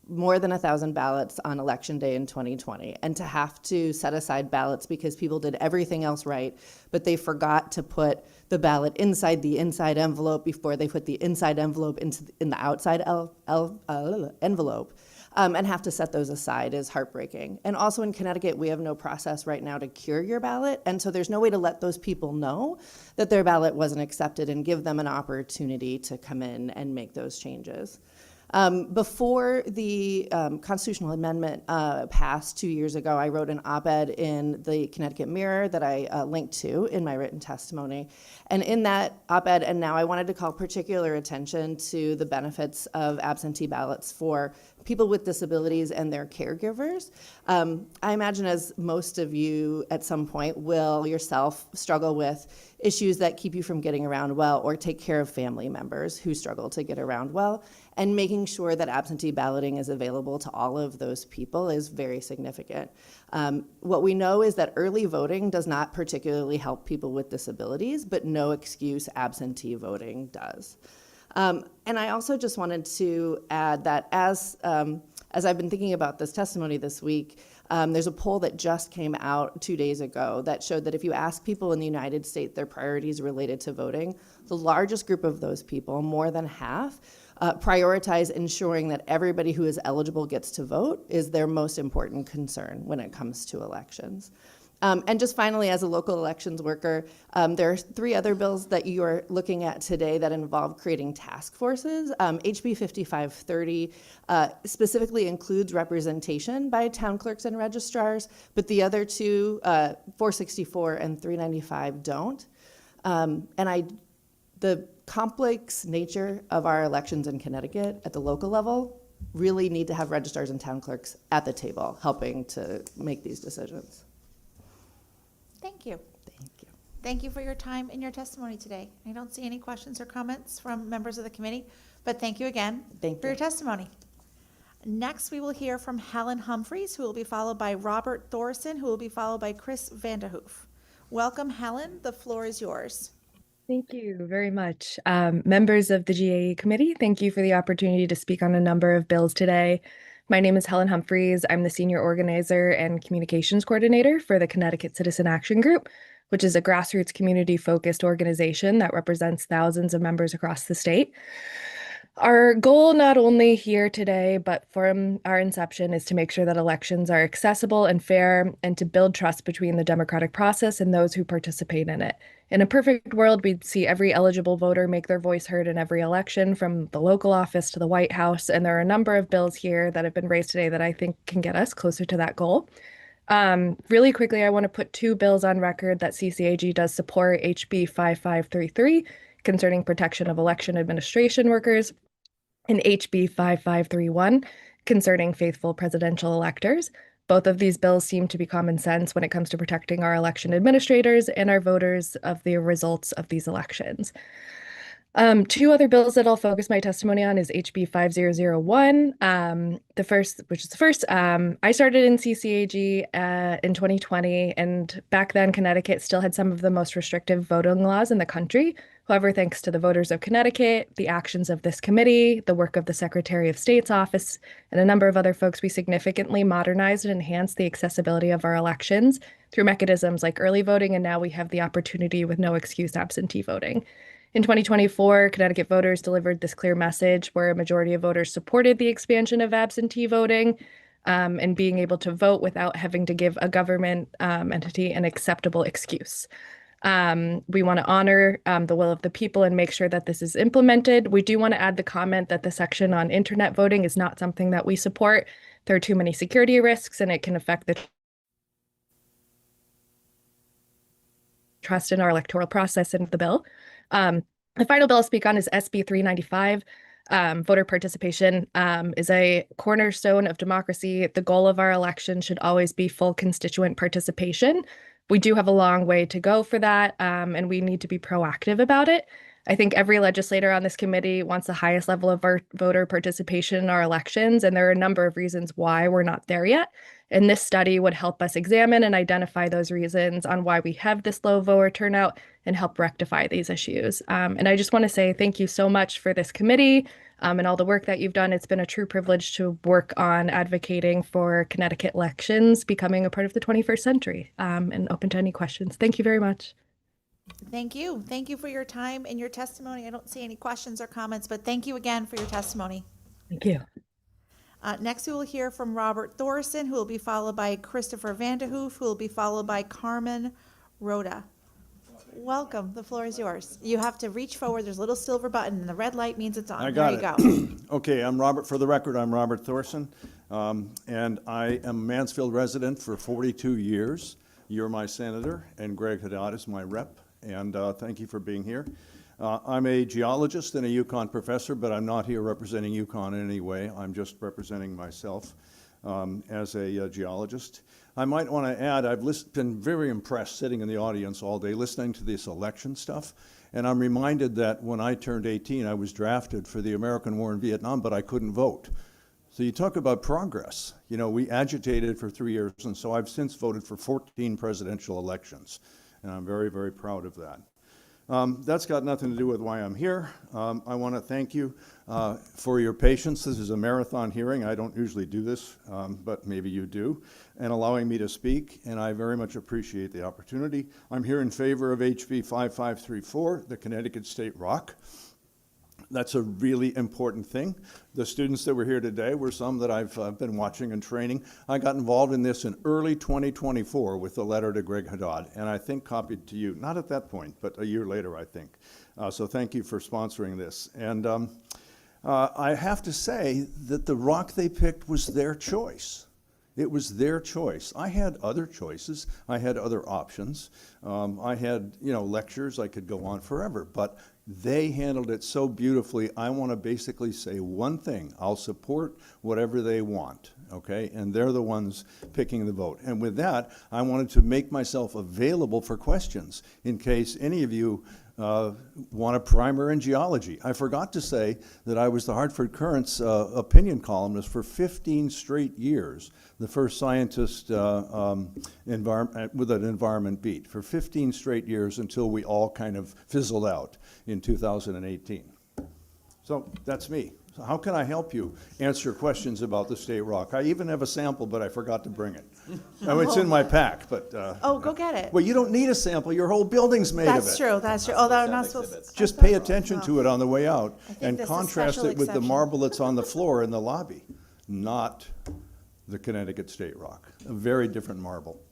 more than 1,000 ballots on election day in 2020, and to have to set aside ballots because people did everything else right, but they forgot to put the ballot inside the inside envelope before they put the inside envelope in the outside envelope. and have to set those aside is heartbreaking. And also in Connecticut, we have no process right now to cure your ballot, and so there's no way to let those people know that their ballot wasn't accepted and give them an opportunity to come in and make those changes. Before the constitutional amendment passed 2 years ago, I wrote an op-ed in the Connecticut Mirror that I linked to in my written testimony. And in that op-ed, and now I wanted to call particular attention to the benefits of absentee ballots for people with disabilities and their caregivers. I imagine, as most of you at some point will yourself struggle with issues that keep you from getting around well or take care of family members who struggle to get around well. And making sure that absentee balloting is available to all of those people is very significant. What we know is that early voting does not particularly help people with disabilities, but no excuse absentee voting does. And I also just wanted to add that as I've been thinking about this testimony this week, there's a poll that just came out 2 days ago that showed that if you ask people in the United States their priorities related to voting, the largest group of those people, more than half, prioritize ensuring that everybody who is eligible gets to vote is their most important concern when it comes to elections. And just finally, as a local elections worker, there are 3 other bills that you are looking at today that involve creating task forces. HB 5530 specifically includes representation by town clerks and registrars, but the other 2, 464 and 395, don't. The complex nature of our elections in Connecticut at the local level really need to have registrars and town clerks at the table helping to make these decisions. Thank you. Thank you for your time and your testimony today. I don't see any questions or comments from members of the committee, but thank you again for your testimony. Next, we will hear from Helen Humphreys, who will be followed by Robert Thorson, who will be followed by Chris Vanderhoof. Welcome, Helen. The floor is yours. Thank you very much. Members of the GAE committee, thank you for the opportunity to speak on a number of bills today. My name is Helen Humphreys. I'm the senior organizer and communications coordinator for the Connecticut Citizen Action Group, which is a grassroots community-focused organization that represents thousands of members across the state. Our goal, not only here today, but from our inception, is to make sure that elections are accessible and fair and to build trust between the democratic process and those who participate in it. In a perfect world, we'd see every eligible voter make their voice heard in every election, from the local office to the White House. And there are a number of bills here that have been raised today that I think can get us closer to that goal. Really quickly, I want to put 2 bills on record that CCAG does support: HB 5533, concerning protection of election administration workers, and HB 5531, concerning faithful presidential electors. Both of these bills seem to be common sense when it comes to protecting our election administrators and our voters of the results of these elections. 2 other bills that I'll focus my testimony on is HB 5001. The first, I started in CCAG in 2020, and back then Connecticut still had some of the most restrictive voting laws in the country. However, thanks to the voters of Connecticut, the actions of this committee, the work of the Secretary of State's office, and a number of other folks, we significantly modernized and enhanced the accessibility of our elections through mechanisms like early voting, and now we have the opportunity with no excuse absentee voting. In 2024, Connecticut voters delivered this clear message where a majority of voters supported the expansion of absentee voting and being able to vote without having to give a government entity an acceptable excuse. We want to honor the will of the people and make sure that this is implemented. We do want to add the comment that the section on internet voting is not something that we support. There are too many security risks, and it can affect the trust in our electoral process and the bill. The final bill I'll speak on is SB 395. Voter participation is a cornerstone of democracy. The goal of our election should always be full constituent participation. We do have a long way to go for that, and we need to be proactive about it. I think every legislator on this committee wants the highest level of our voter participation in our elections, and there are a number of reasons why we're not there yet. And this study would help us examine and identify those reasons on why we have this low voter turnout and help rectify these issues. And I just want to say thank you so much for this committee and all the work that you've done. It's been a true privilege to work on advocating for Connecticut elections becoming a part of the 21st century, and open to any questions. Thank you very much. Thank you. Thank you for your time and your testimony. I don't see any questions or comments, but thank you again for your testimony. Thank you. Next, we will hear from Robert Thorson, who will be followed by Christopher Vanderhoof, who will be followed by Carmen Rhoda. Welcome. The floor is yours. You have to reach forward. There's a little silver button, and the red light means it's on. I got there you it. Okay, for the record, I'm Robert Thorson, and I am a Mansfield resident for 42 years. You're my senator, and Greg Haddad is my rep, and thank you for being here. I'm a geologist and a UConn professor, but I'm not here representing UConn in any way. I'm just representing myself as a geologist. I might want to add, I've been very impressed sitting in the audience all day listening to this election stuff, and I'm reminded that when I turned 18, I was drafted for the American War in Vietnam, but I couldn't vote. So you talk about progress. You know, we agitated for 3 years, and so I've since voted for 14 presidential elections, and I'm very, very proud of that. That's got nothing to do with why I'm here. I want to thank you for your patience. This is a marathon hearing. I don't usually do this, but maybe you do, and allowing me to speak, and I very much appreciate the opportunity. I'm here in favor of HB 5534, the Connecticut State ROC. That's a really important thing. The students that were here today were some that I've been watching and training. I got involved in this in early 2024 with a letter to Greg Haddad, and I think copied to you, not at that point, but a year later, I think. So thank you for sponsoring this. And I have to say that the rock they picked was their choice. It was their choice. I had other choices. I had other options. I had, lectures. I could go on forever, but they handled it so beautifully. I want to basically say one thing. I'll support whatever they want, okay? And they're the ones picking the vote. And with that, I wanted to make myself available for questions in case any of you want a primer in geology. I forgot to say that I was the Hartford Courant's opinion columnist for 15 straight years, the first scientist with an environment beat, for 15 straight years until we all kind of fizzled out in 2018. So that's me. So how can I help you answer questions about the state rock? I even have a sample, but I forgot to bring it. I mean, it's in my pack, but... Oh, go get it. Well, you don't need a sample. Your whole building's made of it. That's true, that's true. Although I'm not supposed to... Just pay attention to it on the way out and this is contrast special it with the exception. marble that's on the floor in the lobby, not the Connecticut State Rock. A very different marble.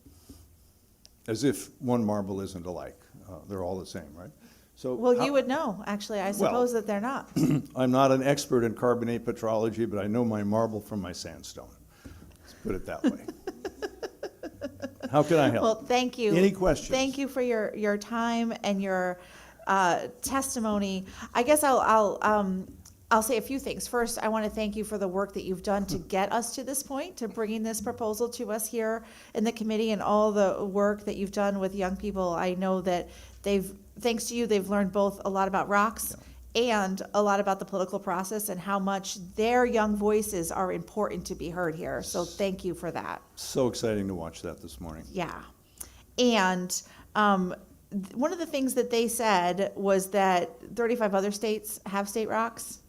As if one marble isn't alike. They're all the same, right? So Well, you would know, actually. I suppose that they're not. I'm not an expert in carbonate petrology, but I know my marble from my sandstone. Let's put it that way. How can I help? Well, thank you. Any questions? Thank you for your time and your testimony. I guess I'll say a few things. First, I want to thank you for the work that you've done to get us to this point, to bringing this proposal to us here in the committee, and all the work that you've done with young people. I know that thanks to you, they've learned both a lot about rocks and a lot about the political process and how much their young voices are important to be heard here. So thank you for that. So exciting to watch that this morning. Yeah. And one of the things that they said was that 35 other states have state rocks.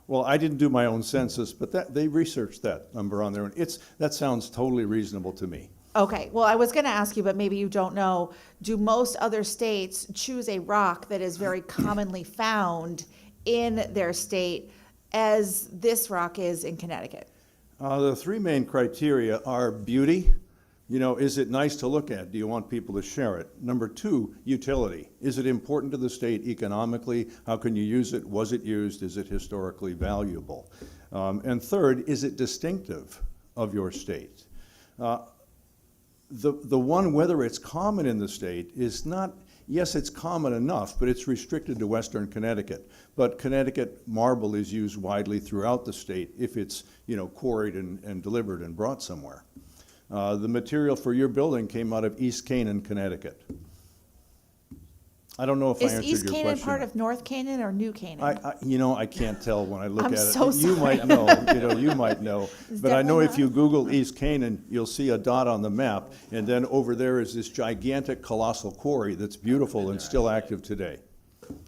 Well, I didn't do my own census, but they researched that number on their own. That sounds totally reasonable to me. Okay, well, I was going to ask you, but maybe you don't know, do most other states choose a rock that is very commonly found in their state as this rock is in Connecticut? The three main criteria are beauty. Is it nice to look at? Do you want people to share it? Number two, utility. Is it important to the state economically? How can you use it? Was it used? Is it historically valuable? And third, is it distinctive of your state? The one, whether it's common in the state, is not, yes, it's common enough, but it's restricted to Western Connecticut. But Connecticut marble is used widely throughout the state if it's, quarried and delivered and brought somewhere. The material for your building came out of East Canaan, Connecticut. I don't know if I answered your question. Is East Canaan part of North Canaan or New Canaan? I can't tell when I look I'm at it. so You sorry. might know, you might know. It's But I know definitely if you Google East Canaan, you'll see a dot on the map, and then over there is this gigantic, colossal quarry that's beautiful and still active today.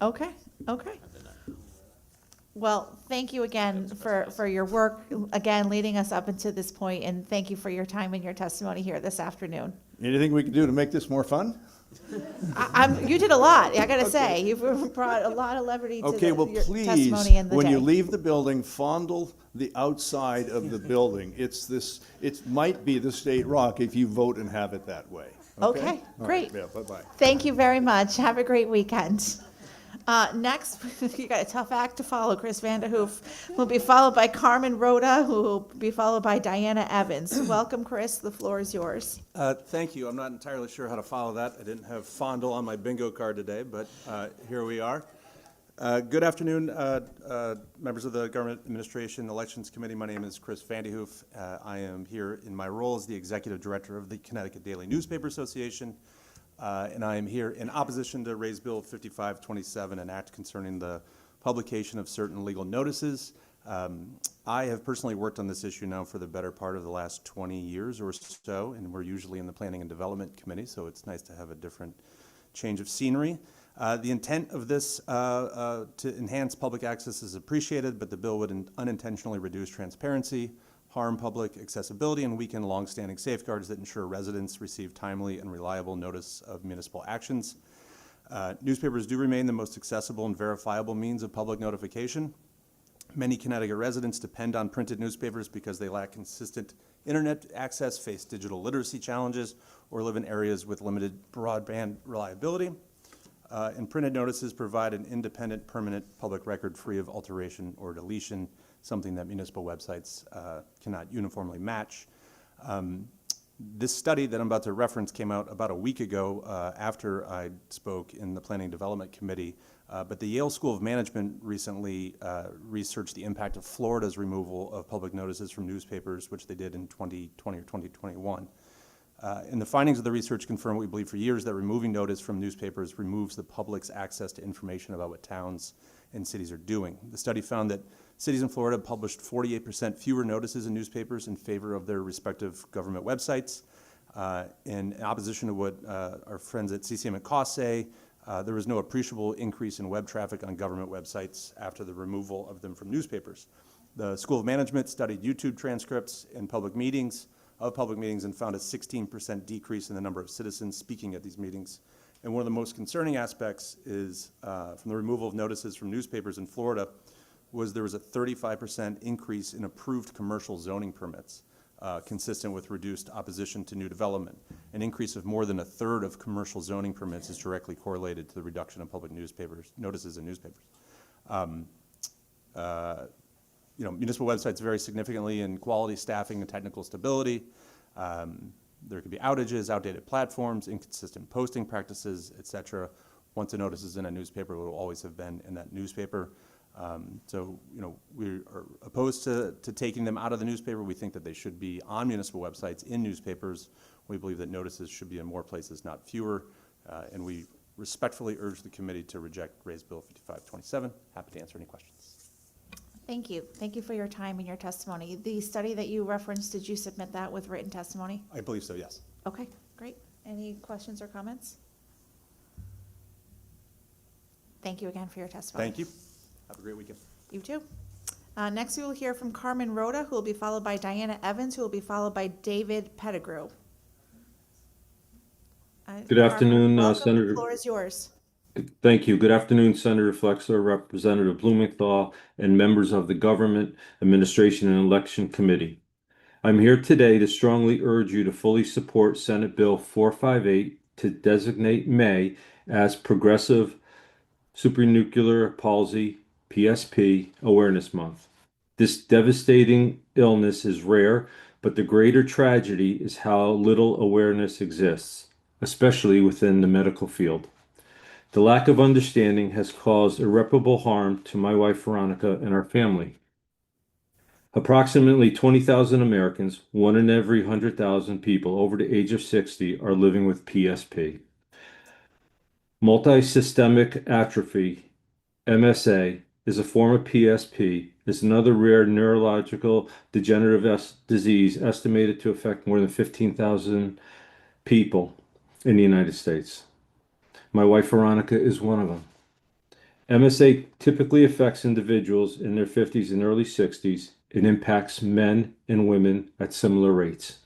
Okay. Well, thank you again for your work, again, leading us up into this point, and thank you for your time and your testimony here this afternoon. Anything we can do to make this more fun? You did a lot, I gotta say. You've brought a lot of levity to Okay, well, your please, testimony in the when you day. leave the building, fondle the outside of the building. It might be the state rock if you vote and have it that way. Okay, All right, great. yeah, bye-bye. Thank you very much. Have a great weekend. Next, you got a tough act to follow. Chris Vanderhoof will be followed by Carmen Rhoda, who will be followed by Diana Evans. Welcome, Chris. The floor is yours. Thank you. I'm not entirely sure how to follow that. I didn't have fondle on my bingo card today, but here we are. Good afternoon, members of the Government Administration Elections Committee. My name is Chris Vanderhoof. I am here in my role as the Executive Director of the Connecticut Daily Newspaper Association. And I am here in opposition to Raise Bill 5527, an act concerning the publication of certain legal notices. I have personally worked on this issue now for the better part of the last 20 years or so, and we're usually in the Planning and Development Committee, so it's nice to have a different change of scenery. The intent of this to enhance public access is appreciated, but the bill would unintentionally reduce transparency, harm public accessibility, and weaken longstanding safeguards that ensure residents receive timely and reliable notice of municipal actions. Newspapers do remain the most accessible and verifiable means of public notification. Many Connecticut residents depend on printed newspapers because they lack consistent internet access, face digital literacy challenges, or live in areas with limited broadband reliability. And printed notices provide an independent, permanent public record free of alteration or deletion, something that municipal websites cannot uniformly match. This study that I'm about to reference came out about a week ago after I spoke in the Planning and Development Committee, but the Yale School of Management recently researched the impact of Florida's removal of public notices from newspapers, which they did in 2020 or 2021. And the findings of the research confirm what we believe for years, that removing notice from newspapers removes the public's access to information about what towns and cities are doing. The study found that cities in Florida published 48% fewer notices in newspapers in favor of their respective government websites. In opposition to what our friends at CCM and COS say, there was no appreciable increase in web traffic on government websites after the removal of them from newspapers. The School of Management studied YouTube transcripts and public meetings and found a 16% decrease in the number of citizens speaking at these meetings. And one of the most concerning aspects is from the removal of notices from newspapers in Florida was there was a 35% increase in approved commercial zoning permits, consistent with reduced opposition to new development. An increase of more than a third of commercial zoning permits is directly correlated to the reduction of public notices in newspapers. Municipal websites vary significantly in quality, staffing, and technical stability. There could be outages, outdated platforms, inconsistent posting practices, et cetera. Once a notice is in a newspaper, it will always have been in that newspaper. We are opposed to taking them out of the newspaper. We think that they should be on municipal websites, in newspapers. We believe that notices should be in more places, not fewer. And we respectfully urge the committee to reject Raise Bill 5527. Happy to answer any questions. Thank you. Thank you for your time and your testimony. The study that you referenced, did you submit that with written testimony? I believe so, yes. Okay, great. Any questions or comments? Thank you again for your testimony. Thank you. Have a great weekend. You too. Next, we will hear from Carmen Rhoda, who will be followed by Diana Evans, who will be followed by David Pettigrew. Good afternoon, welcome. Senator. The floor is yours. Thank you. Good afternoon, Senator Flexler, Representative Blumenthal, and members of the Government Administration and Election Committee. I'm here today to strongly urge you to fully support Senate Bill 458 to designate May as Progressive Supranuclear Palsy (PSP) Awareness Month. This devastating illness is rare, but the greater tragedy is how little awareness exists, especially within the medical field. The lack of understanding has caused irreparable harm to my wife Veronica and our family. Approximately 20,000 Americans, 1 in every 100,000 people over the age of 60, are living with PSP. Multisystemic atrophy, MSA, is a form of PSP. It's another rare neurological degenerative disease estimated to affect more than 15,000 people in the United States. My wife Veronica is one of them. MSA typically affects individuals in their 50s and early 60s. It impacts men and women at similar rates.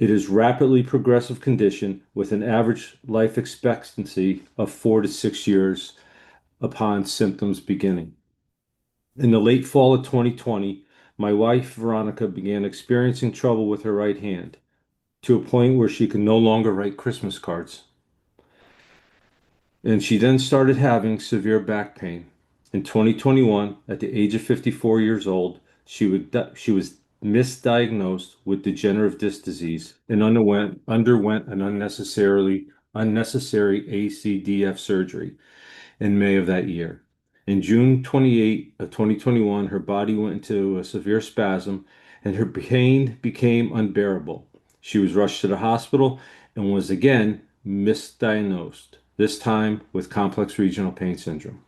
It is rapidly progressive condition with an average life expectancy of 4 to 6 years upon symptoms beginning. In the late fall of 2020, my wife Veronica began experiencing trouble with her right hand to a point where she could no longer write Christmas cards. And she then started having severe back pain. In 2021, at the age of 54 years old, she was misdiagnosed with degenerative disc disease and underwent an unnecessary ACDF surgery in May of that year. In June 28 of 2021, her body went into a severe spasm and her pain became unbearable. She was rushed to the hospital and was again misdiagnosed, this time with complex regional pain syndrome.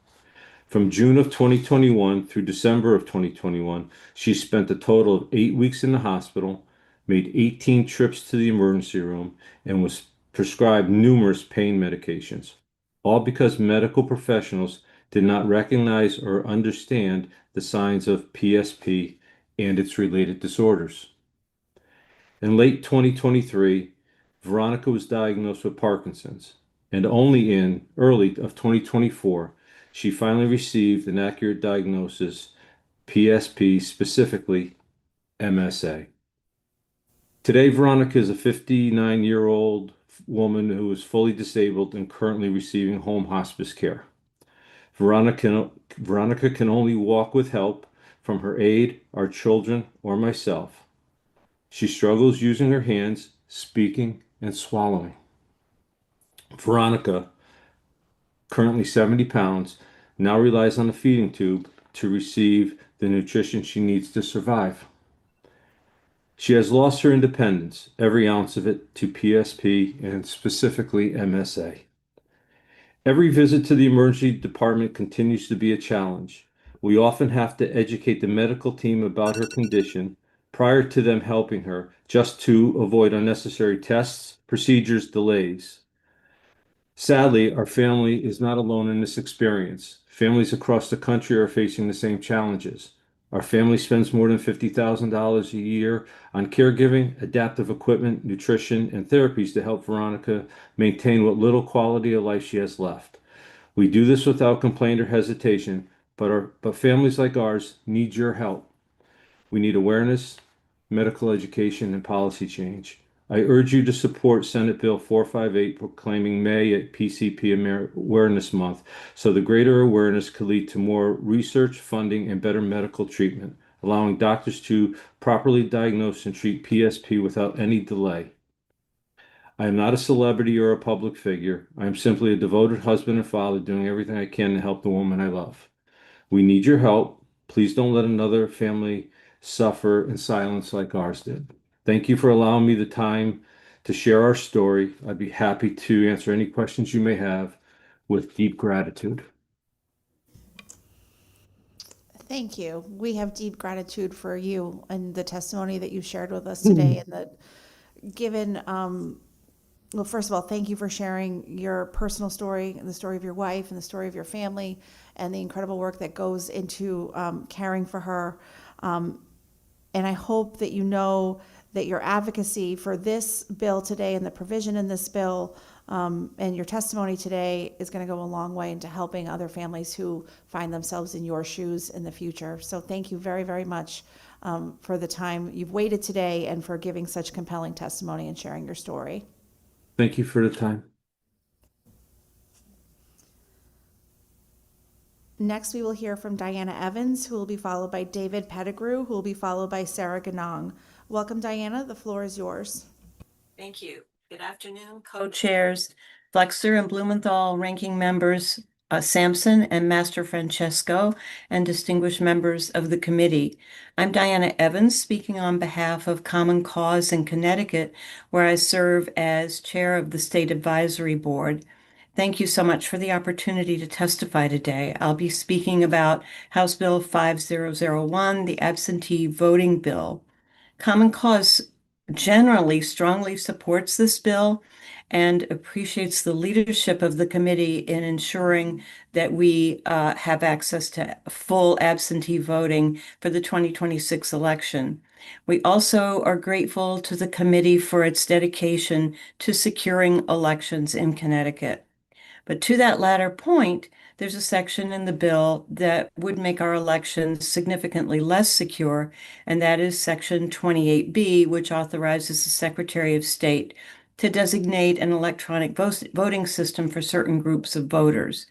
From June of 2021 through December of 2021, she spent a total of 8 weeks in the hospital, made 18 trips to the emergency room, and was prescribed numerous pain medications, all because medical professionals did not recognize or understand the signs of PSP and its related disorders. In late 2023, Veronica was diagnosed with Parkinson's, and only in early of 2024, she finally received an accurate diagnosis, PSP, specifically MSA. Today, Veronica is a 59-year-old woman who is fully disabled and currently receiving home hospice care. Veronica can only walk with help from her aide, our children, or myself. She struggles using her hands, speaking, and swallowing. Veronica, currently 70 pounds, now relies on a feeding tube to receive the nutrition she needs to survive. She has lost her independence, every ounce of it, to PSP and specifically MSA. Every visit to the emergency department continues to be a challenge. We often have to educate the medical team about her condition prior to them helping her, just to avoid unnecessary tests, procedures, delays. Sadly, our family is not alone in this experience. Families across the country are facing the same challenges. Our family spends more than $50,000 a year on caregiving, adaptive equipment, nutrition, and therapies to help Veronica maintain what little quality of life she has left. We do this without complaint or hesitation, but families like ours need your help. We need awareness, medical education, and policy change. I urge you to support Senate Bill 458 proclaiming May at PCP Awareness Month so the greater awareness could lead to more research, funding, and better medical treatment, allowing doctors to properly diagnose and treat PSP without any delay. I am not a celebrity or a public figure. I am simply a devoted husband and father doing everything I can to help the woman I love. We need your help. Please don't let another family suffer in silence like ours did. Thank you for allowing me the time to share our story. I'd be happy to answer any questions you may have with deep gratitude. Thank you. We have deep gratitude for you and the testimony that you shared with us today and that given, well, first of all, thank you for sharing your personal story and the story of your wife and the story of your family and the incredible work that goes into caring for her. And I hope that you know that your advocacy for this bill today and the provision in this bill and your testimony today is going to go a long way into helping other families who find themselves in your shoes in the future. So thank you very, very much for the time you've waited today and for giving such compelling testimony and sharing your story. Thank you for the time. Next, we will hear from Diana Evans, who will be followed by David Pettigrew, who will be followed by Sarah Ganong. Welcome, Diana. The floor is yours. Thank you. Good afternoon, co-chairs, Flexer and Blumenthal, ranking members, Sampson and Master Francesco, and distinguished members of the committee. I'm Diana Evans, speaking on behalf of Common Cause in Connecticut, where I serve as chair of the State Advisory Board. Thank you so much for the opportunity to testify today. I'll be speaking about House Bill 5001, the absentee voting bill. Common Cause generally strongly supports this bill and appreciates the leadership of the committee in ensuring that we have access to full absentee voting for the 2026 election. We also are grateful to the committee for its dedication to securing elections in Connecticut. But to that latter point, there's a section in the bill that would make our elections significantly less secure, and that is Section 28B, which authorizes the Secretary of State to designate an electronic voting system for certain groups of voters.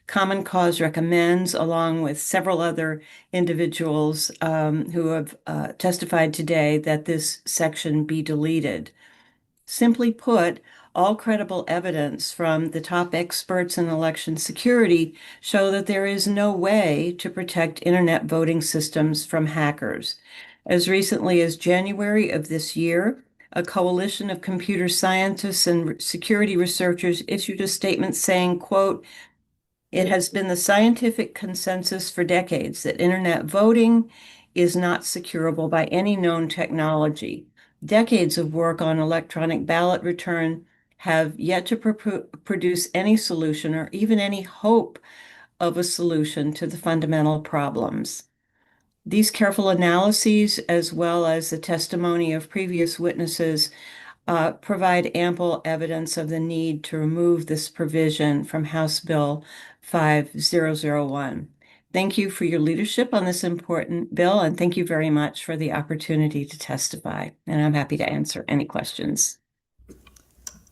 Common Cause recommends, along with several other individuals who have testified today, that this section be deleted. Simply put, all credible evidence from the top experts in election security show that there is no way to protect internet voting systems from hackers. As recently as January of this year, a coalition of computer scientists and security researchers issued a statement saying, quote, "It has been the scientific consensus for decades that internet voting is not securable by any known technology. Decades of work on electronic ballot return have yet to produce any solution or even any hope of a solution to the fundamental problems." These careful analyses, as well as the testimony of previous witnesses, provide ample evidence of the need to remove this provision from House Bill 5001. Thank you for your leadership on this important bill, and thank you very much for the opportunity to testify. And I'm happy to answer any questions.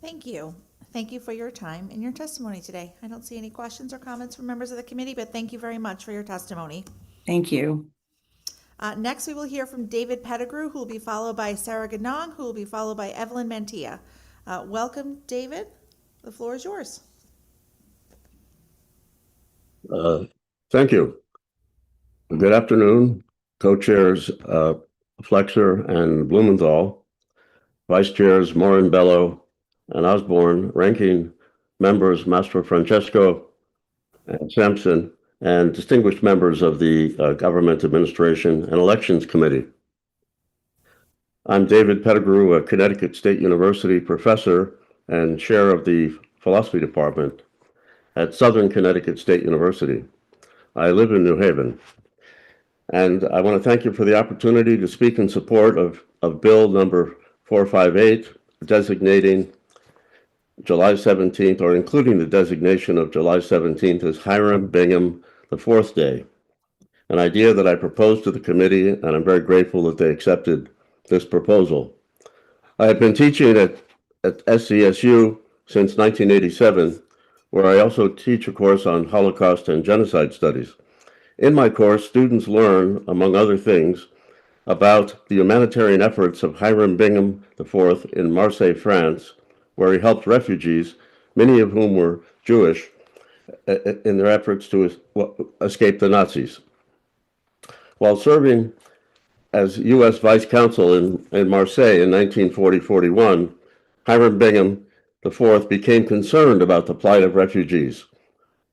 Thank you. Thank you for your time and your testimony today. I don't see any questions or comments from members of the committee, but thank you very much for your testimony. Thank you. Next, we will hear from David Pettigrew, who will be followed by Sarah Ganong, who will be followed by Evelyn Mantilla. Welcome, David. The floor is yours. Thank you. Good afternoon, co-chairs Flexer and Blumenthal, vice chairs Morin Bello and Osborne, ranking members Mastro Francesco and Sampson, and distinguished members of the Government Administration and Elections Committee. I'm David Pettigrew, a Connecticut State University professor and chair of the philosophy department at Southern Connecticut State University. I live in New Haven. And I want to thank you for the opportunity to speak in support of Bill number 458, designating July 17th, or including the designation of July 17th as Hiram Bingham IV Day, an idea that I proposed to the committee, and I'm very grateful that they accepted this proposal. I have been teaching at SCSU since 1987, where I also teach a course on Holocaust and genocide studies. In my course, students learn, among other things, about the humanitarian efforts of Hiram Bingham IV in Marseille, France, where he helped refugees, many of whom were Jewish, in their efforts to escape the Nazis. While serving as U.S. Vice Consul in Marseille in 1940-41, Hiram Bingham IV became concerned about the plight of refugees.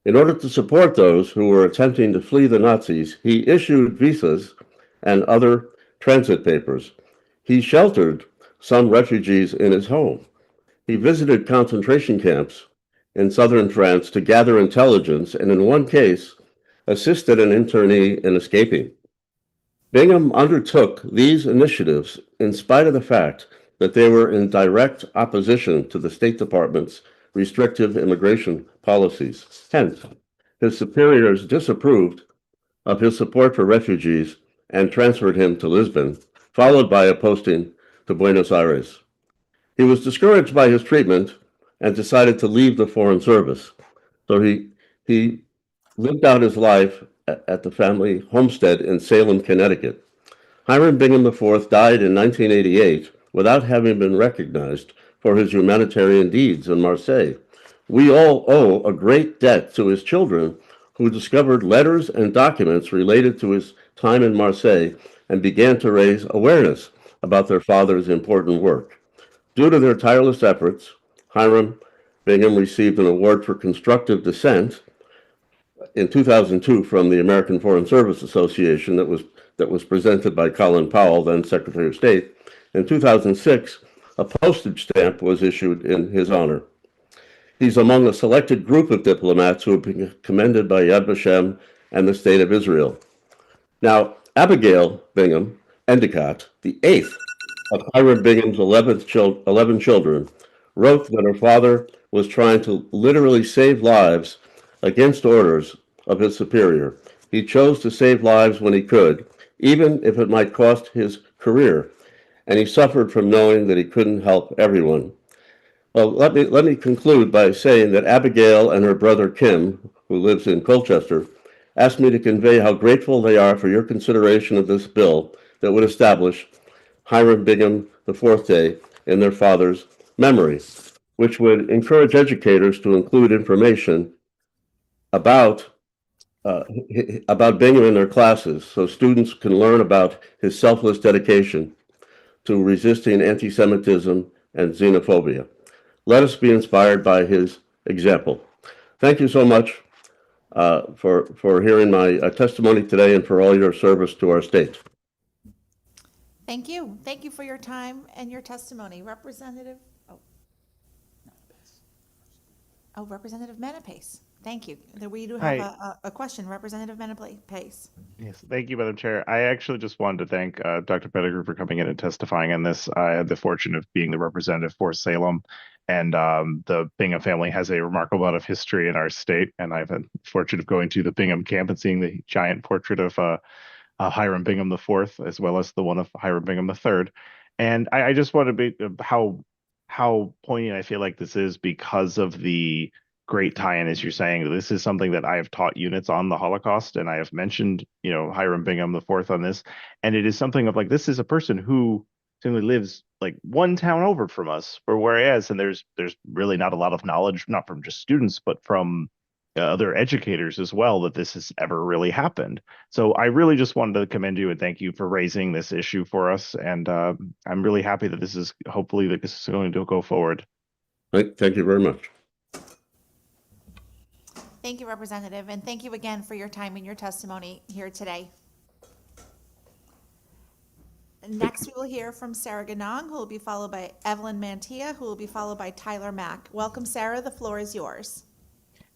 In order to support those who were attempting to flee the Nazis, he issued visas and other transit papers. He sheltered some refugees in his home. He visited concentration camps in southern France to gather intelligence, and in one case, assisted an internee in escaping. Bingham undertook these initiatives in spite of the fact that they were in direct opposition to the State Department's restrictive immigration policies. Hence, his superiors disapproved of his support for refugees and transferred him to Lisbon, followed by a posting to Buenos Aires. He was discouraged by his treatment and decided to leave the Foreign Service. So he lived out his life at the family homestead in Salem, Connecticut. Hiram Bingham IV died in 1988 without having been recognized for his humanitarian deeds in Marseille. We all owe a great debt to his children, who discovered letters and documents related to his time in Marseille and began to raise awareness about their father's important work. Due to their tireless efforts, Hiram Bingham received an award for constructive dissent in 2002 from the American Foreign Service Association that was presented by Colin Powell, then Secretary of State. In 2006, a postage stamp was issued in his honor. He's among a selected group of diplomats who have been commended by Yad Vashem and the State of Israel. Now, Abigail Bingham Endicott, the eighth of Hiram Bingham's 11 children, wrote that her father was trying to literally save lives against orders of his superior. He chose to save lives when he could, even if it might cost his career, and he suffered from knowing that he couldn't help everyone. Well, let me conclude by saying that Abigail and her brother Kim, who lives in Colchester, asked me to convey how grateful they are for your consideration of this bill that would establish Hiram Bingham IV Day in their father's memory, which would encourage educators to include information about Bingham in their classes so students can learn about his selfless dedication to resisting anti-Semitism and xenophobia. Let us be inspired by his example. Thank you so much for hearing my testimony today and for all your service to our state. Thank you. Thank you for your time and your testimony. Representative Menapace. Thank you. We do have a question. Representative Menapace. Yes, thank you, Madam Chair. I actually just wanted to thank Dr. Pettigrew for coming in and testifying on this. I had the fortune of being the representative for Salem, and the Bingham family has a remarkable amount of history in our state, and I've had the fortune of going to the Bingham camp and seeing the giant portrait of Hiram Bingham IV, as well as the one of Hiram Bingham III. And I just want to be how poignant I feel like this is because of the great tie-in, as you're saying. This is something that I have taught units on the Holocaust, and I have mentioned, Hiram Bingham IV on this, and it is something of like, this is a person who simply lives like one town over from us, or whereas, and there's really not a lot of knowledge, not from just students, but from other educators as well, that this has ever really happened. So I really just wanted to commend you and thank you for raising this issue for us, and I'm really happy that this is going to go forward. Thank you very much. Thank you, Representative, and thank you again for your time and your testimony here today. Next, we will hear from Sarah Ganong, who will be followed by Evelyn Mantilla, who will be followed by Tyler Mack. Welcome, Sarah. The floor is yours.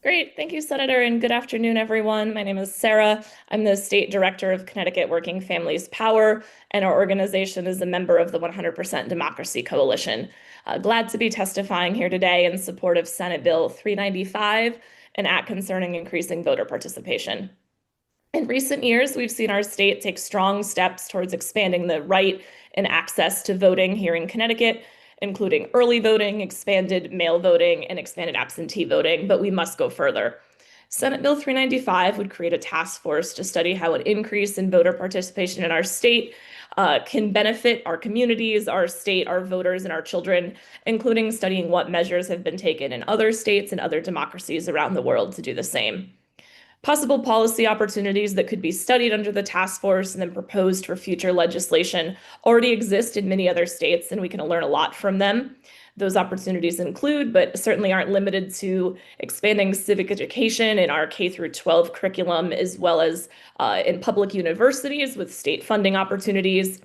Great. Thank you, Senator, and good afternoon, everyone. My name is Sarah. I'm the State Director of Connecticut Working Families Power, and our organization is a member of the 100% Democracy Coalition. Glad to be testifying here today in support of Senate Bill 395, an act concerning increasing voter participation. In recent years, we've seen our state take strong steps towards expanding the right and access to voting here in Connecticut, including early voting, expanded mail voting, and expanded absentee voting, but we must go further. Senate Bill 395 would create a task force to study how an increase in voter participation in our state can benefit our communities, our state, our voters, and our children, including studying what measures have been taken in other states and other democracies around the world to do the same. Possible policy opportunities that could be studied under the task force and then proposed for future legislation already exist in many other states, and we can learn a lot from them. Those opportunities include, but certainly aren't limited to, expanding civic education in our K through 12 curriculum, as well as in public universities with state funding opportunities,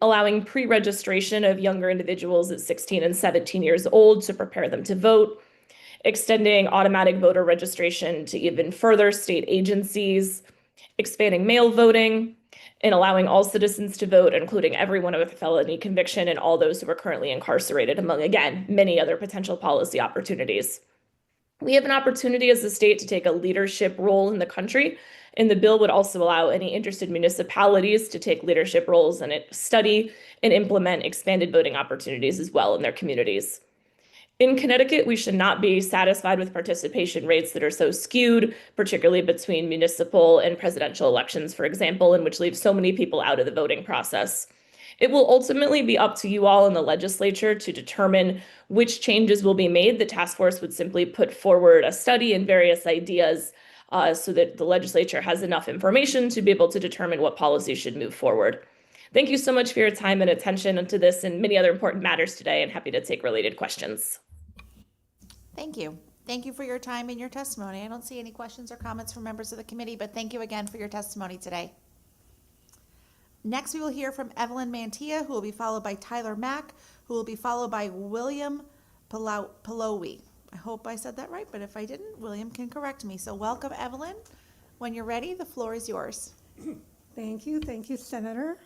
allowing pre-registration of younger individuals at 16 and 17 years old to prepare them to vote, extending automatic voter registration to even further state agencies, expanding mail voting, and allowing all citizens to vote, including everyone with a felony conviction and all those who are currently incarcerated, among, again, many other potential policy opportunities. We have an opportunity as a state to take a leadership role in the country, and the bill would also allow any interested municipalities to take leadership roles and study and implement expanded voting opportunities as well in their communities. In Connecticut, we should not be satisfied with participation rates that are so skewed, particularly between municipal and presidential elections, for example, and which leaves so many people out of the voting process. It will ultimately be up to you all in the legislature to determine which changes will be made. The task force would simply put forward a study and various ideas so that the legislature has enough information to be able to determine what policies should move forward. Thank you so much for your time and attention to this and many other important matters today, and happy to take related questions. Thank you. Thank you for your time and your testimony. I don't see any questions or comments from members of the committee, but thank you again for your testimony today. Next, we will hear from Evelyn Mantilla, who will be followed by Tyler Mack, who will be followed by William Palowi. I hope I said that right, but if I didn't, William can correct me. So welcome, Evelyn. When you're ready, the floor is yours. Thank you. Thank you, Senator.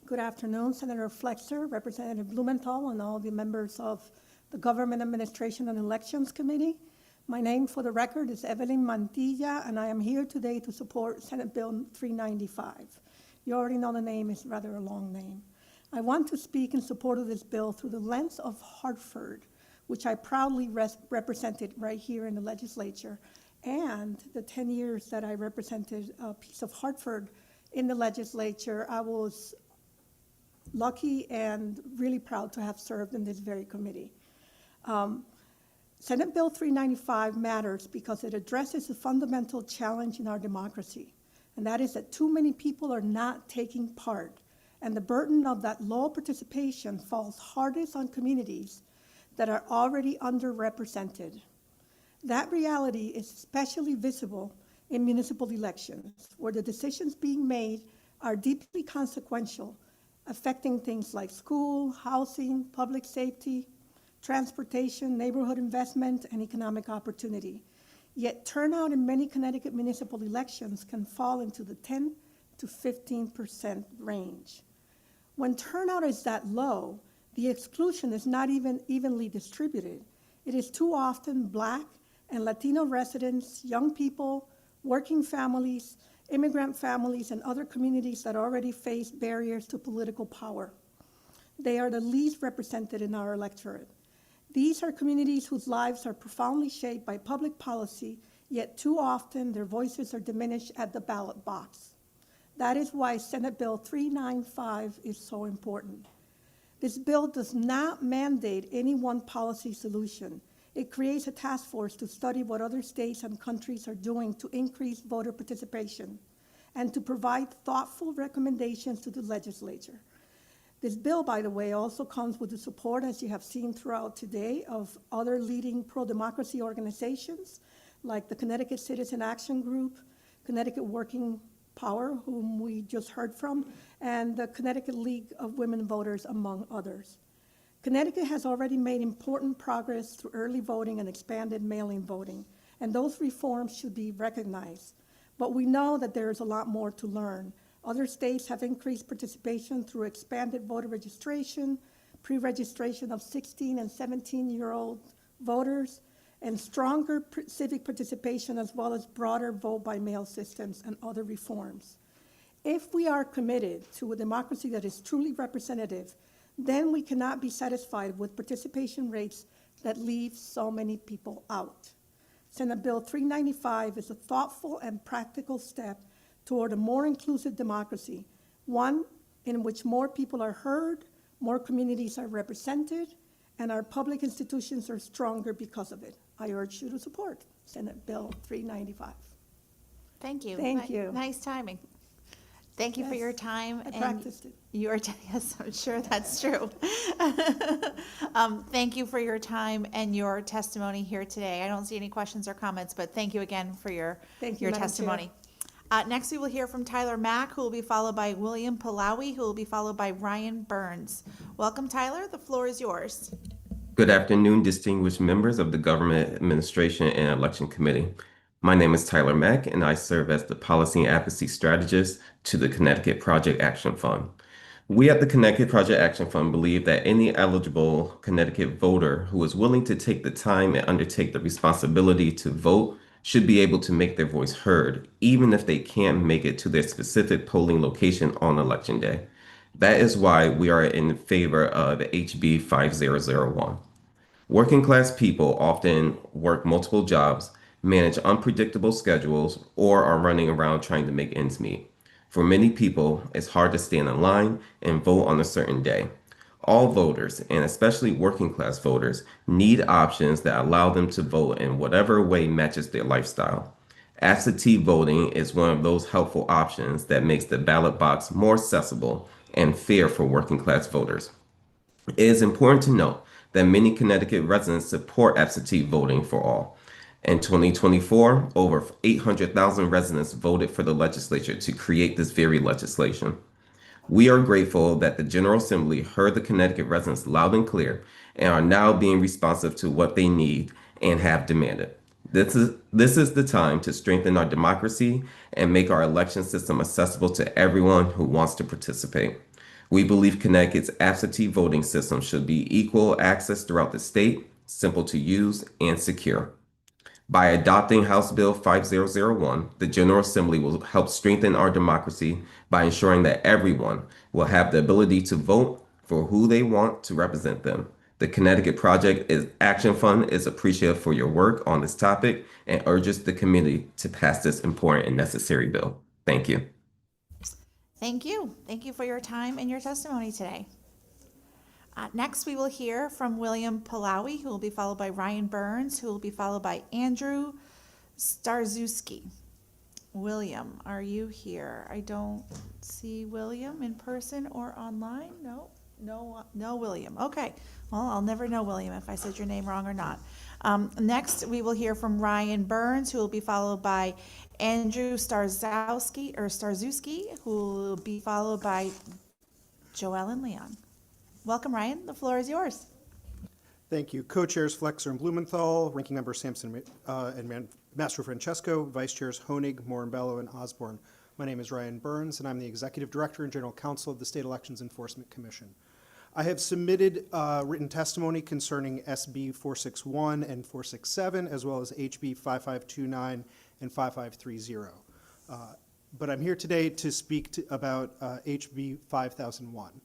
Good afternoon, Senator Flexer, Representative Blumenthal, and all the members of the Government Administration and Elections Committee. My name, for the record, is Evelyn Mantilla, and I am here today to support Senate Bill 395. You already know the name is rather a long name. I want to speak in support of this bill through the lens of Hartford, which I proudly represented right here in the legislature, and the 10 years that I represented a piece of Hartford in the legislature. I was lucky and really proud to have served in this very committee. Senate Bill 395 matters because it addresses a fundamental challenge in our democracy, and that is that too many people are not taking part, and the burden of that low participation falls hardest on communities that are already underrepresented. That reality is especially visible in municipal elections, where the decisions being made are deeply consequential, affecting things like school, housing, public safety, transportation, neighborhood investment, and economic opportunity. Yet turnout in many Connecticut municipal elections can fall into the 10 to 15% range. When turnout is that low, the exclusion is not even evenly distributed. It is too often Black and Latino residents, young people, working families, immigrant families, and other communities that already face barriers to political power. They are the least represented in our electorate. These are communities whose lives are profoundly shaped by public policy, yet too often their voices are diminished at the ballot box. That is why Senate Bill 395 is so important. This bill does not mandate any one policy solution. It creates a task force to study what other states and countries are doing to increase voter participation and to provide thoughtful recommendations to the legislature. This bill, by the way, also comes with the support, as you have seen throughout today, of other leading pro-democracy organizations like the Connecticut Citizen Action Group, Connecticut Working Power, whom we just heard from, and the Connecticut League of Women Voters, among others. Connecticut has already made important progress through early voting and expanded mail-in voting, and those reforms should be recognized. But we know that there is a lot more to learn. Other states have increased participation through expanded voter registration, pre-registration of 16 and 17-year-old voters, and stronger civic participation, as well as broader vote-by-mail systems and other reforms. If we are committed to a democracy that is truly representative, then we cannot be satisfied with participation rates that leave so many people out. Senate Bill 395 is a thoughtful and practical step toward a more inclusive democracy, one in which more people are heard, more communities are represented, and our public institutions are stronger because of it. I urge you to support Senate Bill 395. Thank you. Thank you. Nice timing. Thank you for your time. I practiced it. Yes, I'm sure that's true. Thank you for your time and your testimony here today. I don't see any questions or comments, but thank you again for your Madam testimony. Next, we will hear from Tyler Mack, who will be followed by William Palawi, who will be followed by Ryan Burns. Welcome, Tyler. The floor is yours. Good afternoon, distinguished members of the Government Administration and Election Committee. My name is Tyler Mack, and I serve as the Policy and Advocacy Strategist to the Connecticut Project Action Fund. We at the Connecticut Project Action Fund believe that any eligible Connecticut voter who is willing to take the time and undertake the responsibility to vote should be able to make their voice heard, even if they can't make it to their specific polling location on Election Day. That is why we are in favor of HB 5001. Working class people often work multiple jobs, manage unpredictable schedules, or are running around trying to make ends meet. For many people, it's hard to stand in line and vote on a certain day. All voters, and especially working class voters, need options that allow them to vote in whatever way matches their lifestyle. Absentee voting is one of those helpful options that makes the ballot box more accessible and fair for working class voters. It is important to note that many Connecticut residents support absentee voting for all. In 2024, over 800,000 residents voted for the legislature to create this very legislation. We are grateful that the General Assembly heard the Connecticut residents loud and clear and are now being responsive to what they need and have demanded. This is the time to strengthen our democracy and make our election system accessible to everyone who wants to participate. We believe Connecticut's absentee voting system should be equal access throughout the state, simple to use, and secure. By adopting House Bill 5001, the General Assembly will help strengthen our democracy by ensuring that everyone will have the ability to vote for who they want to represent them. The Connecticut Project Action Fund is appreciative for your work on this topic and urges the committee to pass this important and necessary bill. Thank you. Thank you. Thank you for your time and your testimony today. Next, we will hear from William Palawi, who will be followed by Ryan Burns, who will be followed by Andrew Starzewski. William, are you here? I don't see William in person or online. No, William. Okay. Well, I'll never know, William, if I said your name wrong or not. Next, we will hear from Ryan Burns, who will be followed by Andrew Starzewski, who will be followed by Joellen Leon. Welcome, Ryan. The floor is yours. Thank you. Co-chairs Flexer and Blumenthal, ranking member Sampson and Mastro Francesco, vice chairs Honig, Morinbello, and Osborne. My name is Ryan Burns, and I'm the executive director and general counsel of the State Elections Enforcement Commission. I have submitted written testimony concerning SB 461 and 467, as well as HB 5529 and 5530. But I'm here today to speak about HB 5001.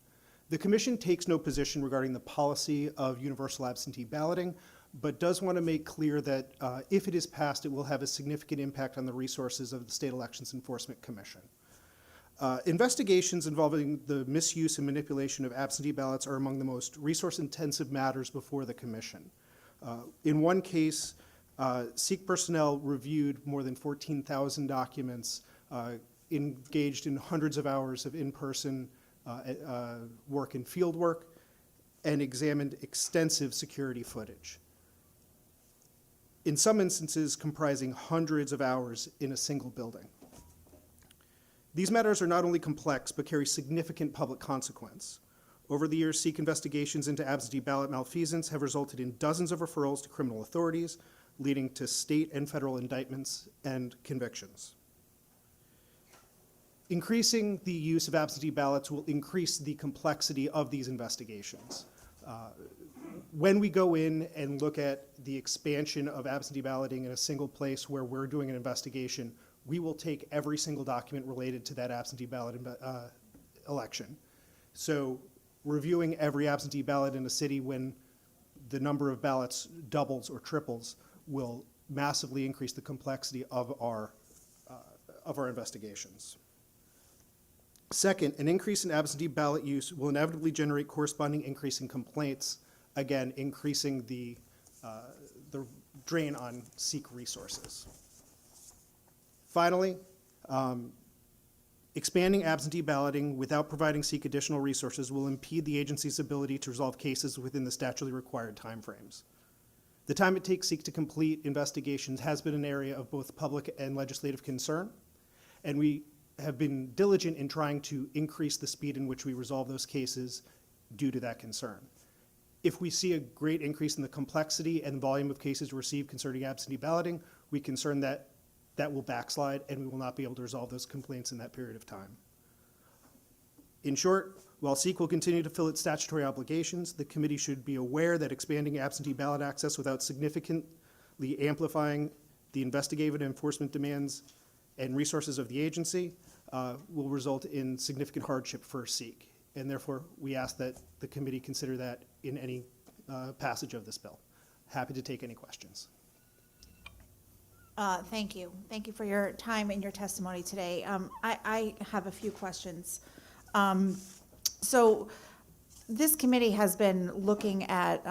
The Commission takes no position regarding the policy of universal absentee balloting, but does want to make clear that if it is passed, it will have a significant impact on the resources of the State Elections Enforcement Commission. Investigations involving the misuse and manipulation of absentee ballots are among the most resource-intensive matters before the Commission. In one case, SEEK personnel reviewed more than 14,000 documents, engaged in hundreds of hours of in-person work and field work, and examined extensive security footage. In some instances, comprising hundreds of hours in a single building. These matters are not only complex, but carry significant public consequence. Over the years, SEEK investigations into absentee ballot malfeasance have resulted in dozens of referrals to criminal authorities, leading to state and federal indictments and convictions. Increasing the use of absentee ballots will increase the complexity of these investigations. When we go in and look at the expansion of absentee balloting in a single place where we're doing an investigation, we will take every single document related to that absentee ballot election. So reviewing every absentee ballot in a city when the number of ballots doubles or triples will massively increase the complexity of our investigations. Second, an increase in absentee ballot use will inevitably generate corresponding increase in complaints, again, increasing the drain on SEEK resources. Finally, expanding absentee balloting without providing SEEK additional resources will impede the agency's ability to resolve cases within the statutorily required timeframes. The time it takes SEEK to complete investigations has been an area of both public and legislative concern, and we have been diligent in trying to increase the speed in which we resolve those cases due to that concern. If we see a great increase in the complexity and volume of cases received concerning absentee balloting, we concern that that will backslide and we will not be able to resolve those complaints in that period of time. In short, while SEEK will continue to fill its statutory obligations, the committee should be aware that expanding absentee ballot access without significantly amplifying the investigative and enforcement demands and resources of the agency will result in significant hardship for SEEK. And therefore, we ask that the committee consider that in any passage of this bill. Happy to take any questions. Thank you. Thank you for your time and your testimony today. I have a few questions. So this committee has been looking at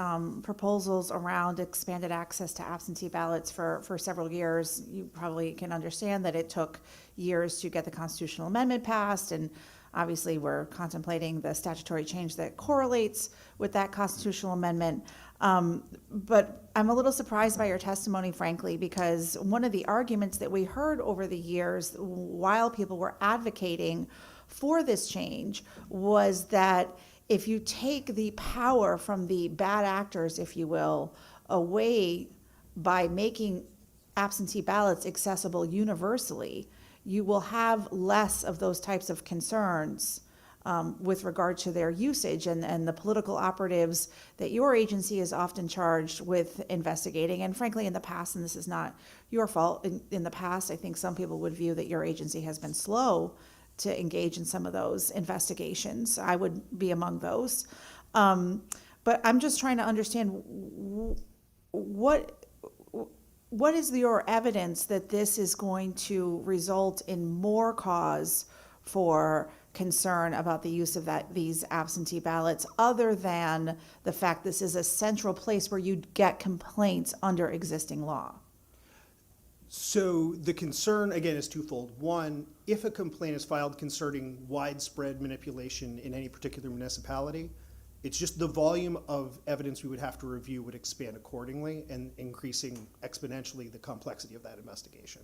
proposals around expanded access to absentee ballots for several years. You probably can understand that it took years to get the constitutional amendment passed, and obviously we're contemplating the statutory change that correlates with that constitutional amendment. But I'm a little surprised by your testimony, frankly, because one of the arguments that we heard over the years while people were advocating for this change was that if you take the power from the bad actors, if you will, away by making absentee ballots accessible universally, you will have less of those types of concerns with regard to their usage and the political operatives that your agency is often charged with investigating. And frankly, in the past, and this is not your fault, in the past, I think some people would view that your agency has been slow to engage in some of those investigations. I would be among those. But I'm just trying to understand what is your evidence that this is going to result in more cause for concern about the use of these absentee ballots, other than the fact this is a central place where you get complaints under existing law? So the concern, again, is twofold. One, if a complaint is filed concerning widespread manipulation in any particular municipality, it's just the volume of evidence we would have to review would expand accordingly and increasing exponentially the complexity of that investigation.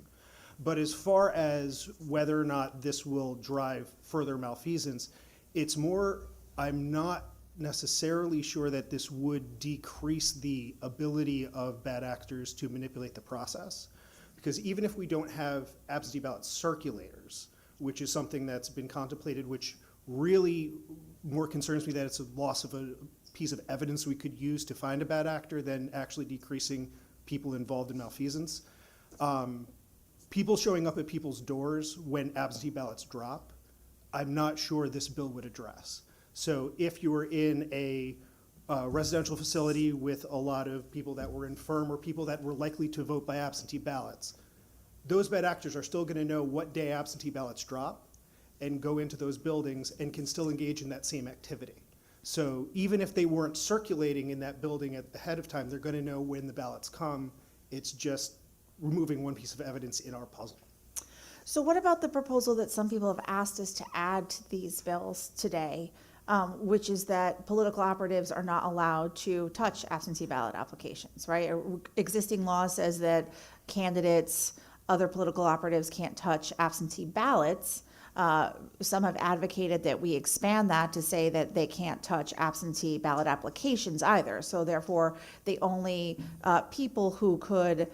But as far as whether or not this will drive further malfeasance, it's more, I'm not necessarily sure that this would decrease the ability of bad actors to manipulate the process. Because even if we don't have absentee ballot circulators, which is something that's been contemplated, which really more concerns me that it's a loss of a piece of evidence we could use to find a bad actor than actually decreasing people involved in malfeasance. People showing up at people's doors when absentee ballots drop, I'm not sure this bill would address. So if you were in a residential facility with a lot of people that were infirm or people that were likely to vote by absentee ballots, those bad actors are still going to know what day absentee ballots drop and go into those buildings and can still engage in that same activity. So even if they weren't circulating in that building ahead of time, they're going to know when the ballots come. It's just removing one piece of evidence in our puzzle. So what about the proposal that some people have asked us to add to these bills today, which is that political operatives are not allowed to touch absentee ballot applications, right? Existing law says that candidates, other political operatives can't touch absentee ballots. Some have advocated that we expand that to say that they can't touch absentee ballot applications either. So therefore, the only people who could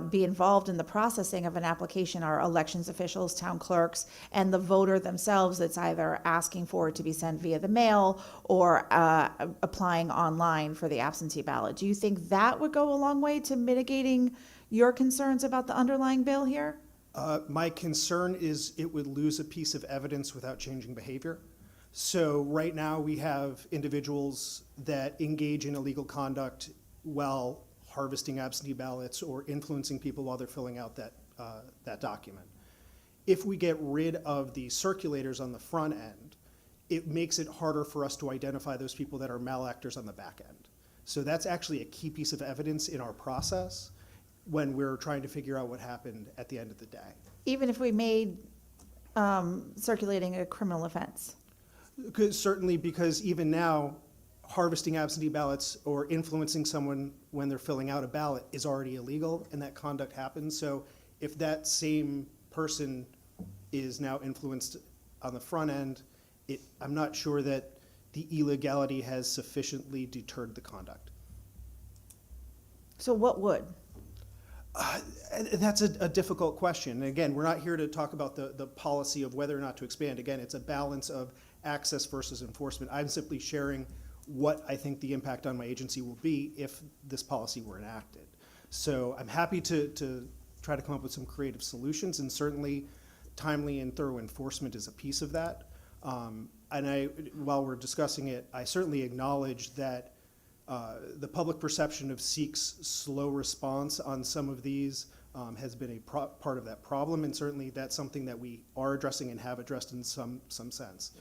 be involved in the processing of an application are elections officials, town clerks, and the voter themselves that's either asking for it to be sent via the mail or applying online for the absentee ballot. Do you think that would go a long way to mitigating your concerns about the underlying bill here? My concern is it would lose a piece of evidence without changing behavior. So right now we have individuals that engage in illegal conduct while harvesting absentee ballots or influencing people while they're filling out that document. If we get rid of the circulators on the front end, it makes it harder for us to identify those people that are malactors on the back end. So that's actually a key piece of evidence in our process when we're trying to figure out what happened at the end of the day. Even if we made circulating a criminal offense? Certainly, because even now, harvesting absentee ballots or influencing someone when they're filling out a ballot is already illegal, and that conduct happens. So if that same person is now influenced on the front end, I'm not sure that the illegality has sufficiently deterred the conduct. So what would? That's a difficult question. And again, we're not here to talk about the policy of whether or not to expand. Again, it's a balance of access versus enforcement. I'm simply sharing what I think the impact on my agency will be if this policy were enacted. So I'm happy to try to come up with some creative solutions, and certainly timely and thorough enforcement is a piece of that. While we're discussing it, I certainly acknowledge that the public perception of SEEK's slow response on some of these has been a part of that problem, and certainly that's something that we are addressing and have addressed in some sense.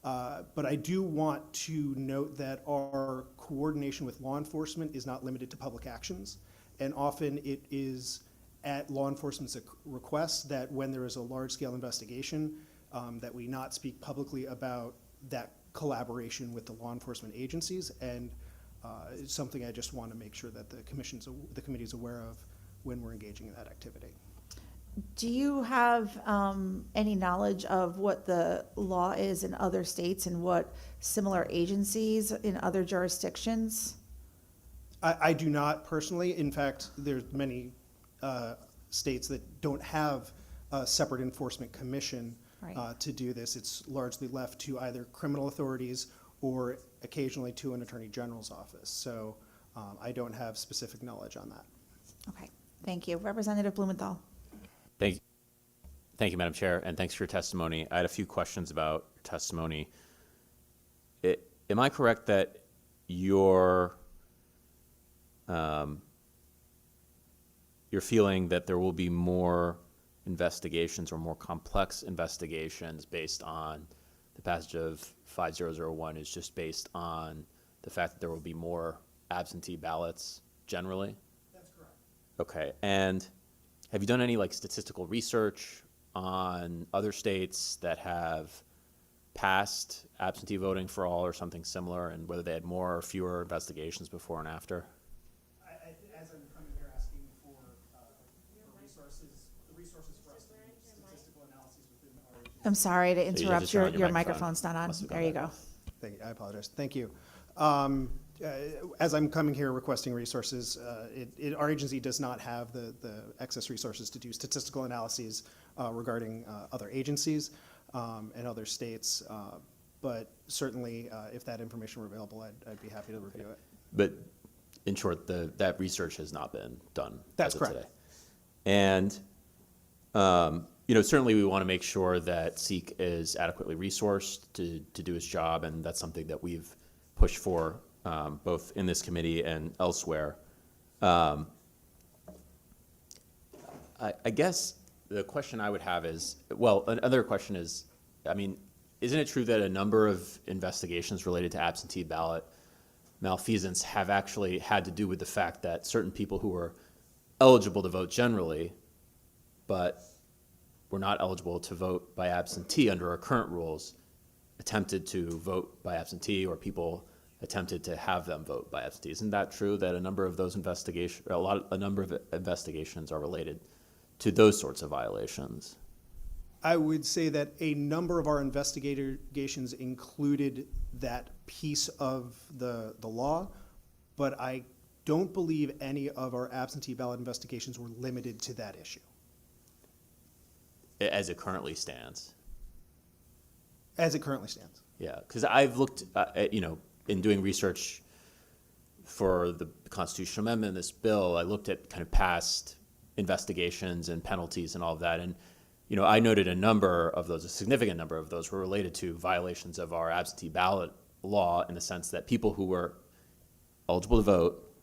But I do want to note that our coordination with law enforcement is not limited to public actions, and often it is at law enforcement's request that when there is a large-scale investigation, that we not speak publicly about that collaboration with the law enforcement agencies, and it's something I just want to make sure that the committee is aware of when we're engaging in that activity. Do you have any knowledge of what the law is in other states and what similar agencies in other jurisdictions? I do not personally. In fact, there's many states that don't have a separate enforcement commission Right. to do this. It's largely left to either criminal authorities or occasionally to an attorney general's office. So I don't have specific knowledge on that. Okay, thank you. Representative Blumenthal. Thank you, Madam Chair, and thanks for your testimony. I had a few questions about your testimony. Am I correct that you're feeling that there will be more investigations or more complex investigations based on the passage of 5001 is just based on the fact that there will be more absentee ballots generally? That's correct. Okay, and have you done any like statistical research on other states that have passed absentee voting for all or something similar, and whether they had more or fewer investigations before and after? As I'm coming here asking for resources for us to do statistical analyses within our agency. I'm sorry to you have to interrupt, turn on your your microphone's not on. Must have There gone you back go. off. Thank you. I apologize. Thank you. As I'm coming here requesting resources, our agency does not have the excess resources to do statistical analyses regarding other agencies and other states. But certainly, if that information were available, I'd be happy to review it. But in short, that research has not been done. That's as of correct. Today. And certainly we want to make sure that SEEK is adequately resourced to do its job, and that's something that we've pushed for both in this committee and elsewhere. I guess the question I would have is, well, another question is, I mean, isn't it true that a number of investigations related to absentee ballot malfeasance have actually had to do with the fact that certain people who were eligible to vote generally, but were not eligible to vote by absentee under our current rules, attempted to vote by absentee, or people attempted to have them vote by absentee? Isn't that true that a number of those investigations are related to those sorts of violations? I would say that a number of our investigations included that piece of the law, but I don't believe any of our absentee ballot investigations were limited to that issue. As it currently stands? As it currently stands. Yeah, because I've looked at, in doing research for the constitutional amendment, this bill, I looked at kind of past investigations and penalties and all of that. And, I noted a significant number of those were related to violations of our absentee ballot law, in the sense that people who were eligible to vote,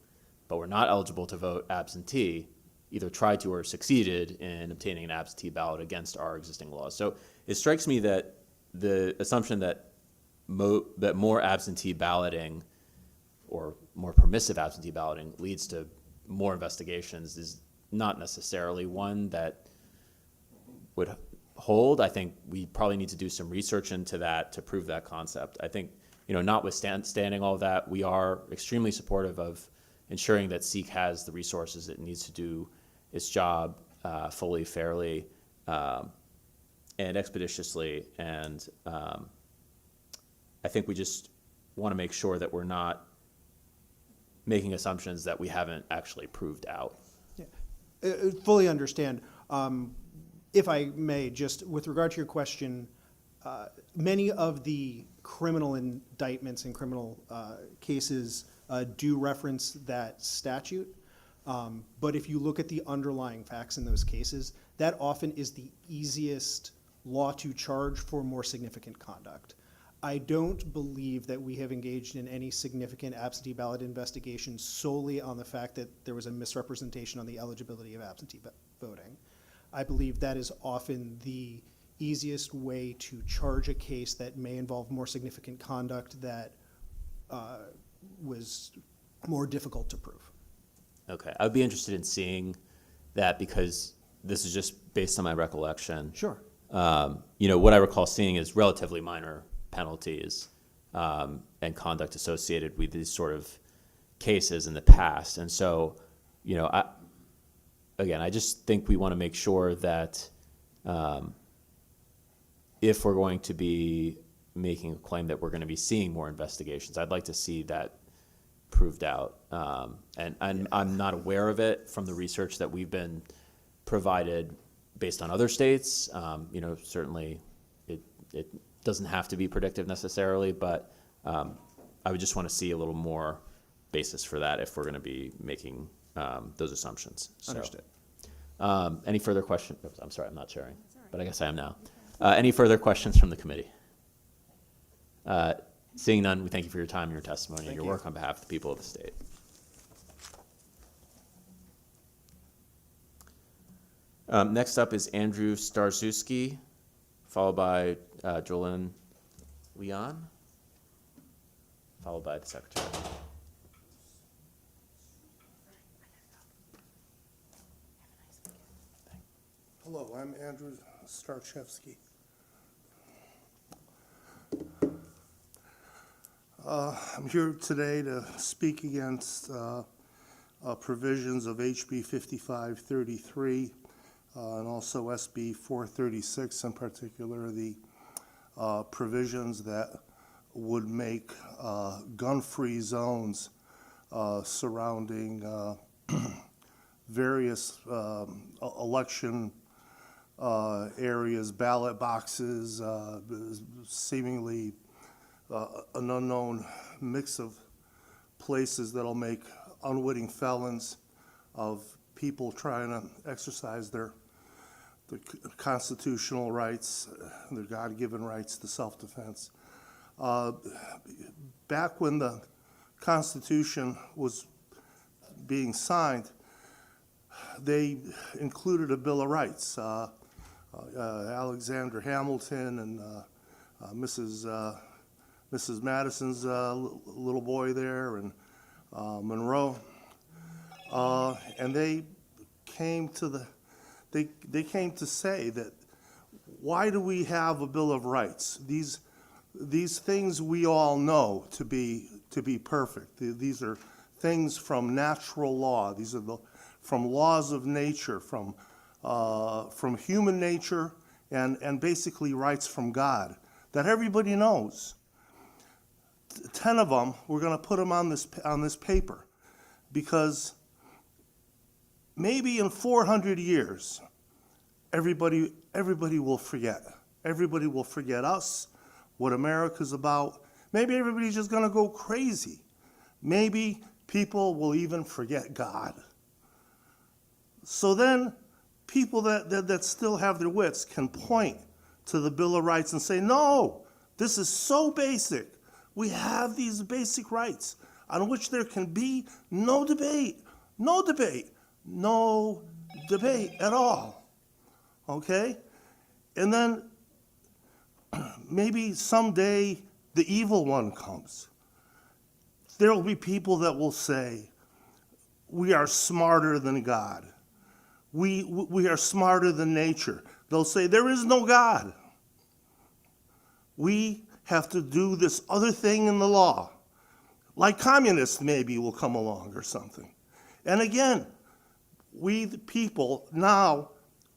but were not eligible to vote absentee, either tried to or succeeded in obtaining an absentee ballot against our existing laws. So it strikes me that the assumption that more absentee balloting or more permissive absentee balloting leads to more investigations is not necessarily one that would hold. I think we probably need to do some research into that to prove that concept. I think, notwithstanding all of that, we are extremely supportive of ensuring that SEEK has the resources it needs to do its job fully, fairly, and expeditiously. And I think we just want to make sure that we're not making assumptions that we haven't actually proved out. Yeah. Fully understand. If I may, just with regard to your question, many of the criminal indictments and criminal cases do reference that statute. But if you look at the underlying facts in those cases, that often is the easiest law to charge for more significant conduct. I don't believe that we have engaged in any significant absentee ballot investigation solely on the fact that there was a misrepresentation on the eligibility of absentee voting. I believe that is often the easiest way to charge a case that may involve more significant conduct that was more difficult to prove. Okay, I would be interested in seeing that, because this is just based on my recollection. Sure. What I recall seeing is relatively minor penalties and conduct associated with these sort of cases in the past. And so, I just think we want to make sure that if we're going to be making a claim that we're going to be seeing more investigations, I'd like to see that proved out. And I'm not aware of it from the research that we've been provided based on other states. Certainly It doesn't have to be predictive necessarily, but I would just want to see a little more basis for that if we're going to be making those assumptions. So, Understood. any further questions? I'm sorry, I'm not sharing, but I guess I am now. Any further questions from the committee? Seeing none, we thank you for your time and your testimony and your work on behalf of the people of the state. Next up is Andrew Starzewski, followed by Jolene Leon, followed by the secretary. Hello, I'm Andrew Starchevsky. I'm here today to speak against provisions of HB 5533 and also SB 436, in particular the provisions that would make gun-free zones surrounding various election areas, ballot boxes, seemingly an unknown mix of places that'll make unwitting felons of people trying to exercise their constitutional rights, their God-given rights to self-defense. Back when the Constitution was being signed, they included a Bill of Rights. Alexander Hamilton and Mrs. Madison's little boy there, and Monroe, and they came to say that why do we have a Bill of Rights? These things we all know to be perfect. These are things from natural law. These are from laws of nature, from human nature, and basically rights from God that everybody knows. 10 of them, we're going to put them on this paper, because maybe in 400 years, everybody will forget. Everybody will forget us, what America's about. Maybe everybody's just going to go crazy. Maybe people will even forget God. So then, people that still have their wits can point to the Bill of Rights and say, no, this is so basic. We have these basic rights on which there can be no debate at all, okay? And then maybe someday the evil one comes. There will be people that will say, we are smarter than God. We are smarter than nature. They'll say, there is no God. We have to do this other thing in the law. Like communists maybe will come along or something. And again, we the people now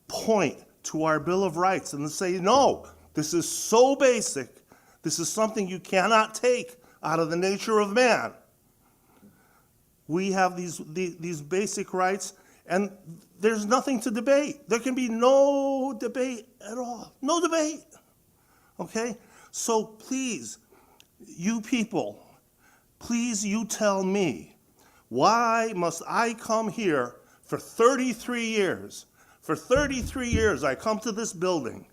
point to our Bill of Rights and say, no, this is so basic. This is something you cannot take out of the nature of man. We have these basic rights, and there's nothing to debate. There can be no debate at all. No debate. Okay? So please, you people, please you tell me, why must I come here for 33 years? For 33 years I come to this building,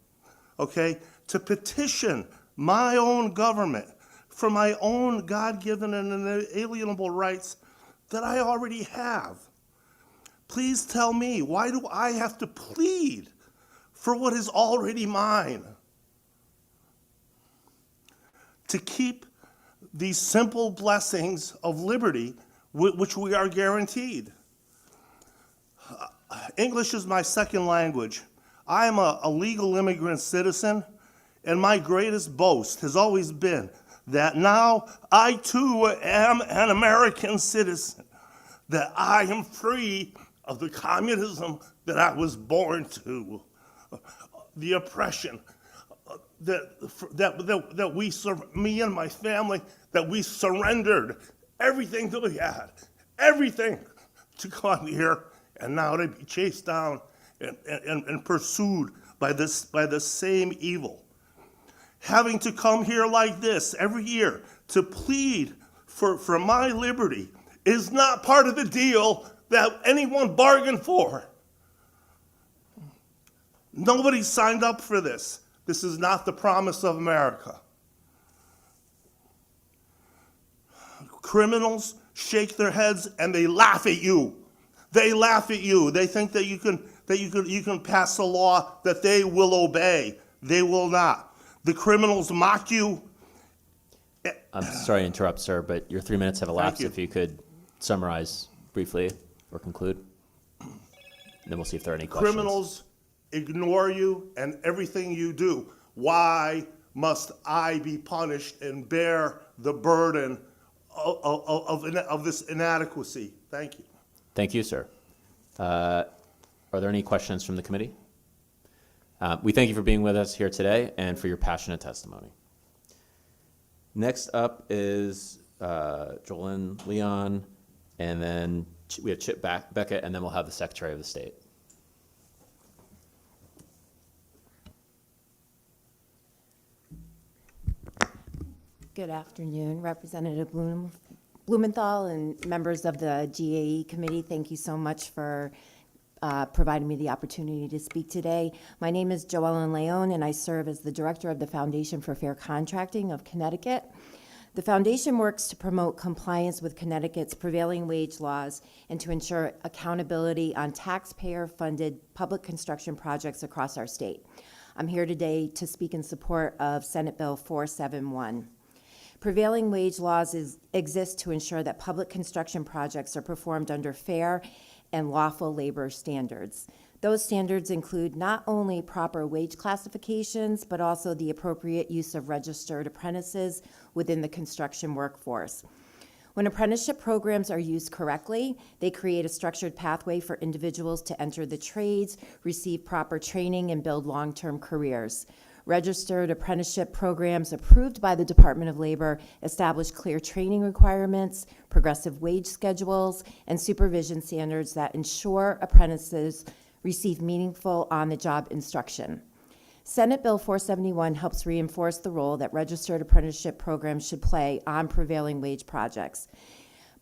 okay, to petition my own government for my own God-given and inalienable rights that I already have. Please tell me, why do I have to plead for what is already mine? To keep these simple blessings of liberty which we are guaranteed. English is my second language. I am a legal immigrant citizen, and my greatest boast has always been that now I too am an American citizen, that I am free of the communism that I was born to, the oppression, that we, me and my family, that we surrendered everything that we had, everything, to come here, and now to be chased down and pursued by the same evil. having to come here like this every year to plead for my liberty is not part of the deal that anyone bargained for. Nobody signed up for this. This is not the promise of America. Criminals shake their heads and they laugh at you. They laugh at you. They think that you can pass a law that they will obey. They will not. The criminals mock you. I'm sorry to interrupt, sir, but your 3 minutes have elapsed. you. If you could summarize briefly or conclude, and then we'll see if there are any questions. Criminals ignore you and everything you do. Why must I be punished and bear the burden of this inadequacy? Thank you. Thank you, sir. Are there any questions from the committee? We thank you for being with us here today and for your passionate testimony. Next up is Jolyn Leon, and then we have Chip Beckett, and then we'll have the Secretary of the State. Good afternoon, Representative Blumenthal and members of the GAE committee. Thank you so much for providing me the opportunity to speak today. My name is Joellen Leon, and I serve as the Director of the Foundation for Fair Contracting of Connecticut. The foundation works to promote compliance with Connecticut's prevailing wage laws and to ensure accountability on taxpayer-funded public construction projects across our state. I'm here today to speak in support of Senate Bill 471. Prevailing wage laws exist to ensure that public construction projects are performed under fair and lawful labor standards. Those standards include not only proper wage classifications, but also the appropriate use of registered apprentices within the construction workforce. When apprenticeship programs are used correctly, they create a structured pathway for individuals to enter the trades, receive proper training, and build long-term careers. Registered apprenticeship programs approved by the Department of Labor establish clear training requirements, progressive wage schedules, and supervision standards that ensure apprentices receive meaningful on-the-job instruction. Senate Bill 471 helps reinforce the role that registered apprenticeship programs should play on prevailing wage projects.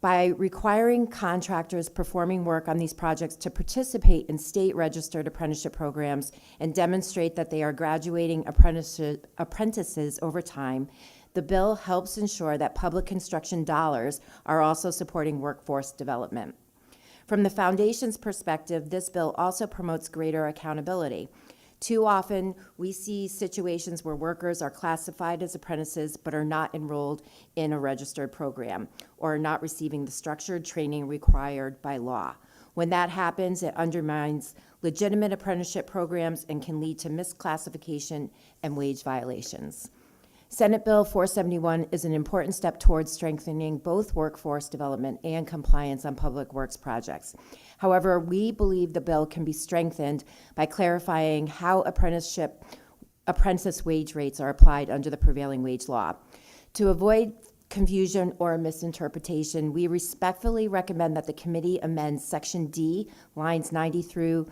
By requiring contractors performing work on these projects to participate in state-registered apprenticeship programs and demonstrate that they are graduating apprentices over time, the bill helps ensure that public construction dollars are also supporting workforce development. From the foundation's perspective, this bill also promotes greater accountability. Too often, we see situations where workers are classified as apprentices but are not enrolled in a registered program or are not receiving the structured training required by law. When that happens, it undermines legitimate apprenticeship programs and can lead to misclassification and wage violations. Senate Bill 471 is an important step towards strengthening both workforce development and compliance on public works projects. However, we believe the bill can be strengthened by clarifying how apprentice wage rates are applied under the prevailing wage law. To avoid confusion or misinterpretation, we respectfully recommend that the committee amend Section D, lines 93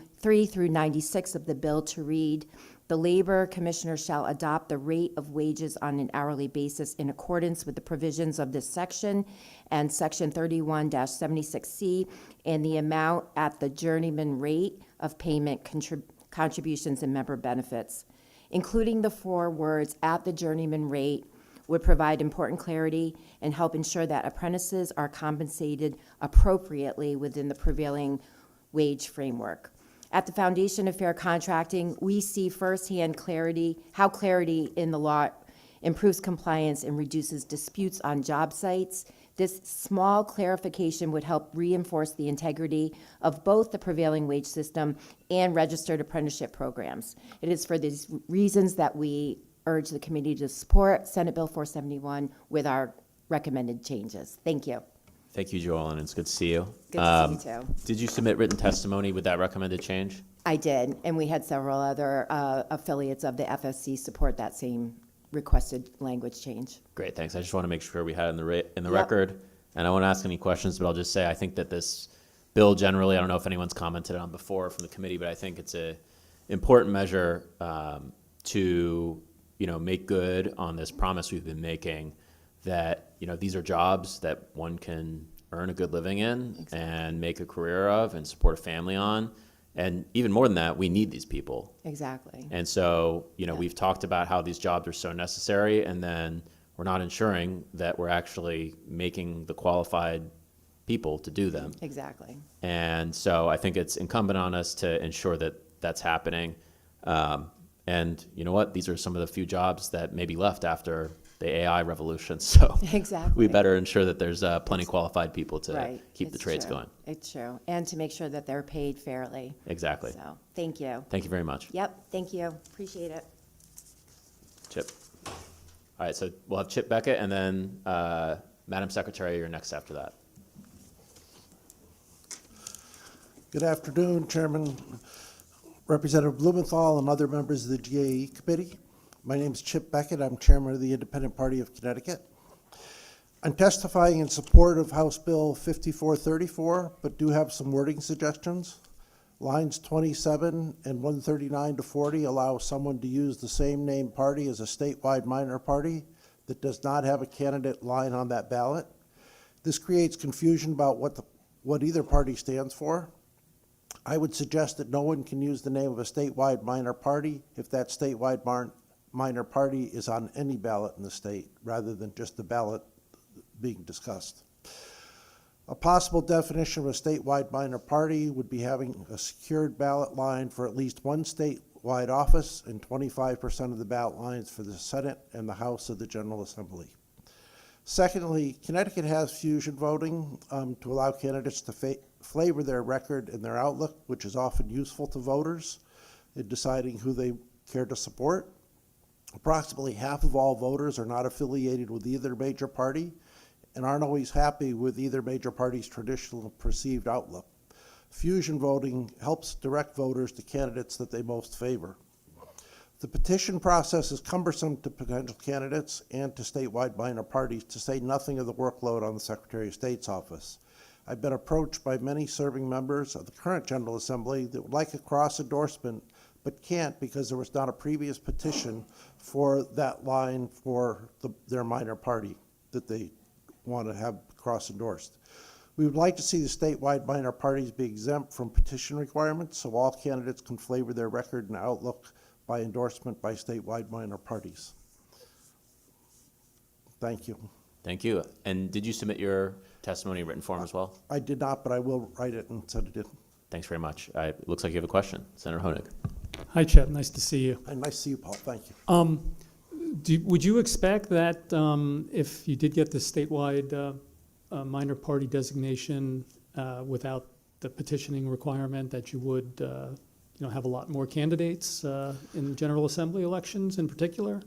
through 96 of the bill to read, "The Labor Commissioner shall adopt the rate of wages on an hourly basis in accordance with the provisions of this section and Section 31-76C and the amount at the journeyman rate of payment contributions and member benefits." Including the 4 words "at the journeyman rate" would provide important clarity and help ensure that apprentices are compensated appropriately within the prevailing wage framework. At the Foundation of Fair Contracting, we see firsthand how clarity in the law improves compliance and reduces disputes on job sites. This small clarification would help reinforce the integrity of both the prevailing wage system and registered apprenticeship programs. It is for these reasons that we urge the committee to support Senate Bill 471 with our recommended changes. Thank you. Thank you, Joellen. It's good to see you. Good to see you too. Did you submit written testimony with that recommended change? I did, and we had several other affiliates of the FSC support that same requested language change. Great, thanks. I just want to make sure we had it in the record. And I won't ask any questions, but I'll just say I think that this bill generally, I don't know if anyone's commented on before from the committee, but I think it's an important measure to make good on this promise we've been making that, these are jobs that one can earn a good living in and make a career of and support a family on. And even more than that, we need these people. Exactly. And so, we've talked about how these jobs are so necessary, and then we're not ensuring that we're actually making the qualified people to do them. Exactly. And so I think it's incumbent on us to ensure that that's happening. And you know what? These are some of the few jobs that may be left after the AI revolution. So Exactly. we better ensure that there's plenty qualified people to keep the trades true. going. It's true. And to make sure that they're paid fairly. Exactly. So, thank you. Thank you very much. Yep, thank you. Appreciate it. Chip. All right, so we'll have Chip Beckett, and then Madam Secretary, you're next after that. Good afternoon, Chairman, Representative Blumenthal, and other members of the GAE committee. My name is Chip Beckett. I'm chairman of the Independent Party of Connecticut. I'm testifying in support of House Bill 5434, but do have some wording suggestions. Lines 27 and 139 to 40 allow someone to use the same name party as a statewide minor party that does not have a candidate line on that ballot. This creates confusion about what either party stands for. I would suggest that no one can use the name of a statewide minor party if that statewide minor party is on any ballot in the state, rather than just the ballot being discussed. A possible definition of a statewide minor party would be having a secured ballot line for at least one statewide office and 25% of the ballot lines for the Senate and the House of the General Assembly. Secondly, Connecticut has fusion voting to allow candidates to flavor their record and their outlook, which is often useful to voters in deciding who they care to support. Approximately half of all voters are not affiliated with either major party and aren't always happy with either major party's traditional perceived outlook. Fusion voting helps direct voters to candidates that they most favor. The petition process is cumbersome to potential candidates and to statewide minor parties, to say nothing of the workload on the Secretary of State's office. I've been approached by many serving members of the current General Assembly that would like a cross endorsement but can't because there was not a previous petition for that line for their minor party that they want to have cross endorsed. We would like to see the statewide minor parties be exempt from petition requirements so all candidates can flavor their record and outlook by endorsement by statewide minor parties. Thank you. Thank you. And did you submit your testimony in written form as well? I did not, but I will write it and send it in. Thanks very much. It looks like you have a question. Senator Honig. Hi, Chet. Nice to see you. And nice to see you, Paul. Thank you. Would you expect that if you did get the statewide minor party designation without the petitioning requirement, that you would have a lot more candidates in General Assembly elections in particular?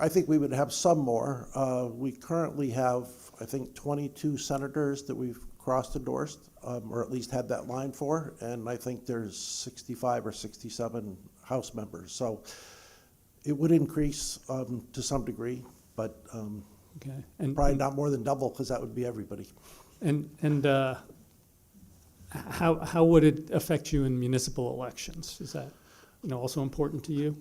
I think we would have some more. We currently have, I think, 22 senators that we've cross-endorsed, or at least had that line for, and I think there's 65 or 67 House members. So it would increase to some degree, but okay. And probably not more than double, because that would be everybody. And how would it affect you in municipal elections? Is that also important to you?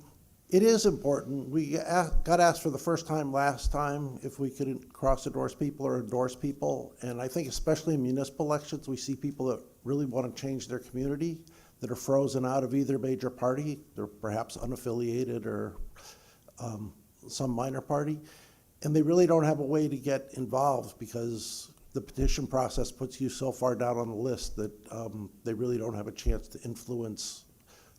It is important. We got asked for the first time last time if we could cross-endorse people or endorse people, and I think especially in municipal elections, we see people that really want to change their community that are frozen out of either major party. They're perhaps unaffiliated or some minor party, and they really don't have a way to get involved because the petition process puts you so far down on the list that they really don't have a chance to influence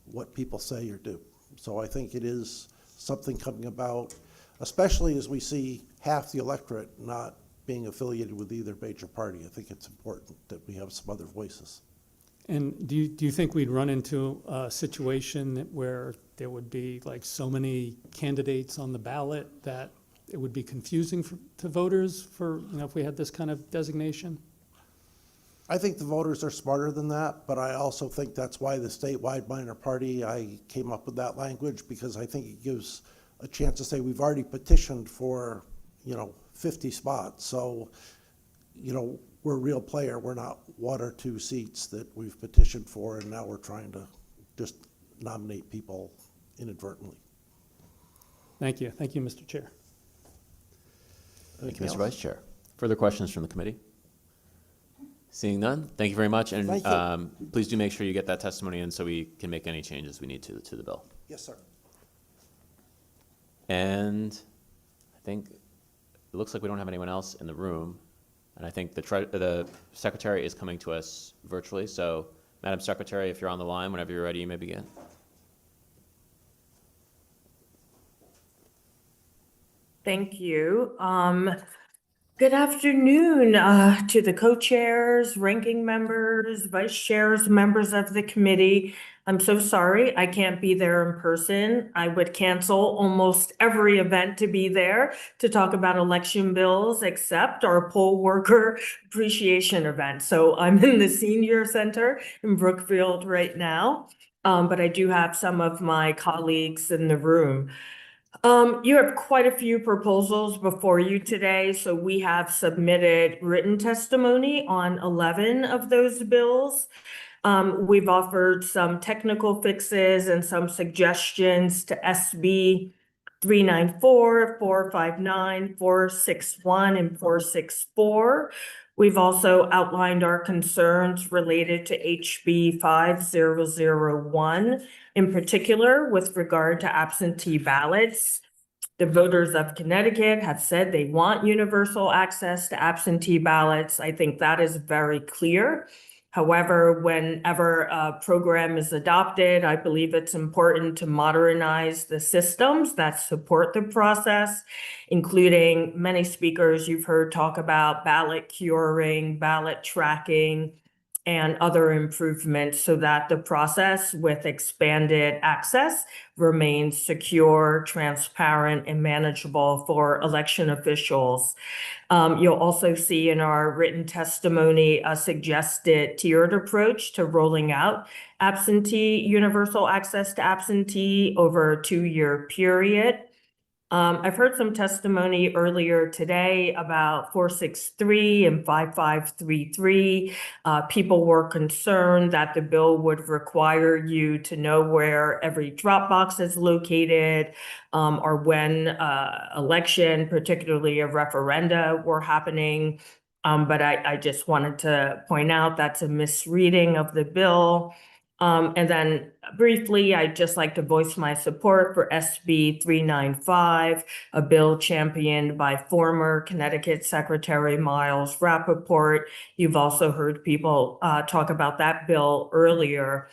what people say or do. So I think it is something coming about, especially as we see half the electorate not being affiliated with either major party. I think it's important that we have some other voices. And do you think we'd run into a situation where there would be like so many candidates on the ballot that it would be confusing to voters for, if we had this kind of designation? I think the voters are smarter than that, but I also think that's why the statewide minor party, I came up with that language, because I think it gives a chance to say we've already petitioned for, 50 spots. So, we're a real player. We're not one or two seats that we've petitioned for, and now we're trying to just nominate people inadvertently. Thank you. Thank you, Mr. Chair. Thank you, Mr. Vice Chair. Further questions from the committee? Seeing none, thank you very much, and Thank you. please do make sure you get that testimony in so we can make any changes we need to the bill. Yes, sir. And I think it looks like we don't have anyone else in the room, and I think the secretary is coming to us virtually. So, Madam Secretary, if you're on the line, whenever you're ready, you may begin. Thank you. Good afternoon to the co-chairs, ranking members, vice chairs, members of the committee. I'm so sorry I can't be there in person. I would cancel almost every event to be there to talk about election bills except our poll worker appreciation event. So I'm in the senior center in Brookfield right now, but I do have some of my colleagues in the room. You have quite a few proposals before you today, so we have submitted written testimony on 11 of those bills. We've offered some technical fixes and some suggestions to SB 394, 459, 461, and 464. We've also outlined our concerns related to HB 5001, in particular with regard to absentee ballots. The voters of Connecticut have said they want universal access to absentee ballots. I think that is very clear. However, whenever a program is adopted, I believe it's important to modernize the systems that support the process, including many speakers you've heard talk about ballot curing, ballot tracking, and other improvements so that the process with expanded access remains secure, transparent, and manageable for election officials. You'll also see in our written testimony a suggested tiered approach to rolling out universal access to absentee over a 2-year period. I've heard some testimony earlier today about 463 and 5533. People were concerned that the bill would require you to know where every drop box is located, or when election, particularly a referenda, were happening. But I just wanted to point out that's a misreading of the bill. And then briefly, I'd just like to voice my support for SB 395, a bill championed by former Connecticut Secretary Miles Rappaport. You've also heard people talk about that bill earlier.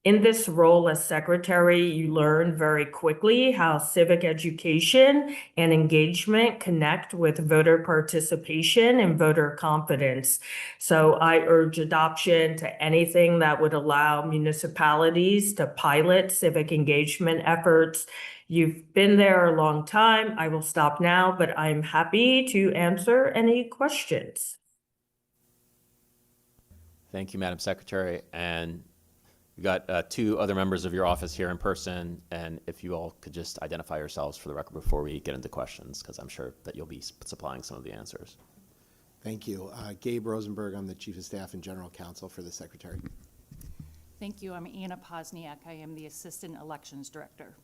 In this role as secretary, you learn very quickly how civic education and engagement connect with voter participation and voter confidence. So I urge adoption to anything that would allow municipalities to pilot civic engagement efforts. You've been there a long time. I will stop now, but I'm happy to answer any questions. Thank you, Madam Secretary. And we've got 2 other members of your office here in person, and if you all could just identify yourselves for the record before we get into questions, because I'm sure that you'll be supplying some of the answers. Thank you. Gabe Rosenberg, I'm the Chief of Staff and General Counsel for the Secretary. Thank you. I'm Anna Posniak. I am the Assistant Elections Director.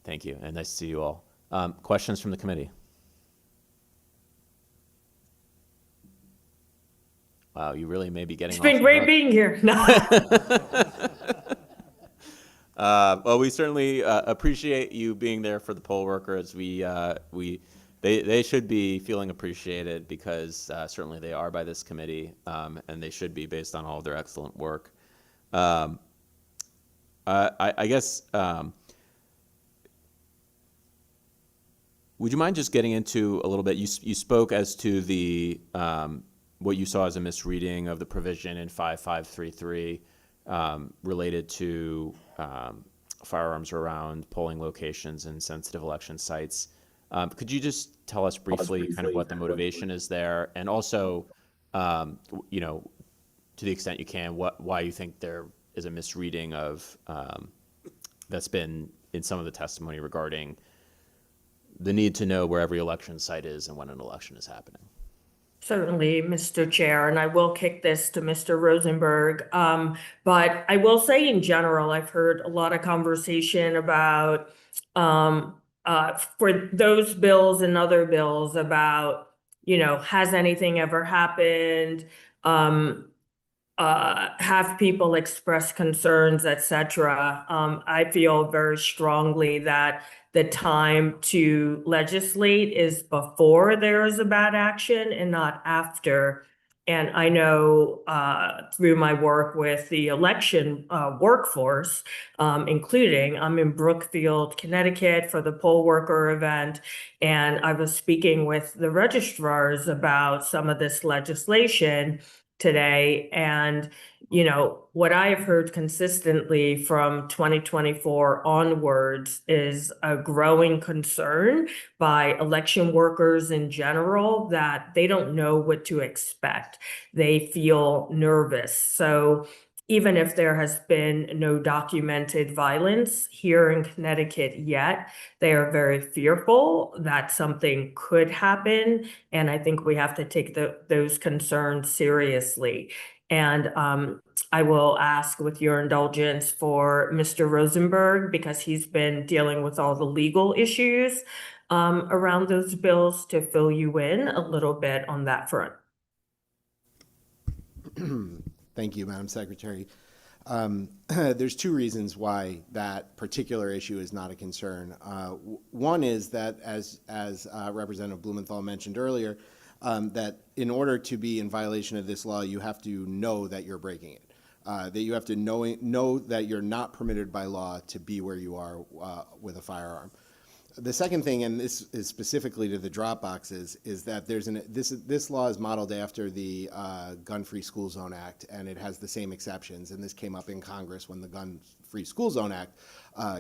Thank you, and nice to see you all. Questions from the committee? Wow, you really may be getting It's been great being here. Well, we certainly appreciate you being there for the poll workers. They should be feeling appreciated because certainly they are by this committee, and they should be based on all of their excellent work. I guess, would you mind just getting into a little bit? You spoke as to the what you saw as a misreading of the provision in 5533 related to firearms around polling locations and sensitive election sites. Could you just tell us briefly kind of what the motivation is there, and also, to the extent you can, why you think there is a misreading of that's been in some of the testimony regarding the need to know where every election site is and when an election is happening? Certainly, Mr. Chair, and I will kick this to Mr. Rosenberg. But I will say in general, I've heard a lot of conversation about for those bills and other bills about, has anything ever happened? Have people express concerns, etc. I feel very strongly that the time to legislate is before there is a bad action and not after. And I know through my work with the election workforce, including I'm in Brookfield, Connecticut for the poll worker event, and I was speaking with the registrars about some of this legislation today. And, what I have heard consistently from 2024 onwards is a growing concern by election workers in general that they don't know what to expect. They feel nervous. So even if there has been no documented violence here in Connecticut yet, they are very fearful that something could happen. And I think we have to take those concerns seriously. And I will ask, with your indulgence, for Mr. Rosenberg, because he's been dealing with all the legal issues around those bills, to fill you in a little bit on that front. Thank you, Madam Secretary. There's two reasons why that particular issue is not a concern. One is that, as Representative Blumenthal mentioned earlier, that in order to be in violation of this law, you have to know that you're breaking it. That you have to know that you're not permitted by law to be where you are with a firearm. The second thing, and this is specifically to the drop boxes, is that this law is modeled after the Gun-Free School Zone Act, and it has the same exceptions. And this came up in Congress when the Gun-Free School Zone Act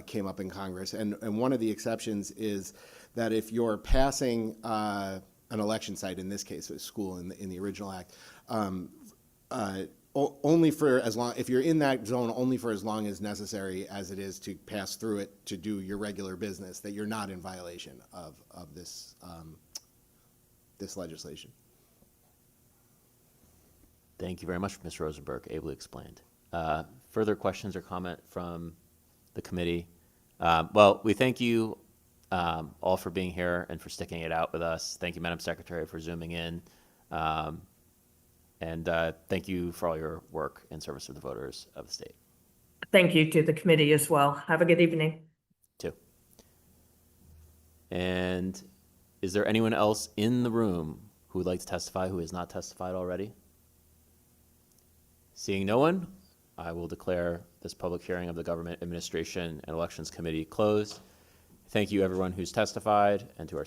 came up in Congress. And one of the exceptions is that if you're passing an election site, in this case a school in the original act, only for as long, if you're in that zone, only for as long as necessary as it is to pass through it to do your regular business, that you're not in violation of this this legislation. Thank you very much, Mr. Rosenberg, ably explained. Further questions or comment from the committee? Well, we thank you all for being here and for sticking it out with us. Thank you, Madam Secretary, for zooming in. And thank you for all your work in service of the voters of the state. Thank you to the committee as well. Have a good evening. Too. And is there anyone else in the room who would like to testify who has not testified already? Seeing no one, I will declare this public hearing of the Government Administration and Elections Committee closed. Thank you, everyone who's testified, and to our